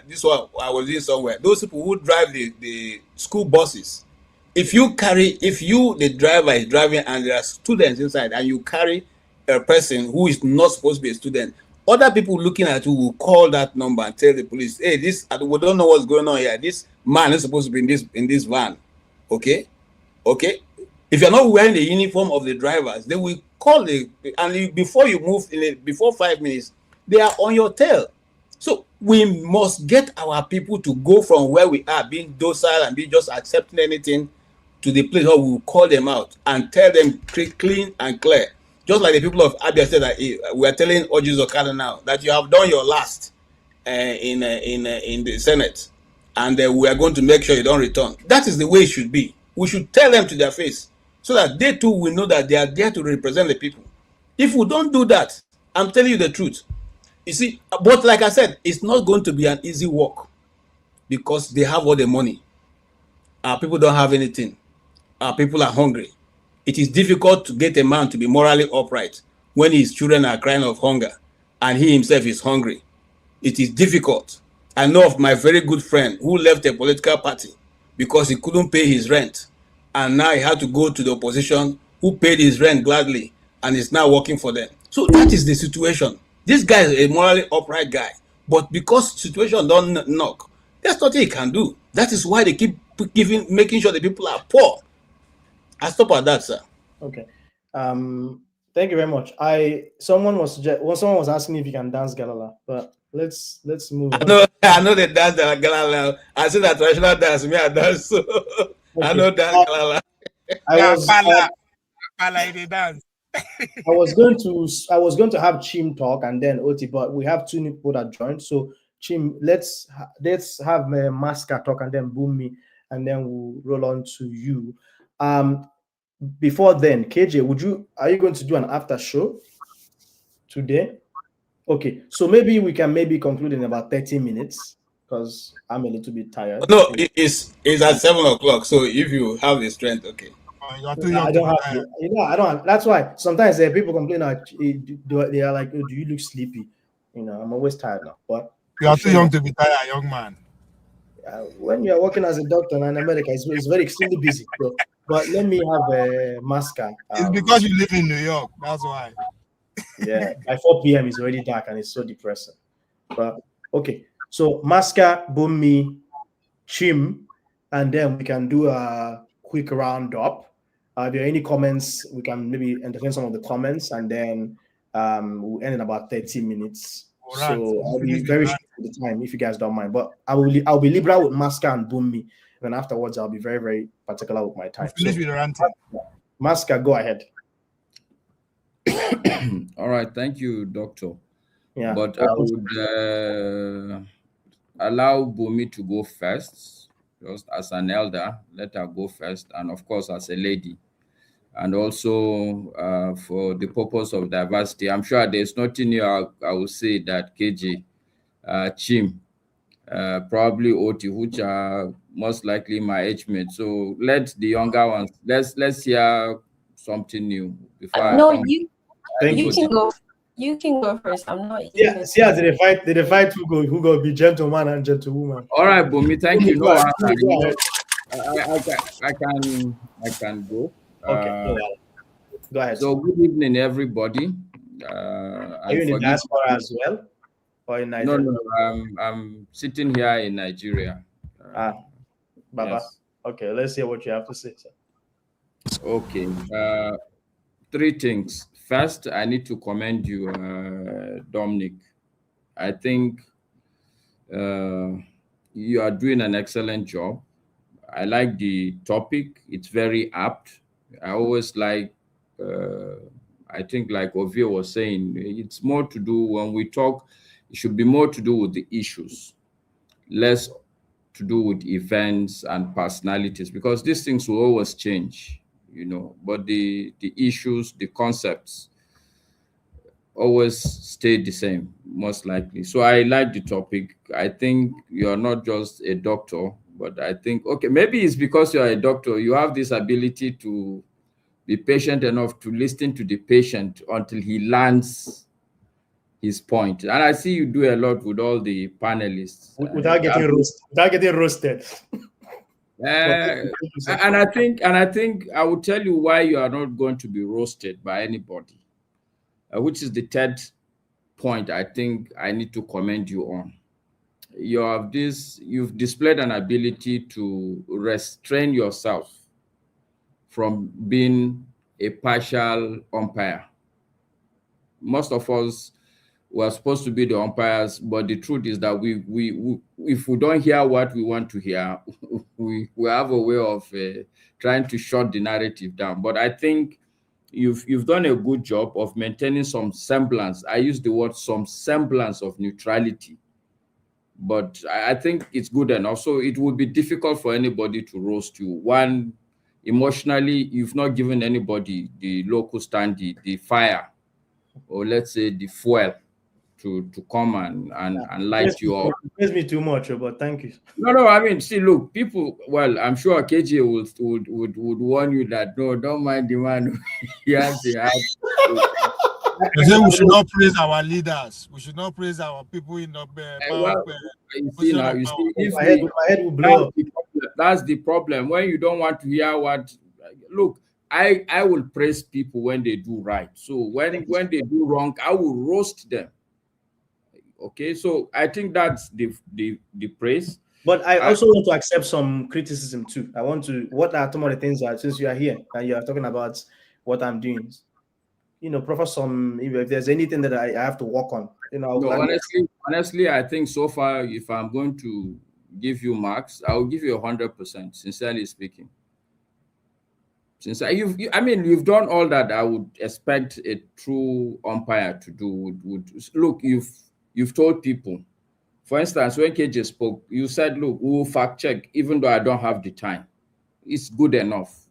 this one I was in somewhere, those people who drive the school buses, if the driver is driving and there are students inside and you carry a person who is not supposed to be a student, other people looking at you will call that number and tell the police, hey, we don't know what's going on here. This man is supposed to be in this van. Okay. If you're not wearing the uniform of the drivers, they will call and before you move before 5 minutes, they are on your tail. So we must get our people to go from where we are, being docile and be just accepting anything, to the place where we will call them out and tell them clean and clear. Just like the people of Abia said that we are telling Ojus Okada now that you have done your last in the Senate, and we are going to make sure you don't return. That is the way it should be. We should tell them to their face so that they too will know that they are there to represent the people. If we don't do that, I'm telling you the truth. You see, but like I said, it's not going to be an easy walk because they have all the money. Our people don't have anything. Our people are hungry. It is difficult to get a man to be morally upright when his children are crying of hunger and he himself is hungry. It is difficult. I know of my very good friend who left a political party because he couldn't pay his rent, and now he had to go to the opposition who paid his rent gladly and is now working for them. So that is the situation. This guy is a morally upright guy, but because situation don't knock, there's nothing he can do. That is why they keep making sure the people are poor. I stop at that, sir. Okay. Thank you very much. Someone was asking if you can dance Galala, but let's move on. I know they dance the Galala. I see that traditional dance. Me, I dance. So okay. I know dance Galala. I was going to have Chim talk and then Oti, but we have two new people that joined. So Chim, let's have Maska talk and then Boom Me, and then we'll roll on to you. Before then, KJ, are you going to do an after show today? Okay, so maybe we can conclude in about 30 minutes because I'm a little bit tired. No, it's at 7 o'clock. So if you have the strength, okay. I don't have. I don't. That's why sometimes people complain that they are like, oh, "Do you look sleepy?" I'm always tired now. But you are too young to be tired, young man. When you are working as a doctor in America, it's very extremely busy. So, but let me have a Maska. It's because you live in New York. That's why. Yeah, by 4 p.m. it's already dark and it's so depressing. But okay, so Maska, Boom Me, Chim, and then we can do a quick roundup. If there are any comments, we can maybe entertain some of the comments, and then we'll end in about 30 minutes. So I'll be very short with the time if you guys don't mind. But I'll be liberal with Masca and Bumi. Then afterwards, I'll be very, very particular with my time. Finish with the ranting. Masca, go ahead. All right, thank you, Doctor. Yeah, but I would allow Bumi to go first, just as an elder. Let her go first, and of course, as a lady, and also for the purpose of diversity. I'm sure there's nothing new. I will say that KJ, Chim, probably Oti, which are most likely my age mates. So let the younger ones. Let's hear something new before. No, I come. you can go. You can go first. I'm not. Yeah, did they fight who go be gentleman and gentlewoman? All right, Bumi, thank you. No, Go I can go. Okay, go ahead. So good evening, everybody. Are you in the diaspora as well, or in Nigeria? No, I'm sitting here in Nigeria. Baba. Yes. Okay, let's hear what you have to say, sir. Okay. 3 things. First, I need to commend you, Dominic. I think you are doing an excellent job. I like the topic. It's very apt. I always like, I think like Ovio was saying, it's more to do when we talk, it should be more to do with the issues, less to do with events and personalities, because these things will always change. But the issues, the concepts always stay the same, most likely. So I like the topic. I think you're not just a doctor, but I think, okay, maybe it's because you're a doctor, you have this ability to be patient enough to listen to the patient until he lands his point. And I see you do a lot with all the panelists. Without getting roasted. And I think I will tell you why you are not going to be roasted by anybody, which is the third point I think I need to commend you on. You've displayed an ability to restrain yourself from being a partial umpire. Most of us were supposed to be the umpires, but the truth is that we if we don't hear what we want to hear, we have a way of trying to shut the narrative down. But I think you've done a good job of maintaining some semblance. I use the word some semblance of neutrality, but I think it's good enough. So it would be difficult for anybody to roast you. One, emotionally, you've not given anybody the local stand, the fire, or let's say the fuel to come and light you up. It gives me too much, but thank you. No, I mean, see, look, people, well, I'm sure KJ would warn you that, no, don't mind the man. He has the heart. We should not praise our leaders. We should not praise our people in the power. That's the problem. When you don't want to hear what, look, I will praise people when they do right. So when they do wrong, I will roast them. Okay, so I think that's the praise. But I also want to accept some criticism too. What are some of the things that, since you are here and you are talking about what I'm doing, Professor, if there's anything that I have to work on, honestly, I think so far, if I'm going to give you marks, I will give you 100%, sincerely speaking. Since you've done all that I would expect a true umpire to do. Look, you've told people. For instance, when KJ spoke, you said, look, we will fact check, even though I don't have the time. It's good enough.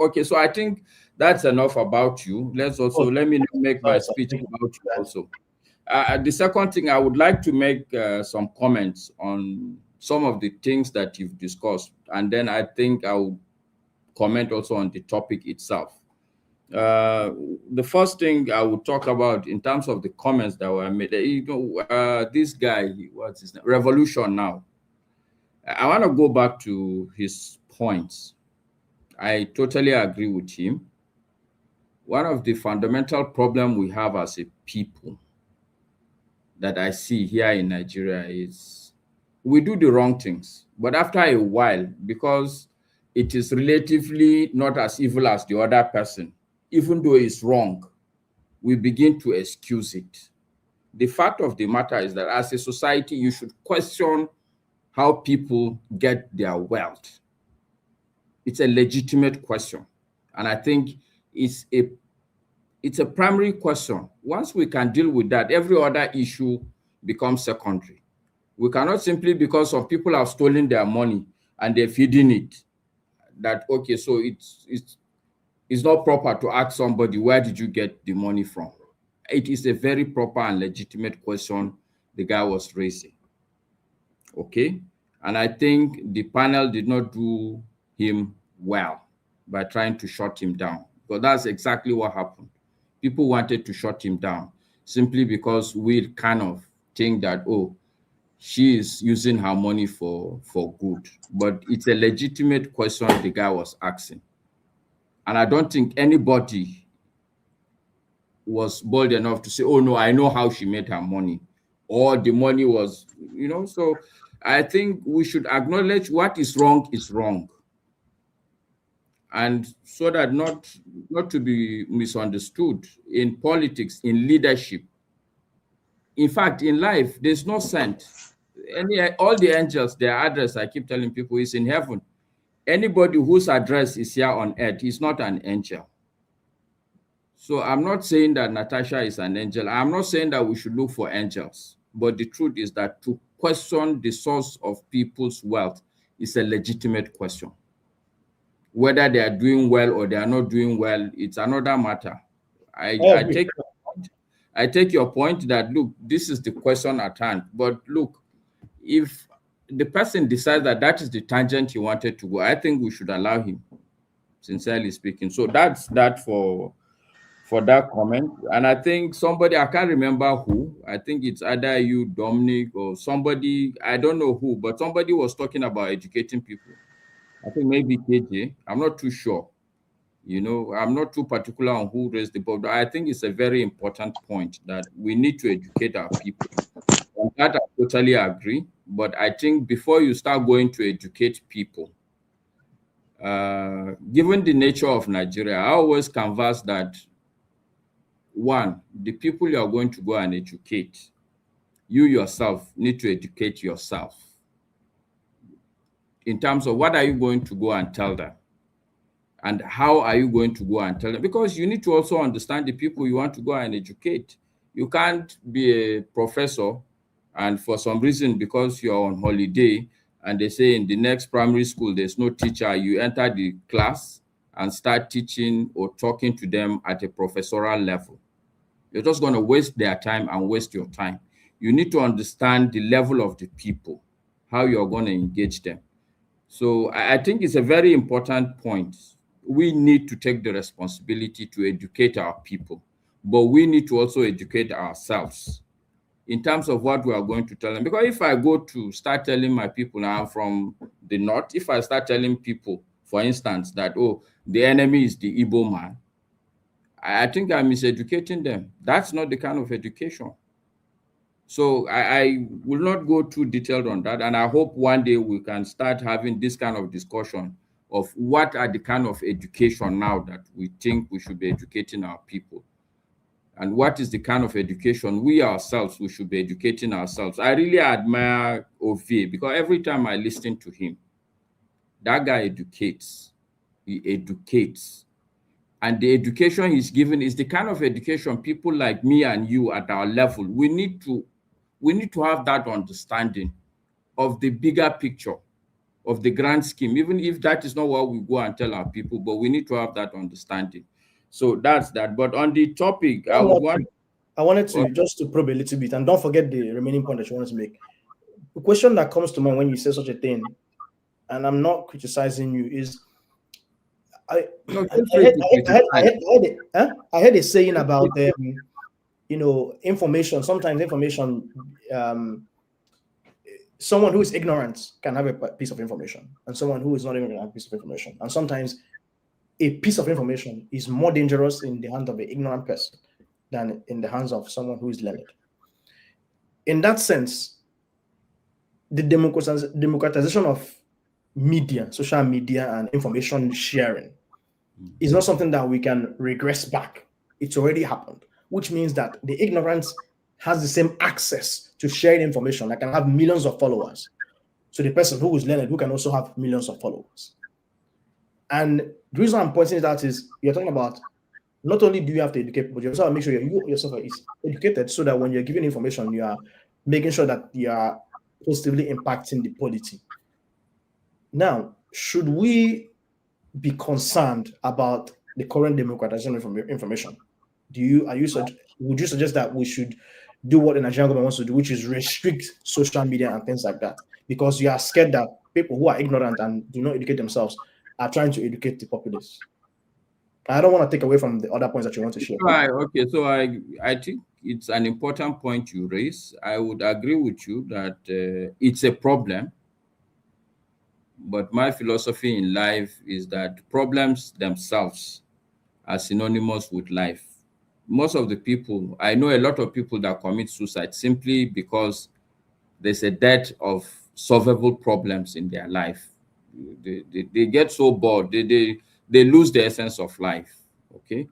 Okay, so I think that's enough about you. Let me make my speech about you also. The second thing, I would like to make some comments on some of the things that you've discussed. And then I think I will comment also on the topic itself. The first thing I would talk about in terms of the comments that were made, this guy, what's his name? Revolution Now. I want to go back to his points. I totally agree with him. One of the fundamental problems we have as a people that I see here in Nigeria is we do the wrong things, but after a while, because it is relatively not as evil as the other person, even though it's wrong, we begin to excuse it. the fact of the matter is that as a society, you should question how people get their wealth. It's a legitimate question. And I think it's a primary question. Once we can deal with that, every other issue becomes secondary. We cannot simply, because of people have stolen their money and they're feeding it, that, okay, so it's not proper to ask somebody, where did you get the money from? It is a very proper and legitimate question the guy was raising. Okay? And I think the panel did not do him well by trying to shut him down, because that's exactly what happened. People wanted to shut him down simply because we kind of think that, oh, she is using her money for good. But it's a legitimate question the guy was asking. And I don't think anybody was bold enough to say, oh, no, I know how she made her money, or the money was, so I think we should acknowledge what is wrong is wrong. And so that not to be misunderstood, in politics, in leadership, in fact, in life, there's no saint. All the angels, their address, I keep telling people, is in heaven. Anybody whose address is here on earth is not an angel. So I'm not saying that Natasha is an angel. I'm not saying that we should look for angels. But the truth is that to question the source of people's wealth is a legitimate question. Whether they are doing well or they are not doing well, it's another matter. I take your point that, look, this is the question at hand. But look, if the person decides that that is the tangent he wanted to go, I think we should allow him, sincerely speaking. So that's that for that comment. And I think somebody, I can't remember who, I think it's either you, Dominic, or somebody, I don't know who, but somebody was talking about educating people. I think maybe KJ, I'm not too sure. I'm not too particular on who raised the point. I think it's a very important point that we need to educate our people. On that, I totally agree. But I think before you start going to educate people, given the nature of Nigeria, I always canvass that, one, the people you are going to go and educate, you yourself need to educate yourself in terms of what are you going to go and tell them, and how are you going to go and tell them? Because you need to also understand the people you want to go and educate. You can't be a professor and for some reason, because you're on holiday and they say in the next primary school there's no teacher, you enter the class and start teaching or talking to them at a professorial level. You're just going to waste their time and waste your time. You need to understand the level of the people, how you're going to engage them. So I think it's a very important point. We need to take the responsibility to educate our people, but we need to also educate ourselves in terms of what we are going to tell them. Because if I go to start telling my people, now I'm from the north, if I start telling people, for instance, that, oh, the enemy is the Igbo man, I think I'm miseducating them. That's not the kind of education. So I will not go too detailed on that. And I hope one day we can start having this kind of discussion of what are the kind of education now that we think we should be educating our people. And what is the kind of education we ourselves, we should be educating ourselves. I really admire Ovie, because every time I listen to him, that guy educates. He educates. And the education he's given is the kind of education people like me and you at our level, we need to have that understanding of the bigger picture, of the grand scheme, even if that is not what we go and tell our people, but we need to have that understanding. So that's that. But on the topic, I wanted to just to probe a little bit, and don't forget the remaining point that you wanted to make. The question that comes to mind when you say such a thing, and I'm not criticizing you, is I had a saying about information. Sometimes information, someone who is ignorant can have a piece of information, and someone who is not ignorant can have a piece of information. And sometimes a piece of information is more dangerous in the hands of an ignorant person than in the hands of someone who is learned. In that sense, the democratization of media, social media, and information sharing is not something that we can regress back. It's already happened, which means that the ignorance has the same access to sharing information. I can have millions of followers. So the person who is learned, who can also have millions of followers. And the reason I'm pointing it out is you're talking about not only do you have to educate, but you also have to make sure you yourself are educated so that when you're giving information, you are making sure that you are positively impacting the polity. Now, should we be concerned about the current democratization of information? Would you suggest that we should do what the Nigerian government wants to do, which is restrict social media and things like that, because you are scared that people who are ignorant and do not educate themselves are trying to educate the populace? I don't want to take away from the other points that you want to share. Okay, so I think it's an important point you raise. I would agree with you that it's a problem. But my philosophy in life is that problems themselves are synonymous with life. Most of the people, I know a lot of people that commit suicide simply because there's a dearth of solvable problems in their life. They get so bored, they lose the essence of life. Okay.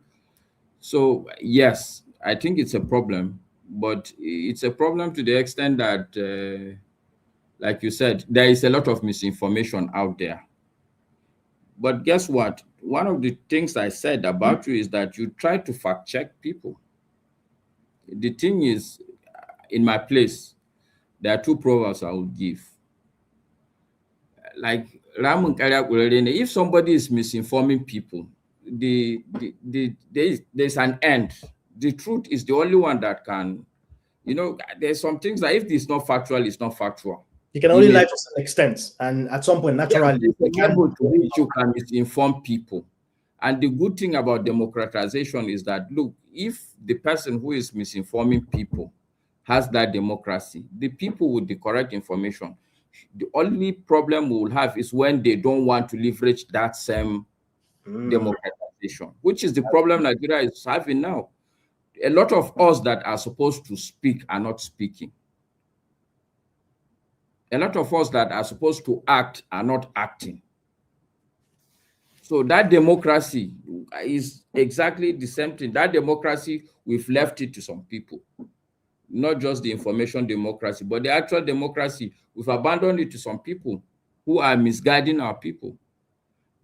So yes, I think it's a problem, but it's a problem to the extent that like you said, there is a lot of misinformation out there. But guess what? One of the things I said about you is that you try to fact check people. The thing is, in my place, there are two proverbs I would give. Like if somebody is misinforming people, there's an end. The truth is the only one that can, there's some things that if it's not factual, it's not factual. You can only lie to some extent, and at some point, naturally, you can misinform people. And the good thing about democratization is that, look, if the person who is misinforming people has that democracy, the people with the correct information, the only problem we will have is when they don't want to leverage that same democratization, which is the problem Nigeria is having now. A lot of us that are supposed to speak are not speaking. A lot of us that are supposed to act are not acting. So that democracy is exactly the same thing. That democracy, we've left it to some people. Not just the information democracy, but the actual democracy, we've abandoned it to some people who are misguiding our people.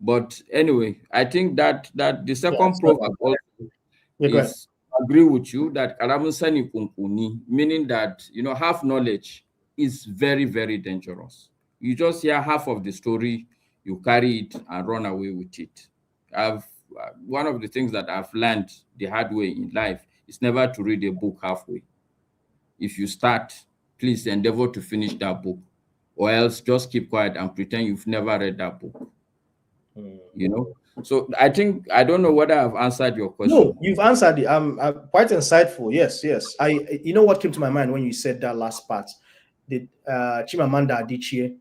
But anyway, I think that the second proverb also is agree with you that meaning that half knowledge is very, very dangerous. You just hear half of the story, you carry it and run away with it. One of the things that I've learned the hard way in life is never to read a book halfway. If you start, please endeavor to finish that book, or else just keep quiet and pretend you've never read that book. So I don't know whether I've answered your question. No, you've answered it. Quite insightful. Yes. What came to my mind when you said that last part? The Chimamanda Adichie,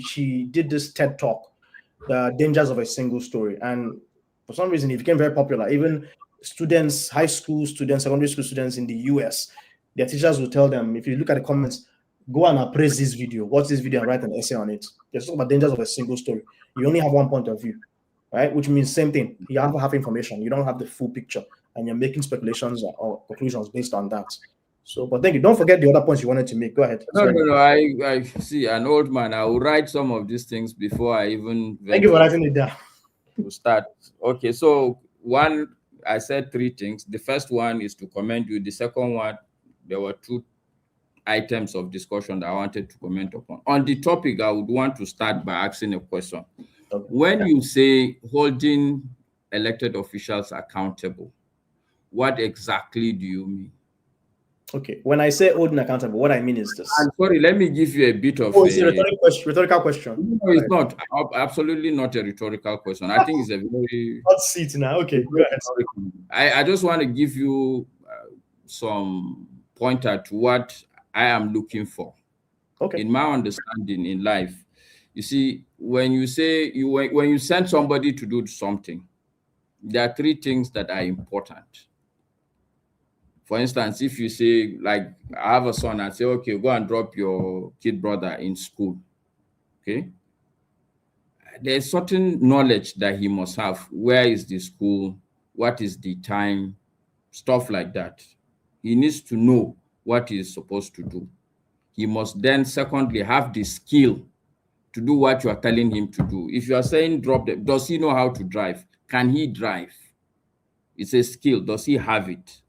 she did this TED talk, The Dangers of a Single Story, and for some reason it became very popular. Even students, high school students, secondary school students in the US, their teachers will tell them, if you look at the comments, go and appraise this video, watch this video and write an essay on it. There's talking about dangers of a single story. You only have one point of view, right? Which means same thing. You have to have information. You don't have the full picture, and you're making speculations or conclusions based on that. So, but thank you. Don't forget the other points you wanted to make. Go ahead. No. I see an old man. I will write some of these things before I even. Thank you for writing it down. To start. Okay, so one, I said three things. The first one is to commend you. The second one, there were two items of discussion that I wanted to comment upon. On the topic, I would want to start by asking a question. Okay. When you say holding elected officials accountable, what exactly do you mean? Okay, when I say holding accountable, what I mean is this. I'm sorry, let me give you a bit of it's a rhetorical question. No, it's not. Absolutely not a rhetorical question. I think it's a very... Let's see it now. Okay, go ahead. I just want to give you some pointer to what I am looking for. Okay. In my understanding in life, you see, when you say when you send somebody to do something, there are three things that are important. For instance, if you say, like, I have a son, I say, okay, go and drop your kid brother in school. Okay. There's certain knowledge that he must have. Where is the school? What is the time? Stuff like that. he needs to know what he is supposed to do. He must then, secondly, have the skill to do what you are telling him to do. If you are saying drop them, does he know how to drive? Can he drive? It's a skill. Does he have it?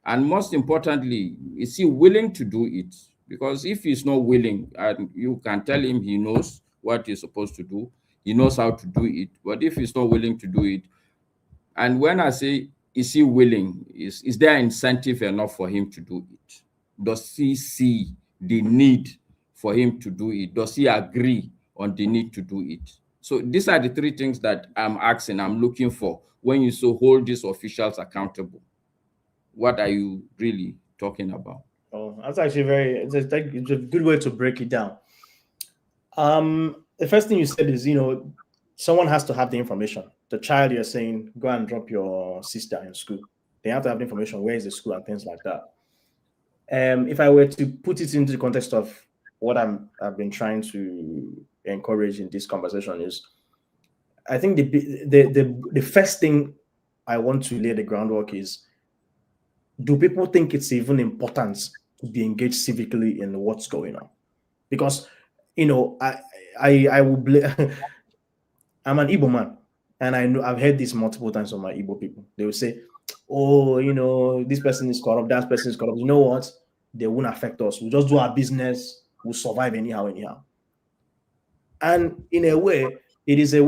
And most importantly, is he willing to do it? Because if he's not willing, and you can tell him he knows what he's supposed to do, he knows how to do it. But if he's not willing to do it, and when I say, is he willing, is there incentive enough for him to do it? Does he see the need for him to do it? Does he agree on the need to do it? So these are the three things that I'm asking, I'm looking for when you so hold these officials accountable. What are you really talking about? Oh, that's actually it's a good way to break it down. The first thing you said is, someone has to have the information. The child, you're saying, go and drop your sister in school. They have to have the information, where is the school and things like that. If I were to put it into the context of what I've been trying to encourage in this conversation is, I think the first thing I want to lay the groundwork is, do people think it's even important to be engaged civically in what's going on? Because, I will I'm an Igbo man, and I know I've heard this multiple times from my Igbo people. They will say, oh, this person is corrupt, that person is corrupt. You know what? They won't affect us. We'll just do our business. We'll survive anyhow. And in a way, it is a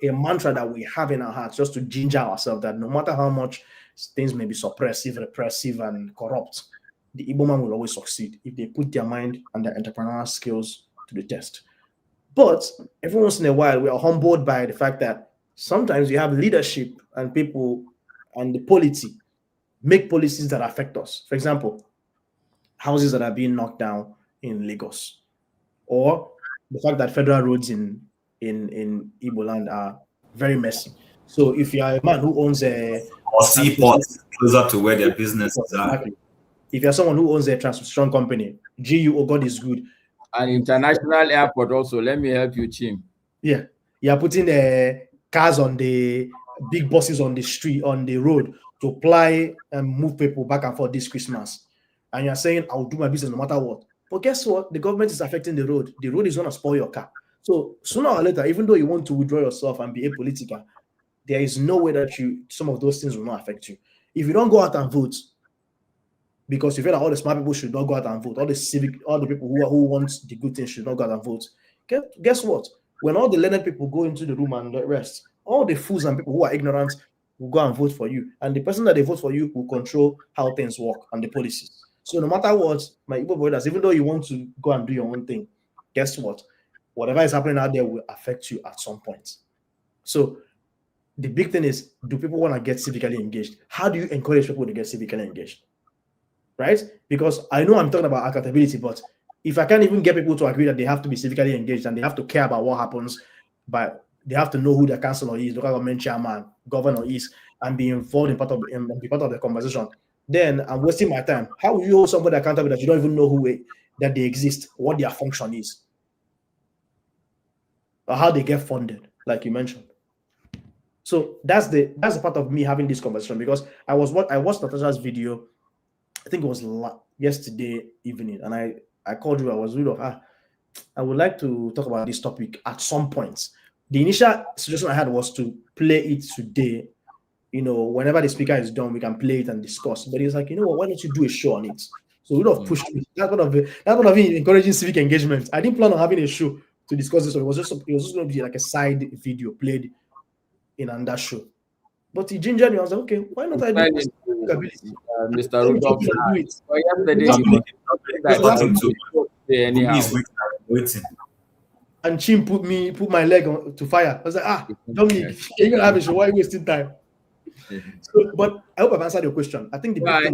mantra that we have in our hearts, just to ginger ourselves that no matter how much things may be suppressive, repressive, and corrupt, the Igbo man will always succeed if they put their mind and their entrepreneurial skills to the test. But every once in a while, we are humbled by the fact that sometimes you have leadership and people and the polity make policies that affect us. For example, houses that are being knocked down in Lagos, or the fact that federal roads in Igbo land are very messy. So if you are a man who owns a seaports closer to where their businesses are. Exactly. If you're someone who owns a transportation company, GU, God is good. An international airport also. Let me help you, Chim. Yeah. You're putting cars on the big buses on the street, on the road, to apply and move people back and forth this Christmas. And you're saying, I'll do my business no matter what. But guess what? The government is affecting the road. The road is going to spoil your car. So sooner or later, even though you want to withdraw yourself and be apolitical, there is no way that some of those things will not affect you. If you don't go out and vote, because you feel like all the smart people should not go out and vote, all the people who want the good things should not go out and vote. Guess what? When all the learned people go into the room and rest, all the fools and people who are ignorant will go and vote for you. And the person that they vote for you will control how things work and the policies. So no matter what, my Igbo brothers, even though you want to go and do your own thing, guess what? Whatever is happening out there will affect you at some point. So the big thing is, do people want to get civically engaged? How do you encourage people to get civically engaged? Right? Because I know I'm talking about accountability, but if I can't even get people to agree that they have to be civically engaged and they have to care about what happens, but they have to know who their councillor is, local government chairman, governor is, and be involved in be part of the conversation, then I'm wasting my time. How will you hold somebody accountable that you don't even know that they exist, what their function is, or how they get funded, like you mentioned? So that's the part of me having this conversation, because I watched Natasha's video. I think it was yesterday evening, and I called you. I was really I would like to talk about this topic at some point. The initial suggestion I had was to play it today. Whenever the speaker is done, we can play it and discuss. But he was like, what, why don't you do a show on it? So we would have pushed me. That's one of encouraging civic engagement. I didn't plan on having a show to discuss this. So it was just going to be like a side video played in that show. But he gingered me. I was like, okay, why not I do this? Mr. Rudolph, and Chim put my leg to fire. I was like, Dominic, you're gonna have a show. Why are you wasting time? So, but I hope I've answered your question. I think I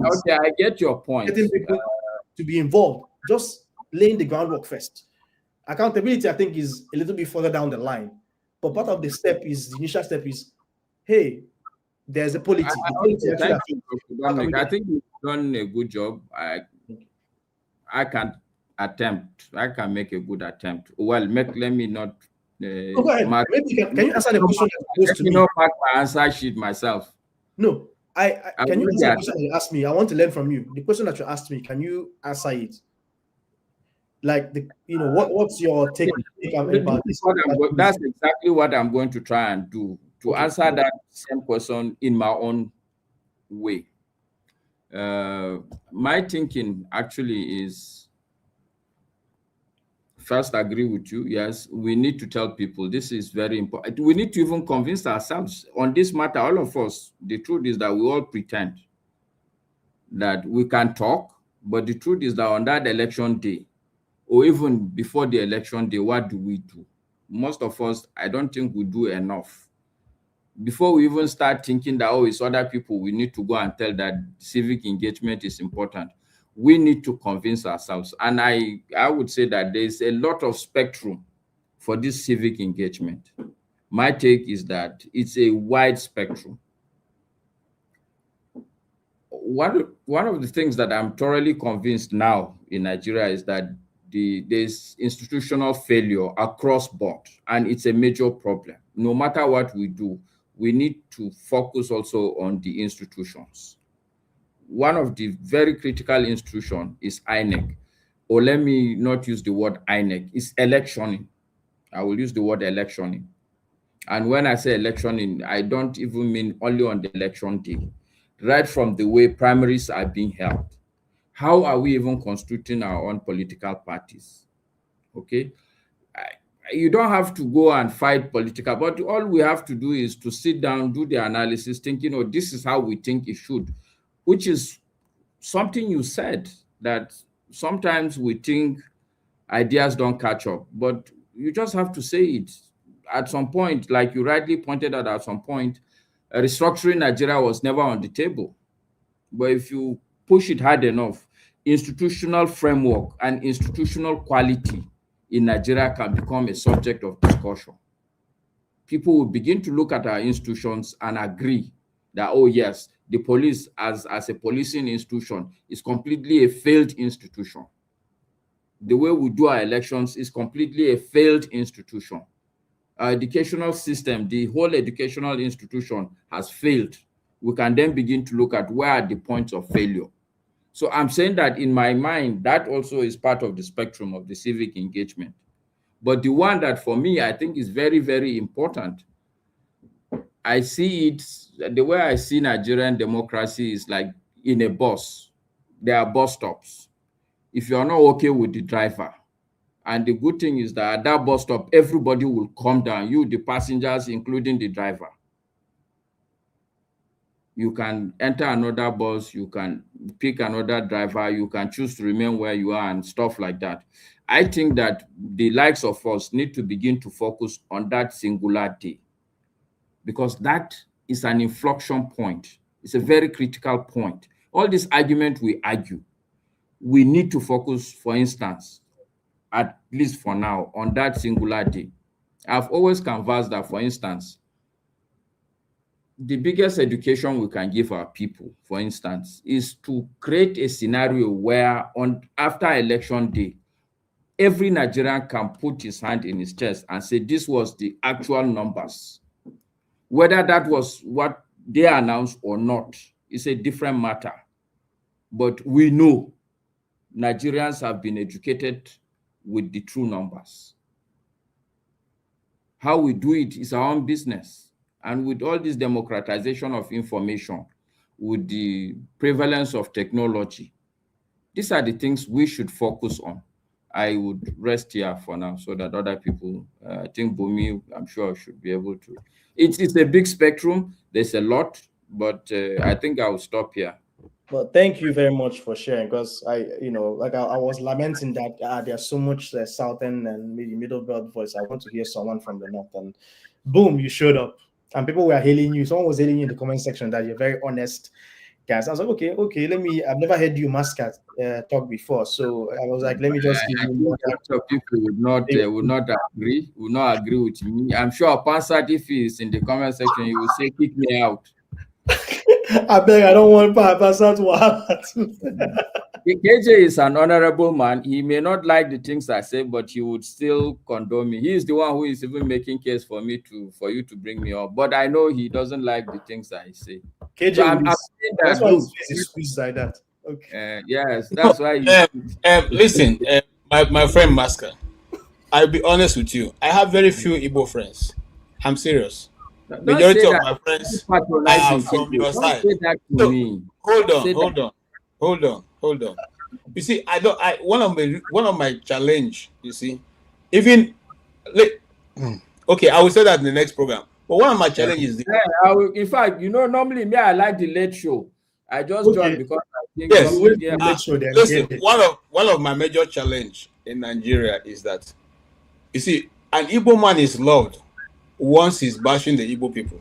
get your point. Getting people to be involved, just laying the groundwork first. Accountability, I think, is a little bit further down the line. But part of the initial step is, hey, there's a polity. I think you've done a good job. I can make a good attempt. Well, let me not. Go ahead. Maybe can you answer the question? Let me not mark my answer sheet myself. No, Can you answer the question that you asked me? I want to learn from you. The question that you asked me, can you answer it? Like what's your take about this? That's exactly what I'm going to try and do to answer that same question in my own way. My thinking actually is, first, agree with you. Yes, we need to tell people this is very important. We need to even convince ourselves on this matter. All of us, the truth is that we all pretend that we can talk, but the truth is that on that election day, or even before the election day, what do we do? Most of us, I don't think we do enough. Before we even start thinking that, oh, it's other people, we need to go and tell that civic engagement is important. We need to convince ourselves. And I would say that there's a lot of spectrum for this civic engagement. My take is that it's a wide spectrum. One of the things that I'm thoroughly convinced now in Nigeria is that there's institutional failure across board, and it's a major problem. No matter what we do, we need to focus also on the institutions. One of the very critical institutions is INEC, or let me not use the word INEC, it's electioning. I will use the word electioning. And when I say electioning, I don't even mean only on the election day. Right from the way primaries are being held. How are we even constituting our own political parties? Okay. You don't have to go and fight political, but all we have to do is to sit down, do the analysis, think, this is how we think it should, which is something you said, that sometimes we think ideas don't catch up, but you just have to say it. At some point, like you rightly pointed out, at some point, restructuring Nigeria was never on the table. But if you push it hard enough, institutional framework and institutional quality in Nigeria can become a subject of discussion. People will begin to look at our institutions and agree that, oh yes, the police as a policing institution is completely a failed institution. The way we do our elections is completely a failed institution. Our educational system, the whole educational institution has failed. We can then begin to look at where are the points of failure. So I'm saying that in my mind, that also is part of the spectrum of the civic engagement. But the one that for me, I think is very, very important, I see it, the way I see Nigerian democracy is like in a bus. There are bus stops. If you're not okay with the driver, and the good thing is that at that bus stop, everybody will come down, you, the passengers, including the driver. You can enter another bus, you can pick another driver, you can choose to remain where you are and stuff like that. I think that the likes of us need to begin to focus on that singular day, because that is an inflection point. It's a very critical point. All this argument we argue, we need to focus, for instance, at least for now, on that singular day. I've always canvassed that, for instance, the biggest education we can give our people, for instance, is to create a scenario where after election day, every Nigerian can put his hand in his chest and say, this was the actual numbers. Whether that was what they announced or not is a different matter. But we know Nigerians have been educated with the true numbers. How we do it is our own business. And with all this democratization of information, with the prevalence of technology, these are the things we should focus on. I would rest here for now so that other people, I think Bumi, I'm sure, should be able to. It's a big spectrum. There's a lot, but I think I will stop here. Well, thank you very much for sharing, because I was lamenting that there's so much southern and maybe middle belt voice. I want to hear someone from the north, and boom, you showed up, and people were hailing you. Someone was hailing you in the comment section that you're very honest guys. I was like, okay, I've never heard you Mascot talk before, so I was like, let me just give you more. People would not agree with me. I'm sure Pansat, if he's in the comment section, he will say, kick me out. I beg, I don't want Pansat to happen. KJ is an honorable man. He may not like the things I say, but he would still condone me. He is the one who is even making case for you to bring me up. But I know he doesn't like the things I say. KJ, So I'm that's saying that, why his look, face is squeezed like that. Okay. yes, that's why you. Listen, my friend Masker, I'll be honest with you. I have very few Igbo friends. I'm serious. Don't say Majority of that. my friends Don't are patronizing, from KJ. your Don't side. say that to So me. hold Don't on, say hold that. on, hold on, hold on. You see, one of my challenge, you see, even okay, I will say that in the next program. But one of my challenges is Yeah, in fact, normally me, I like the late show. I just joined because I think yes. Dominic. Listen, one of my major challenge in Nigeria is that, you see, an Igbo man is loved once he's bashing the Igbo people,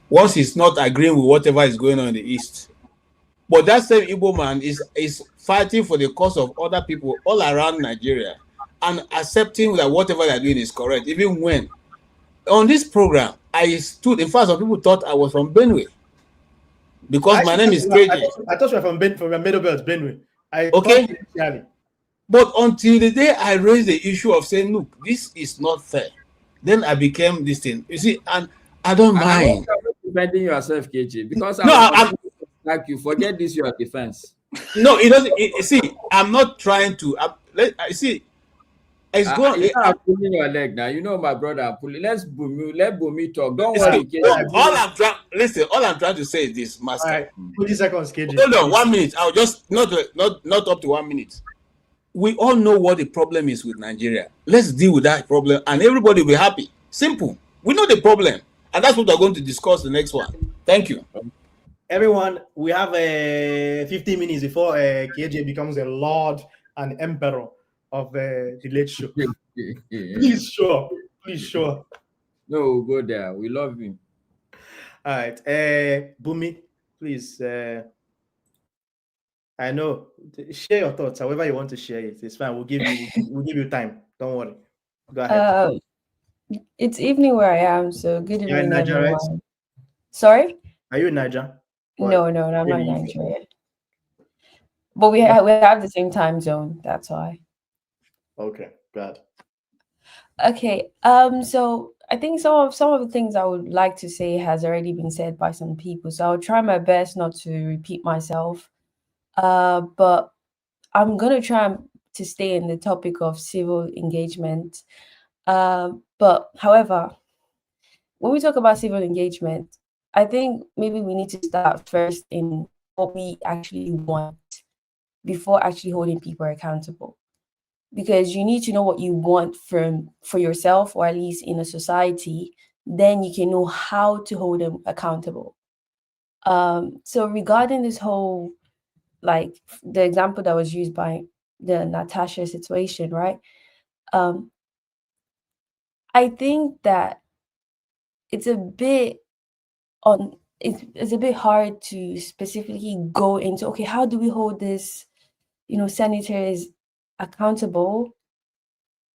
once he's not agreeing with whatever is going on in the East. But that same Igbo man is fighting for the cause of other people all around Nigeria and accepting that whatever they're doing is correct, even when on this program I stood. In fact, some people thought I was from Benue because my name is KJ. I thought you were from Middlebelt, Benue. Okay. Thought but until the day I raised the issue of saying, look, this is not fair, then I became this thing. You see, and I don't mind. I'm not defending yourself, KJ, because No, I'm like you. Forget this, your defense. No, it doesn't. See, I'm not trying to. See, it's going. I'm pulling your leg now. You know my brother. I'm pulling. Let Bumi talk. Don't See, worry, KJ. All I'm trying to say is this, Master. All right, 20 seconds, KJ. Hold on, 1 minute. I'll just not up to 1 minute. We all know what the problem is with Nigeria. Let's deal with that problem, and everybody will be happy. Simple. We know the problem, and that's what we're going to discuss the next one. Thank you. Everyone, we have 15 minutes before KJ becomes a lord and emperor of the late show. Please show up. Please show up. No, we'll go there. We love him. All right. Bumi, please. I know. Share your thoughts. However you want to share it. It's fine. We'll give you time. Don't worry. Go ahead. It's evening where I am, so good evening, You're in Nigeria, everyone. right? Sorry? Are you in Nigeria? No, I'm not in Nigeria. But we have the same time zone. That's why. Okay, good. Okay. So I think some of the things I would like to say has already been said by some people. So I'll try my best not to repeat myself. But I'm gonna try to stay in the topic of civil engagement. But however, when we talk about civil engagement, I think maybe we need to start first in what we actually want before actually holding people accountable. Because you need to know what you want for yourself, or at least in a society, then you can know how to hold them accountable. So regarding this whole, like the example that was used by the Natasha situation, right? I think that it's a bit it's a bit hard to specifically go into, okay, how do we hold this, senators accountable?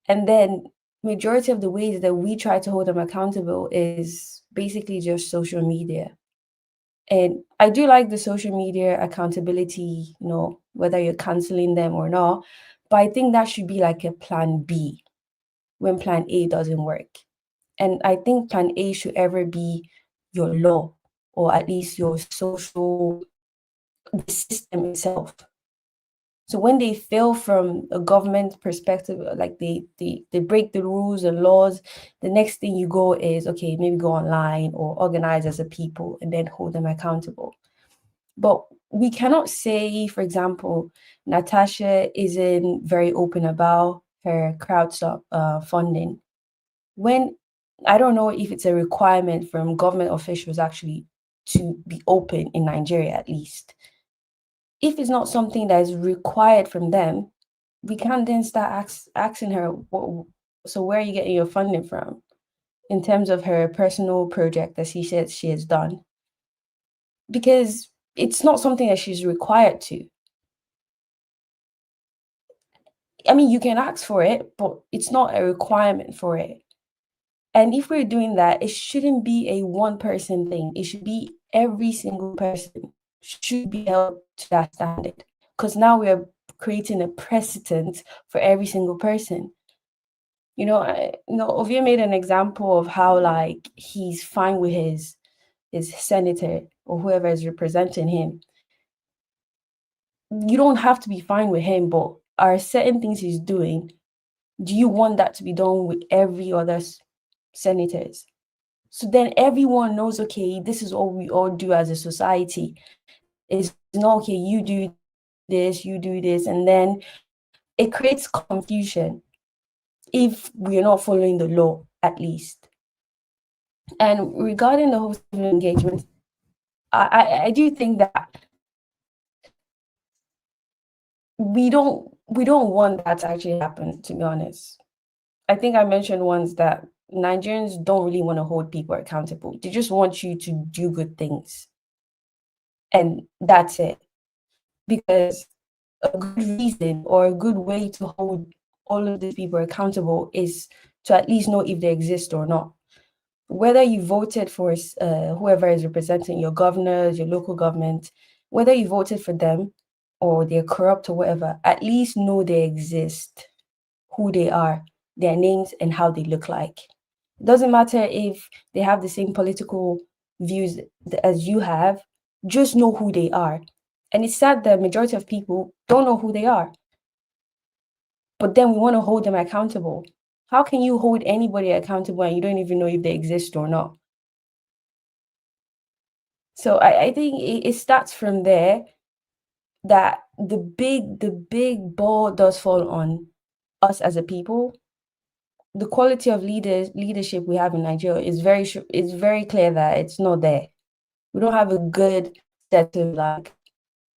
And then majority of the ways that we try to hold them accountable is basically just social media. And I do like the social media accountability, whether you're canceling them or not. But I think that should be like a plan B when plan A doesn't work. And I think plan A should ever be your law, or at least your social, the system itself. So when they fail from a government perspective, like they break the rules and laws, the next thing you go is, okay, maybe go online or organize as a people and then hold them accountable. But we cannot say, for example, Natasha isn't very open about her funding. When I don't know if it's a requirement from government officials actually to be open in Nigeria, at least. If it's not something that is required from them, we can't then start asking her, so where are you getting your funding from in terms of her personal project that she said she has done? Because it's not something that she's required to. I mean, you can ask for it, but it's not a requirement for it. And if we're doing that, it shouldn't be a one-person thing. It should be every single person should be held to that standard. Because now we are creating a precedent for every single person. Ovia made an example of how, like, he's fine with his his senator or whoever is representing him. You don't have to be fine with him, but are certain things he's doing, do you want that to be done with every other senators? So then everyone knows, okay, this is all we all do as a society. It's not, okay, you do this, and then it creates confusion if we're not following the law, at least. And regarding the whole civic engagement, I do think that we don't want that to actually happen, to be honest. I think I mentioned once that Nigerians don't really want to hold people accountable. They just want you to do good things. And that's it. Because a good reason or a good way to hold all of these people accountable is to at least know if they exist or not. Whether you voted for whoever is representing your governors, your local government, whether you voted for them or they're corrupt or whatever, at least know they exist, who they are, their names, and how they look like. It doesn't matter if they have the same political views as you have, just know who they are. And it's sad that majority of people don't know who they are. But then we want to hold them accountable. How can you hold anybody accountable and you don't even know if they exist or not? So I think it starts from there, that the big ball does fall on us as a people. The quality of leadership we have in Nigeria is very clear that it's not there. We don't have a good set of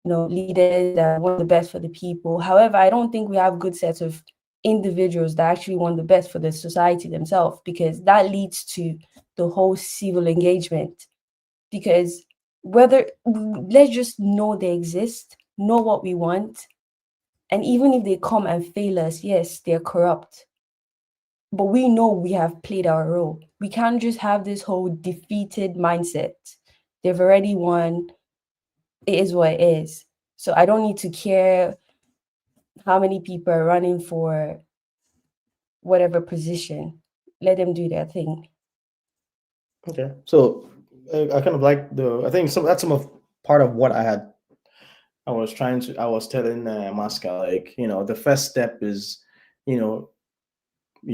leaders that want the best for the people. However, I don't think we have good sets of individuals that actually want the best for the society themselves, because that leads to the whole civil engagement. Because let's just know they exist, know what we want, and even if they come and fail us, yes, they're corrupt, but we know we have played our role. We can't just have this whole defeated mindset. They've already won. It is what it is. So I don't need to care how many people are running for whatever position. Let them do their thing. Okay, so I kind of like I think that's some of part of what I was telling Masca, like, the first step is, you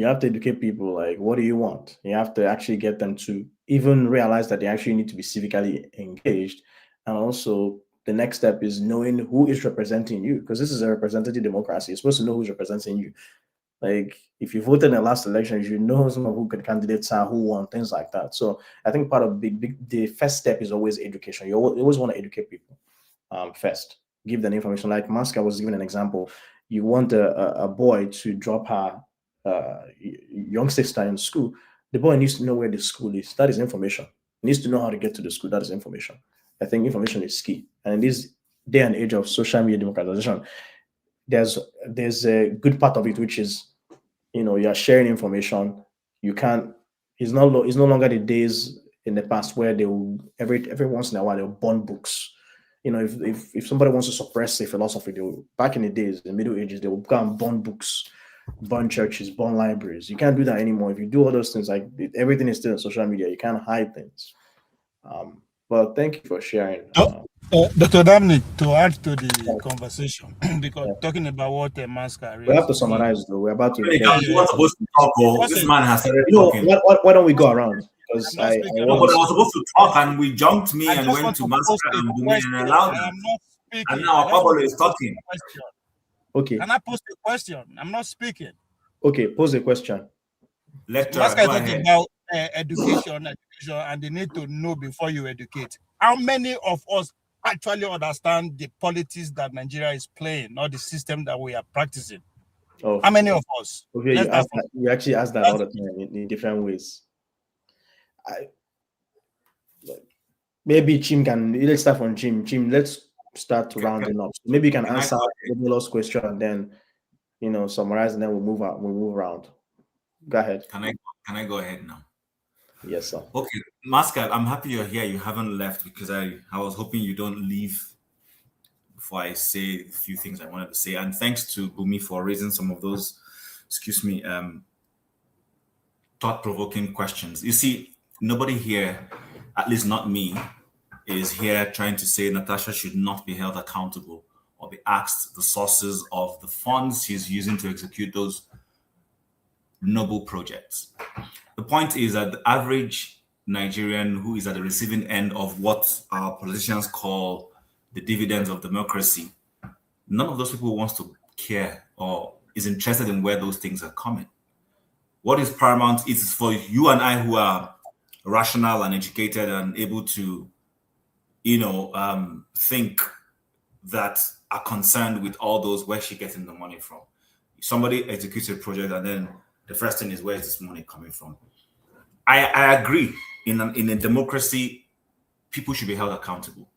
have to educate people, like, what do you want? You have to actually get them to even realize that they actually need to be civically engaged. And also the next step is knowing who is representing you, because this is a representative democracy. You're supposed to know who's representing you. Like, if you voted in the last election, you know some of who good candidates are, who won, things like that. So I think part of the first step is always education. You always want to educate people first. Give them information. Like Masca was giving an example. You want a boy to drop her young sister in school. The boy needs to know where the school is. That is information. He needs to know how to get to the school. That is information. I think information is key. And in this day and age of social media democratization, there's a good part of it, which is, you're sharing information. You can't. It's no longer the days in the past where they will every once in a while they'll burn books. If somebody wants to suppress a philosophy, back in the days, the Middle Ages, they will go and burn books, burn churches, burn libraries. You can't do that anymore. If you do all those things, like, everything is still on social media. You can't hide things. But thank you for sharing. Dr. Dominic, to add to the conversation, because talking about what a Masca raised. We have to summarize, though. We're about to. You weren't supposed to talk, or this man has started talking. Why don't we go around? Because I was supposed to talk, and we jumped me and went to Masca and Bumi and allowed it. And now Pablo is talking. Okay. Can I post a question? I'm not speaking. Okay, pose a question. Masca is talking about education, and the need to know before you educate. How many of us actually understand the politics that Nigeria is playing, or the system that we are practicing? Oh, how many of us? Okay, you actually ask that all the time in different ways. Maybe Chim let's start from Chim. Chim, let's start rounding up. So maybe you can answer the last question and then, summarize, and then we'll move around. Go ahead. Can I go ahead now? Yes, sir. Okay, Masca, I'm happy you're here. You haven't left, because I was hoping you don't leave before I say a few things I wanted to say. And thanks to Bumi for raising some of those, thought-provoking questions. You see, nobody here at least not me, is here trying to say Natasha should not be held accountable or be asked the sources of the funds she's using to execute those noble projects. The point is that the average Nigerian who is at the receiving end of what our politicians call the dividends of democracy, none of those people wants to care or is interested in where those things are coming. What is paramount is for you and I who are rational and educated and able to, think that are concerned with all those, where's she getting the money from? Somebody executes a project and then the first thing is, where is this money coming from? I agree. In a democracy, people should be held accountable.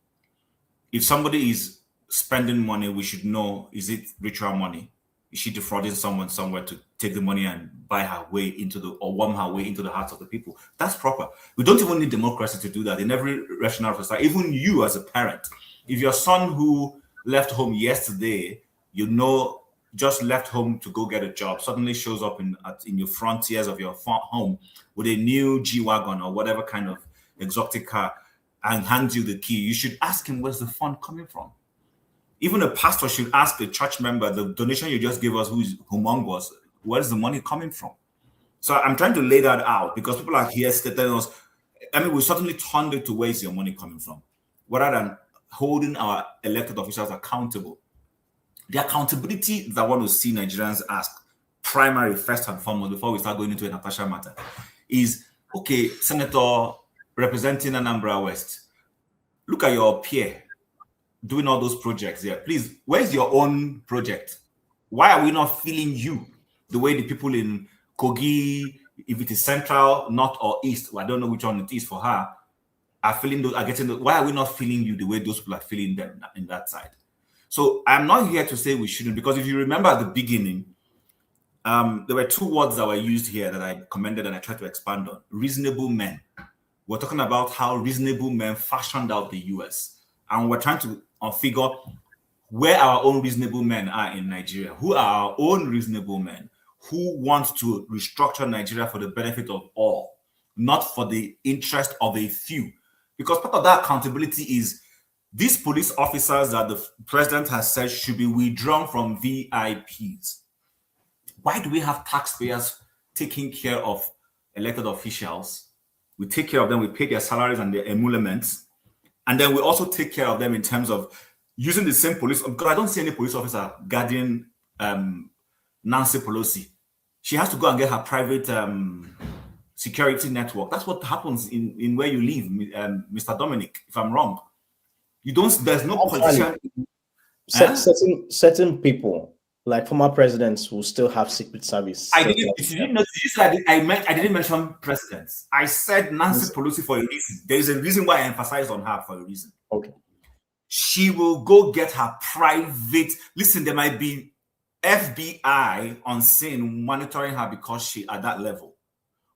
If somebody is spending money, we should know, is it ritual money? Is she defrauding someone somewhere to take the money and buy her way into or worm her way into the hearts of the people? That's proper. We don't even need democracy to do that. In every rational society, even you as a parent, if your son who left home yesterday, just left home to go get a job, suddenly shows up in your frontiers of your home with a new G-Wagon or whatever kind of exotic car and hands you the key, you should ask him, where's the fund coming from? Even a pastor should ask a church member, the donation you just gave us, who's humongous, where's the money coming from? So I'm trying to lay that out because people are here telling us, we certainly turned it to where's your money coming from, rather than holding our elected officials accountable. The accountability that I want to see Nigerians ask, primary, first and foremost, before we start going into a Natasha matter, is, okay, Senator representing Anambra West, look at your peer doing all those projects there. Please, where's your own project? Why are we not feeling you the way the people in Kogi, if it is central, north, or east, I don't know which one it is for her, are feeling those, are getting those? Why are we not feeling you the way those people are feeling them in that side? So I'm not here to say we shouldn't, because if you remember at the beginning, there were two words that were used here that I commended and I tried to expand on. Reasonable men. We're talking about how reasonable men fashioned out the US. And we're trying to figure where our own reasonable men are in Nigeria. Who are our own reasonable men who want to restructure Nigeria for the benefit of all, not for the interest of a few? Because part of that accountability is these police officers that the president has said should be withdrawn from VIPs. Why do we have taxpayers taking care of elected officials? We take care of them, we pay their salaries and their emoluments, and then we also take care of them in terms of using the same police. Because I don't see any police officer guarding Nancy Pelosi. She has to go and get her private security network. That's what happens in where you live, Mr. Dominic, if I'm wrong. There's no politician. Certain people, like former presidents, will still have secret service. I didn't mention presidents. I said Nancy Pelosi for a reason. There is a reason why I emphasized on her for a reason. Okay. She will go get her private. Listen, there might be FBI on scene monitoring her because she at that level.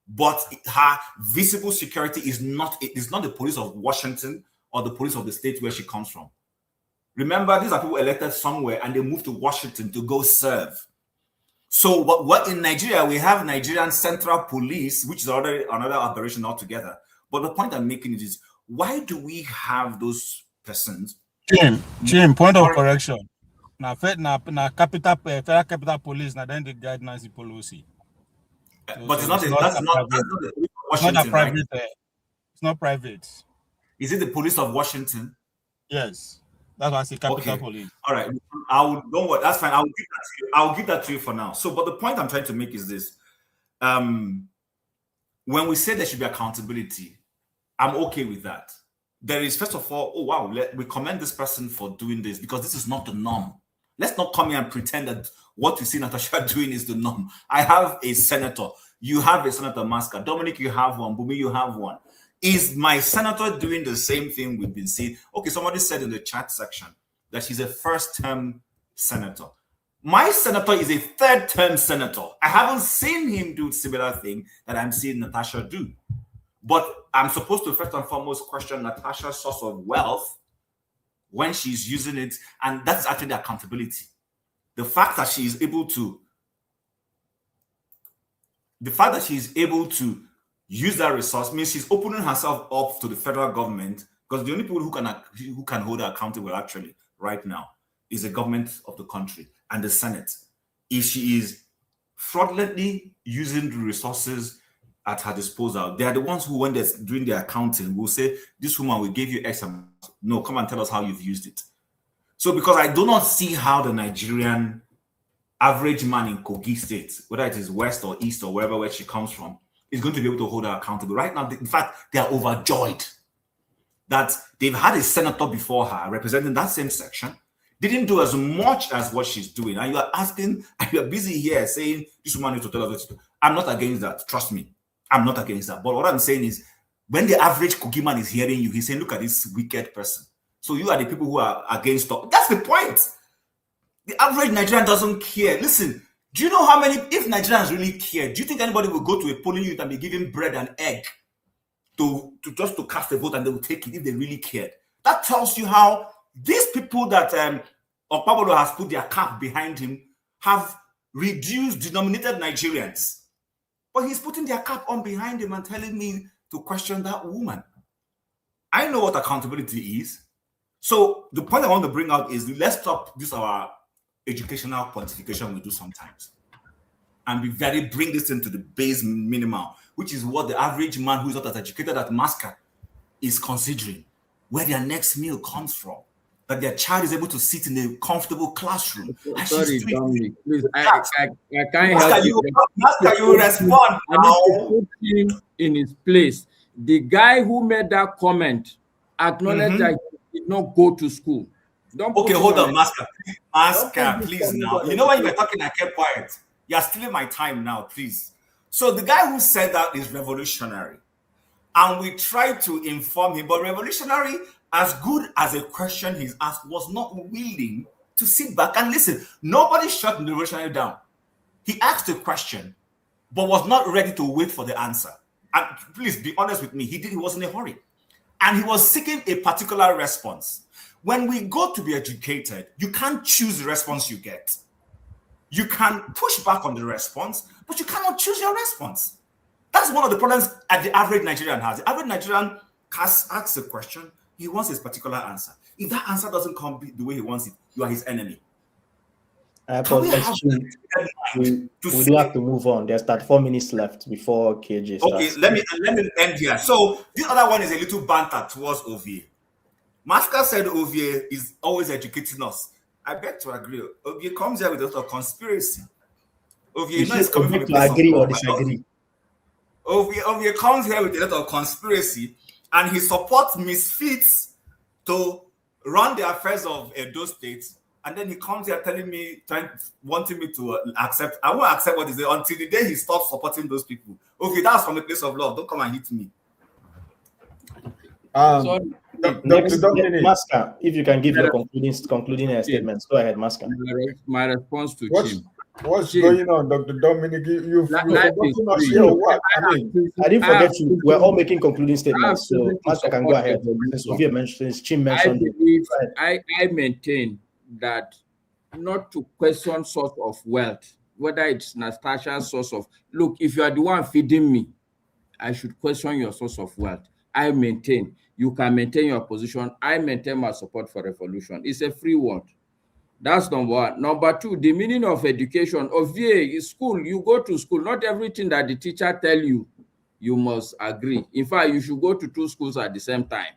But her visible security is not the police of Washington or the police of the state where she comes from. Remember, these are people elected somewhere and they move to Washington to go serve. So what in Nigeria, we have Nigerian Central Police, which is another operation altogether. But the point I'm making is, why do we have those persons? Jim, point of correction. Now, federal capital police, now then they guide Nancy Pelosi. But it's not a private. It's not private. Is it the police of Washington? Yes, that's why I say capital police. All right, don't worry. That's fine. I'll give that to you for now. So, but the point I'm trying to make is this: when we say there should be accountability, I'm okay with that. There is, first of all, oh wow, we commend this person for doing this because this is not the norm. Let's not come here and pretend that what you see Natasha doing is the norm. I have a senator. You have a Senator Maska. Dominic, you have one. Bumi, you have one. Is my senator doing the same thing we've been seeing? Okay, somebody said in the chat section that she's a first-term senator. My senator is a third-term senator. I haven't seen him do similar thing that I'm seeing Natasha do. But I'm supposed to first and foremost question Natasha's source of wealth when she's using it, and that's actually the accountability. The fact that she is able to use that resource, means she's opening herself up to the federal government, because the only people who can hold her accountable actually right now is the government of the country and the Senate. If she is fraudulently using the resources at her disposal, they are the ones who, when they're doing their accounting, will say, this woman, we gave you X amount. No, come and tell us how you've used it. So because I do not see how the Nigerian average man in Kogi State, whether it is west or east or wherever where she comes from, is going to be able to hold her accountable. Right now, in fact, they are overjoyed that they've had a senator before her representing that same section, didn't do as much as what she's doing. And you are asking, and you are busy here saying, this woman needs to tell us what to do. I'm not against that. Trust me. I'm not against that. But what I'm saying is, when the average Kogi man is hearing you, he's saying, look at this wicked person. So you are the people who are against it. That's the point. The average Nigerian doesn't care. Listen, do you know how many, if Nigerians really care, do you think anybody will go to a polling unit and be given bread and egg to just to cast a vote and they will take it if they really cared? That tells you how these people that Okpabolo has put their cap behind him have reduced, denominated Nigerians. But he's putting their cap on behind him and telling me to question that woman. I know what accountability is. So the point I want to bring out is, let's stop this our educational quantification we do sometimes and bring this into the base minimal, which is what the average man who is not as educated as Masca is considering, where their next meal comes from, that their child is able to sit in a comfortable classroom. Sorry, Dominic, please, I can't help you. Masca, you respond. I need to put him in his place. The guy who made that comment acknowledged that he did not go to school. Okay, hold on, Masca. Masca, please now. You know when you were talking, I kept quiet. You're stealing my time now, please. So the guy who said that is revolutionary. And we tried to inform him, but revolutionary, as good as a question he's asked, was not willing to sit back and listen. Nobody shut the revolutionary down. He asked a question, but was not ready to wait for the answer. And please be honest with me, he was in a hurry. And he was seeking a particular response. When we go to be educated, you can't choose the response you get. You can push back on the response, but you cannot choose your response. That's one of the problems that the average Nigerian has. The average Nigerian asks a question, he wants his particular answer. If that answer doesn't come the way he wants it, you are his enemy. We do have to move on. There's 4 minutes left before KJ starts. Okay, let me end here. So the other one is a little banter towards Ovie. Masca said Ovie is always educating us. I beg to agree. Ovie comes here with a lot of conspiracy. Ovie, you know, it's coming from a place agree or disagree. Ovie comes here with a lot of conspiracy, and he supports misfits to run the affairs of Edo State. And then he comes here wanting me to accept. I won't accept what he said until the day he stops supporting those people. Okay, that's from a place of love. Don't come and hit me. Next, Masca, if you can give your concluding statements. Go ahead, Masca. My response to Jim. What's going on, Dr. Dominic? You've forgotten us here. What? I didn't forget you. We're all making concluding statements. So Masca can go ahead. Sophia mentioned, Jim mentioned. I maintain that not to question source of wealth, whether it's Natasha's source of, look, if you are the one feeding me, I should question your source of wealth. I maintain. You can maintain your position. I maintain my support for revolution. It's a free world. That's number one. Number two, the meaning of education. Ovie is school. You go to school. Not everything that the teacher tell you, you must agree. In fact, you should go to 2 schools at the same time.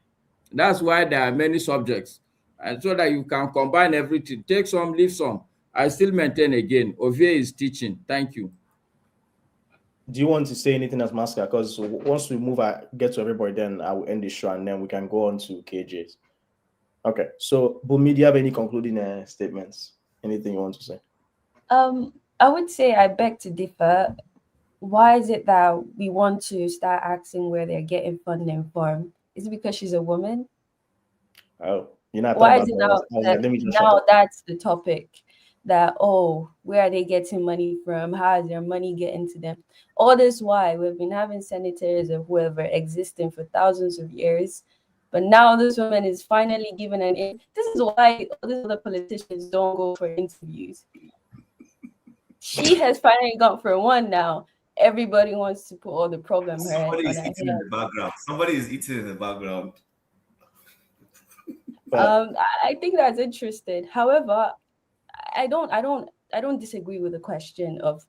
That's why there are many subjects. And so that you can combine everything. Take some, leave some. I still maintain again, Ovie is teaching. Thank you. Do you want to say anything as Masca? Because once we get to everybody, then I will end the show and then we can go on to KJ's. Okay. So, Bumi, do you have any concluding statements? Anything you want to say? I would say I beg to differ. Why is it that we want to start asking where they're getting funding from? Is it because she's a woman? Oh, you're not. Why is it now that's the topic? That, oh, where are they getting money from? How is their money getting to them? All this why we've been having senators or whoever existing for thousands of years, but now this woman is finally given an in. This is why all these other politicians don't go for interviews. She has finally gone for one now. everybody wants to put all the problem Somebody on is our eating in head. the background. Somebody is eating in the background. I think that's interesting. However, I don't disagree with the question of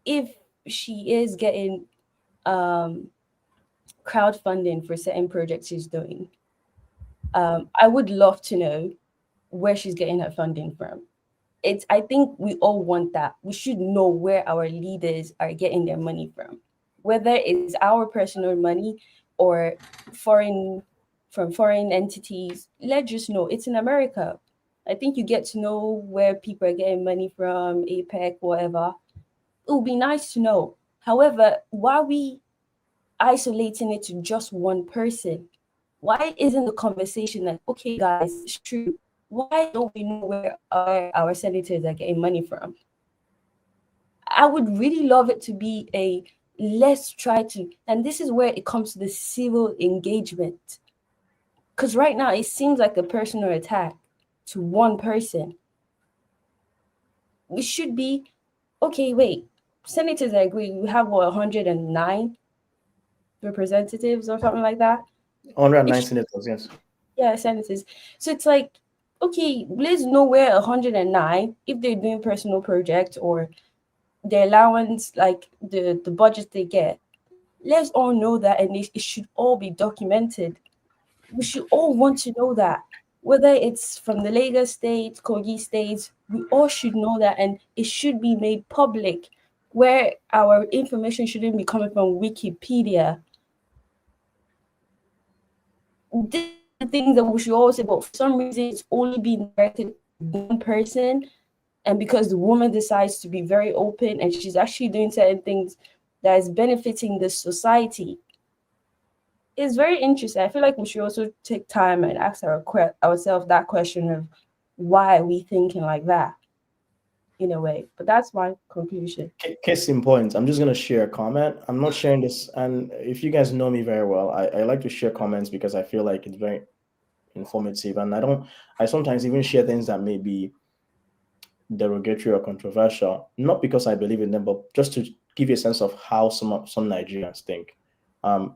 if she is getting crowdfunding for certain projects she's doing. I would love to know where she's getting her funding from. I think we all want that. We should know where our leaders are getting their money from, whether it's our personal money or from foreign entities. Let's just know it's in America. I think you get to know where people are getting money from, APEC, whatever. It would be nice to know. However, why are we isolating it to just one person? Why isn't the conversation like, okay, guys, it's true. Why don't we know where our senators are getting money from? I would really love it to be let's try to, and this is where it comes to the civil engagement. Because right now it seems like a personal attack to one person. We should be, okay, wait, senators, I agree, we have 109 representatives or something like that. 109 senators, yes. Yeah, senators. So it's like, okay, let's know where 109, if they're doing personal projects or their allowance, like the budget they get. Let's all know that, and it should all be documented. We should all want to know that. Whether it's from the Lagos state, Kogi states, we all should know that, and it should be made public, where our information shouldn't be coming from Wikipedia. These are the things that we should all say, but for some reason it's only being directed to one person. And because the woman decides to be very open and she's actually doing certain things that is benefiting the society, it's very interesting. I feel like we should also take time and ask ourselves that question of why are we thinking like that, in a way. But that's my conclusion. Case in point, I'm just going to share a comment. I'm not sharing this, and if you guys know me very well, I like to share comments because I feel like it's very informative, and I sometimes even share things that may be derogatory or controversial, not because I believe in them, but just to give you a sense of how some Nigerians think.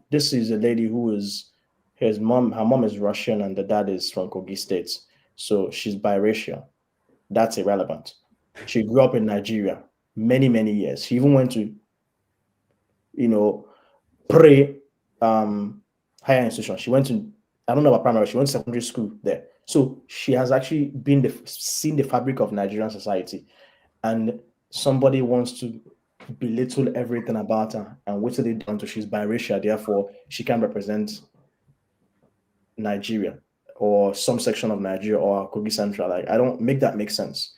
This is a lady who is her mom is Russian and the dad is from Kogi State, so she's biracial. That's irrelevant. She grew up in Nigeria many years. She even went to pre higher institution. She went to, I don't know about primary, she went to secondary school there. So she has actually seen the fabric of Nigerian society, and somebody wants to belittle everything about her and whittle it down to she's biracial, therefore she can represent Nigeria or some section of Nigeria or Kogi Central. Like, I don't make that make sense.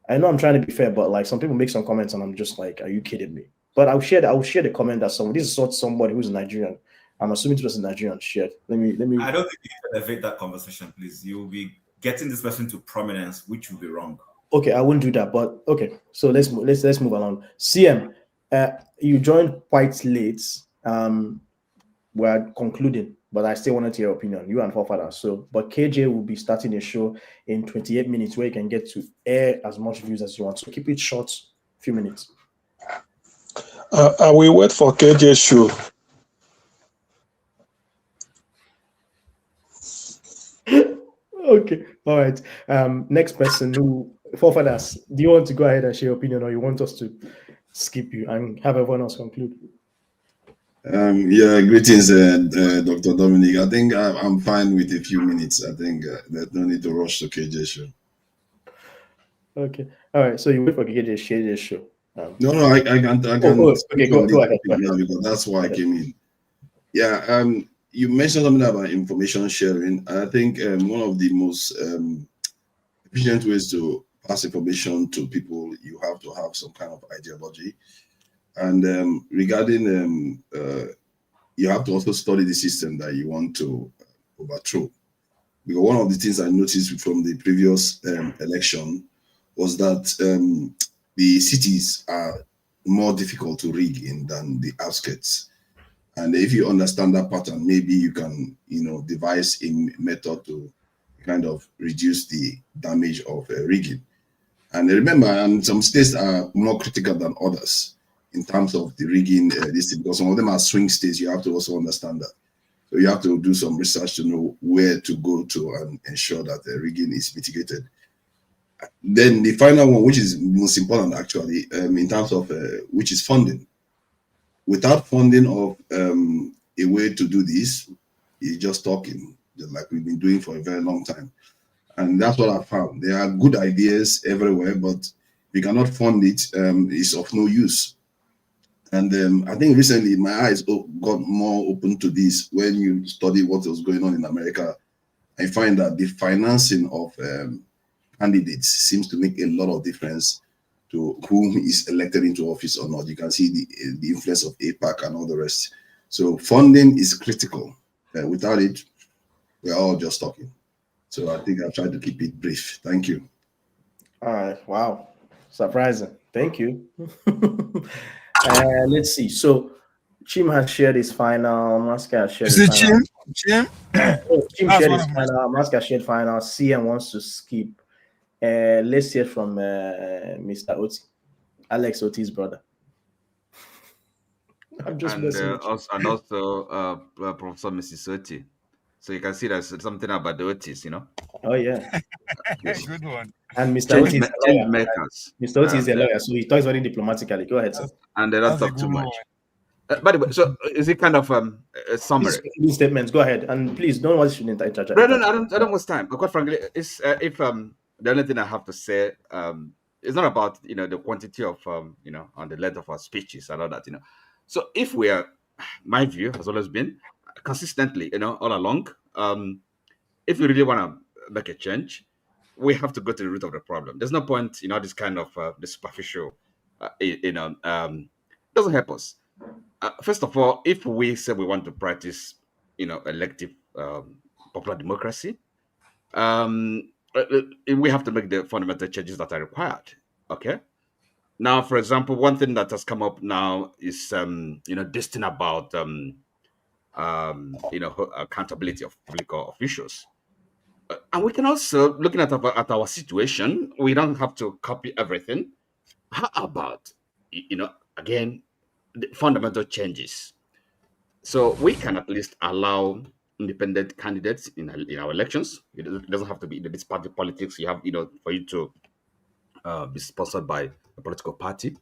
I know I'm trying to be fair, but like some people make some comments and I'm just like, are you kidding me? But I'll share the comment that this is somebody who's Nigerian. I'm assuming this person Nigerian shared. Let me I don't think you can elevate that conversation, please. You'll be getting this person to prominence, which will be wrong. Okay, I wouldn't do that, but okay. So let's move along. CM, you joined quite late. We're concluding, but I still wanted your opinion, you and Forefather. So, but KJ will be starting a show in 28 minutes where you can get to air as much views as you want. So keep it short, few minutes. I will wait for KJ's show. Okay, all right. Next person who Forefathers, do you want to go ahead and share your opinion, or you want us to skip you and have everyone else conclude? Yeah, greetings, Dr. Dominic. I think I'm fine with a few minutes. I think there's no need to rush to KJ show. Okay, all right. So you wait for KJ to share this show. No, I can. Okay, go ahead. Now because that's why I came in. Yeah. You mentioned something about information sharing. I think one of the most efficient ways to pass information to people, you have to have some kind of ideology. And regarding, you have to also study the system that you want to overthrow. Because one of the things I noticed from the previous election was that the cities are more difficult to rig in than the outskirts. And if you understand that pattern, maybe you can, devise a method to kind of reduce the damage of rigging. And remember, some states are more critical than others. in terms of the rigging this thing, because some of them are swing states. You have to also understand that. So you have to do some research to know where to go to and ensure that the rigging is mitigated. Then the final one, which is most important actually, in terms of which is funding. Without funding of a way to do this, it's just talking, just like we've been doing for a very long time. And that's what I found. There are good ideas everywhere, but if you cannot fund it, it's of no use. And I think recently my eyes got more open to this. When you study what was going on in America, I find that the financing of candidates seems to make a lot of difference to whom is elected into office or not. You can see the influence of APAC and all the rest. So funding is critical. Without it, we're all just talking. So I think I've tried to keep it brief. Thank you. All right. Wow. Surprising. Thank you. Let's see. So Chim has shared his final. Maska has shared his final. Chim? Chim shared his final. Maska shared final. CM wants to skip. Let's hear from Mr. Oti, Alex Oti's brother. I'm just and also Professor Mrs. Oti. So you can see there's something about the Otis, you know. Oh yeah. Yes. Good one. And Mr. Oti is a lawyer. Makers. Mr. Oti is a lawyer, so he talks very diplomatically. Go ahead, sir. And they don't talk too much. By the way, so is it kind of a summary? These statements. Go ahead, and please don't watch it in interject. No, I don't waste time. But quite frankly, it's the only thing I have to say, it's not about the quantity of on the length of our speeches and all that, So if we are, my view has always been consistently, all along, if we really want to make a change, we have to go to the root of the problem. There's no point, this kind of the superficial, doesn't help us. First of all, if we say we want to practice, elective popular democracy, we have to make the fundamental changes that are required. Okay. Now, for example, one thing that has come up now is, this thing about, accountability of public officials. And we can also, looking at our situation, we don't have to copy everything. How about, again, the fundamental changes? So we can at least allow independent candidates in our elections. It doesn't have to be this party politics. You have, for you to be sponsored by a political party.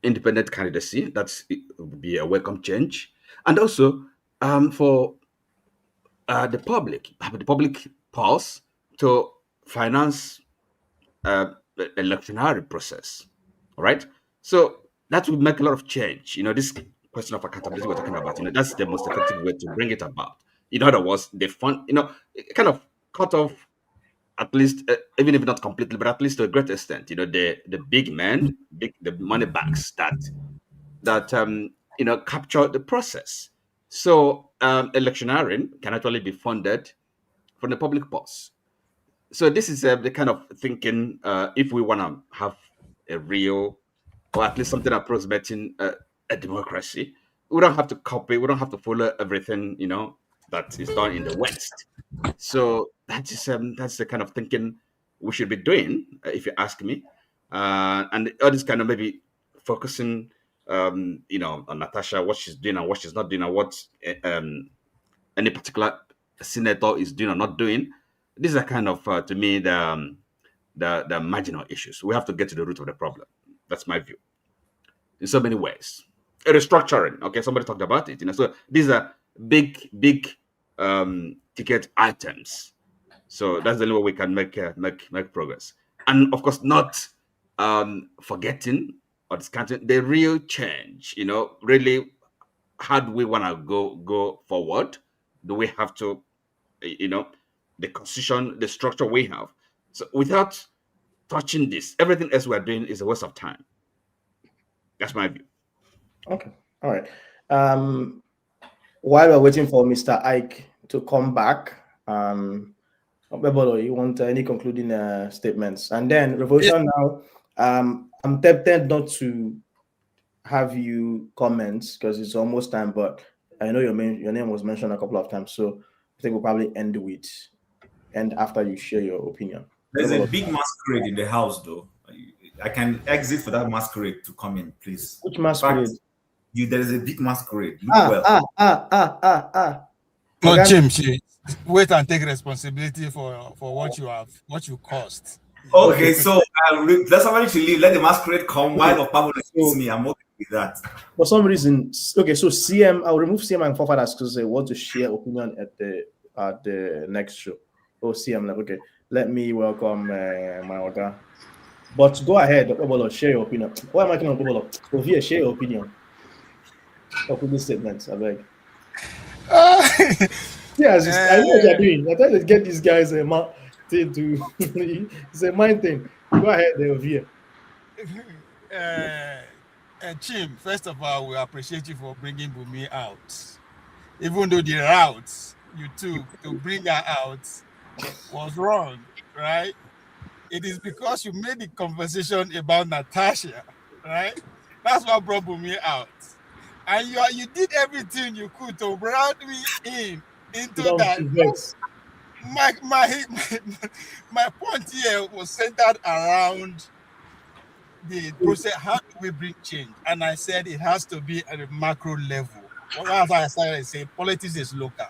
Independent candidacy, it would be a welcome change. And also for the public pulse to finance the electionary process. All right. So that would make a lot of change. This question of accountability we're talking about, that's the most effective way to bring it about. In other words, the fund, kind of cut off, at least, even if not completely, but at least to a great extent, the big men, the money bags that capture the process. So electioneering can actually be funded from the public purse. So this is the kind of thinking, if we want to have a real, or at least something approximating a democracy, we don't have to copy, we don't have to follow everything, that is done in the West. So that's the kind of thinking we should be doing, if you ask me. And all this kind of maybe focusing, on Natasha, what she's doing and what she's not doing, and what any particular senator is doing or not doing. These are kind of, to me, the marginal issues. We have to get to the root of the problem. That's my view. In so many ways. A restructuring. Okay, somebody talked about it. So these are big ticket items. So that's the only way we can make progress. And of course, not forgetting or discounting the real change. Really, how do we want to go forward? Do we have to, the constitution, the structure we have? So without touching this, everything else we're doing is a waste of time. That's my view. Okay. All right. While we're waiting for Mr. Ike to come back, you want any concluding statements? And then Revolution now, I'm tempted not to have you comment because it's almost time, but I know your name was mentioned a couple of times, so I think we'll probably end after you share your opinion. There's a big masquerade in the house, though. I can exit for that masquerade to come in, please. Which masquerade? There is a big masquerade. Look well. No, Okay. James, wait and take responsibility for what you caused. Okay, so let somebody to leave. Let the masquerade come while Pablo hits me. I'm okay with that. For some reason, okay. So CM, I'll remove CM and forefathers because they want to share opinion at the next show. Oh, CM, like, okay. Let me welcome my order. But go ahead, Obolo, share your opinion. Why am I making on Obolo? So here, share your opinion. Opening statements, I beg. Yes, I know what you're doing. I'm trying to get these guys a thing to. It's a mind thing. Go ahead, Ovia. Chim, first of all, we appreciate you for bringing Bumi out. Even though the route you took to bring her out was wrong, right? It is because you made the conversation about Natasha, right? That's what brought Bumi out. And you did everything you could to route me into that. My point here was centered around the process. How do we bring change? And I said it has to be at a macro level. Well, as I started to say, politics is local,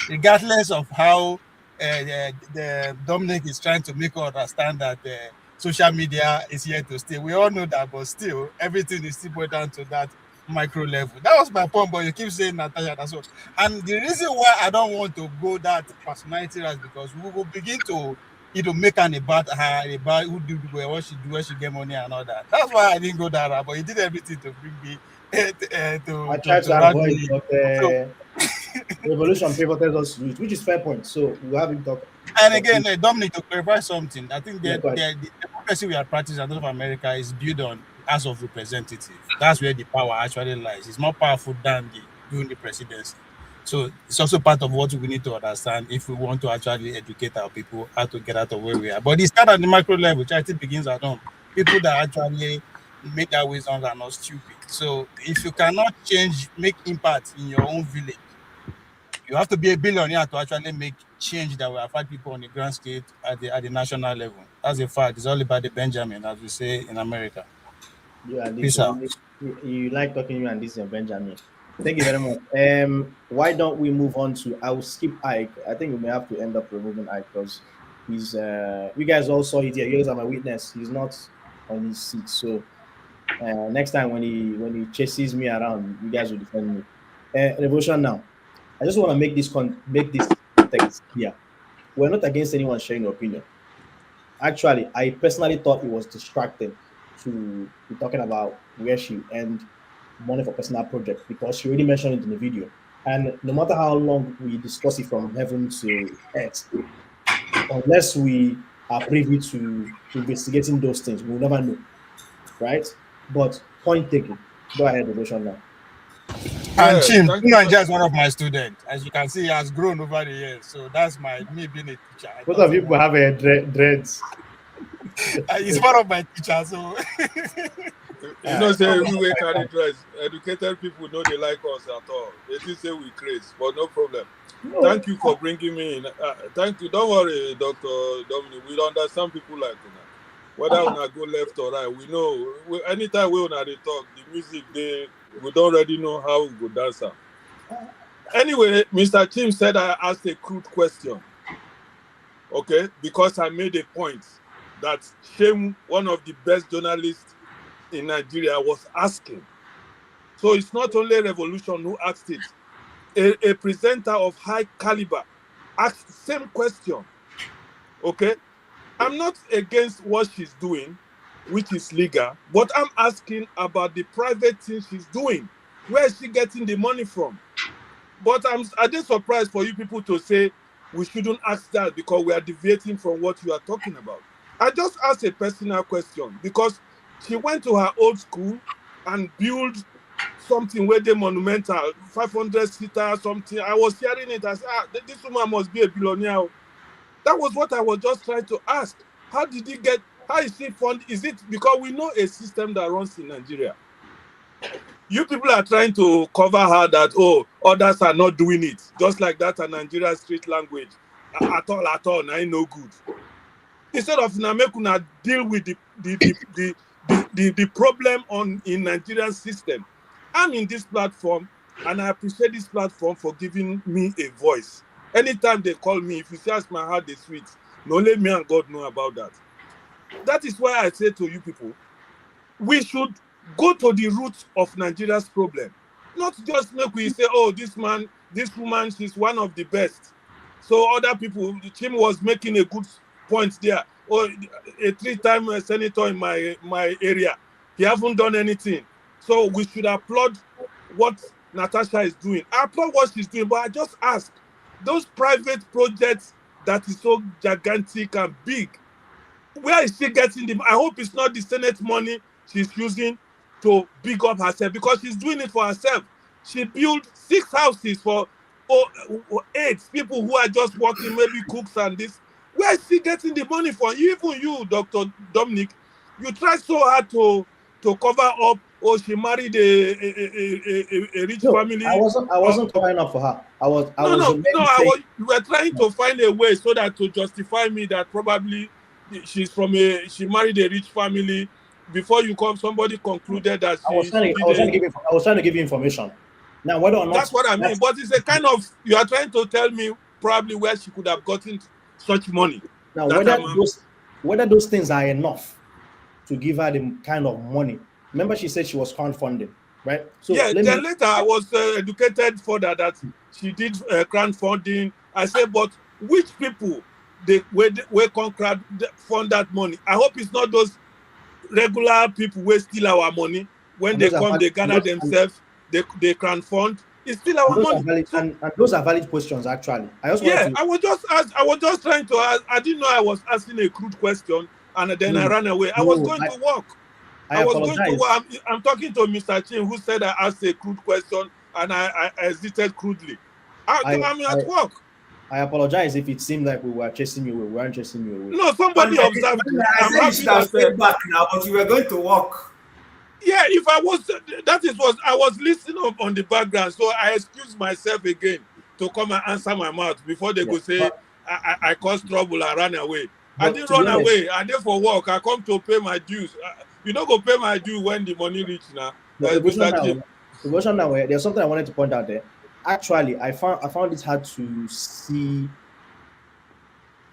regardless of how the Dominic is trying to make us understand that social media is here to stay. We all know that, but still, everything is still boiled down to that micro level. That was my point, but you keep saying Natasha. That's all. And the reason why I don't want to go that personality is because we will begin to make an about her, about who do what she do, where she get money and all that. That's why I didn't go that route, but he did everything to bring me I tried to avoid, but Revolution pivoted us, which is fair point. So we'll have him talk. And again, Dominic, to clarify something, I think the democracy we are practicing in America is built on House of Representatives. That's where the power actually lies. It's more powerful than doing the presidency. So it's also part of what we need to understand if we want to actually educate our people how to get out of where we are. But it's not at the macro level. Charity begins at home. People that actually make that wisdom are not stupid. So if you cannot make impact in your own village, you have to be a billionaire to actually make change that will affect people on the grand scale at the national level. That's a fact. It's all about the Benjamin, as we say in America. Peace out. You like talking to me and this is Benjamin. Thank you very much. Why don't we move on to? I will skip Ike. I think we may have to end up removing Ike because he's. You guys all saw it here. You guys are my witness. He's not on his seat. So next time when he chases me around, you guys will defend me. Revolution now. I just want to make this context clear. We're not against anyone sharing your opinion. Actually, I personally thought it was distracting to be talking about where she earned money for personal projects because she already mentioned it in the video. And no matter how long we discuss it from heaven to earth, unless we are privy to investigating those things, we'll never know, right? But point taken. Go ahead, Revolution now. And Chim, Nigerians is one of my students. As you can see, he has grown over the years. So that's me being a teacher. Both of you have dreads. He's one of my teachers. So you know, say we carry dreads. Educated people know they like us at all. They did say we crazy, but no problem. No. Thank you for bringing me in. Thank you. Don't worry, Dr. Dominic. We understand people like that. Whether we go left or right, we know. Anytime we talk, the music we don't already know how we go dance. Anyway, Mr. Chim said I asked a crude question. Okay, because I made a point that Shem, one of the best journalists in Nigeria, was asking. So it's not only Revolution who asked it. A presenter of high caliber asked the same question. Okay, I'm not against what she's doing, which is legal, but I'm asking about the private thing she's doing. Where is she getting the money from? But I did surprised for you people to say we shouldn't ask that because we are deviating from what you are talking about. I just asked a personal question because she went to her old school and built something where they monumental, 500-seater something. I was hearing it. I said, this woman must be a billionaire. That was what I was just trying to ask. How is she fund? Is it because we know a system that runs in Nigeria? You people are trying to cover her that, others are not doing it. Just like that in Nigeria street language. At all, I no good. Instead of Namekuna deal with the the problem in Nigerian system. I'm in this platform, and I appreciate this platform for giving me a voice. Anytime they call me, if you say ask my heart is sweet, only me and God know about that. That is why I say to you people, we should go to the root of Nigeria's problem. Not just make we say, oh, this man, this woman, she's one of the best. So other people, Chim was making a good point there. Oh, a 3-time senator in my area, he haven't done anything. So we should applaud what Natasha is doing. I applaud what she's doing, but I just ask, those private projects that is so gigantic and big, where is she getting them? I hope it's not the Senate money she's using to big up herself, because she's doing it for herself. She built 6 houses for 8 people who are just working, maybe cooks and this. Where is she getting the money from? Even you, Dr. Dominic, you try so hard to cover up. Oh, she married a rich family. I wasn't covering up for her. You were trying to find a way so that to justify me that probably she married a rich family. Before you come, somebody concluded that I was trying to give you information. Now, whether or not that's what I mean, but it's a kind of, you are trying to tell me probably where she could have gotten such money. Now, whether those things are enough to give her the kind of money. Remember, she said she was crowdfunding, right? So yeah. Then later, I was educated further that she did crowdfunding. I said, but which people where can crowdfund that money? I hope it's not those regular people who steal our money. When they come, they gather themselves, they crowdfund. It's still our money. And those are valid questions, actually. I was just trying to ask. I didn't know I was asking a crude question, and then I ran away. I was going to work. I was going to work. I'm talking to Mr. Chin, who said I asked a crude question, and I hesitated crudely. I'm at work. I apologize if it seemed like we were chasing you away. We weren't chasing you away. No, somebody observed you. I'm happy that step back now, but you were going to walk. Yeah, if I was, I was listening on the background, so I excused myself again to come and answer my mouth before they could say I caused trouble, I ran away. I didn't run away. I did for work. I come to pay my dues. You don't go pay my due when the money reach now. There's something I wanted to point out there. Actually, I found it hard to see.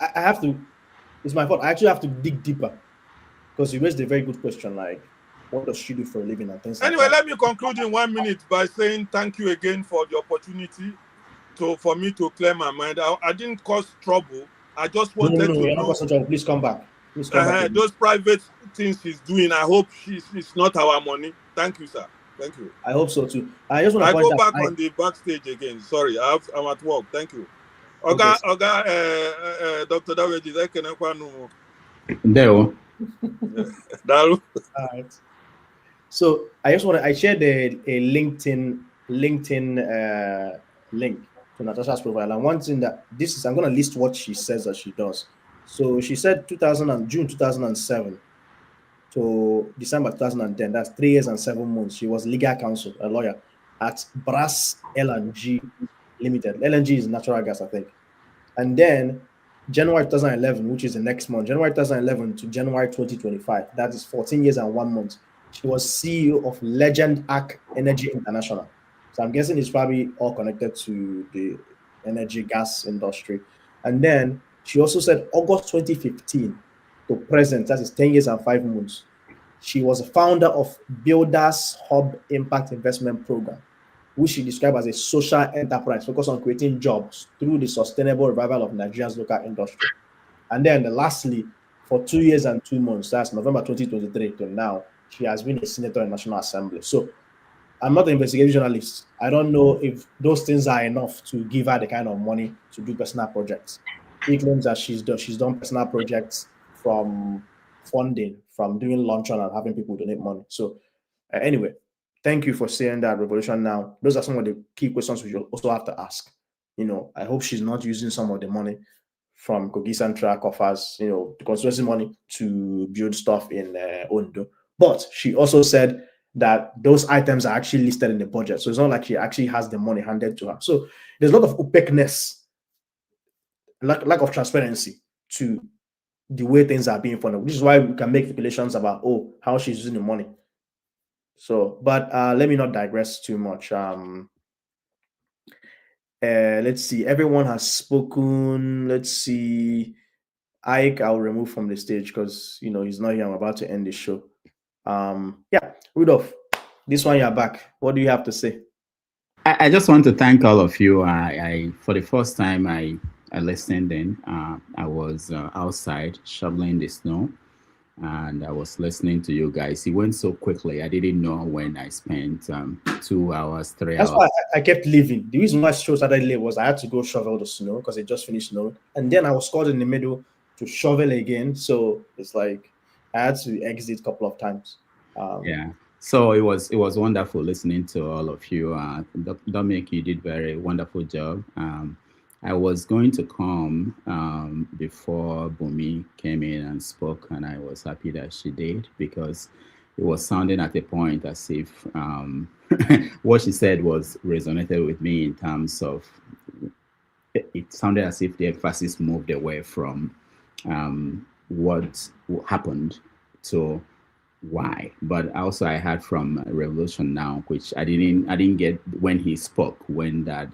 I have to. It's my fault. I actually have to dig deeper because you raised a very good question. Like, what does she do for a living and things anyway, like that. Let me conclude in 1 minute by saying thank you again for the opportunity for me to clear my mind. I didn't cause trouble. I just wanted to you're not causing trouble. Please come back. Please come back. Those private things she's doing, I hope it's not our money. Thank you, sir. Thank you. I hope so too. I just want to point out. I go back on the backstage again. Sorry, I'm at work. Thank you. Dr. David, I can no. All right. So I shared a LinkedIn link to Natasha's profile, and one thing that I'm going to list what she says that she does. So she said June 2007 to December 2010. That's 3 years and 7 months. She was legal counsel, a lawyer at Brass LNG Limited. LNG is natural gas, I think. And then January 2011, which is the next month, January 2011 to January 2025. That is 14 years and 1 month. She was CEO of Legend Arc Energy International. So I'm guessing it's probably all connected to the energy gas industry. And then she also said August 2015 to present, that is 10 years and 5 months. She was a founder of Builders Hub Impact Investment Program, which she described as a social enterprise focused on creating jobs through the sustainable revival of Nigeria's local industry. And then lastly, for 2 years and 2 months, that's November 2023 to now, she has been a senator in National Assembly. So I'm not an investigative journalist. I don't know if those things are enough to give her the kind of money to do personal projects. He claims that she's done personal projects from funding, from doing luncheon and having people donate money. So anyway, thank you for saying that, Revolution Now. Those are some of the key questions we also have to ask. I hope she's not using some of the money from Kogi Central offers, the constituency money to build stuff in Ondo. But she also said that those items are actually listed in the budget. So it's not like she actually has the money handed to her. So there's a lot of opaqueness, lack of transparency to the way things are being funded, which is why we can make speculations about how she's using the money. So, but let me not digress too much. Let's see. Everyone has spoken. Let's see. Ike, I'll remove from the stage because he's not here. I'm about to end the show. Yeah, Rudolph, this one you're back. What do you have to say? I just want to thank all of you. I for the first time I listened in. I was outside shoveling the snow, and I was listening to you guys. It went so quickly. I didn't know when I spent 2 hours, 3 That's hours. why I kept leaving. The reason why show started late was I had to go shovel the snow because it just finished snowing, and then I was caught in the middle to shovel again. So it's like I had to exit a couple of times. Yeah. So it was wonderful listening to all of you. Dominic, you did very wonderful job. I was going to come before Bumi came in and spoke, and I was happy that she did because it was sounding at a point as if what she said was resonated with me in terms of it sounded as if the emphasis moved away from what happened to why. But also I heard from Revolution Now, which I didn't get when he spoke, when that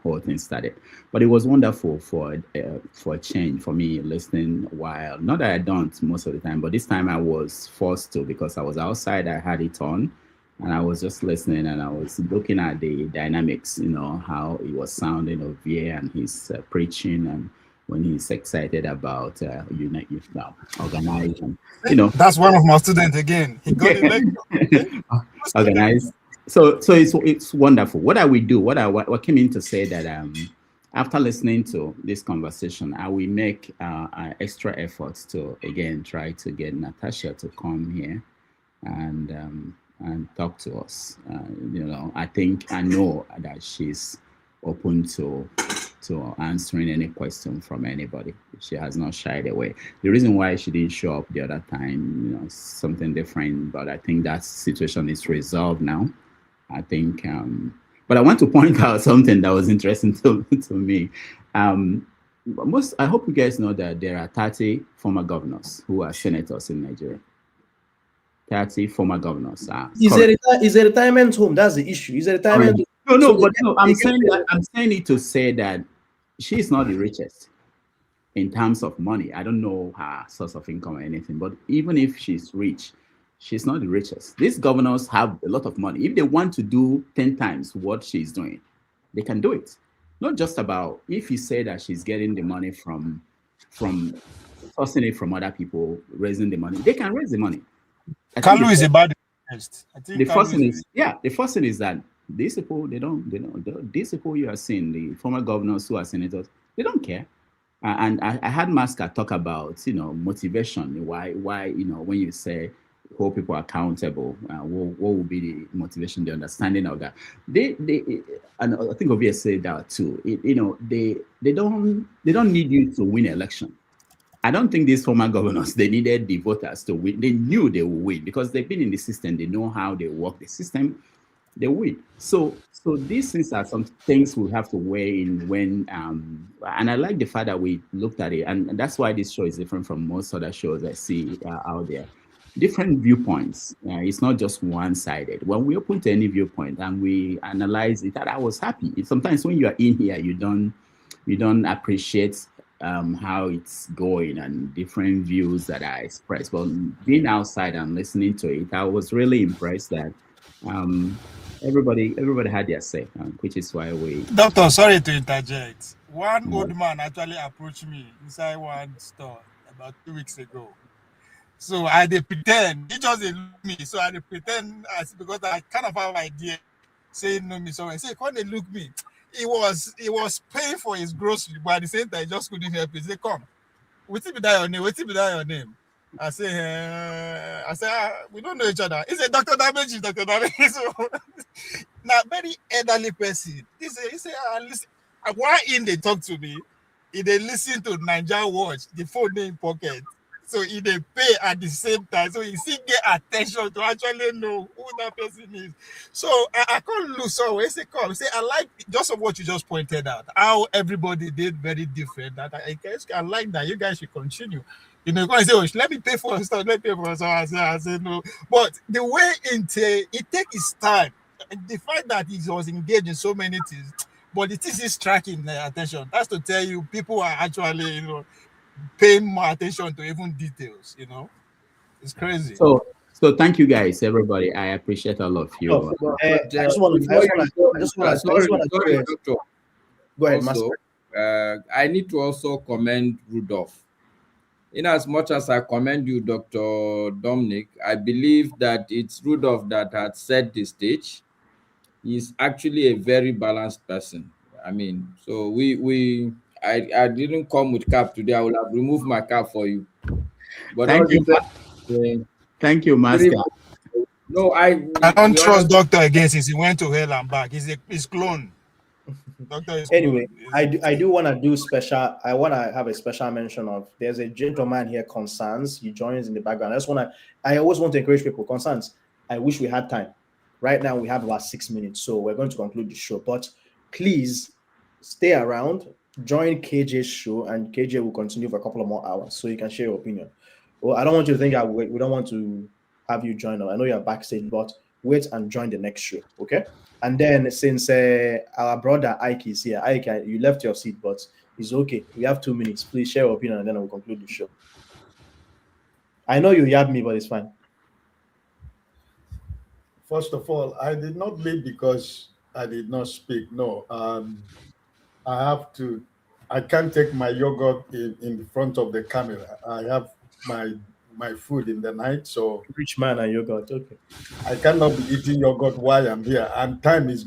whole thing started. But it was wonderful for a change for me listening while, not that I don't most of the time, but this time I was forced to because I was outside, I had it on, and I was just listening and I was looking at the dynamics, how it was sounding of Vie and his preaching, and when he's excited about Unite Youth Now, organize, and that's one of my students again. He got elected. Organize. So it's wonderful. What I will do, what came in to say that after listening to this conversation, I will make extra efforts to again try to get Natasha to come here and talk to us. I know that she's open to answering any question from anybody. She has not shied away. The reason why she didn't show up the other time, something different, but I think that situation is resolved now. I think, but I want to point out something that was interesting to me. I hope you guys know that there are 30 former governors who are senators in Nigeria. 30 former governors are. Is a retirement home? That's the issue. Is a retirement home? No, I'm saying it to say that she's not the richest in terms of money. I don't know her source of income or anything, but even if she's rich, she's not the richest. These governors have a lot of money. If they want to do 10 times what she's doing, they can do it. Not just about if you say that she's getting the money from sourcing it from other people, raising the money, they can raise the money. Kalu is about the first thing is that these people, these people you are seeing, the former governors who are senators, they don't care. And I had Maska talk about, motivation. Why, when you say hold people accountable, what will be the motivation, the understanding of that? They and I think Ovia said that too. They don't need you to win election. I don't think these former governors, they needed the voters to win. They knew they would win because they've been in the system. They know how they work the system. They win. So these things are some things we have to weigh in when, and I like the fact that we looked at it, and that's why this show is different from most other shows I see out there. Different viewpoints. It's not just one-sided. When we open to any viewpoint and we analyze it, I was happy. Sometimes when you are in here, you don't appreciate how it's going and different views that are expressed. But being outside and listening to it, I was really impressed that everybody had their say, which is why we. Doctor, sorry to interject. One old man actually approached me inside one store about 2 weeks ago. So I did pretend he just didn't look me. So I did pretend because I kind of have an idea saying no me. So I say, when they look me. He was paying for his grocery, but at the same time, he just couldn't help it. He said, "Come, what's it be that your name? What's it be that your name?" I say, we don't know each other. He said, "Dr. Damage, Dr. Damage." So now, very elderly person. He said, listen. Why in they talk to me? If they listen to Nigeria Watch, the phone in pocket. So he they pay at the same time. So he still get attention to actually know who that person is. So I can't lose so say come. Say I like just of what you just pointed out, how everybody did very different. That I guess I like that. You guys should continue. You know, you say, oh, let me pay for stuff, let me pay for stuff. I say no. But the way it take his time. The fact that he was engaged in so many things, but it is striking attention. That's to tell you people are actually, you know, paying more attention to even details, you know. It's crazy. So thank you guys, everybody. I appreciate all of you. I just want to Doctor. Go ahead, also, I need to also commend Rudolph. In as much as I commend you, Dr. Dominic, I believe that it's Rudolph that had set the stage. He's actually a very balanced person. I mean, so I didn't come with cap today. I will have removed my cap for you. But thank you, Master. No, I don't trust Doctor again since he went to hell and back. He's clone. Doctor is anyway, clone. I do want to do special. I want to have a special mention of. There's a gentleman here, Concerns. He joins in the background. I always want to encourage people. Concerns. I wish we had time. Right now we have about 6 minutes, so we're going to conclude the show. But please stay around, join KJ's show, and KJ will continue for a couple of more hours, so you can share your opinion. Well, I don't want you to think we don't want to have you join us. I know you're backstage, but wait and join the next show, okay? And then since our brother Ike is here, Ike, you left your seat, but it's okay. We have 2 minutes. Please share your opinion, and then I will conclude the show. I know you yabbed me, but it's fine. First of all, I did not leave because I did not speak. No, I can't take my yogurt in front of the camera. I have my food in the night, so rich man and yogurt. Okay, I cannot be eating yogurt while I'm here. And time is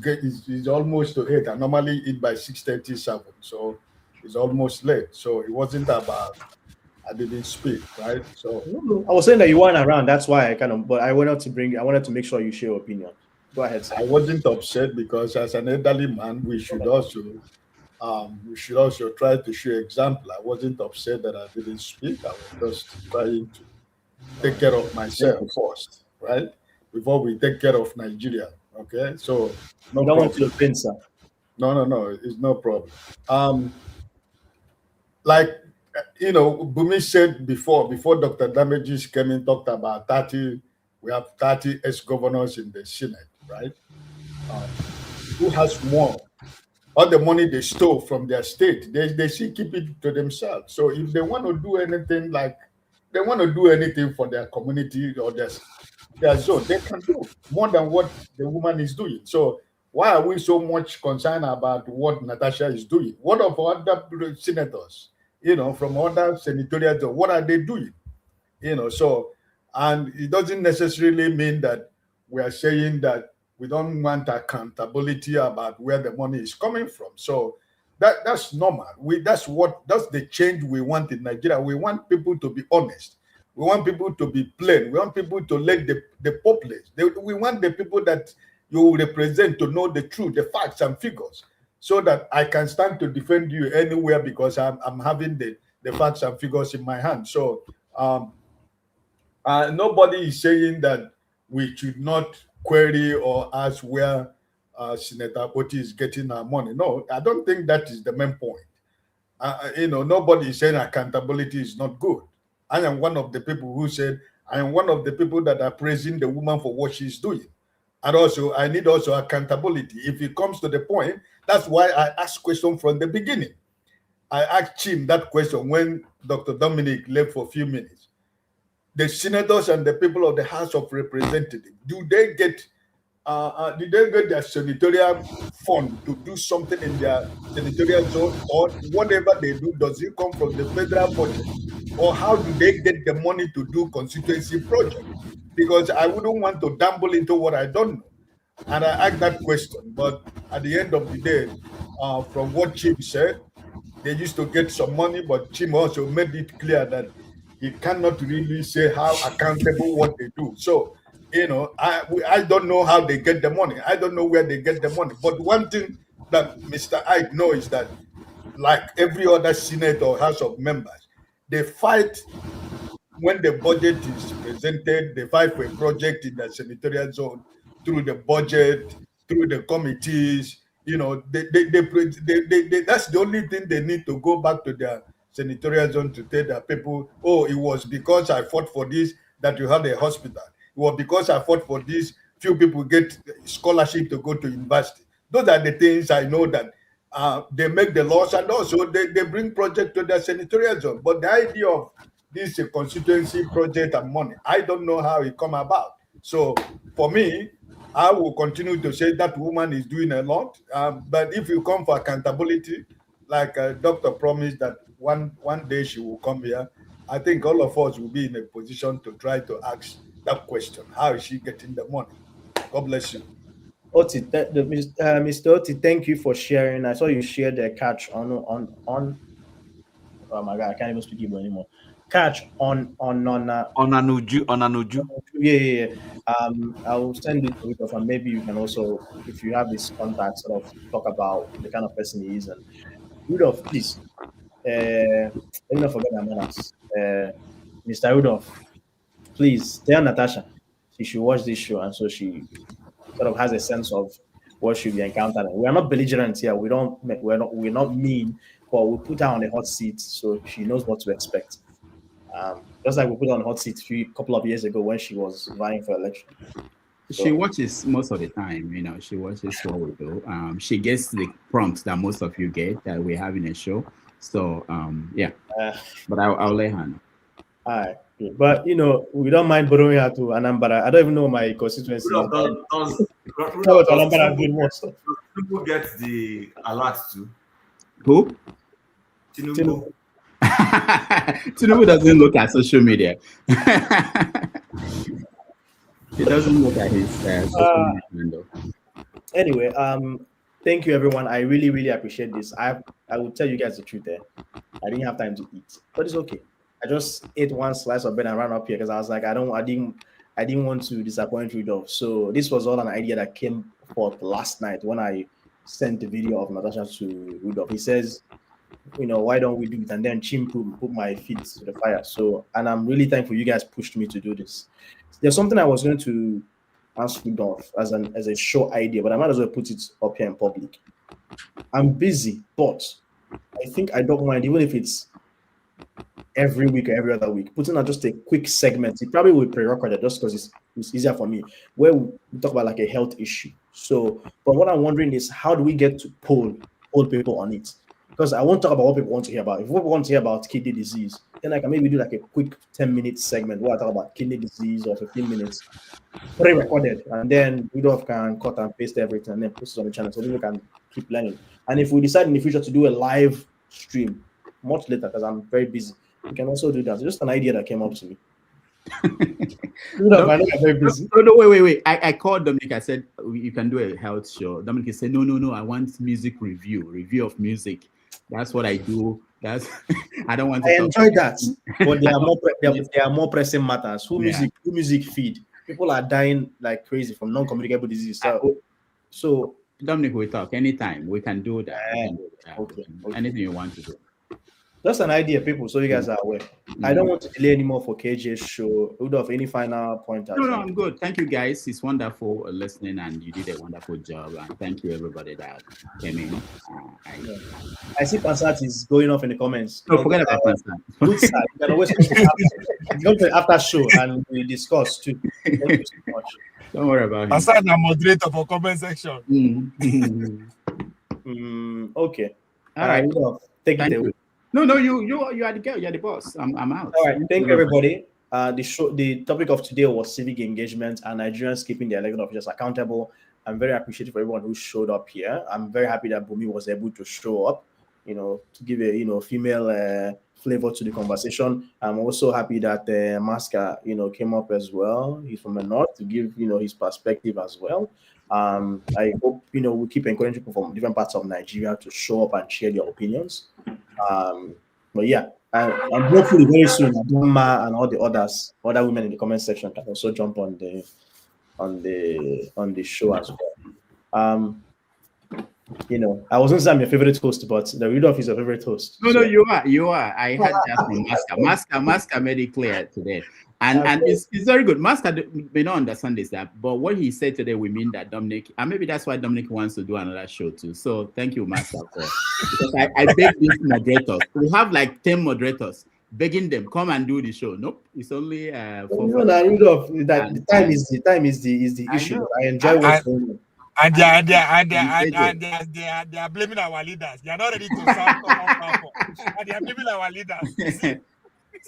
almost to 8. I normally eat by 6:37, so it's almost late. So it wasn't about I didn't speak, right? So I was saying that you weren't around. That's why but I wanted to make sure you share your opinion. Go ahead, sir. I wasn't upset because as an elderly man, we should also try to show example. I wasn't upset that I didn't speak. I was just trying to take care of myself first, right? Before we take care of Nigeria. Okay, so no problem. Want to offend, sir. No, it's no problem. Like Bumi said before Dr. Damages came in, talked about 30. We have 30 ex-governors in the Senate, right? Who has more? All the money they stole from their state, they still keep it to themselves. So if they want to do anything for their community or their zone, they can do more than what the woman is doing. So why are we so much concerned about what Natasha is doing? What of other senators? From other senatorial, what are they doing? So, and it doesn't necessarily mean that we are saying that we don't want accountability about where the money is coming from. So that's normal. That's the change we want in Nigeria. We want people to be honest. We want people to be plain. We want people to let the populace. We want the people that you represent to know the truth, the facts and figures, so that I can stand to defend you anywhere because I'm having the facts and figures in my hand. So nobody is saying that we should not query or ask where Senator Oti is getting our money. No, I don't think that is the main point. Nobody is saying accountability is not good. I am one of the people who said, I am one of the people that are praising the woman for what she's doing. And also, I need also accountability. If it comes to the point, that's why I asked question from the beginning. I asked him that question when Dr. Dominic left for a few minutes. The senators and the people of the House of Representatives, do they get their senatorial fund to do something in their senatorial zone, or whatever they do, does it come from the federal budget? Or how do they get the money to do constituency projects? Because I wouldn't want to dabble into what I don't know. And I asked that question, but at the end of the day, from what Jim said, they used to get some money, but Jim also made it clear that he cannot really say how accountable what they do. So, I don't know how they get the money. I don't know where they get the money. But one thing that Mr. Ike knows is that, like every other Senate or House of Members, they fight when the budget is presented, they fight for a project in the senatorial zone through the budget, through the committees. You know, that's the only thing they need to go back to their senatorial zone to tell their people, oh, it was because I fought for this that you had a hospital. It was because I fought for this, few people get scholarship to go to university. Those are the things I know that they make the laws, and also they bring project to the senatorial zone. But the idea of this constituency project and money, I don't know how it come about. So for me, I will continue to say that woman is doing a lot. But if you come for accountability, like Doctor promised that one day she will come here, I think all of us will be in a position to try to ask that question: how is she getting the money? God bless you. Oti, Mr. Oti, thank you for sharing. I saw you shared the catch on. Oh my God, I can't even speak Igbo anymore. Catch on Onanuju. Yeah. I will send it to Rudolph, and maybe you can also, if you have this contact, sort of talk about the kind of person he is. And Rudolph, please, let me not forget my manners. Mr. Rudolph, please tell Natasha she should watch this show, and so she sort of has a sense of what should be encountering. We are not belligerent here. We're not mean, but we put her on a hot seat so she knows what to expect. Just like we put her on a hot seat a couple of years ago when she was vying for election. She watches most of the time, you know. She watches what we do. She gets the prompts that most of you get that we have in a show. So yeah, but I'll let her know. All right. But you know, we don't mind borrowing her to Anambra. I don't even know my constituency. People get the alert too. Who? Tinubu. Tinubu doesn't look at social media. He doesn't look at his social media window. Anyway, thank you everyone. I really, really appreciate this. I will tell you guys the truth there. I didn't have time to eat, but it's okay. I just ate one slice of bread and ran up here because I was like, I didn't want to disappoint Rudolph. So this was all an idea that came forth last night when I sent the video of Natasha to Rudolph. He says, you know, why don't we do it? And then Chim put my feet to the fire. So, and I'm really thankful you guys pushed me to do this. There's something I was going to ask Rudolph as a show idea, but I might as well put it up here in public. I'm busy, but I think I don't mind, even if it's every week or every other week, putting out just a quick segment. It probably will pre-record it just because it's easier for me, where we talk about like a health issue. So, but what I'm wondering is, how do we get to poll people on it? Because I won't talk about what people want to hear about. If people want to hear about kidney disease, then I can maybe do like a quick 10-minute segment where I talk about kidney disease, or 15 minutes, pre-recorded, and then Rudolph can cut and paste everything and then post it on the channel so people can keep learning. And if we decide in the future to do a live stream much later, because I'm very busy, we can also do that. It's just an idea that came up to me. No, I know you're very busy. No, wait. I called Dominic. I said, you can do a health show. Dominic said, no. I want music review of music. That's what I do. I don't want to. I enjoy that, but there are more pressing matters. Who music feed? People are dying like crazy from non-communicable disease. So Dominic, we talk anytime. We can do that. Okay. Anything you want to do. Just an idea, people, so you guys are aware. I don't want to delay anymore for KJ's show. Rudolph, any final pointers? No, I'm good. Thank you, guys. It's wonderful listening, and you did a wonderful job. And thank you, everybody that came in. I see Pansat is going off in the comments. No, forget about Pansat. Good sir. You can always come to after show and we discuss too. Thank you so much. Don't worry about him. Pansat, the moderator for comment section. Okay. All right. Take it away. No, you are the girl. You're the boss. I'm out. All right. Thank you, everybody. The topic of today was civic engagement and Nigerians keeping their elected officials accountable. I'm very appreciative for everyone who showed up here. I'm very happy that Bumi was able to show up, to give a female flavor to the conversation. I'm also happy that Maska came up as well. He's from the north to give his perspective as well. I hope we keep encouraging people from different parts of Nigeria to show up and share their opinions. But yeah, and hopefully very soon Adama and all the other women in the comment section can also jump on the show as well. I wasn't saying I'm your favorite host, but the Rudolph is your favorite host. No, you are. I heard that from Masker made it clear today. And it's very good. Masker may not understand this, but what he said today, we mean that Dominic, and maybe that's why Dominic wants to do another show too. So thank you, Masker, because I beg these moderators. We have like 10 moderators begging them come and do the show. Nope, it's only Rudolph, the time is the issue. I enjoy what's going on. And they are blaming our leaders. They are not ready to sound powerful. And they are blaming our leaders.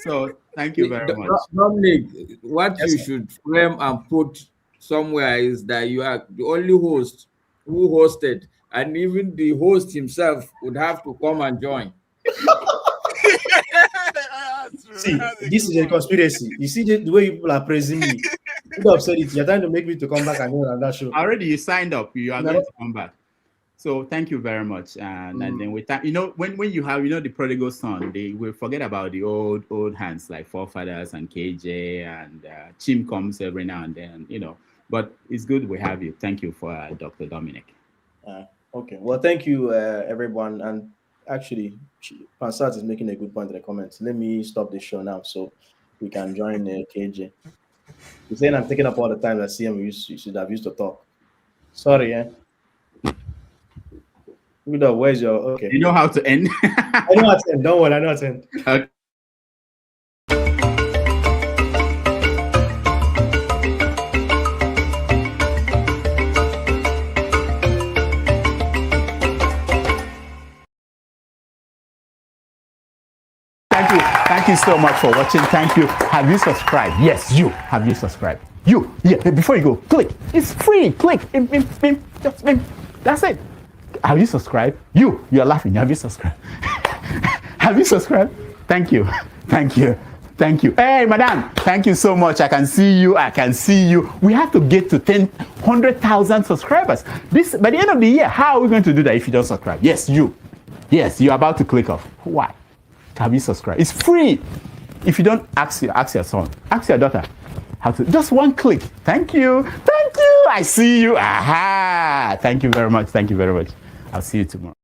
So thank you very much. Dominic, what you should frame and put somewhere is that you are the only host who hosted, and even the host himself would have to come and join. See, this is a conspiracy. You see the way people are praising me. You have said it. You're trying to make me to come back and do another show. Already you signed up. You are going to come back. So thank you very much. And then we when you have the prodigal son, they will forget about the old hands like forefathers and KJ and Chim comes every now and then, But it's good we have you. Thank you for Dr. Dominic. Okay. Well, thank you, everyone. And actually, Pansat is making a good point in the comments. Let me stop the show now so we can join KJ. He's saying I'm taking up all the time that CM you should have used to talk. Sorry, Where's your okay? You know how to end. I know how to end. Don't worry, I know how to end. Okay. Thank you so much for watching. Thank you. Have you subscribed? Yes, you. Have you subscribed? Before you go, click. It's free. Click. That's it. Have you subscribed? You're laughing. Have you subscribed? Have you subscribed? Thank you. Hey, madam. Thank you so much. I can see you. We have to get to 100,000 subscribers. By the end of the year, how are we going to do that if you don't subscribe? Yes, you're about to click off. Why? Have you subscribed? It's free. If you don't, ask your son, ask your daughter how to. Just one click. Thank you. I see you. Aha. Thank you very much. I'll see you tomorrow.